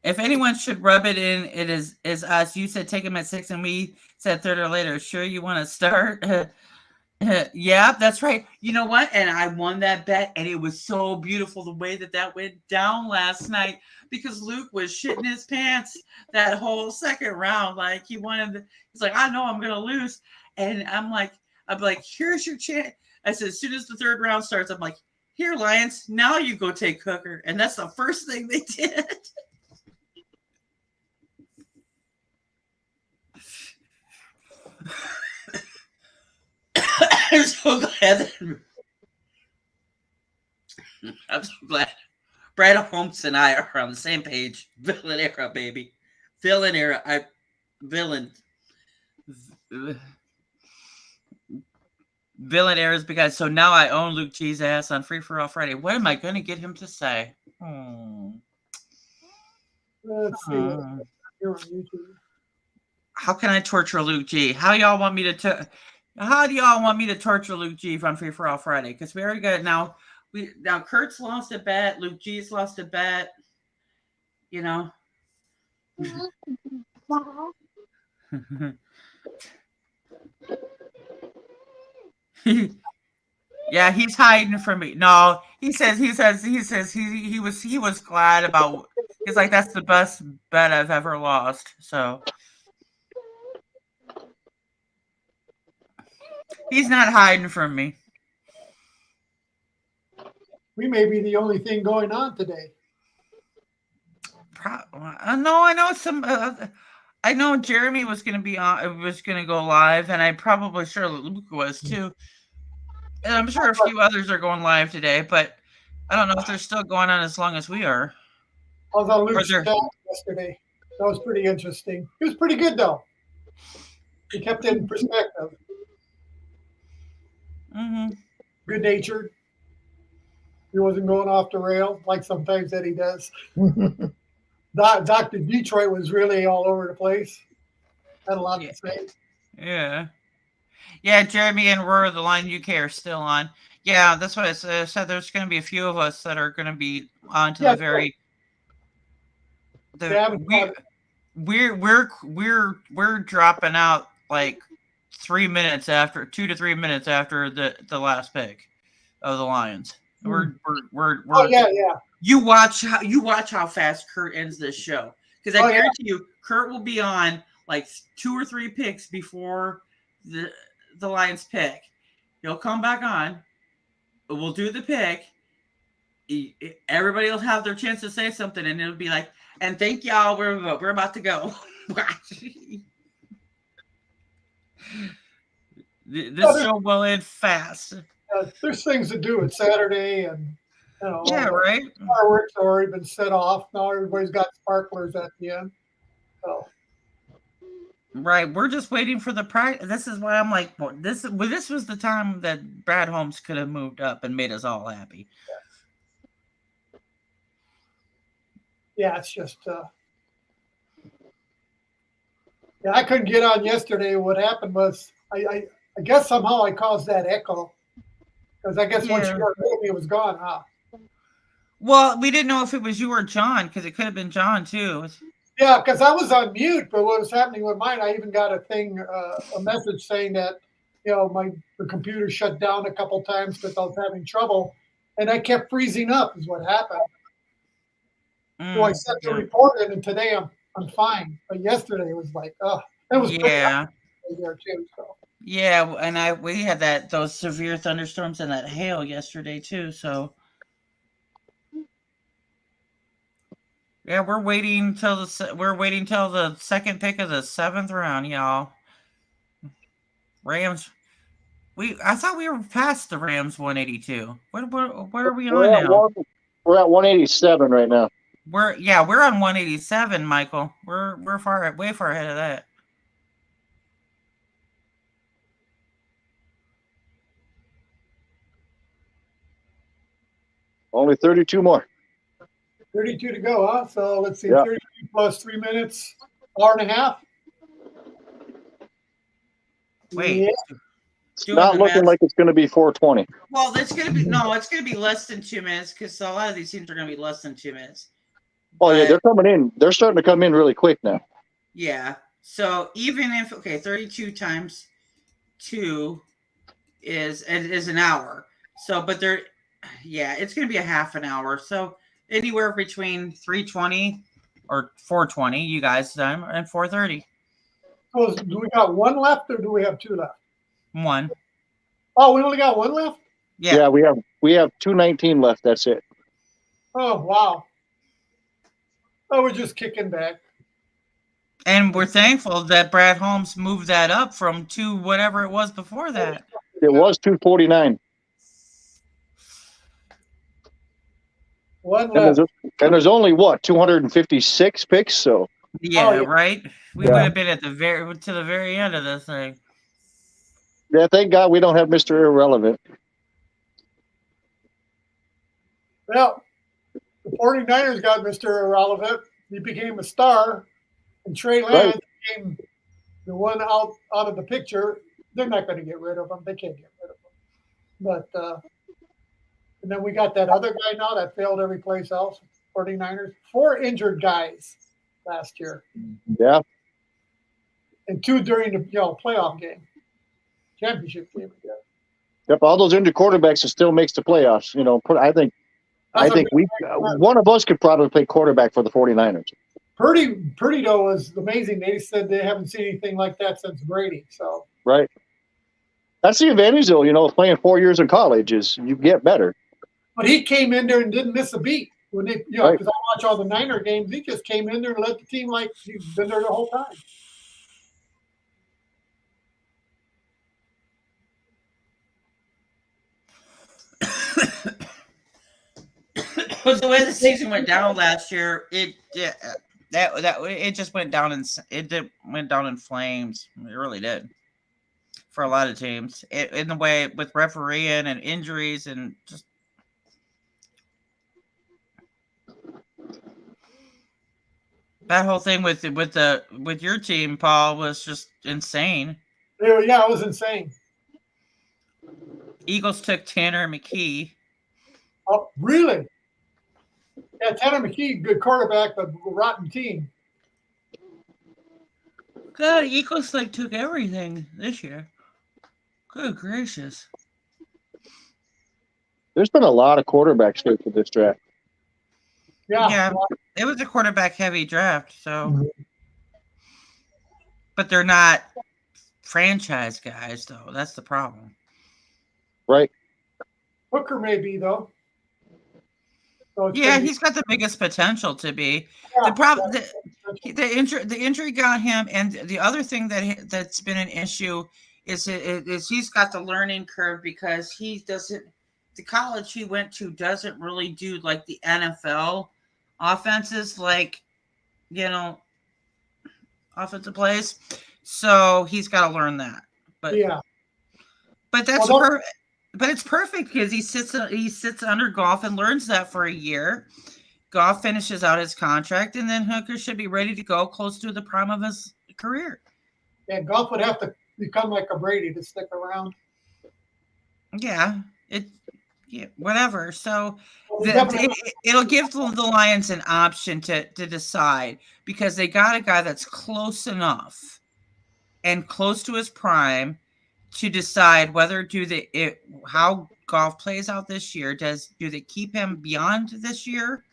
If anyone should rub it in, it is us. You said take him at 6, and we said third or later. Sure, you want to start? Yeah, that's right. You know what? And I won that bet, and it was so beautiful the way that went down last night, because Luke was shitting his pants that whole second round. Like he's like, I know I'm gonna lose, and I'm like, here's your chance. I said, as soon as the third round starts, I'm like, here, Lions, now you go take Hooker, and that's the first thing they did. I'm so glad. I'm so glad Brad Holmes and I are on the same page. Villain era, baby. Villain era. Villain eras, because so now I own Luke G's ass on Free for All Friday. What am I going to get him to say? Let's see. Here on YouTube. How can I torture Luke G? How do y'all want me to torture Luke G on Free for All Friday? Because we already got it now. Now Kurt's lost a bet. Luke G's lost a bet. You know. Yeah, he's hiding from me. No, he says he was glad about. He's like, that's the best bet I've ever lost. So he's not hiding from me. We may be the only thing going on today. No, I know some. I know Jeremy was going to be on. Was going to go live, and I'm probably sure Luke was too. And I'm sure a few others are going live today, but I don't know if they're still going on as long as we are. I was on Luke's chat yesterday. That was pretty interesting. He was pretty good, though. He kept it in perspective. Mm-hmm. Good-natured. He wasn't going off the rail like sometimes that he does. Dr. Detroit was really all over the place. Had a lot to say. Yeah. Yeah, Jeremy and Roar, the Line UK are still on. Yeah, that's what I said. There's going to be a few of us that are going to be on to the very. We're dropping out like 3 minutes after, 2 to 3 minutes after the last pick of the Lions. We're yeah. You watch how fast Curt ends this show, because I guarantee you Curt will be on like 2 or 3 picks before the Lions pick. He'll come back on. We'll do the pick. Everybody will have their chance to say something, and it'll be like, and thank y'all. We're about to go. This show will end fast. There's things to do. It's Saturday, and right. Fireworks have already been set off. Now everybody's got sparklers at the end. So. Right, we're just waiting for the price. This is why I'm like, this was the time that Brad Holmes could have moved up and made us all happy. Yeah, it's just. I couldn't get on yesterday. What happened was, I guess somehow I caused that echo, because I guess once you got rid of me, it was gone, huh? Well, we didn't know if it was you or John, because it could have been John too. Yeah, because I was on mute, but what was happening with mine, I even got a message saying that, the computer shut down a couple times because I was having trouble, and I kept freezing up is what happened. So I sent the report in, and today I'm fine. But yesterday it was like, it was there too. So. Yeah, and we had those severe thunderstorms and that hail yesterday too. So yeah, we're waiting till the second pick of the 7th round, y'all. Rams. I thought we were past the Rams 182. What are we on now? We're at 187 right now. We're on 187, Michael. We're way far ahead of that. Only 32 more. 32 to go, huh? So let's see, Yeah. 32 plus 3 minutes, hour and a half. Wait. Yeah. It's not looking like it's going to be 420. Well, it's going to be less than 2 minutes because a lot of these teams are going to be less than 2 minutes. Oh, yeah, they're coming in. They're starting to come in really quick now. Yeah. So even if 32 times 2 is an hour. So, but it's going to be a half an hour. So anywhere between 3:20 or 4:20, you guys time, and 4:30. So do we got one left or do we have two left? One. Oh, we only got one left? Yeah, we have 219 left. That's it. Oh, wow. Oh, we're just kicking back. And we're thankful that Brad Holmes moved that up from 2 whatever it was before that. It was 249. One left. And there's only 256 picks. So yeah, right. We would have been at the very end of this thing. Yeah, thank God we don't have Mr. Irrelevant. Well, the 49ers got Mr. Irrelevant. He became a star, and Trey Lance became the one out of the picture. They're not going to get rid of him. They can't get rid of him. But and then we got that other guy now that failed every place else. 49ers, 4 injured guys last year. Yeah. And 2 during the playoff game, championship game. Yep, all those injured quarterbacks still makes the playoffs. I think one of us could probably play quarterback for the 49ers. Purdy though was amazing. They said they haven't seen anything like that since Brady. So right. That's the advantage, though. Playing 4 years in college is you get better. But he came in there and didn't miss a beat when they, because I watch all the Niner games. He just came in there and led the team like he's been there the whole time. The way the season went down last year, it just went down in flames. It really did for a lot of teams. In the way with refereeing and injuries and just that whole thing with your team, Paul, was just insane. Yeah, it was insane. Eagles took Tanner McKee. Oh, really? Yeah, Tanner McKee, good quarterback, but rotten team. God, Eagles took everything this year. Good gracious. There's been a lot of quarterbacks here for this draft. Yeah, it was a quarterback-heavy draft, so. But they're not franchise guys, though. That's the problem. Right. Hooker may be, though. So he's got the biggest potential to be. Yeah, the problem, the injury got him, and the other thing that's been an issue is he's got the learning curve because he doesn't. The college he went to doesn't really do like the NFL offenses, offensive plays. So he's got to learn that. But that's But it's perfect because he sits under Goff and learns that for a year. Goff finishes out his contract, and then Hooker should be ready to go close to the prime of his career. Yeah, Goff would have to become like a Brady to stick around. Yeah, whatever. So it'll give the Lions an option to decide because they got a guy that's close enough and close to his prime to decide whether how Goff plays out this year. Do they keep him beyond this year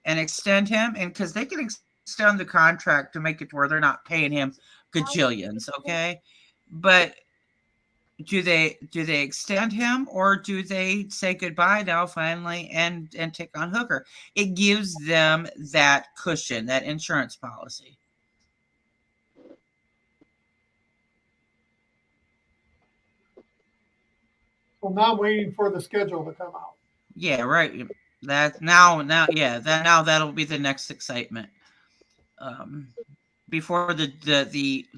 and extend him? And because they can extend the contract to make it where they're not paying him gajillions, okay? But do they extend him, or do they say goodbye now finally and take on Hooker? It gives them that cushion, that insurance policy. Well, now I'm waiting for the schedule to come out. Yeah, right. That now that'll be the next excitement. Before the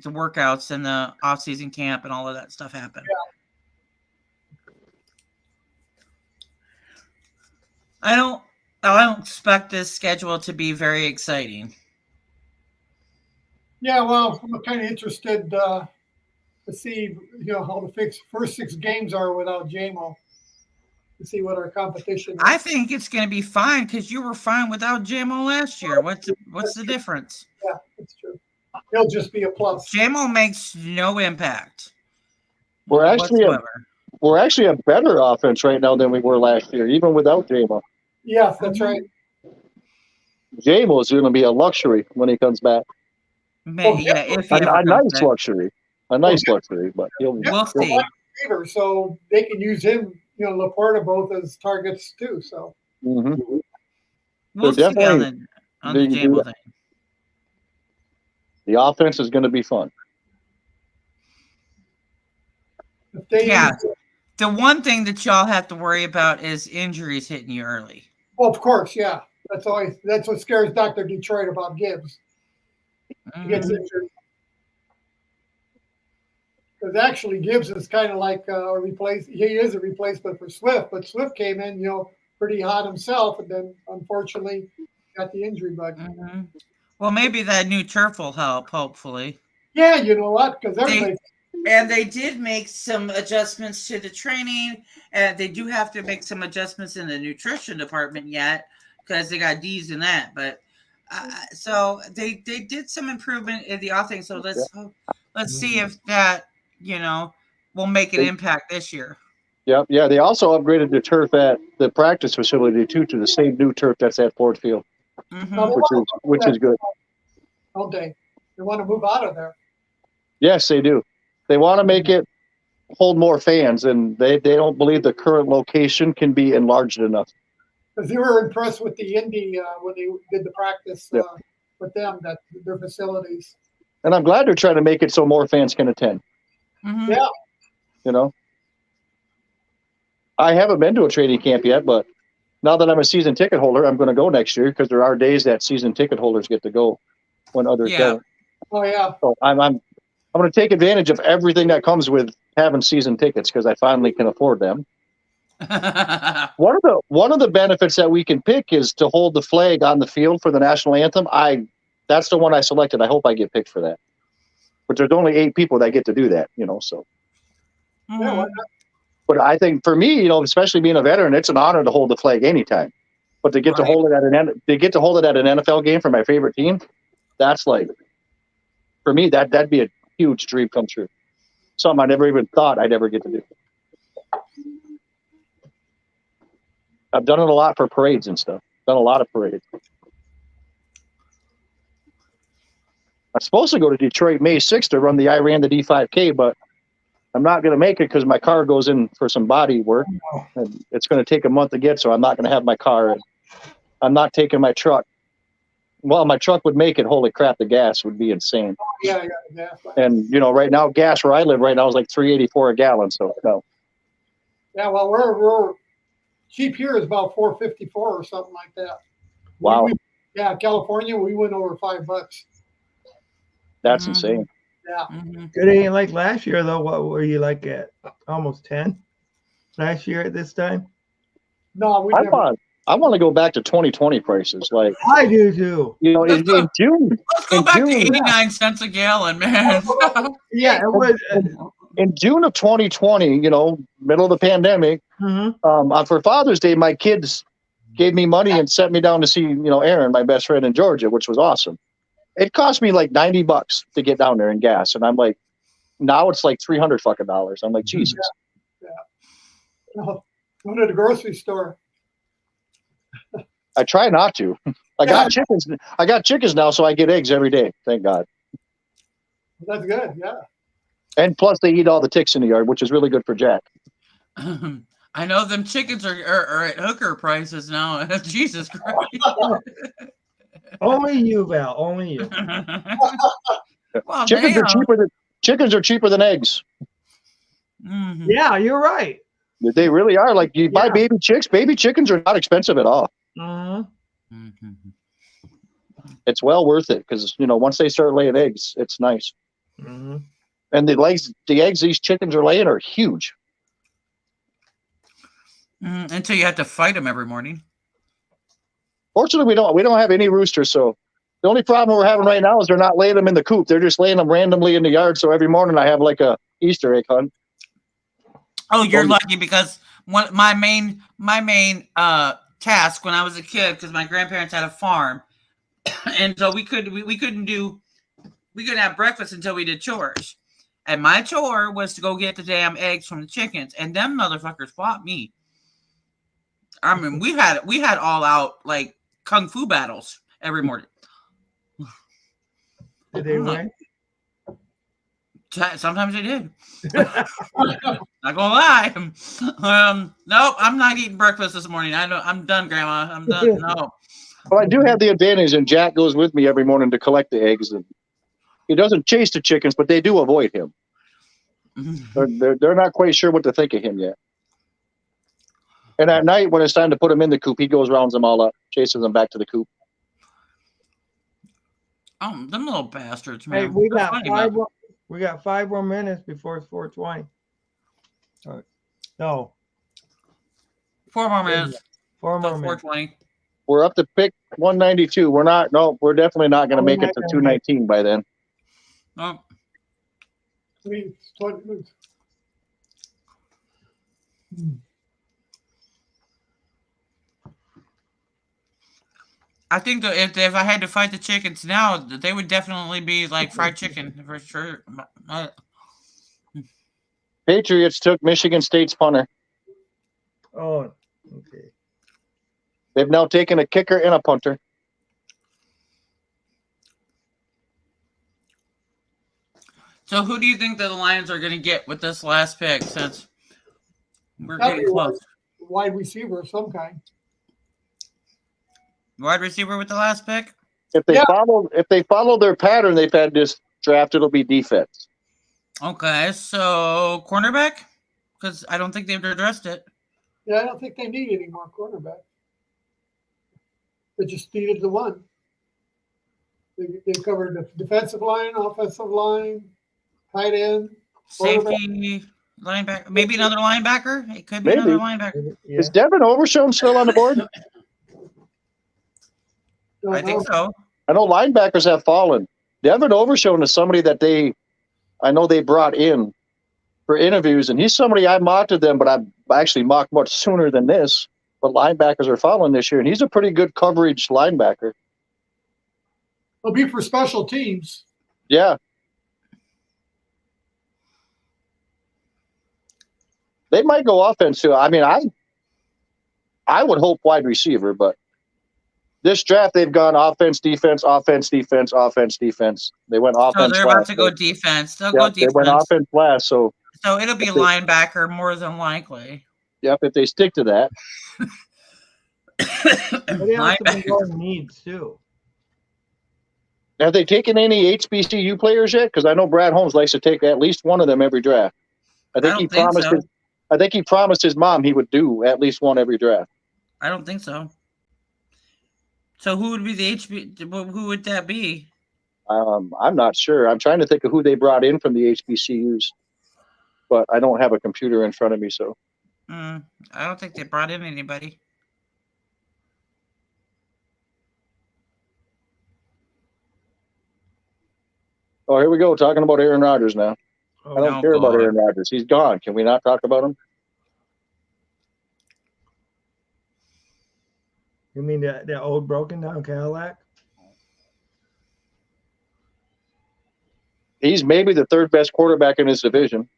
workouts and the off-season camp and all of that stuff happen. Yeah. I don't expect this schedule to be very exciting. Yeah, well, I'm kind of interested to see, how the first 6 games are without JMO, to see what our competition is. I think it's going to be fine because you were fine without JMO last year. What's the difference? Yeah, that's true. He'll just be a plus. JMO makes no impact. We're actually a better offense right now than we were last year, even without JMO. Yes, that's right. JMO is going to be a luxury when he comes back. Maybe, yeah, if he a nice luxury. A nice luxury, but we'll see. So they can use him, Laporta both as targets too. So we'll see on the JMO thing. The offense is going to be fun. Yeah. The one thing that y'all have to worry about is injuries hitting you early. Well, of course, yeah. That's what scares Dr. Detroit about Gibbs. He gets injured. Because actually Gibbs is kind of like he is a replacement for Swift, but Swift came in, pretty hot himself, and then unfortunately got the injury bug. Well, maybe that new turf will help, hopefully. Yeah, you know what? Because everybody. They did make some adjustments to the training, and they do have to make some adjustments in the nutrition department yet because they got D's in that. But so they did some improvement in the offense. So let's see if that will make an impact this year. Yep. Yeah. They also upgraded the turf at the practice facility too to the same new turf that's at Ford Field, which is good. Don't they? They want to move out of there. Yes, they do. They want to make it hold more fans, and they don't believe the current location can be enlarged enough. Because they were impressed with the Indy when they did the practice with them, that their facilities. And I'm glad they're trying to make it so more fans can attend. Yeah. I haven't been to a training camp yet, but now that I'm a season ticket holder, I'm going to go next year because there are days that season ticket holders get to go when others don't. Oh yeah. So I'm going to take advantage of everything that comes with having season tickets because I finally can afford them. One of the benefits that we can pick is to hold the flag on the field for the national anthem. That's the one I selected. I hope I get picked for that. But there's only 8 people that get to do that, so. Yeah, why not? But I think for me, especially being a veteran, it's an honor to hold the flag anytime. But to get to hold it at an NFL game for my favorite team, that's like, for me, that'd be a huge dream come true. Something I never even thought I'd ever get to do. I've done it a lot for parades and stuff. Done a lot of parades. I'm supposed to go to Detroit May 6th to run the I Ran the D5K, but I'm not going to make it because my car goes in for some body work, and it's going to take a month to get, so I'm not going to have my car. And I'm not taking my truck. Well, my truck would make it. Holy crap, the gas would be insane. Yeah, gas. And, right now, gas where I live right now is like $3.84 a gallon, so no. Yeah, well, we're cheap here is about $4.54 or something like that. Wow. California, we went over $5. That's insane. Yeah. It ain't like last year though. What were you like at? Almost 10 last year at this time? No, I want to go back to 2020 prices. Like I do too. In June. Let's go back to 89 cents a gallon, man. Yeah, it was. In June of 2020, middle of the pandemic, for Father's Day, my kids gave me money and sent me down to see, Aaron, my best friend in Georgia, which was awesome. It cost me like $90 to get down there in gas. And I'm like, now it's like $300 fucking dollars. I'm like, Jesus. Yeah. Go to the grocery store. I try not to. I got chickens. I got chickens now, so I get eggs every day. Thank God. That's good. Yeah. And plus, they eat all the ticks in the yard, which is really good for Jack. I know them chickens are at hooker prices now. Jesus Christ. Only you, Val. Only you. Well, Chickens are cheaper than eggs. Mhm. Yeah, you're right. They really are. Like you buy baby chicks. Baby chickens are not expensive at all. Uh-huh. Mhm. It's well worth it because once they start laying eggs, it's nice. Uh-huh. And the eggs these chickens are laying are huge. Until you have to fight them every morning. Fortunately, we don't have any roosters, so the only problem we're having right now is they're not laying them in the coop. They're just laying them randomly in the yard. So every morning I have like a Easter egg hunt. Oh, you're lucky because my main task when I was a kid, because my grandparents had a farm, and so we couldn't have breakfast until we did chores. And my chore was to go get the damn eggs from the chickens, and them motherfuckers fought me. I mean, we had all out like kung fu battles every morning. Did they win? Sometimes they did. Not gonna lie. Nope, I'm not eating breakfast this morning. I'm done, Grandma. I'm done. No. Well, I do have the advantage, and Jack goes with me every morning to collect the eggs. And he doesn't chase the chickens, but they do avoid him. They're not quite sure what to think of him yet. And at night, when it's time to put them in the coop, he goes rounds them all up, chases them back to the coop. Oh, them little bastards, man. Hey, we got 5 more minutes before it's 4:20. No. 4 more minutes. 4 more minutes. 4:20. We're up to pick 192. We're definitely not going to make it to 219 by then. Oh. I think that if I had to fight the chickens now, they would definitely be like fried chicken for sure. Patriots took Michigan State's punter. Oh, okay. They've now taken a kicker and a punter. So who do you think that the Lions are going to get with this last pick since we're getting close? Wide receiver of some kind. Wide receiver with the last pick? If they follow their pattern they've had this draft, it'll be defense. Okay, so cornerback? Because I don't think they've addressed it. Yeah, I don't think they need any more quarterback. They just needed the one. They covered the defensive line, offensive line, tight end, safety, linebacker. Maybe another linebacker. It could be another linebacker. Yeah. Is Devin Overshown still on the board? I think so. I know linebackers have fallen. Devin Overshown is somebody that I know they brought in for interviews, and he's somebody I mocked to them, but I've actually mocked much sooner than this. But linebackers are falling this year, and he's a pretty good coverage linebacker. He'll be for special teams. Yeah. They might go offense too. I mean, I would hope wide receiver, but this draft they've gone offense, defense, offense, defense, offense, defense. They went offense. So they're about to go defense. They'll go defense. They went offense last, so it'll be linebacker more than likely. Yep, if they stick to that. They also been going needs too. Have they taken any HBCU players yet? Because I know Brad Holmes likes to take at least one of them every draft. I think he promised his mom he would do at least one every draft. I don't think so. So who would be the who would that be? I'm not sure. I'm trying to think of who they brought in from the HBCUs, but I don't have a computer in front of me. So I don't think they brought in anybody. Oh, here we go. Talking about Aaron Rodgers now. I don't care about Aaron Rodgers. He's gone. Can we not talk about him? You mean that old broken down Cadillac? He's maybe the third best quarterback in his division.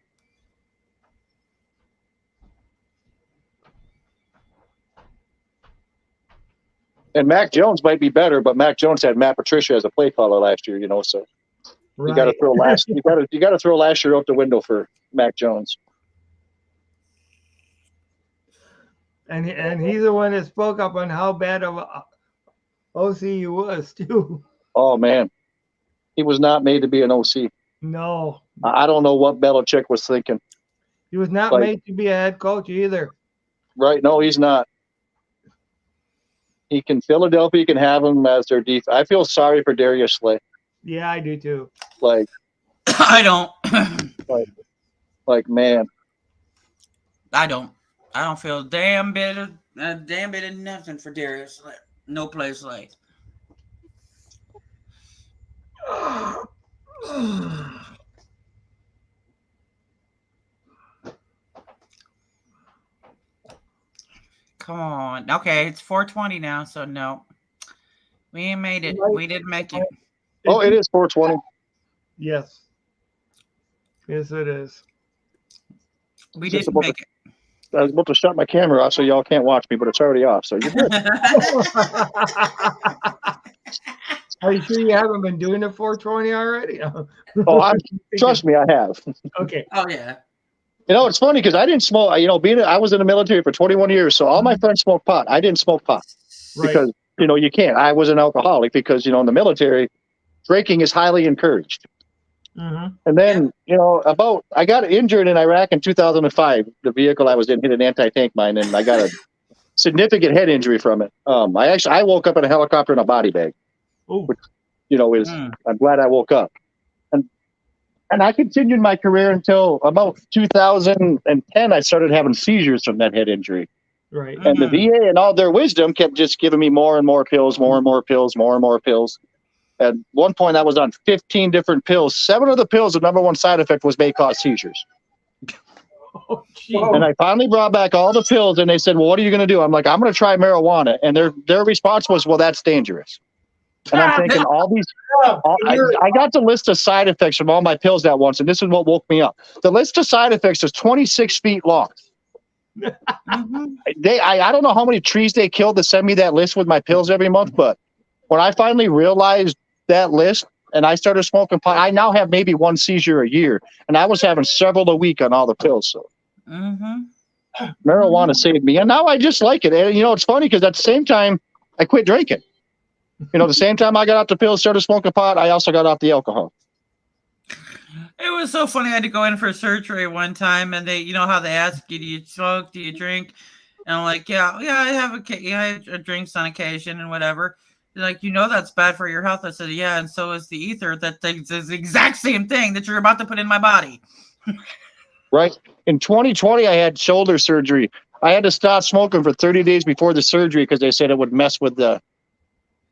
And Mac Jones might be better, but Mac Jones had Matt Patricia as a play caller last year, so. You got to throw last. You got to throw last year out the window for Mac Jones. And he's the one that spoke up on how bad of a OC he was too. Oh man, he was not made to be an OC. No, I don't know what Belichick was thinking. he was not made to be a head coach either. Right? No, he's not. Philadelphia can have him as their defense. I feel sorry for Darius Slay. Yeah, I do too. Like I don't. like man. I don't feel a damn bit of nothing for Darius. Slay. No place like. Come on. Okay, it's 4:20 now, so no. We ain't made it. We didn't make it. Oh, it is 4:20. Yes. Yes, it is. We didn't make it. I was about to shut my camera off so y'all can't watch me, but it's already off, so you're good. Are you sure you haven't been doing it 420 already? Oh, trust me, I have. Okay. Oh yeah. You know, it's funny because I didn't smoke. You know, I was in the military for 21 years, so all my friends smoked pot. I didn't smoke pot because you can't. I was an alcoholic because in the military, drinking is highly encouraged. Mm-hmm. And then I got injured in Iraq in 2005. The vehicle I was in hit an anti-tank mine, and I got a significant head injury from it. I woke up in a helicopter in a body bag. Which, I'm glad I woke up. And I continued my career until about 2010. I started having seizures from that head injury. Right. And the VA, in all their wisdom, kept just giving me more and more pills, more and more pills, more and more pills. At one point, I was on 15 different pills. 7 of the pills, the number one side effect was may cause seizures. Oh, and I finally brought back all the pills, and they said, well, what are you going to do? I'm like, I'm going to try marijuana. And their response was, well, that's dangerous. And I'm thinking I got the list of side effects from all my pills at once, and this is what woke me up. The list of side effects is 26 feet long. I don't know how many trees they killed to send me that list with my pills every month, but when I finally realized that list and I started smoking pot, I now have maybe 1 seizure a year, and I was having several a week on all the pills. So marijuana saved me, and now I just like it. And it's funny because at the same time, I quit drinking. The same time I got off the pills, started smoking pot, I also got off the alcohol. It was so funny. I had to go in for surgery one time, and they, how they ask you, do you smoke, do you drink? And I'm like, yeah, I have drinks on occasion and whatever. They're like, that's bad for your health. I said, yeah, and so is the ether. That's the exact same thing that you're about to put in my body. Right. In 2020, I had shoulder surgery. I had to stop smoking for 30 days before the surgery because they said it would mess with the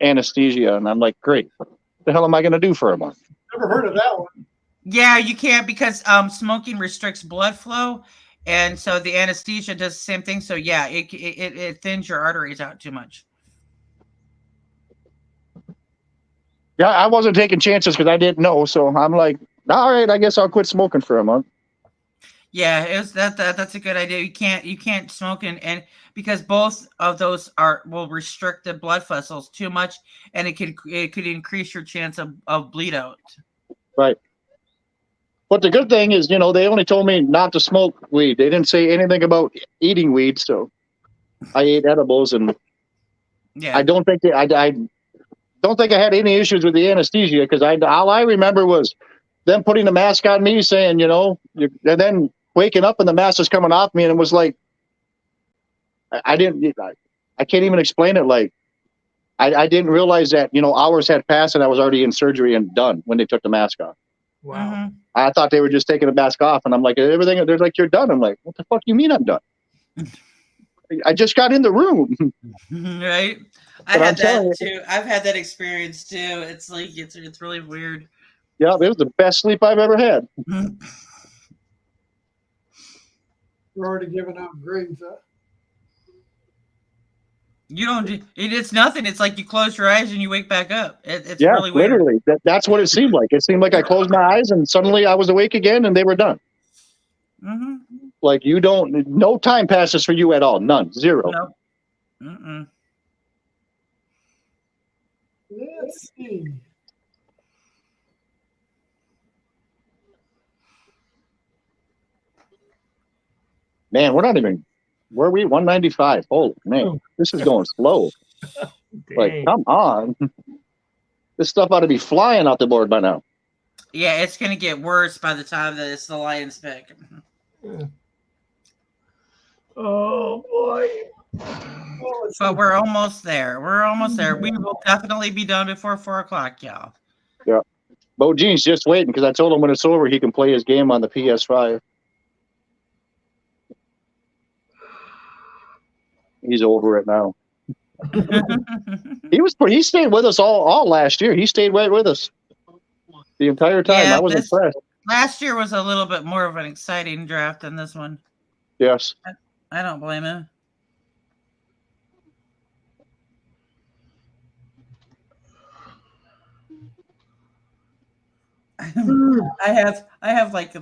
anesthesia, and I'm like, great. What the hell am I going to do for a month? Never heard of that one. Yeah, you can't because smoking restricts blood flow, and so the anesthesia does the same thing. So yeah, it thins your arteries out too much. Yeah, I wasn't taking chances because I didn't know. So I'm like, all right, I guess I'll quit smoking for a month. Yeah, that's a good idea. You can't smoke and because both of those will restrict the blood vessels too much, and it could increase your chance of bleed out. Right. But the good thing is, they only told me not to smoke weed. They didn't say anything about eating weed, so I ate edibles, and I don't think I don't think I had any issues with the anesthesia because all I remember was them putting the mask on me, saying, and then waking up and the mask was coming off me, and it was like I can't even explain it. Like I didn't realize that hours had passed and I was already in surgery and done when they took the mask off. Wow. Mm-hmm. I thought they were just taking the mask off, and I'm like, everything. They're like, you're done. I'm like, what the fuck you mean I'm done? I just got in the room. Right. I had that too. I've had that experience too. It's like it's really weird. Yeah, it was the best sleep I've ever had. We're already giving out grades, huh? You don't. It's nothing. It's like you close your eyes and you wake back up. It's really weird. Literally. That's what it seemed like. It seemed like I closed my eyes and suddenly I was awake again and they were done. Mm-hmm. Like no time passes for you at all. None. Zero. No. Mm-mm. Let's see. Man, we're not even. Where are we? 195. Holy man, this is going slow. Like, come on. This stuff ought to be flying out the board by now. Yeah, it's going to get worse by the time that it's the Lions pick. Oh boy. But we're almost there. We're almost there. We will definitely be done before 4 o'clock, y'all. Yeah. Bo Jean's just waiting because I told him when it's over, he can play his game on the PS5. He's over it now. He stayed with us all last year. He stayed right with us the entire time. Yeah, I was impressed. Last year was a little bit more of an exciting draft than this one. Yes. I don't blame him. I have like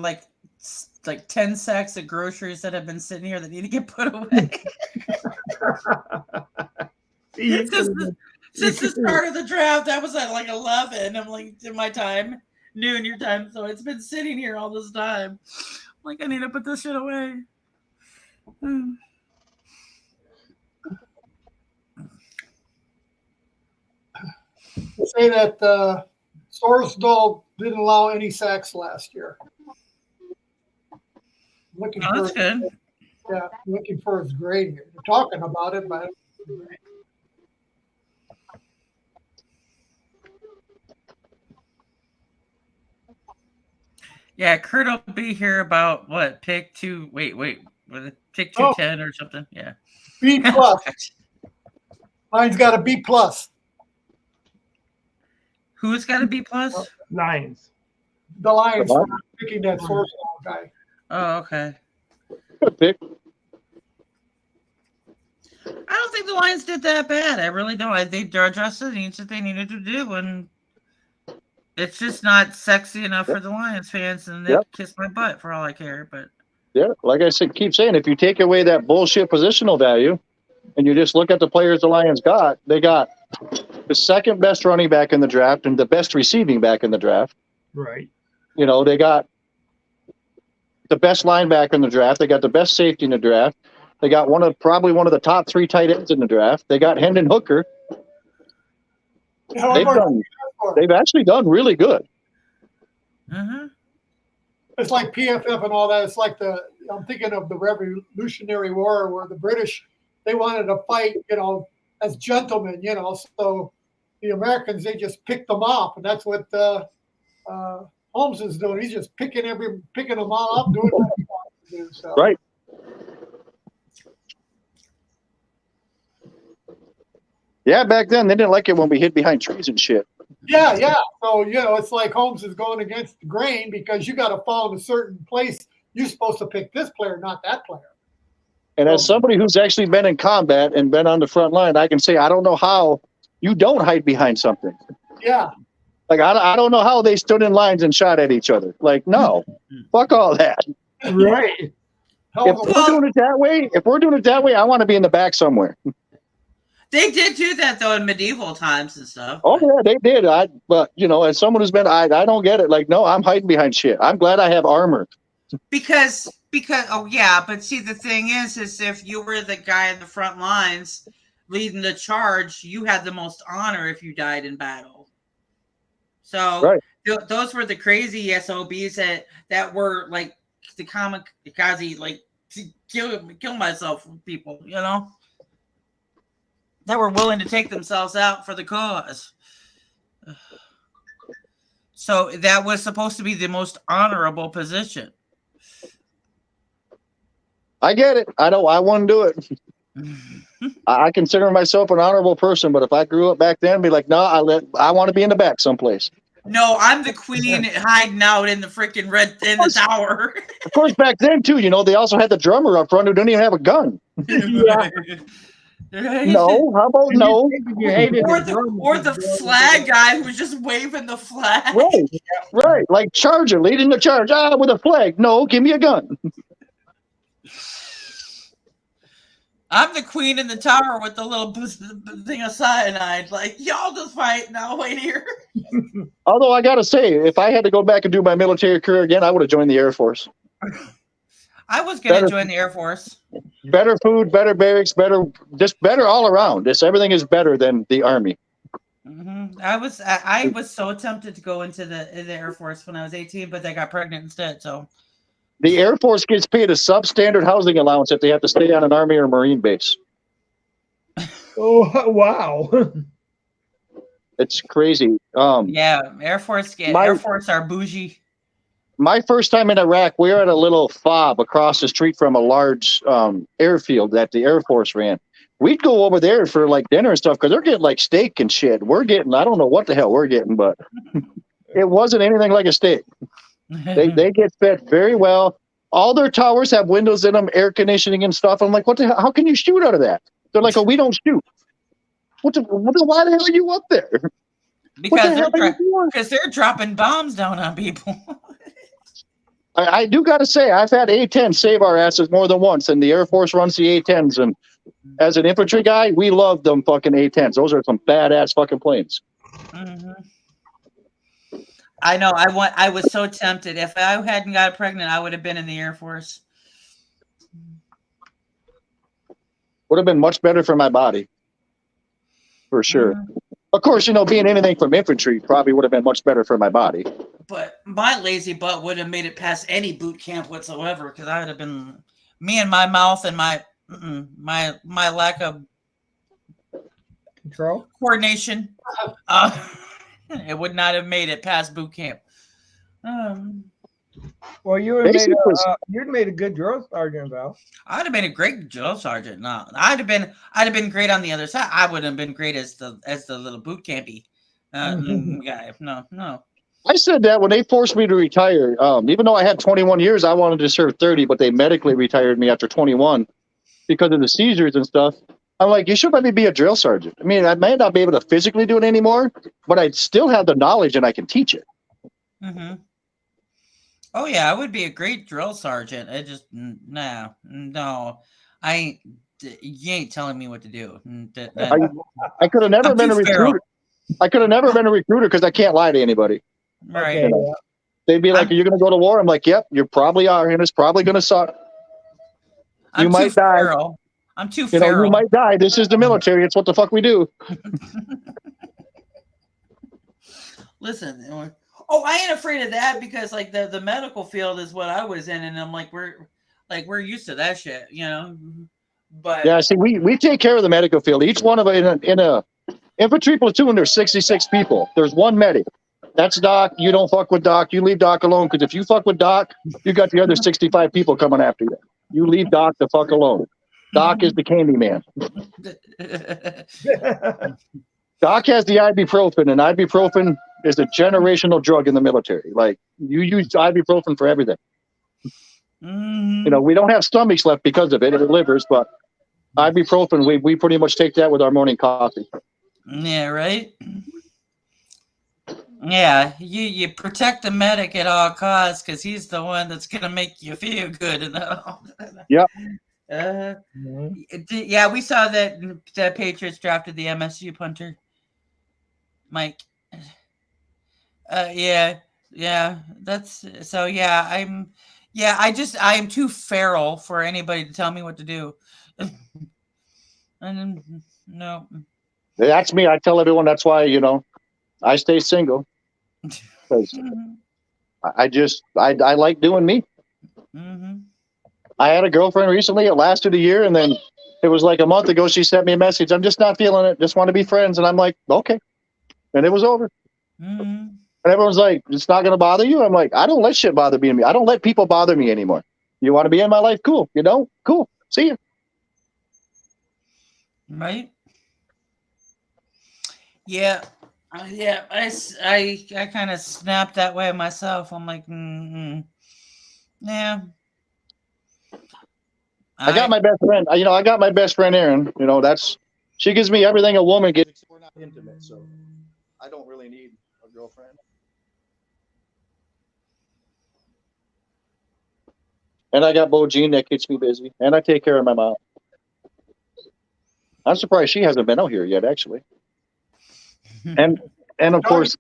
10 sacks of groceries that have been sitting here that need to get put away. Since the start of the draft, I was at like 11. I'm like in my time, noon your time, so it's been sitting here all this time. Like I need to put this shit away. They say that Sorsdal didn't allow any sacks last year. That's good. Yeah, looking for his grade here. They're talking about it, but yeah, Curt will be here about what? Pick 2. Wait. Pick 210 or something. Yeah. B plus. Mine's got a B plus. Who's got a B plus? Lions. The Lions are picking that Sorsdal guy. Oh, okay. Good pick. I don't think the Lions did that bad. I really don't. I think they're addressed the needs that they needed to do, and it's just not sexy enough for the Lions fans, and they kiss my butt for all I care. But yeah, like I said, keep saying, if you take away that bullshit positional value, and you just look at the players the Lions got, they got the second best running back in the draft and the best receiving back in the draft. Right. You know, they got the best linebacker in the draft. They got the best safety in the draft. They got probably one of the top 3 tight ends in the draft. They got Hendon Hooker. They've actually done really good. It's like PFF and all that. It's like I'm thinking of the Revolutionary War where the British, they wanted to fight, as gentlemen, so the Americans, they just picked them off. And that's what Holmes is doing. He's just picking them all up, doing what he wants to do. So. Right. Yeah, back then they didn't like it when we hid behind trees and shit. Yeah. So, it's like Holmes is going against the grain because you got to fall in a certain place. You're supposed to pick this player, not that player. And as somebody who's actually been in combat and been on the front line, I can say I don't know how you don't hide behind something. Yeah. Like, I don't know how they stood in lines and shot at each other. Like, no, fuck all that. Right. If we're doing it that way, I want to be in the back somewhere. They did do that though in medieval times and stuff. Oh yeah, they did. But as someone who's been, I don't get it. Like, no, I'm hiding behind shit. I'm glad I have armor. Because but see, the thing is if you were the guy in the front lines leading the charge, you had the most honor if you died in battle. So those were the crazy SOBs that were like the kamikaze, like to kill myself with people, that were willing to take themselves out for the cause. So that was supposed to be the most honorable position. I get it. I wouldn't do it. I consider myself an honorable person, but if I grew up back then, I'd be like, no, I want to be in the back someplace. No, I'm the queen hiding out in the freaking in the tower. Of course, back then too, they also had the drummer up front who didn't even have a gun. Yeah. No, how about no? Or the flag guy who was just waving the flag. Right. Like Charger leading the charge. With a flag. No, give me a gun. I'm the queen in the tower with the little thing of cyanide. Like, y'all just fight and I'll wait here. Although I gotta say, if I had to go back and do my military career again, I would have joined the Air Force. I was going to join the Air Force. Better food, better barracks, just better all around. Everything is better than the Army. Mm-hmm. I was so tempted to go into the Air Force when I was 18, but I got pregnant instead. So the Air Force gets paid a substandard housing allowance if they have to stay on an Army or Marine base. Oh wow! It's crazy. Yeah, Air Force are bougie. My first time in Iraq, we were at a little fob across the street from a large airfield that the Air Force ran. We'd go over there for like dinner and stuff because they're getting like steak and shit. We're getting, I don't know what the hell we're getting, but it wasn't anything like a steak. They get fed very well. All their towers have windows in them, air conditioning and stuff. I'm like, what the hell? How can you shoot out of that? They're like, oh, we don't shoot. Why the hell are you up there? Because they're dropping bombs down on people. I do got to say, I've had A-10s save our asses more than once, and the Air Force runs the A-10s. And as an infantry guy, we love them fucking A-10s. Those are some badass fucking planes. Mm-hmm. I know. I was so tempted. If I hadn't got pregnant, I would have been in the Air Force. Would have been much better for my body, for sure. Mm-hmm. Of course, being anything from infantry probably would have been much better for my body. But my lazy butt would have made it past any boot camp whatsoever, because I would have been me and my mouth and my lack of control coordination. It would not have made it past boot camp. Well, you'd made a good drill sergeant, Val. I'd have been a great drill sergeant. No, I'd have been great on the other side. I wouldn't have been great as the little boot campy guy. No. I said that when they forced me to retire. Even though I had 21 years, I wanted to serve 30, but they medically retired me after 21 because of the seizures and stuff. I'm like, you should let me be a drill sergeant. I mean, I may not be able to physically do it anymore, but I still have the knowledge and I can teach it. Mm-hmm. Oh yeah, I would be a great drill sergeant. I just no. You ain't telling me what to do. I could have never been a recruiter. I could have never been a recruiter because I can't lie to anybody. Right. They'd be like, "Are you going to go to war?" I'm like, "Yep, you probably are, and it's probably going to suck. You might die. I'm too feral. You might die. This is the military. It's what the fuck we do." Listen. I ain't afraid of that because like the medical field is what I was in, and I'm like we're used to that shit, But yeah, see, we take care of the medical field. Each one of them in a infantry platoon, there's 66 people. There's one medic. That's Doc. You don't fuck with Doc. You leave Doc alone because if you fuck with Doc, you got the other 65 people coming after you. You leave Doc the fuck alone. Doc is the candy man. Doc has the ibuprofen, and ibuprofen is a generational drug in the military. Like, you use ibuprofen for everything. We don't have stomachs left because of it, or livers, but ibuprofen, we pretty much take that with our morning coffee. Yeah, right? Yeah, you protect the medic at all costs because he's the one that's going to make you feel good. Yep. Yeah, we saw that the Patriots drafted the MSU punter, Mike. Yeah. That's so. Yeah, I am too feral for anybody to tell me what to do. And no. That's me. I tell everyone that's why I stay single because I like doing me. Mm-hmm. I had a girlfriend recently. It lasted a year, and then it was like a month ago. She sent me a message. I'm just not feeling it. Just want to be friends. And I'm like, okay. And it was over. Mm-hmm. And everyone's like, it's not going to bother you. I'm like, I don't let shit bother me. I don't let people bother me anymore. You want to be in my life? Cool. You don't? Cool. See you. Right. Yeah. I kind of snapped that way myself. I'm like, yeah. I got my best friend. I got my best friend, Erin. She gives me everything a woman gets. We're not intimate, so I don't really need a girlfriend. And I got Bo Jean that keeps me busy, and I take care of my mom. I'm surprised she hasn't been out here yet, actually. And of course,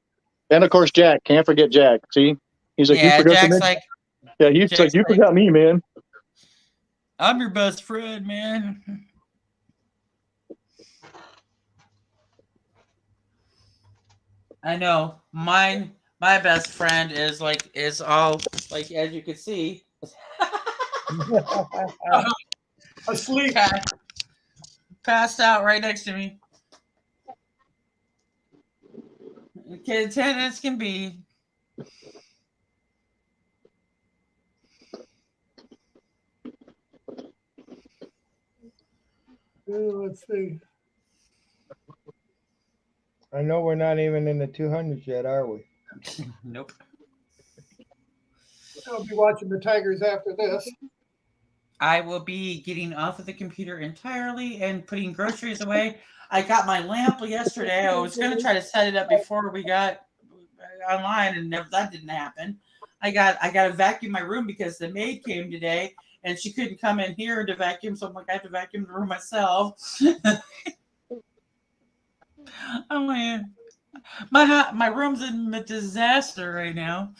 Jack. Can't forget Jack. See, he's like, you forgot Jack's me. like, Yeah, he's like, you forgot me, man. I'm your best friend, man. I know. My best friend is all like, as you can see, Asleep. passed out right next to me. Okay, tennis can be. Let's see. I know we're not even in the 200s yet, are we? Nope. I'll be watching the Tigers after this. I will be getting off of the computer entirely and putting groceries away. I got my lamp yesterday. I was going to try to set it up before we got online, and that didn't happen. I got to vacuum my room because the maid came today, and she couldn't come in here to vacuum, so I'm like, I have to vacuum the room myself. I'm like, my room's in a disaster right now.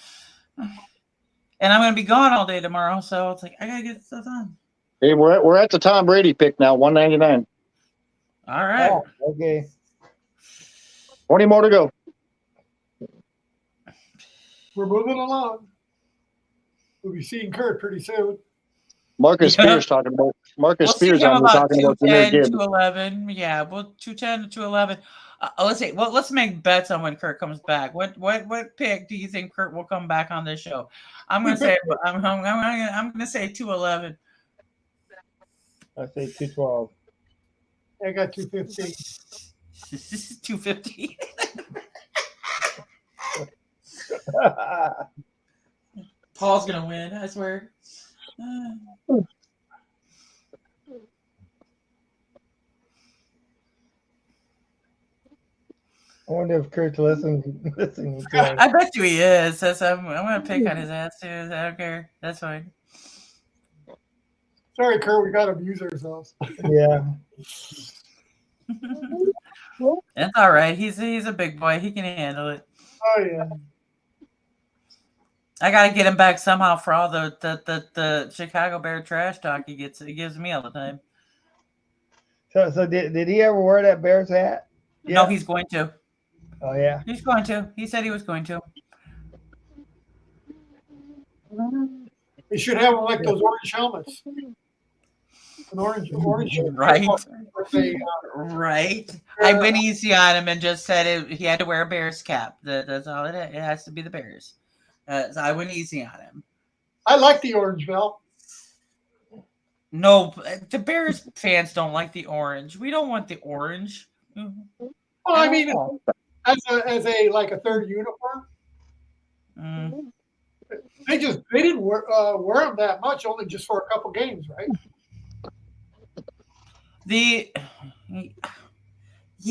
And I'm going to be gone all day tomorrow, so it's like I got to get stuff done. Hey, we're at the Tom Brady pick now, 199. All right. Oh, okay. 20 more to go. We're moving along. We'll be seeing Curt pretty soon. Marcus Spears talking about Marcus Spears on there talking about Jahmyr 210, Gibbs. 211. Yeah, well, 210 to 211. Let's see. Well, let's make bets on when Curt comes back. What pick do you think Curt will come back on this show? I'm gonna say I'm gonna say 211. I say 212. I got 215. 250. Paul's gonna win, I swear. I wonder if Curt's listening to us. I bet you he is. I'm gonna pick on his ass too. I don't care. That's fine. Sorry, Curt, we got to abuse ourselves. Yeah. That's all right. He's a big boy. He can handle it. Oh yeah. I gotta get him back somehow for all the Chicago Bear trash talk he gives me all the time. So did he ever wear that Bears hat? No, he's going to. Oh yeah. He's going to. He said he was going to. They should have them like those orange helmets. An orange. Right. Right. I went easy on him and just said he had to wear a Bears cap. That's all it is. It has to be the Bears. So I went easy on him. I like the orange, Val. No, the Bears fans don't like the orange. We don't want the orange. Well, I mean, as a like a third uniform. Mm. They didn't wear them that much, only just for a couple games, right?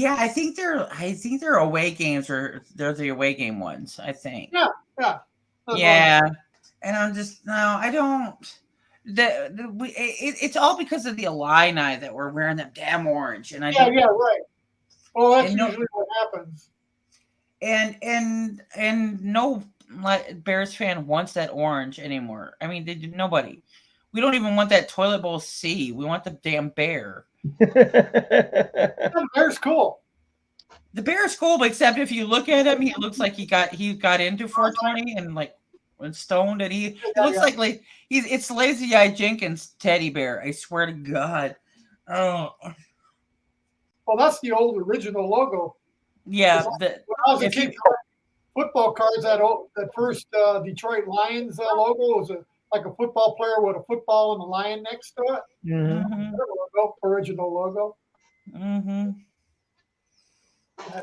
I think they're away games, or they're the away game ones. I think. Yeah. Yeah, and I'm just I don't. It's all because of the Illini that we're wearing that damn orange, and right. Well, that's usually what happens. And no Bears fan wants that orange anymore. I mean, nobody. We don't even want that toilet bowl C. We want the damn bear. The bear's cool. The bear's cool, except if you look at him, he looks like he got into 420 and when stoned, and he looks like it's Lazy Eye Jenkins teddy bear. I swear to God. Oh. Well, that's the old original logo. Yeah. When I was a kid, football cards, that first Detroit Lions logo was like a football player with a football and a lion next to it. Mm-hmm. Original logo. Mm-hmm.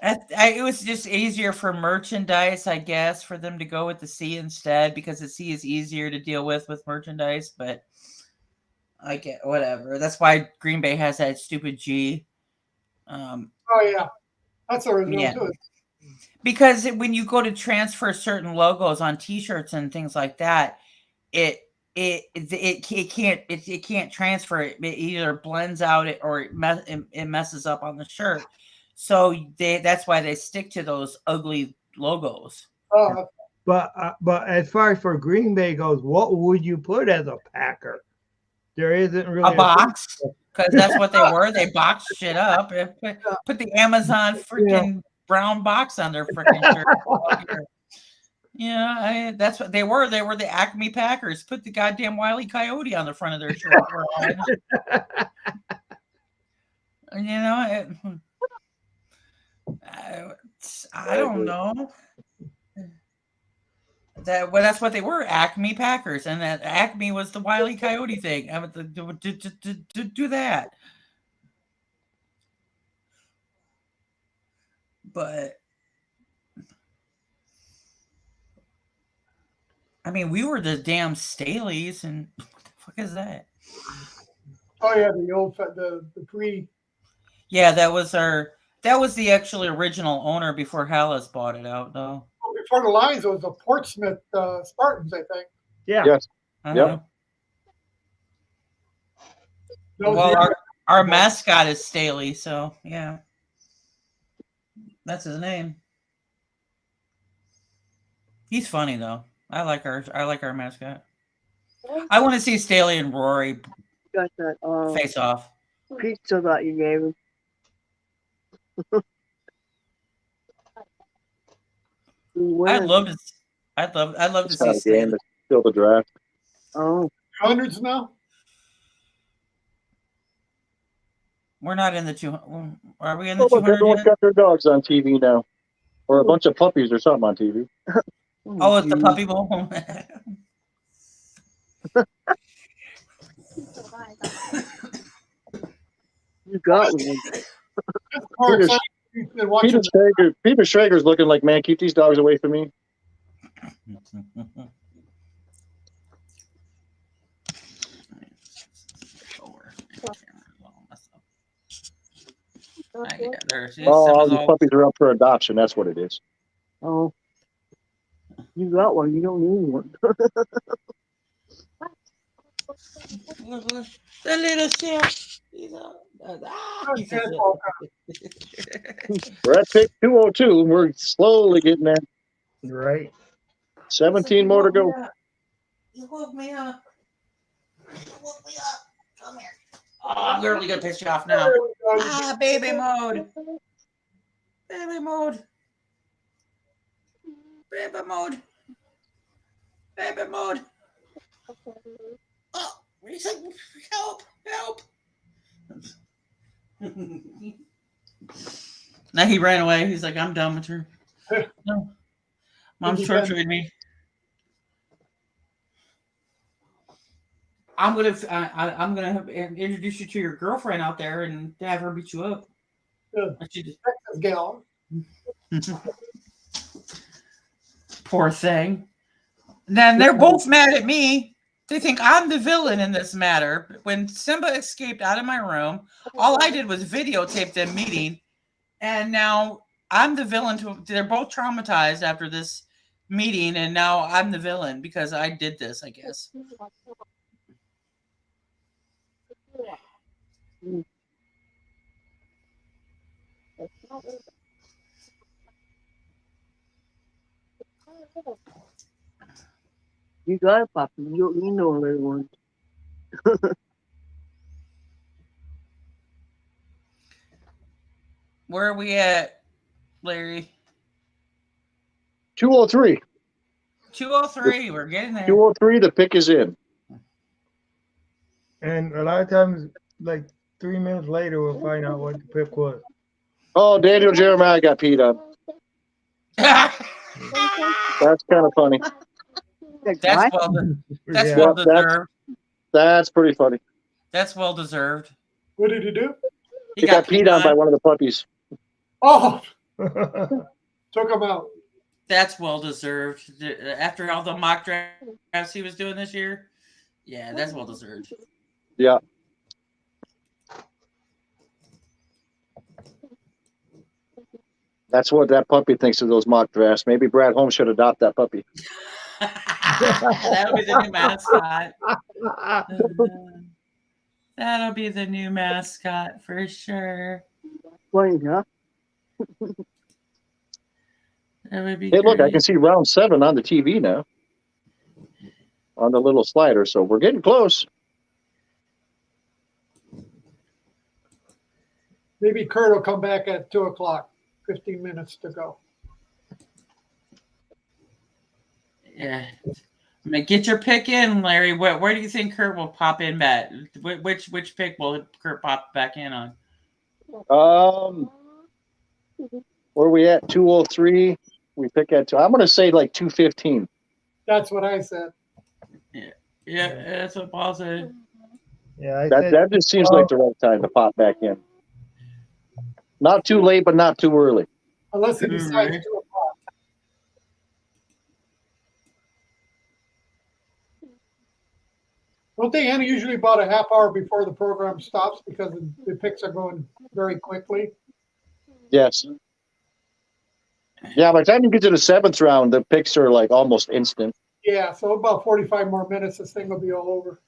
It was just easier for merchandise, I guess, for them to go with the C instead, because the C is easier to deal with merchandise. But I get whatever. That's why Green Bay has that stupid G. Oh yeah, that's original too. Because when you go to transfer certain logos on T-shirts and things like that, it can't transfer. It either blends out or it messes up on the shirt. So that's why they stick to those ugly logos. But as far as for Green Bay goes, what would you put as a Packer? there isn't really A box, because that's what they were. They boxed shit up. Put the Amazon freaking brown box on their freaking shirt. Yeah, that's what they were. They were the Acme Packers. Put the goddamn Wile E. Coyote on the front of their shirt. I don't know. That's what they were, Acme Packers, and that Acme was the Wile E. Coyote thing. I would do that, but I mean, we were the damn Staleys, and what the fuck is that? Oh yeah, the old the pre. Yeah, that was the actually original owner before Hallis bought it out, though. Before the Lions, it was the Portsmouth Spartans, I think. Yeah. Yes. Uh-huh. Those Well, were- our mascot is Staley, so yeah, that's his name. He's funny though. I like our mascot. I want to see Staley and Rory Got that face off. pizza that you gave him. I'd love to It's see not a game. Staley. It's still the draft. Oh, hundreds now. We're not in the 200. Are we in the Oh, but 200 everyone's yet? got their dogs on TV now, or a bunch of puppies or something on TV. Oh, it's the puppy bowl. you got one. More Peter- excited than watching Peter Schrager's looking like, man, keep these dogs away from me. All these puppies are up for adoption. That's what it is. Oh, you got one. You don't need one. The little chef. We're at pick 202. We're slowly getting there. Right. 17 more to go. You woke me up. Come here. Oh, I'm really gonna piss you off now. Ah, baby mode. Baby mode. Baby mode. Baby mode. Oh, he's like, help, help. Now he ran away. He's like, I'm done with her. No. Mom's torturing me. I'm gonna introduce you to your girlfriend out there and have her beat you up. Good. Texas gal. Poor thing. Then they're both mad at me. They think I'm the villain in this matter. When Simba escaped out of my room, all I did was videotape them meeting, and now I'm the villain. They're both traumatized after this meeting, and now I'm the villain because I did this, I guess. You got it, Papa. You know little one. Where are we at, Larry? 203. 203. We're getting there. 203. The pick is in. And a lot of times, like 3 minutes later, we'll find out what the pick was. Oh, Daniel Jeremiah got peed on. That's kind of funny. That's well Yeah. deserved. That's pretty funny. That's well deserved. What did he do? He got peed on by one of the puppies. Oh, took him out. That's well deserved. After all the mock drafts he was doing this year, yeah, that's well deserved. Yeah. That's what that puppy thinks of those mock drafts. Maybe Brad Holmes should adopt that puppy. That'll be the new mascot. That'll be the new mascot for sure. Funny, huh? That would be Hey, look, I great. can see round 7 on the TV now. On the little slider, so we're getting close. Maybe Curt will come back at 2 o'clock. 15 minutes to go. Yeah. I mean, get your pick in, Larry. Where do you think Curt will pop in at? Which pick will Curt pop back in on? Where are we at? 203. We pick at 2. I'm going to say like 215. That's what I said. Yeah, that's what Paul said. Yeah, that just seems like the right time to pop back in. Not too late, but not too early. Unless he decides 2 o'clock. Don't they end usually about a half hour before the program stops because the picks are going very quickly? Yes. Yeah, by the time you get to the 7th round, the picks are like almost instant. Yeah, so about 45 more minutes, this thing will be all over.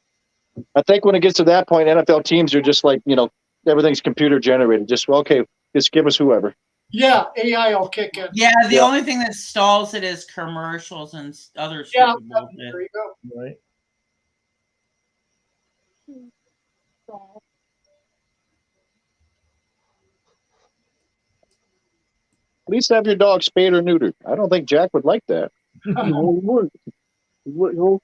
I think when it gets to that point, NFL teams are just like, everything's computer generated. Just, okay, just give us whoever. Yeah, AI will kick in. Yeah, the only thing that stalls it is commercials and other stupid bullshit. There you go. Right. At least have your dog spayed or neutered. I don't think Jack would like that. No, he wouldn't. He wouldn't.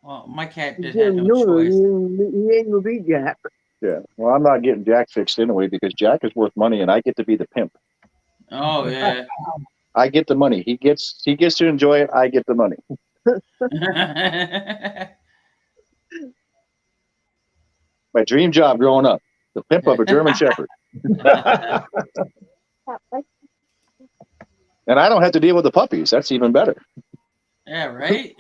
Well, my cat did have no choice. He ain't gonna be Jack. Yeah. Well, I'm not getting Jack fixed anyway because Jack is worth money and I get to be the pimp. Oh yeah. I get the money. He gets to enjoy it. I get the money. My dream job growing up, the pimp of a German Shepherd. And I don't have to deal with the puppies. That's even better. Yeah, right?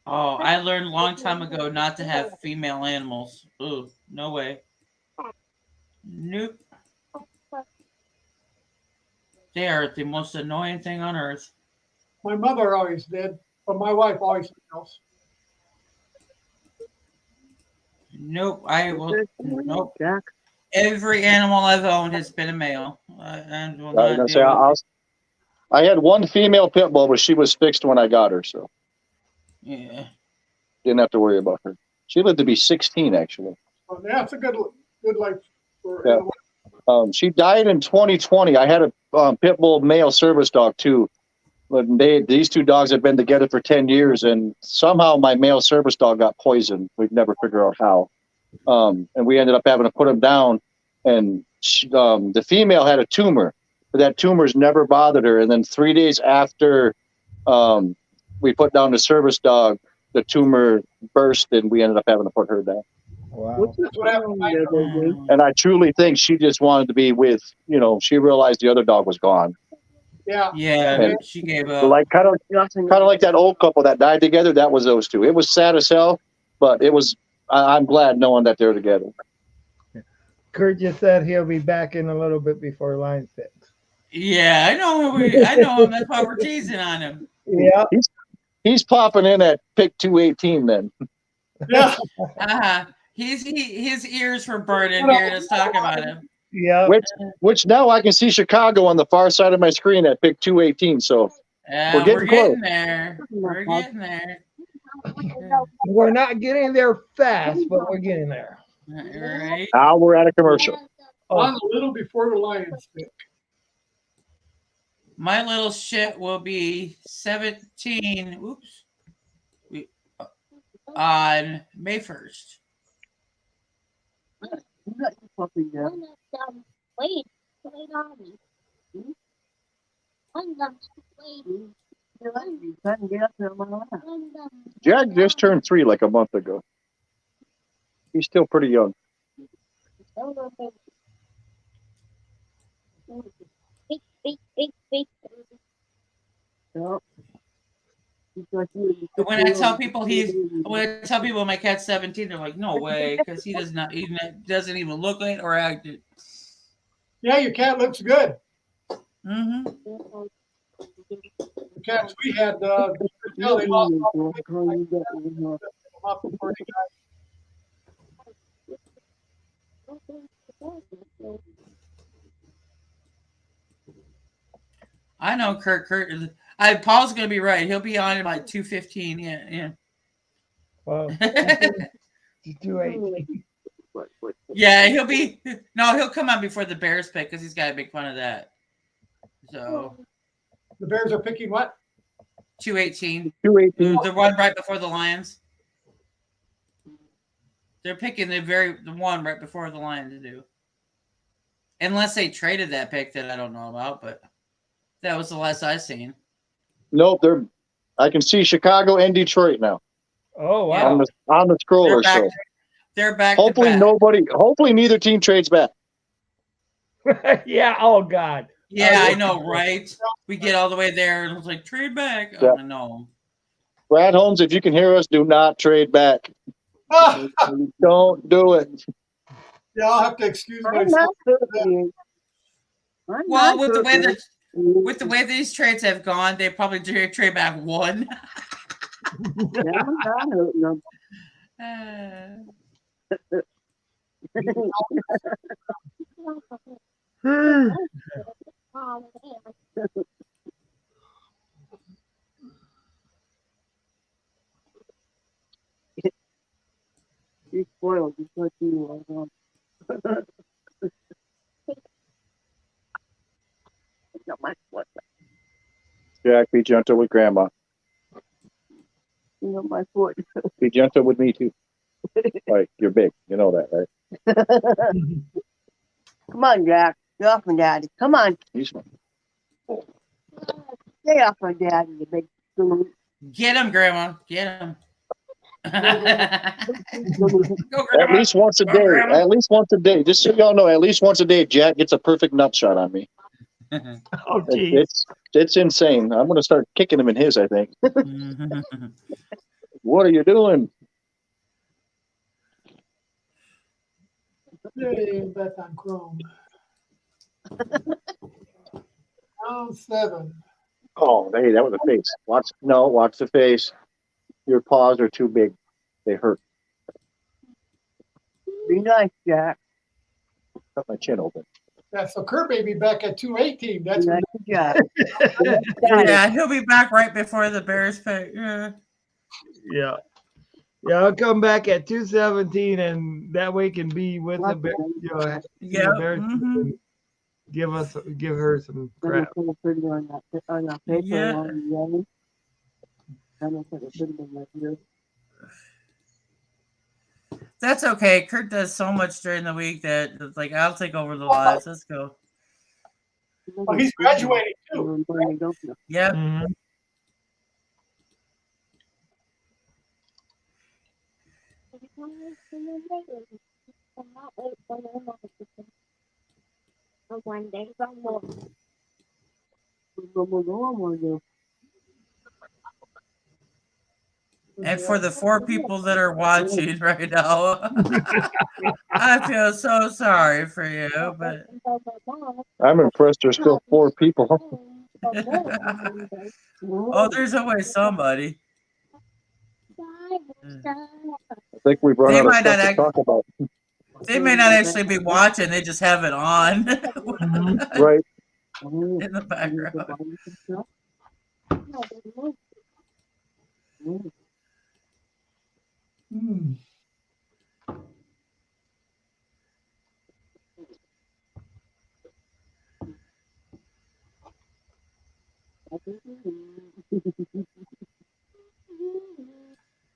Oh, I learned a long time ago not to have female animals. Ooh, no way. Nope. They are the most annoying thing on earth. My mother always did, but my wife always knows. Nope, I will. Nope. Jack. Every animal I've owned has been a male. I will I was not gonna deal say, I had one female pit bull, but she was fixed when I got her, so yeah. didn't have to worry about her. She lived to be 16, actually. Well, that's a good life. For Yeah. She died in 2020. I had a pit bull male service dog too, but these two dogs have been together for 10 years, and somehow my male service dog got poisoned. We've never figured out how, and we ended up having to put him down. And the female had a tumor, but that tumor's never bothered her. And then 3 days after we put down the service dog, the tumor burst, and we ended up having to put her down. Wow. That's what happened. And I truly think she just wanted to be with, she realized the other dog was gone. Yeah. Yeah, And she gave up. like kind of like that old couple that died together. That was those two. It was sad as hell, but it was. I'm glad knowing that they're together. Curt just said he'll be back in a little bit before line 6. Yeah, I know him. That's why we're teasing on him. Yeah. He's popping in at pick 218 then. Yeah. His ears were burning hearing us talk about him. Yeah. Which now I can see Chicago on the far side of my screen at pick 218. So we're getting close. there. We're getting there. We're not getting there fast, but we're getting there. Right. Now we're at a commercial. On a little before the Lions pick. My little shit will be 17. Oops. On May 1st. Wait on me. Jack just turned 3 like a month ago. He's still pretty young. Big. When I tell people my cat's 17, they're like, no way, because he doesn't even look like it or act it. Yeah, your cat looks good. Mm-hmm. The cats we had, they lost up before they got. I know Curt. Paul's gonna be right. He'll be on at like 2:15. Yeah. Well, 218. Yeah, he'll come on before the Bears pick because he's got to make fun of that. So The Bears are picking what? 218. 218. The one right before the Lions. They're picking the one right before the Lions do. Unless they traded that pick that I don't know about, but that was the last I seen. Nope, I can see Chicago and Detroit now. Oh wow! On the scroller. They're back. Hopefully to back. Hopefully neither team trades back. Yeah. Oh God. Yeah, I know, right? We get all the way there and it's like trade back. Yeah. Oh, no. Brad Holmes, if you can hear us, do not trade back. Don't do it. Yeah, I'll have to excuse myself. Well, with the way these trades have gone, they probably trade back one. He's spoiled. He's like you. Jack, be gentle with Grandma. You know my foot. Be gentle with me too. Like you're big, you know that, right? Come on, Jack. Get off my daddy. Come on. He's fine. Stay off my daddy, you big fool. Get him, Grandma. Get him. At least once a day. At least once a day. Just so y'all know, at least once a day, Jack gets a perfect nut shot on me. Oh, geez. It's insane. I'm gonna start kicking him in his, I think. What are you doing? Yay, back on Chrome. Round 7. Oh, hey, that was a face. Watch the face. Your paws are too big. They hurt. Be nice, Jack. Cut my chin open. Yeah, so Curt may be back at 218. That's Good job. Yeah, he'll be back right before the Bears pick. Yeah. Yeah. Yeah, I'll come back at 217, and that way can be with the Bears. Yeah. The Bears give her some crap. Yeah. That's okay. Curt does so much during the week that it's like I'll take over the lives. Let's go. Oh, he's graduating too. Yep. Mm-hmm. One day from more. And for the 4 people that are watching right now, I feel so sorry for you, but I'm impressed there's still 4 people. oh, there's always somebody. I think we've run out of stuff to talk about. They may not actually be watching, they just have it on. Right. In the background.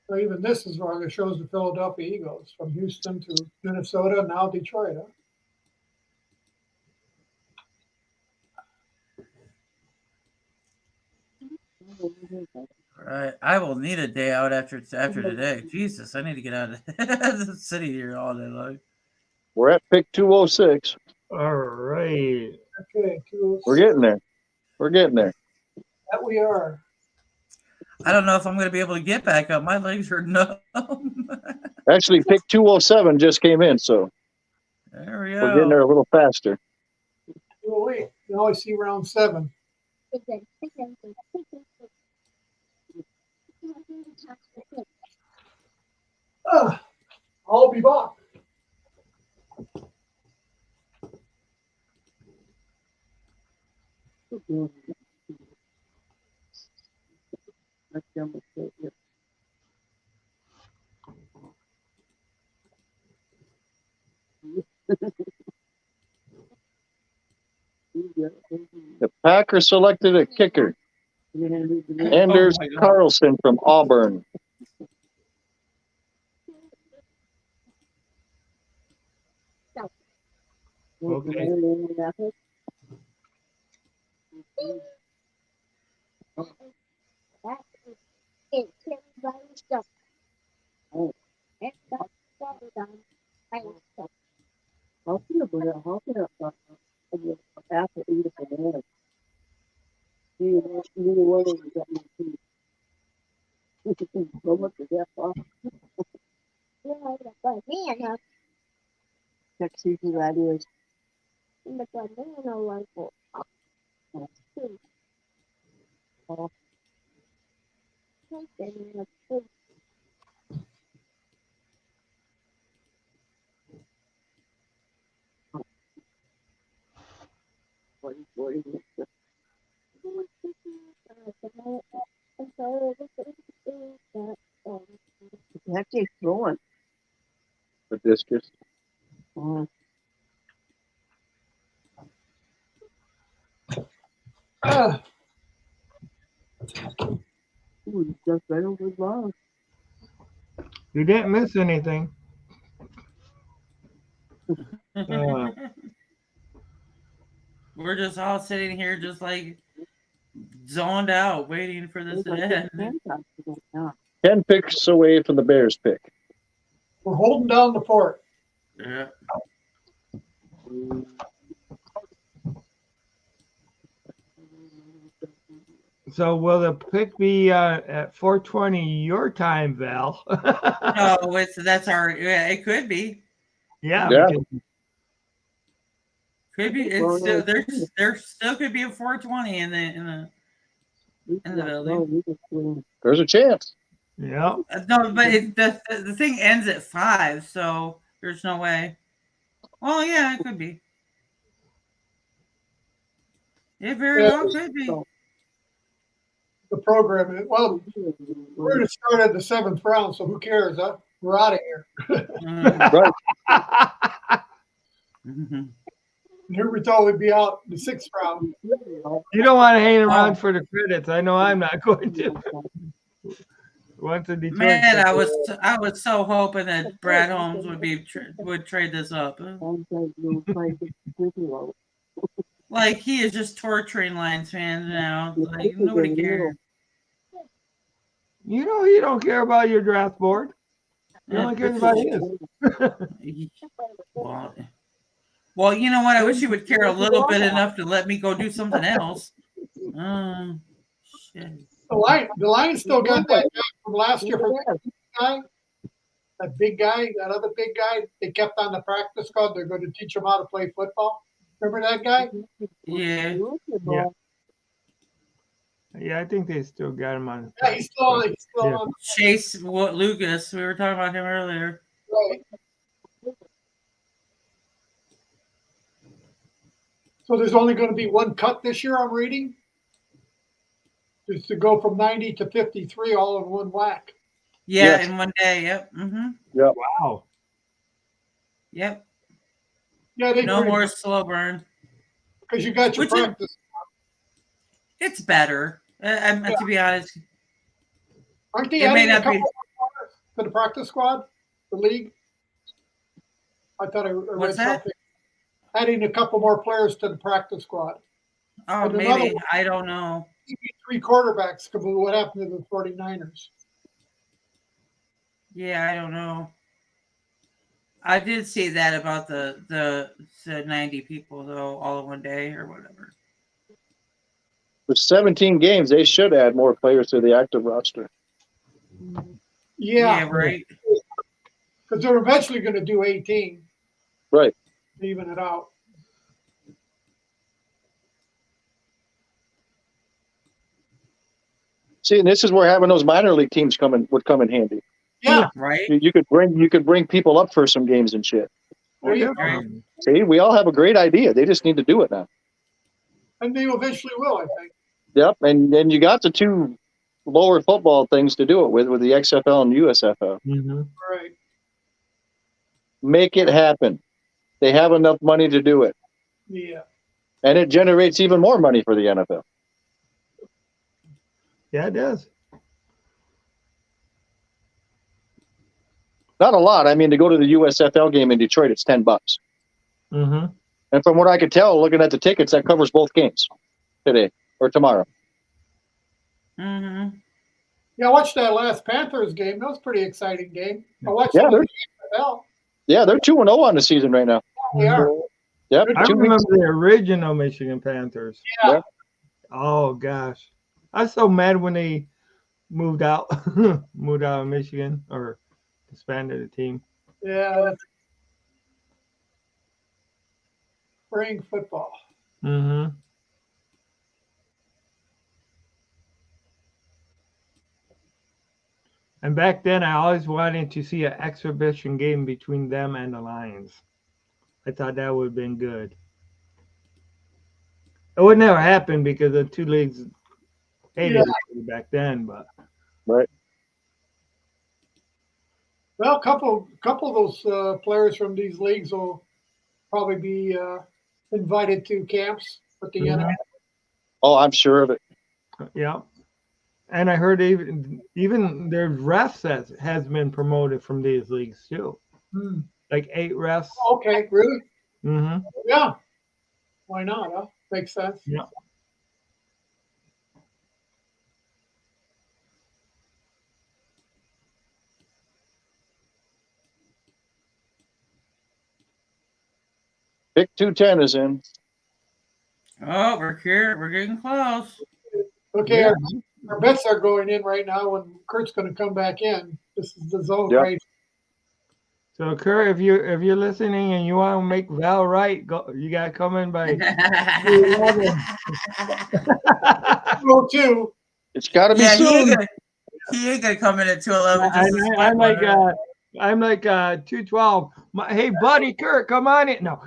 So even this is wrong. It shows the Philadelphia Eagles from Houston to Minnesota, now Detroit. Huh? Right. I will need a day out after today. Jesus, I need to get out of the city here all day long. We're at pick 206. All right. Okay, 206. We're getting there. We're getting there. That we are. I don't know if I'm going to be able to get back up. My legs are numb. Actually, pick 207 just came in, so there we go. We're getting there a little faster. Well, wait. You always see round 7. I'll be back. The Packers selected a kicker. Anders my God. Carlson from Auburn. Okay. The discus. You didn't miss anything. We're just all sitting here, just like zoned out, waiting for this to end. 10 picks away from the Bears pick. We're holding down the fort. Yeah. So will the pick be at 4:20 your time, Val? No, that's our. Yeah, it could be. Yeah. Yeah. because- Could be. It's still there. Still could be a 420 in the building. There's a chance. Yeah. No, but the thing ends at 5, so there's no way. Well, yeah, it could be. It very well could be. The program. Well, we're going to start at the 7th round, so who cares, huh? We're out of here. Right. Mhm. Here we thought we'd be out the 6th round. You don't want to hang around for the credits. I know I'm not going to. Once the Detroit Man, pick- I was so hoping that Brad Holmes would trade this up. Like he is just torturing Lions fans now. Like nobody cares. You know you don't care about your draft board. You only care about his. Well, you know what? I wish you would care a little bit enough to let me go do something else. Shit. The Lions still got that guy from last year from that guy. That big guy, that other big guy, they kept on the practice squad. They're going to teach him how to play football. Remember that guy? Yeah. Yeah. Yeah, I think they still got him on. Yeah, he's still on. Chase Lucas. We were talking about him earlier. Right. So there's only going to be one cut this year, I'm reading. Just to go from 90 to 53 all in one whack. Yeah, Yes. in one day. Yep. Mm-hmm. Yep. Wow. Yep. Yeah, they No more slow burn. because you got your Which is- practice. It's better. To be honest, Aren't they it may adding a not couple be. more players to the practice squad, the league? I thought I read What's that? something. Adding a couple more players to the practice squad. Oh, And another maybe. one. I don't know. Maybe 3 quarterbacks. Because what happened to the 49ers? Yeah, I don't know. I did see that about the 90 people though, all in one day or whatever. With 17 games, they should add more players to the active roster. Yeah, Right. because they're eventually going to do 18, Right. even it out. See, and this is where having those minor league teams would come in handy. Yeah, Right. You could bring people up for some games and shit. there you go. Right. See, we all have a great idea. They just need to do it now. And they eventually will, I think. Yep, and then you got the two lower football things to do it with the XFL and USFL. Mm-hmm. Right. Make it happen. They have enough money to do it. Yeah. And it generates even more money for the NFL. Yeah, it does. Not a lot. I mean, to go to the USFL game in Detroit, it's $10. Mm-hmm. And from what I could tell, looking at the tickets, that covers both games today or tomorrow. Mm-hmm. Yeah, I watched that last Panthers game. That was a pretty exciting game. I watched Yeah, the NFL. they're 2-0 on the season right now. They are. Yep. I 2 remember weeks. the original Michigan Panthers. Yeah. Oh gosh, I was so mad when they moved out, moved out of Michigan or disbanded the team. Yeah. That's spring football. Mm-hmm. And back then, I always wanted to see an exhibition game between them and the Lions. I thought that would have been good. It would never happen because the two leagues hated each other back then. But Right. Well, a couple of those players from these leagues will probably be invited to camps with the NFL. Oh, I'm sure of it. yeah, and I heard even there's refs that has been promoted from these leagues too. Hmm. Like 8 refs. Okay, really? Mm-hmm. Yeah. Why not? Huh? Makes sense. Yeah. Pick 210 is in. Oh, we're here. We're getting close. Okay, Yeah. our bets are going in right now, and Kurt's going to come back in. This is the zone, Yep. right? So Curt, if you're listening and you want to make Val right, go. You got to come in by 11. 202. It's got to be Yeah, soon. he ain't gonna come in at 211. I'm like 212. Hey, buddy, Curt, come on in. No,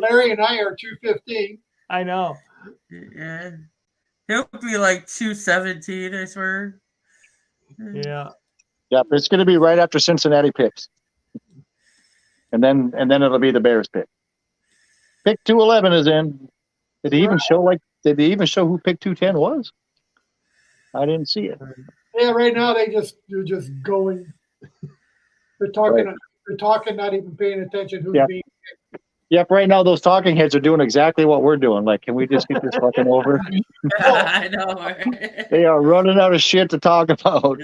Larry and I are 215. I know. Yeah, he'll be like 217. I swear. Yeah. Yep, it's going to be right after Cincinnati picks. And then it'll be the Bears pick. Pick 211 is in. Did they even show who pick 210 was? I didn't see it. Yeah, right now they're just going. They're talking. Right. They're talking, not even paying attention who's Yep. being. Yep, right now those talking heads are doing exactly what we're doing. Like, can we just get this fucking over? I know. Right? They are running out of shit to talk about.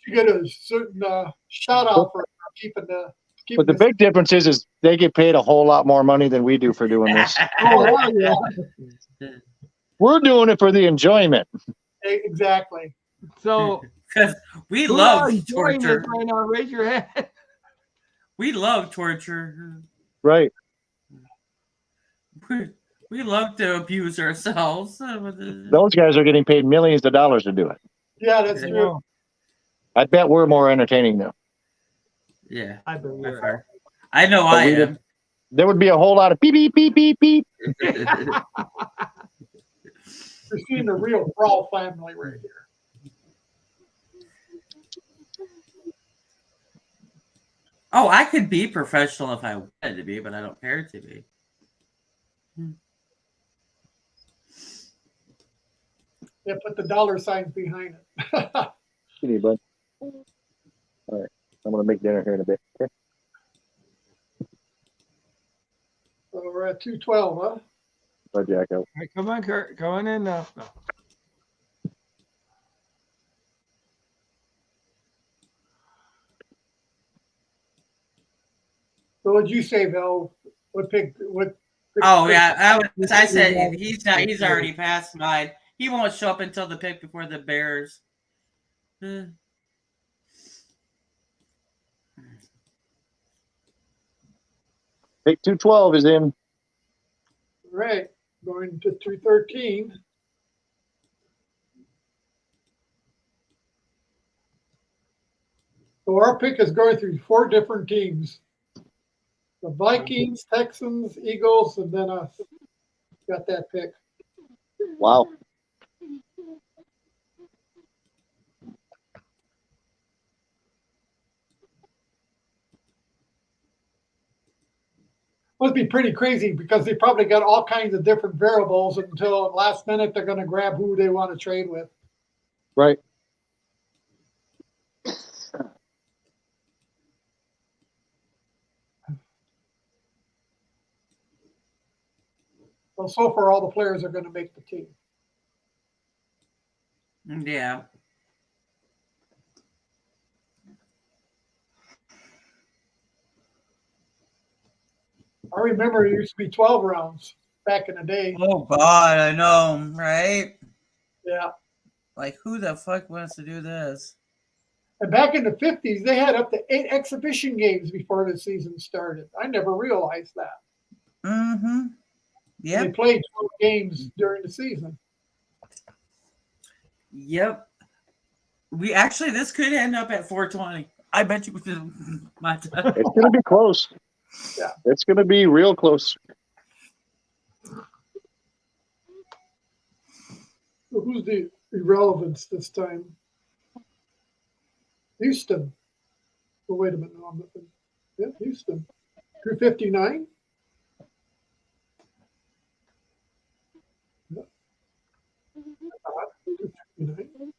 You get a certain shout out for keeping the. But the big difference is they get paid a whole lot more money than we do for doing this. Oh, yeah. We're doing it for the enjoyment. Exactly. So Because we who love are enjoying torture. this right now? Raise your hand. We love torture. Right. We love to abuse ourselves. Those guys are getting paid millions of dollars to do it. Yeah, that's true. I bet we're more entertaining now. Yeah, I bet we by are. far. I know But I we am. There would be a whole lot of beep, beep, beep, beep, beep. You're seeing the real Prowl family right here. Oh, I could be professional if I wanted to be, but I don't care to be. Yeah, put the dollar signs behind it. Hey, bud. All right. I'm going to make dinner here in a bit. Okay. So we're at 212, huh? Bud, Jack out. All right, come on, Curt. Come on in now. No. So what'd you say, Val? What pick? What? Oh yeah, I said he's not. He's already passed mine. He won't show up until the pick before the Bears. Pick 212 is in. Right, going to 213. So our pick is going through 4 different teams. The Vikings, Texans, Eagles, and then us. Got that pick. Wow. Must be pretty crazy because they probably got all kinds of different variables until last minute they're going to grab who they want to trade with. Right. Well, so far all the players are going to make the team. Yeah. I remember it used to be 12 rounds back in the day. Oh God, I know, right? Yeah. Like, who the fuck wants to do this? And back in the 50s, they had up to 8 exhibition games before the season started. I never realized that. Mm-hmm. Yeah. They played 12 games during the season. Yep. We actually, this could end up at 420. I bet you within my time. It's going to be close. Yeah. It's going to be real close. So who's the irrelevance this time? Houston. Oh, wait a minute. No, I'm not. Yeah, Houston. 259. Yeah. 259.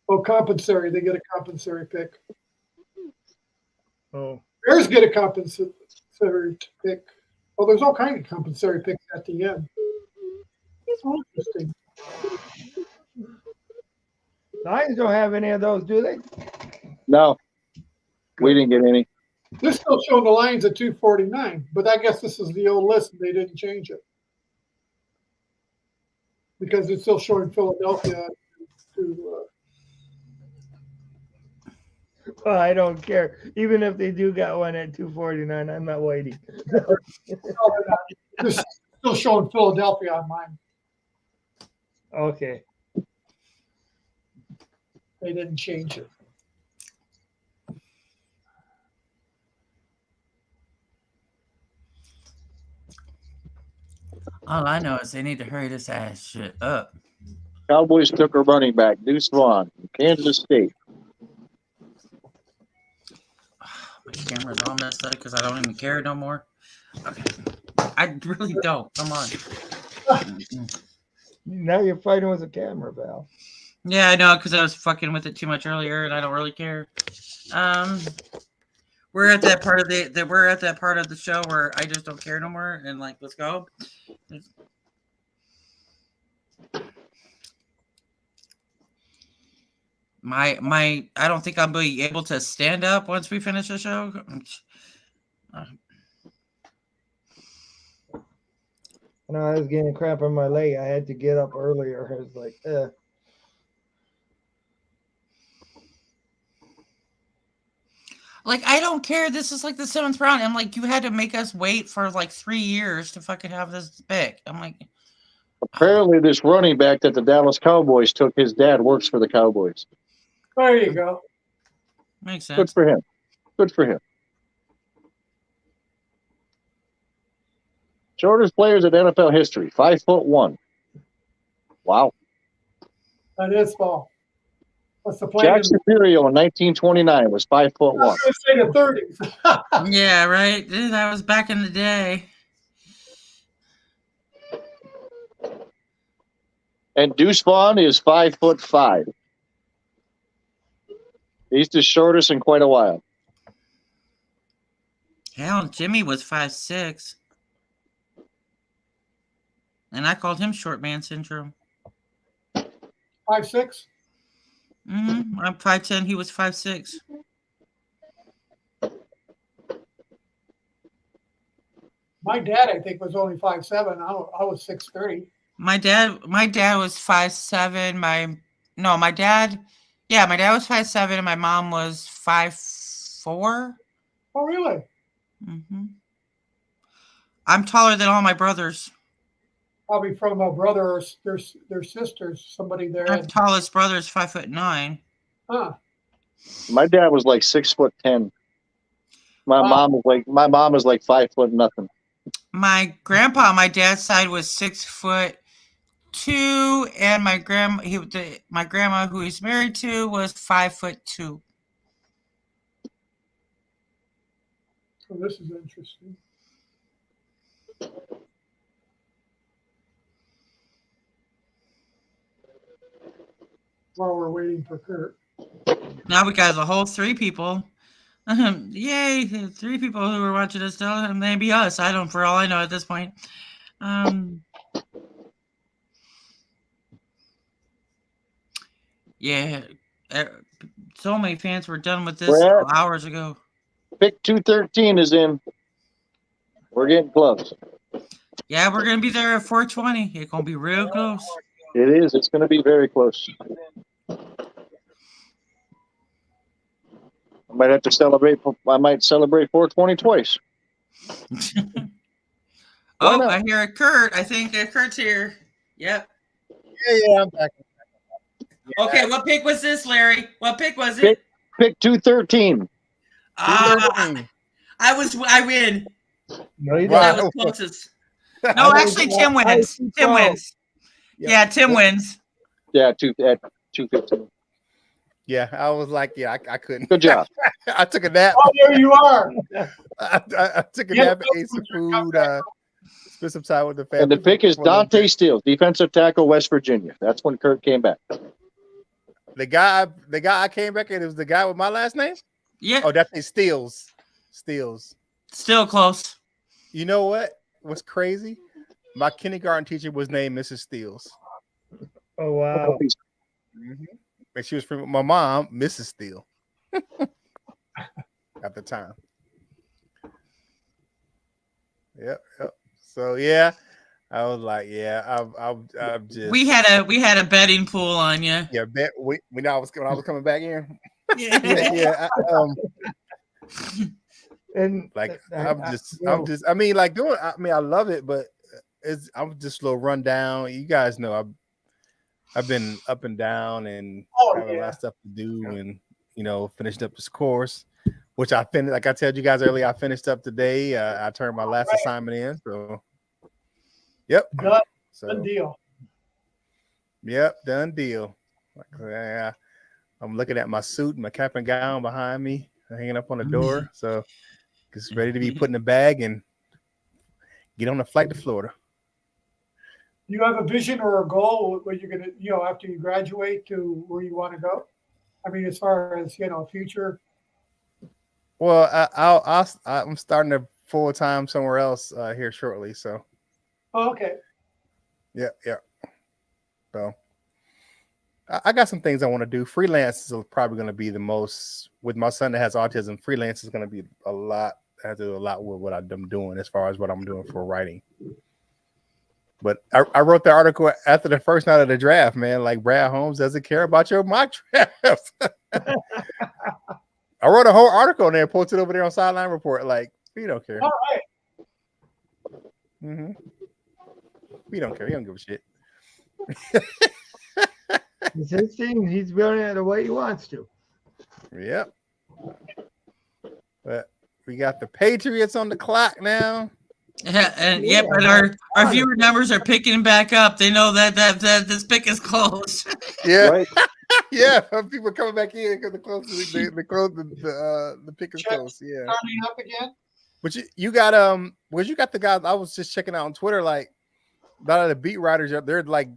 Oh, compensatory. They get a compensatory pick. Oh. Bears get a compensatory pick. Oh, there's all kinds of compensatory picks at the end. It's interesting. Lions don't have any of those, do they? No, we didn't get any. They're still showing the Lions at 249, but I guess this is the old list and they didn't change it. Because it's still showing Philadelphia to Well, I don't care. Even if they do got one at 249, I'm not waiting. It's still showing Philadelphia on mine. Okay. They didn't change it. All I know is they need to hurry this ass shit up. Cowboys took a running back, Deuce Vaughn, from Kansas State. My camera's all messed up because I don't even care no more. Okay. I really don't. Come on. Now you're fighting with a camera, Val. Yeah, I know, because I was fucking with it too much earlier, and I don't really care. We're at that part of the show where I just don't care no more, and like, let's go. I don't think I'll be able to stand up once we finish the show. No, I was getting cramp in my leg. I had to get up earlier. I was like, Like, I don't care. This is like the 7th round. I'm like, you had to make us wait for like 3 years to fucking have this pick. I'm like, Apparently, this running back that the Dallas Cowboys took, his dad works for the Cowboys. There you go. makes sense. Good for him. Good for him. Shortest players in NFL history, 5'1". Wow. That is small. What's the play? Jack Superior in 1929 was 5'1". I was going to say the 30s. Yeah, right. That was back in the day. And Deuce Vaughn is 5'5". He's the shortest in quite a while. Hell, Jimmy was 5'6". And I called him short man syndrome. 5'6"? Mm-hmm. I'm 5'10". He was 5'6". My dad, I think, was only 5'7". I was 6'3". My dad was 5'7". My dad was 5'7", and my mom was 5'4". Oh, really? Mm-hmm. I'm taller than all my brothers. Probably from a brother or their sisters, somebody there. My tallest brother is 5'9". Huh. My dad was like 6'10". My mom was like 5 foot nothing. My grandpa on my dad's side was 6'2", 5'2", and my grandma who he's married to was 5'2". So this is interesting. While we're waiting for Curt. Now we got a whole 3 people. Yay, 3 people who are watching us still. Maybe us. I don't, for all I know at this point. Yeah, so many fans were done with this hours ago. Pick 213 is in. We're getting close. Yeah, we're gonna be there at 420. It's gonna be real close. It is. It's going to be very close. I might have to celebrate. I might celebrate 420 twice. Oh, I hear a Curt. I think Curt's here. Yep. Yeah, I'm back. Yeah. Okay, what pick was this, Larry? What pick was it? Pick 213. I win. No, you That don't. was closest. No, actually, Tim wins. Tim wins. Yeah, Tim wins. Yeah, at 215. Yeah, I was like, yeah, I couldn't. Good job. I took a nap. Oh, there you are. I took a nap, ate some food, spent some time with the family. And the pick is Dante Steele, defensive tackle, West Virginia. That's when Curt came back. The guy I came back and it was the guy with my last name? Yeah. Oh, that's Steele's. Still close. You know what? What's crazy? My kindergarten teacher was named Mrs. Steele's. Oh, wow. Mm-hmm. And she was from my mom, Mrs. Steele, at the time. Yep. So yeah, I was like, yeah, I'm just. We had a betting pool on you. Yeah, bet we know I was coming back here. Yeah. And like I'm just. I mean, like doing. I mean, I love it, but I'm just a little run down. You guys know I've been up and down and have a lot of stuff to do, and finished up this course, which I finished. Like I told you guys earlier, I finished up today. I turned my last assignment in. So, yep, done deal. Yep, done deal. Yeah, I'm looking at my suit, and my cap and gown behind me, hanging up on the door. So, it's ready to be put in the bag and get on the flight to Florida. Do you have a vision or a goal where you're going to, after you graduate, to where you want to go? I mean, as far as, future. Well, I'm starting a full time somewhere else here shortly. So. Oh, okay. Yeah. So I got some things I want to do. Freelance is probably going to be the most, with my son that has autism. Freelance is going to be a lot. I have to do a lot with what I'm doing as far as what I'm doing for writing. But I wrote the article after the first night of the draft, man. Like, Brad Holmes doesn't care about your mock drafts. I wrote a whole article on there, posted over there on SideLion Report. Like, we don't care. All right. Mm-hmm. We don't care. We don't give a shit. It's his team. He's building it the way he wants to. Yep. But we got the Patriots on the clock now. Yeah, but our viewer numbers are picking back up. They know that this pick is close. Yeah, right. Yeah. People coming back in because the pick is close. Yeah, starting up again. But you got you got the guys. I was just checking out on Twitter. Like, a lot of the beat writers, they're like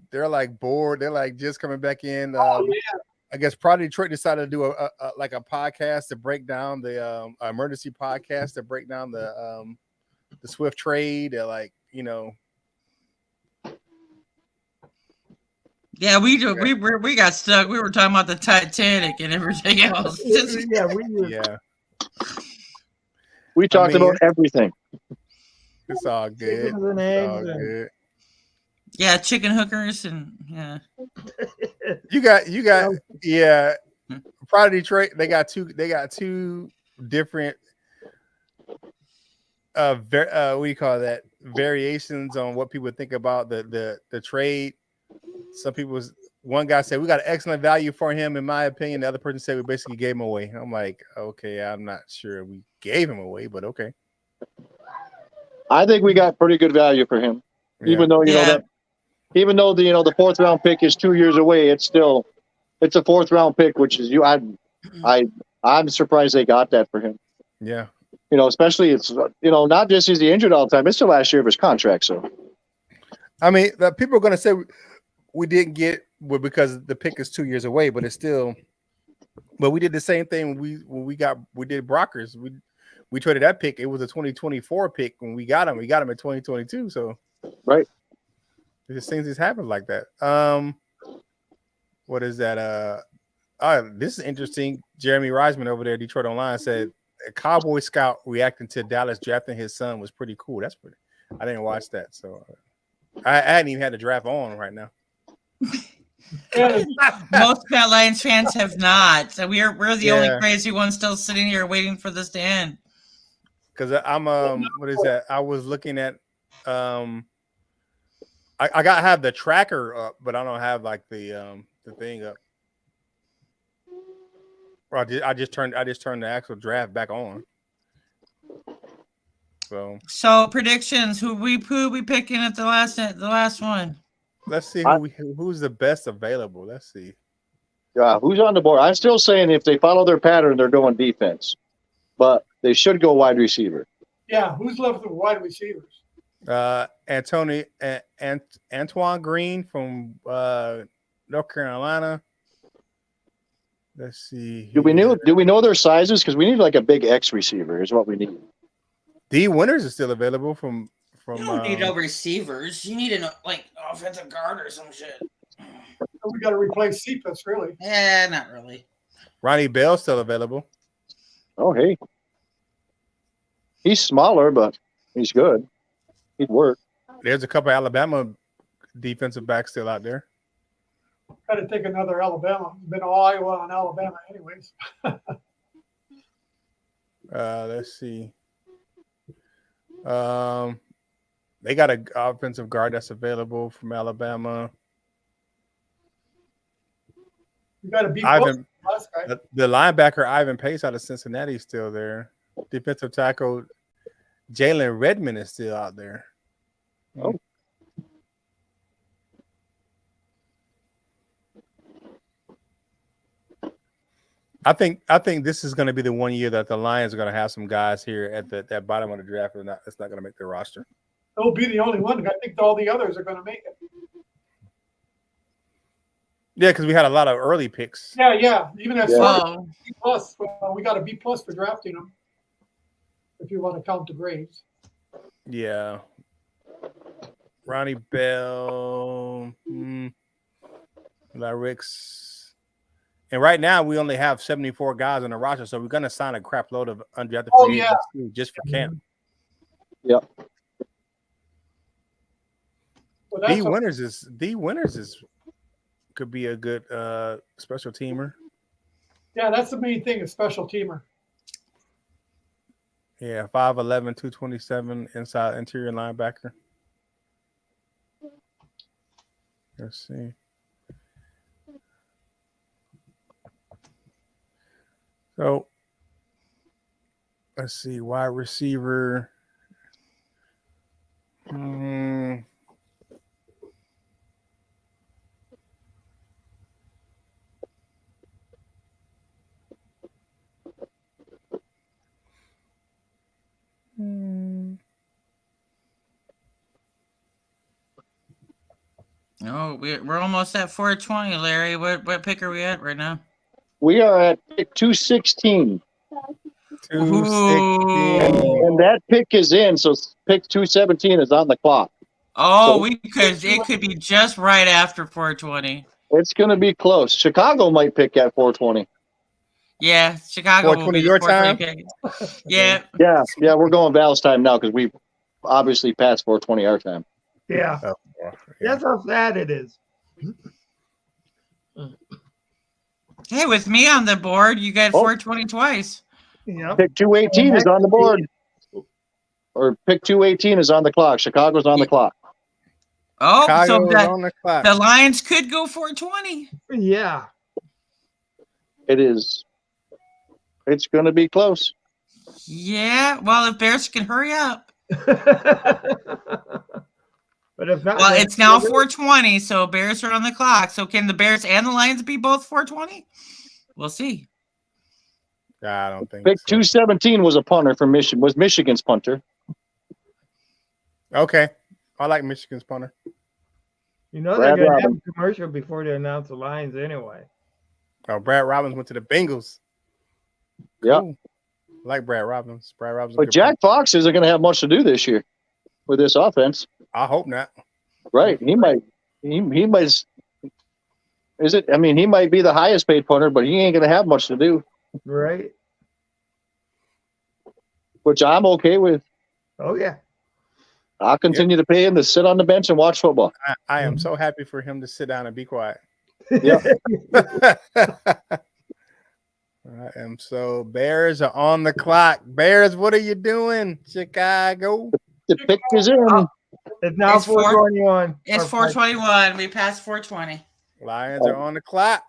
bored. They're like just coming back in. I guess Prowl Detroit decided to do a podcast to break down the emergency podcast to break down the Swift trade. Yeah, we got stuck. We were talking about the Titanic and everything else. We talked about everything. It's all good. It's all good. Yeah, chicken hookers and yeah. You got Prowl Detroit. They got two different what do you call that, variations on what people think about the trade. Some people, one guy said we got an excellent value for him, in my opinion. The other person said we basically gave him away. I'm like, okay, I'm not sure we gave him away, but okay. I think we got pretty good value for him, even though you know that even though the 4th round pick is 2 years away, it's a 4th round pick, which is I'm surprised they got that for him. Yeah. Especially it's not just is he injured all the time, it's the last year of his contract. So I mean, people are going to say we didn't get because the pick is 2 years away, but it's still. But we did the same thing when we did Brockers. We traded that pick. It was a 2024 pick when we got him. We got him in 2022. So right, just things just happen like that. What is that? This is interesting. Jeremy Reisman over there, Detroit Online, said a Cowboy scout reacting to Dallas drafting his son was pretty cool. That's pretty. I didn't watch that, so I hadn't even had the draft on right now. Most Fat Lions fans have not. So we're the only crazy ones still sitting here waiting for this to end. Because I'm what is that? I was looking at I got have the tracker up, but I don't have like the thing up. Or I just turned the actual draft back on. So predictions, who we picking at the last one? Let's see who's the best available. Let's see. Yeah, who's on the board? I'm still saying if they follow their pattern, they're going defense, but they should go wide receiver. Yeah, who's left with wide receivers? Antoine Green from North Carolina. Let's see. Do we know their sizes? Because we need like a big X receiver is what we need. D Winters is still available from. You don't need no receivers. You need an offensive guard or some shit. We got to replace Cephas, really. Yeah, not really. Ronnie Bell's still available. Oh, hey. He's smaller, but he's good. He'd work. There's a couple of Alabama defensive backs still out there. Got to take another Alabama. Been all Iowa and Alabama anyways. Let's see. They got an offensive guard that's available from Alabama. You got to beat Ivan, last guy. the linebacker Ivan Pace out of Cincinnati is still there. Defensive tackle Jalen Redmond is still out there. Oh. I think this is going to be the one year that the Lions are going to have some guys here at that bottom of the draft. It's not going to make their roster. They'll be the only one. I think all the others are going to make it. Yeah, because we had a lot of early picks. Yeah. Even at B+, we got a B+ for drafting them. If you want to count the grades. Yeah. Ronnie Bell, Larix. And right now we only have 74 guys on the roster, so we're going to sign a crap load of undrafted free agents just for camp. Yep. Well, D Winters is could be a good special teamer. Yeah, that's the main thing, a special teamer. Yeah, 5'11", 227 inside interior linebacker. Let's see. So let's see, wide receiver. Oh, we're almost at 420, Larry. What pick are we at right now? We are at pick 216. 216. And that pick is in, so pick 217 is on the clock. Oh, it could be just right after 420. It's going to be close. Chicago might pick at 420. Yeah, Chicago will be your time. Pick. Yeah. Yeah, we're going Val's time now because we obviously passed 420 our time. Yeah. Oh, That's how sad it is. Hey, with me on the board, you got 420 twice. Yeah. Pick 218 is on the board. Or pick 218 is on the clock. Chicago's on the clock. Oh, Chicago so on the clock. the Lions could go 420. Yeah. It is. It's going to be close. Yeah. Well, if Bears can hurry up. But if not, Well, it's now 4:20, so Bears are on the clock. So can the Bears and the Lions be both 4:20? We'll see. I don't think Pick so. 217 was a punter from Michigan. Was Michigan's punter? Okay, I like Michigan's punter. You know Brad they're going to have Robbins. a commercial before they announce the Lions anyway. Oh, Brad Robbins went to the Bengals. Yeah. Cool. I like Brad Robbins. Brad Robbins. But Jack Fox isn't going to have much to do this year with this offense. I hope not. Right. He might. He might. Is it? I mean, he might be the highest paid punter, but he ain't going to have much to do, Right? which I'm okay with. Oh, yeah. I'll continue to pay him to sit on the bench and watch football. I am so happy for him to sit down and be quiet. Yeah. I am so. Bears are on the clock. Bears, what are you doing, Chicago? The pick is in. It's now It's 4:21. It's 4:21. We passed 4:20. Lions are on the clock.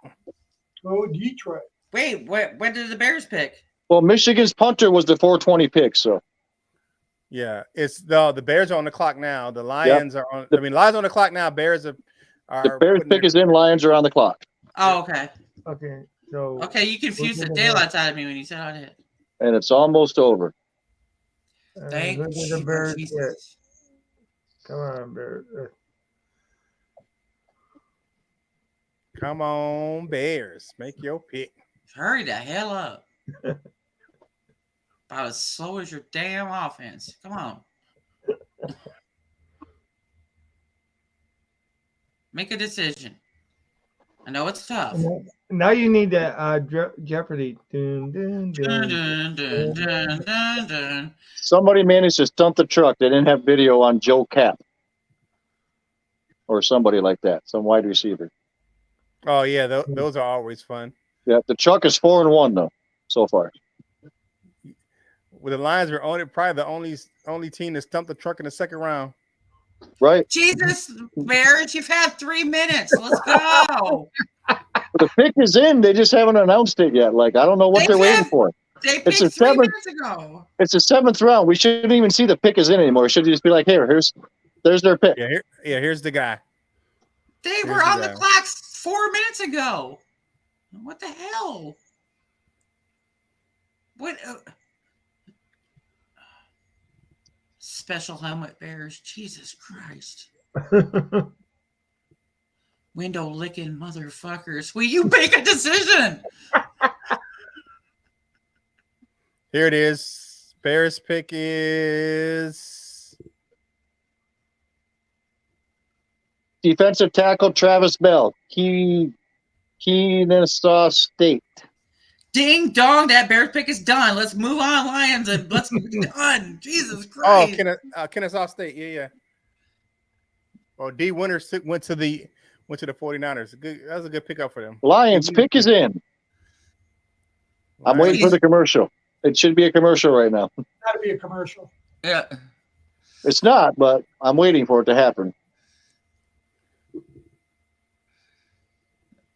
Oh, Detroit. Wait, when did the Bears pick? Well, Michigan's punter was the 420 pick, so Yeah, it's the Bears are on the clock now. The Lions are on. Lions on the clock now. Bears are the Bears pick is in. Lions are on the clock, Oh, okay. Okay. So Okay, you confused the daylights out of me when you said on it. and it's almost over. Thank look at you, the Bears. Jesus. Come on, Bears. Come on, Bears, make your pick. Hurry the hell up. About as slow as your damn offense. Come on. Make a decision. I know it's tough. Now you need the Jeopardy. Dun, dun, Dun, dun. dun, dun, dun, dun. Somebody managed to stump the truck. They didn't have video on Joe Cap or somebody like that, some wide receiver. Oh yeah, those are always fun. Yeah, the truck is 4-1 though so far. Well, the Lions were on it, probably the only team that stumped the truck in the second round. Right. Jesus, Bears, you've had 3 minutes. Let's go. The pick is in. They just haven't announced it yet. Like I don't know what they're waiting for. They It's picked a 3 seven. minutes ago. It's the 7th round. We shouldn't even see the pick is in anymore. It should just be like, there's their pick. Yeah, here's the guy. They were on the clock 4 minutes ago. What the hell? What? Special helmet Bears. Jesus Christ. Window licking motherfuckers. Will you make a decision? Here it is. Bears pick is Defensive tackle Travis Bell, Kennesaw State. Ding dong, that Bears pick is done. Let's move on, Lions, and let's get done. Jesus Christ. Kennesaw State. Yeah. Well, D Winters went to the 49ers. That was a good pickup for them. Lions pick is in. I'm waiting for the commercial. It should be a commercial right now. Got to be a commercial. Yeah. It's not, but I'm waiting for it to happen.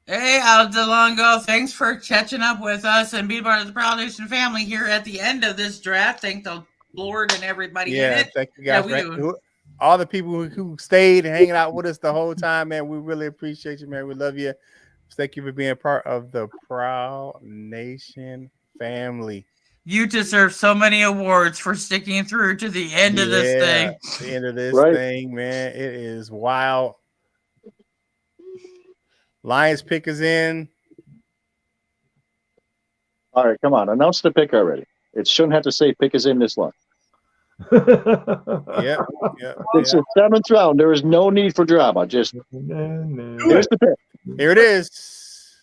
Hey, Al DeLongo, thanks for catching up with us and being part of the Prowl Nation family here at the end of this draft. Thank the Lord and everybody in it. Thank you guys. All the people who stayed and hanging out with us the whole time, man. We really appreciate you, man. We love you. Thank you for being part of the Prowl Nation family. You deserve so many awards for sticking through to the end of this thing. The end of this Right. thing, man. It is wild. Lions pick is in. All right, come on. Announce the pick already. It shouldn't have to say pick is in this long. Yep. It's the 7th round. There is no need for drama. Just here's the pick. Here it is.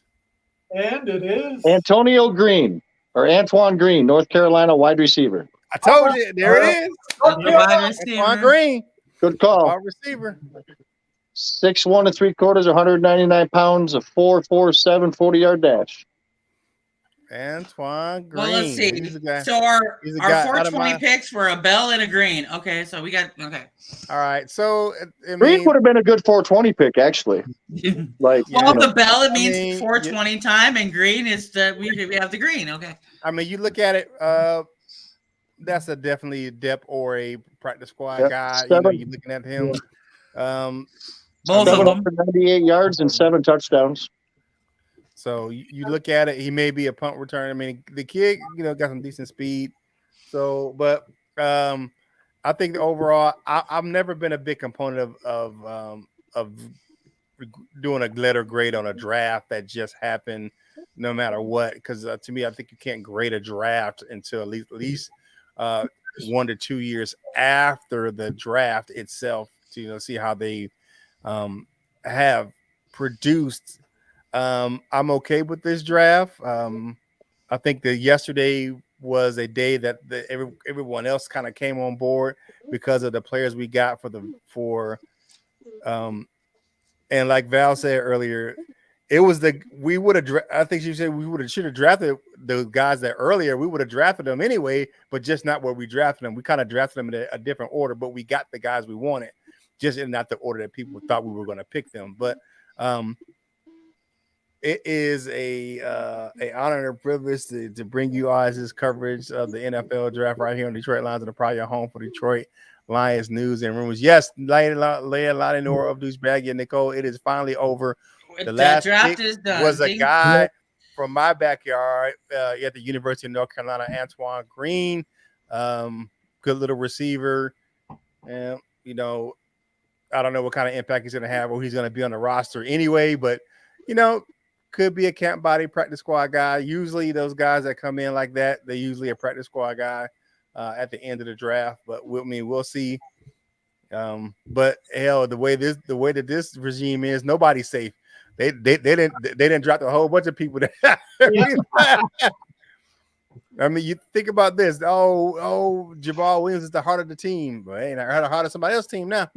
And it is Antonio Green or Antoine Green, North Carolina wide receiver. I told you. There it is. Antoine Green. Good call. Wide receiver. 6'1" and 3/4, 199 pounds, a 4.47 40-yard dash. Antoine Green. Well, let's see. He's a guy. So our He's a guy out of 420 my- picks were a Bell and a Green. Okay, so we got All right. So Green would have been a good 420 pick, actually. Like, well, you know, the Bell it means 420 time, and Green is that we have the Green. Okay. I mean, you look at it. That's definitely a depth or a practice squad guy. Seven. You're looking at him. Both of them. 98 yards and 7 touchdowns. So you look at it, he may be a punt return. I mean, the kid, got some decent speed. So, but I think overall, I've never been a big component of doing a glitter grade on a draft that just happened, no matter what. Because to me, I think you can't grade a draft until at least 1 to 2 years after the draft itself to see how they have produced. I'm okay with this draft. I think that yesterday was a day that everyone else kind of came on board because of the players we got and like Val said earlier, it was we would have. I think she said we should have drafted the guys that earlier. We would have drafted them anyway, but just not where we drafted them. We kind of drafted them in a different order, but we got the guys we wanted, just in not the order that people thought we were going to pick them. But it is a honor and a privilege to bring you guys this coverage of the NFL draft right here on Detroit Lions, and probably your home for Detroit Lions news and rumors. Yes, lay a lot in order of douchebag and Nicole. It is finally over. The last draft pick is done. was a guy from my backyard at the University of North Carolina, Antoine Green. Good little receiver. And I don't know what kind of impact he's going to have or he's going to be on the roster anyway, but could be a camp body practice squad guy. Usually those guys that come in like that, they're usually a practice squad guy at the end of the draft. But we'll see. But hell, the way that this regime is, nobody's safe. They didn't drop a whole bunch of people that I mean, you think about this. Oh, Jabal Williams is the heart of the team, but ain't the heart of somebody else's team now.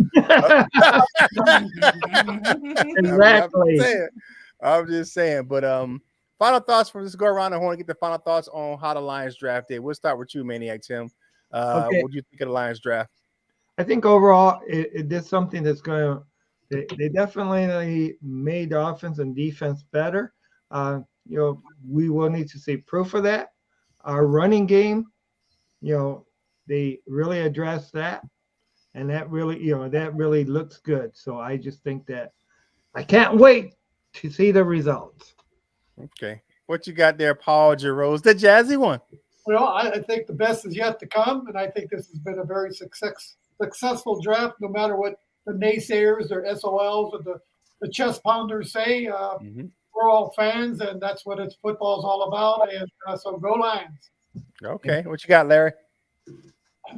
Exactly. I'm just saying. But final thoughts from this go around. I want to get the final thoughts on how the Lions draft did. We'll start with you, Maniac Tim. Okay. What do you think of the Lions draft? I think overall it did something that's going to. They definitely made the offense and defense better. We will need to see proof of that. Our running game, they really addressed that, and that really looks good. So I just think that I can't wait to see the results. Okay, what you got there, Paul Jarose, the jazzy one? Well, I think the best is yet to come, and I think this has been a very successful draft, no matter what the naysayers or SOLs or the chest pounders say. We're all fans, and that's what football's all about. And so go Lions. Okay, what you got, Larry?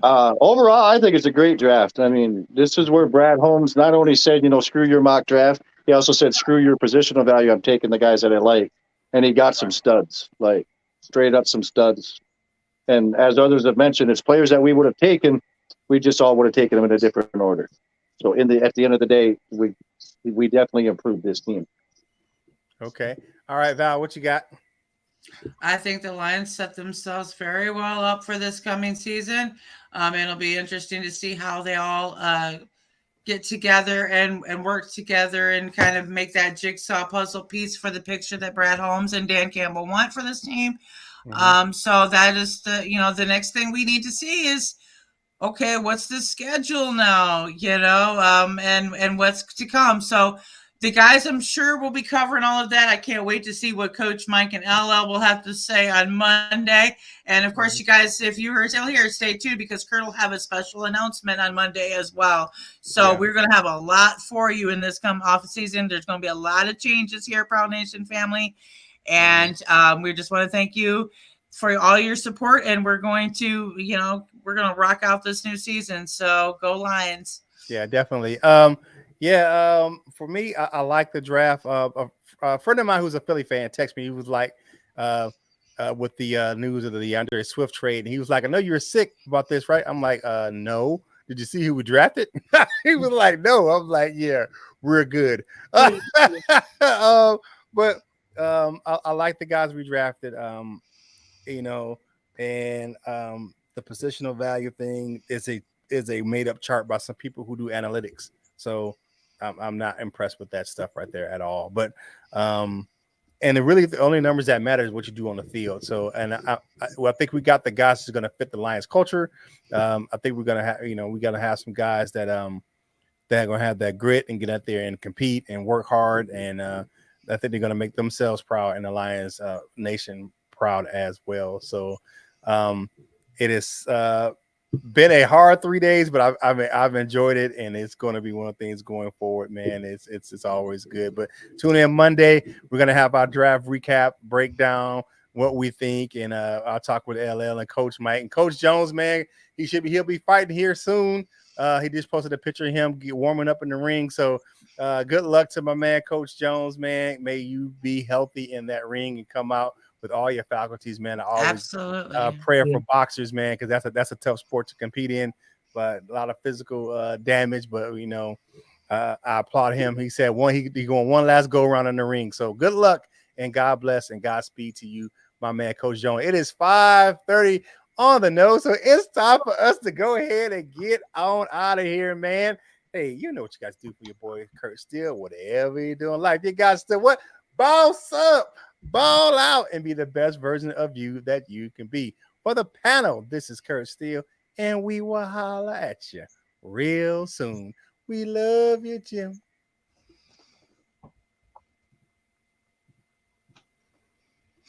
Overall, I think it's a great draft. I mean, this is where Brad Holmes not only said, screw your mock draft, he also said, screw your positional value. I'm taking the guys that I like. And he got some studs, like straight up some studs. And as others have mentioned, it's players that we would have taken. We just all would have taken them in a different order. So at the end of the day, we definitely improved this team. Okay. All right, Val, what you got? I think the Lions set themselves very well up for this coming season. It'll be interesting to see how they all get together and work together and kind of make that jigsaw puzzle piece for the picture that Brad Holmes and Dan Campbell want for this team. So that is the next thing we need to see is, okay, what's the schedule now, and what's to come. So the guys, I'm sure, will be covering all of that. I can't wait to see what Coach Mike and LL will have to say on Monday. And, of course, you guys, if you are still here, stay tuned because Curt will have a special announcement on Monday as well. So we're going to have a lot for you in this off season. There's going to be a lot of changes here, Prowl Nation family. And we just want to thank you for all your support. And we're going to, we're going to rock out this new season. So go Lions. Yeah, definitely. For me, I like the draft. A friend of mine who's a Philly fan texted me. He was like, with the news of the DeAndre Swift trade, and he was like, "I know you're sick about this, right?" I'm like, "No. Did you see who we drafted?" He was like, "No." I'm like, "Yeah, we're good." But I like the guys we drafted. And the positional value thing is a made up chart by some people who do analytics. So I'm not impressed with that stuff right there at all. But and the only numbers that matter is what you do on the field. So I think we got the guys who's going to fit the Lions culture. I think we're going to have we got to have some guys that they're gonna have that grit and get out there and compete and work hard. And I think they're gonna make themselves proud and the Lions Nation proud as well. So it is been a hard 3 days, but I've enjoyed it, and it's going to be one of the things going forward, man. It's always good. But tune in Monday. We're gonna have our draft recap, breakdown what we think, and I'll talk with LL and Coach Mike and Coach Jones. Man, he'll be fighting here soon. He just posted a picture of him warming up in the ring. So good luck to my man, Coach Jones. Man, may you be healthy in that ring and come out with all your faculties, man. I always Absolutely. pray for boxers, man, because that's a tough sport to compete in, but a lot of physical damage. But I applaud him. He said he going one last go around in the ring. So good luck and God bless and Godspeed to you, my man, Coach Jones. It is 5:30 on the nose, so it's time for us to go ahead and get on out of here, man. Hey, you know what you guys do for your boy Curt Steele, whatever you're doing in life. You guys still what? Boss up. Ball out and be the best version of you that you can be. For the panel, this is Curt Steele, and we will holler at you real soon. We love you, Jim.